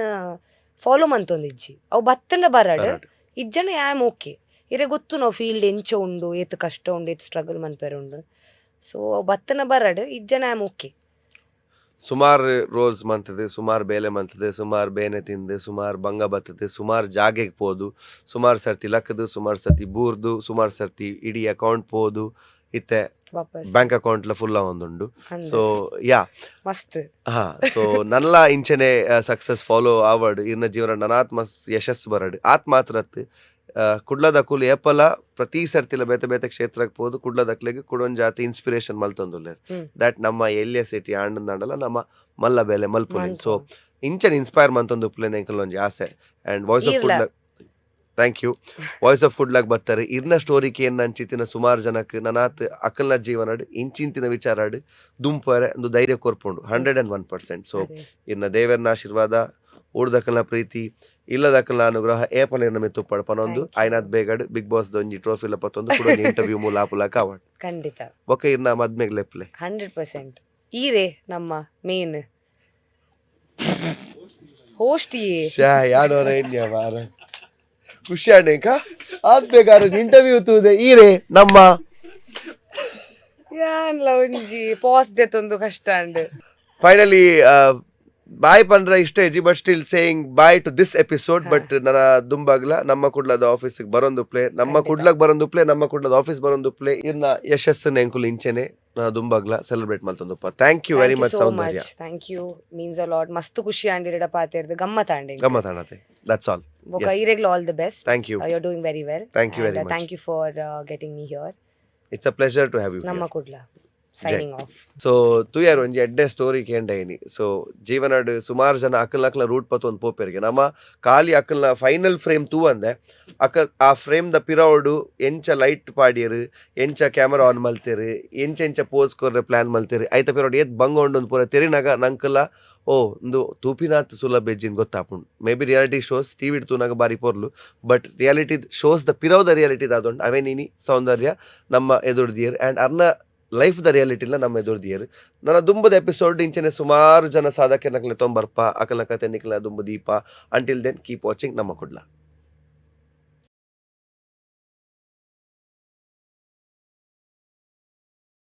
ಫಾಲೋ ಮಂತೊಂದಿಜ್ಜಿ ಅವು ಬತ್ತಂಡ ಬರಡ್ ಇಜ್ಜನ ಯಾಮ್ ಓಕೆ ಇರೆ ಗೊತ್ತು ನಾವು ಫೀಲ್ಡ್ ಎಂಚ ಉಂಡು ಏತ್ ಕಷ್ಟ ಉಂಡು ಏತ್ ಸ್ಟ್ರಗಲ್ ಮನ್ಪೆರ ಉಂಡು ಸೊ ಅವು ಬತ್ತನ ಬರಡ್ ಇಜ್ಜನ ಯಾಮ್ ಓಕೆ. ಸುಮಾರು ರೋಲ್ಸ್ ಮಂತದೆ, ಸುಮಾರು ಬೇಲೆ ಮಂತದೆ, ಸುಮಾರು ಬೇನೆ ತಿಂದು, ಸುಮಾರು ಭಂಗ ಬರ್ತದೆ, ಸುಮಾರು ಜಾಗೆಗೆ ಪೋದು, ಸುಮಾರು ಸರ್ತಿ ಲಕ್ಕದು, ಸುಮಾರು ಸರ್ತಿ ಬೂರ್ದು, ಸುಮಾರು ಸರ್ತಿ ಇಡೀ ಅಕೌಂಟ್ ಪೋದು, ಇತ್ತೆ ವಾಪಸ್ ಬ್ಯಾಂಕ್ ಅಕೌಂಟ್ಲ ಫುಲ್ಲ ಒಂದುಂಡು. ಅಂದ್ ಸೊ ಯಾ ಮಸ್ತ್ ಹಾ, ಸೊ ನನ್ಲ ಇಂಚನೆ ಸಕ್ಸಸ್ ಫಾಲೋ ಆವಡ್ ಇನ್ನ ಜೀವನ ನನಾತ್ಮ ಯಶಸ್ಸು ಬರಡ್ ಆತ್ ಮಾತ್ರ ಕುಡ್ಲದ ಕುಲ್ ಏಪಲ ಪ್ರತಿ ಸರ್ತಿಲ ಬೇತೆ ಬೇತೆ ಕ್ಷೇತ್ರಕ್ಕೆ ಹೋದು ಕುಡ್ಲದಕ್ಲೆಗೆ ಕುಡೊಂದು ಜಾತಿ ಇನ್ಸ್ಪಿರೇಷನ್ ಮಲ್ತೊಂದುಲ್ಲೇರ್. ಹ್ಮ್. ದಟ್ ನಮ್ಮ ಎಲ್ಲಿಯ ಸಿಟಿ ಆಂಡಂದಾಂಡಲ ನಮ್ಮ ಮಲ್ಲ ಬೇಲೆ ಮಲ್ಪುಲಿನ್. ಸೊ ಮನ್ಪು. ಇಂಚನ್ ಇನ್ಸ್ಪೈರ್ ಮಂತೊಂದು ಉಪ್ಲೇನ್ ಎಂಕಲೊಂಜಿ ಆಸೆ. ಅಂಡ್ ವಾಯ್ಸ್ ಆಫ್ ಇರ್ಲ. Food thank you. Voice of food ಲಾಗ್ ಬರ್ತಾರೆ ಇರ್ನ ಸ್ಟೋರಿಗೆ ಏನು ಅಂಚಿತ್ತಿನ ಸುಮಾರು ಜನಕ್ಕೆ ನನಾತ್ ಅಕ್ಕಲ್ನ ಜೀವನಾಡು ಇಂಚಿಂತಿನ ವಿಚಾರಾಡು ದುಂಪರೆ ಒಂದು ಧೈರ್ಯ ಕೊರ್ಪುಂಡು 101%. ಸೊ ಅದೇ. ಇನ್ನ ದೇವರನ ಆಶೀರ್ವಾದ, ಊರ್ದಕ್ಕಲ್ನ ಪ್ರೀತಿ, ಇಲ್ಲದಕ್ಕಲ್ನ ಅನುಗ್ರಹ ಏಪಲ ಇರ್ನ ಮೆತ್ತು ಪಡ್ಪನೊಂದು Thank you. ಆಯ್ನಾದ್ ಬೇಗಡ್ ಬಿಗ್ ಬಾಸ್ ದೊಂಜಿ ಟ್ರೋಫಿಲ ಪತ್ತೊಂದು ಕೂಡ ಇಂಟರ್ವ್ಯೂ ಮೂಲಾಪುಲಾಕ ಅವಾರ್ಡ್ ಖಂಡಿತ ಬೊಕ್ಕ ಇರ್ನ ಮದ್ಮೆಗ್ ಲೆಪ್ಲೆ 100%. ಈರೇ ನಮ್ಮ ಮೇನ್ ಹೋಸ್ಟ್ ಯಾಡೋರ ಇನ್ಯ ಮಾರ ಖುಷಿ ಅಣ್ಣೇಕ ಆದ್ ಬೇಕಾದ್ರೆ ಇಂಟರ್ವ್ಯೂ ತೂದೆ ಈರೇ ನಮ್ಮ ಯಾನ್ಲ ಒಂಜಿ ಪಾಸ್ ದೆತ್ತೊಂದು ಕಷ್ಟ ಅಂಡ್ ಫೈನಲಿ ಬಾಯ್ ಪಂಡ್ರ ಇಷ್ಟ ಇಜಿ but still saying bye to this episode. But ನನ್ನ ದುಂಬಾಗ್ಲ ನಮ್ಮ ಕುಡ್ಲದ ಆಫೀಸಿಗೆ ಬರೋದು ಪ್ಲೇ, ನಮ್ಮ ಕುಡ್ಲಕ್ ಬರೋದು ಪ್ಲೇ, ನಮ್ಮ ಕುಡ್ಲದ ಆಫೀಸ್ ಬರೋದು ಪ್ಲೇ ಇನ್ನ ಯಶಸ್ಸನ್ನ ಎಂಕುಲ್ ಇಂಚೆನೆ ನಾ ದುಂಬಾಗ್ಲ ಸೆಲೆಬ್ರೇಟ್ ಮಾಡ್ತಂದಪ್ಪ. Thank you very much Soundarya. Thank you means a lot. ಮಸ್ತ್ ಖುಷಿ ಆಂಡಿರಡ ಪಾತೆರ್ದು ಗಮ್ಮತ್ ಆಂಡಿ ಗಮ್ಮತ್ ಅಣ್ಣತೆ. That's all. ಬೊಕ ಈರೆಗ್ಲ all the best. Thank you. You are doing very well. Thank you very much. Thank you for getting me here. It's a pleasure to have you. ನಮ್ಮ Kudla signing off. So ತುಯಾರು ಒಂಜಿ ಎಡ್ಡೆ story ಕೇಂಡೈನಿ. So ಜೀವನಡ್ ಸುಮಾರು ಜನ ಅಕ್ಕಲ್ನ root ಪತ್ತು ಒಂದು ಪೋಪೆರ್ಗೆ ನಮ್ಮ ಖಾಲಿ ಅಕ್ಕಲ್ನ ಫೈನಲ್ ಫ್ರೇಮ್ ತೂ ಅಂದೆ ಆ ಫ್ರೇಮ್ ದ ಪಿರೌಡು ಎಂಚ ಲೈಟ್ ಪಾಡಿಯರು, ಎಂಚ ಕ್ಯಾಮರಾ ಆನ್ ಮಲ್ತೇರು, ಎಂಚ ಪೋಸ್ ಕೊರ್ರೆ ಪ್ಲಾನ್ ಮಲ್ತೇರು ಐತ ಪಿರೌಡ್ ಏತ್ ಬಂಗೊಂಡು ಒಂದು ಪೂರ ತೆರಿನಾಗ ನಂಕಲ್ಲ ಓ ಒಂದು ತೂಪಿನಾತ್ ಸುಲಭ ಬೆಜ್ಜಿನ್ ಗೊತ್ತಾಪುಂಡು. Maybe reality shows TV ತೂನಾಗ ಬಾರಿ ಪೋರ್ಲು, ಬಟ್ ರಿಯಾಲಿಟಿ ಶೋಸ್ ದ ಪಿರೌದ ರಿಯಾಲಿಟಿ ಆದೊಂಡು ಅವೇ ನೀನಿ ಸೌಂದರ್ಯ ನಮ್ಮ ಎದುರ್ದಿಯರ್ ಆ್ಯಂಡ್ ಅರ್ನ ಲೈಫ್ ದ ರಿಯಾಲಿಟಿಲ್ಲ ನಮ್ಮ ಎದುರ್ದಿಯರು. ನನ್ನ ದುಂಬದ ಎಪಿಸೋಡ್ ಇಂಚನೆ ಸುಮಾರು ಜನ ಸಾಧಕನಕ್ಲೆ ತೊಂಬರ್ಪ ಅಕಲ ಕತೆ ನಿಕ್ಲ ದುಂಬು ದೀಪ. ಅಂಟಿಲ್ ದೆನ್ ಕೀಪ್ ವಾಚಿಂಗ್ ನಮ್ಮ ಕುಡ್ಲ.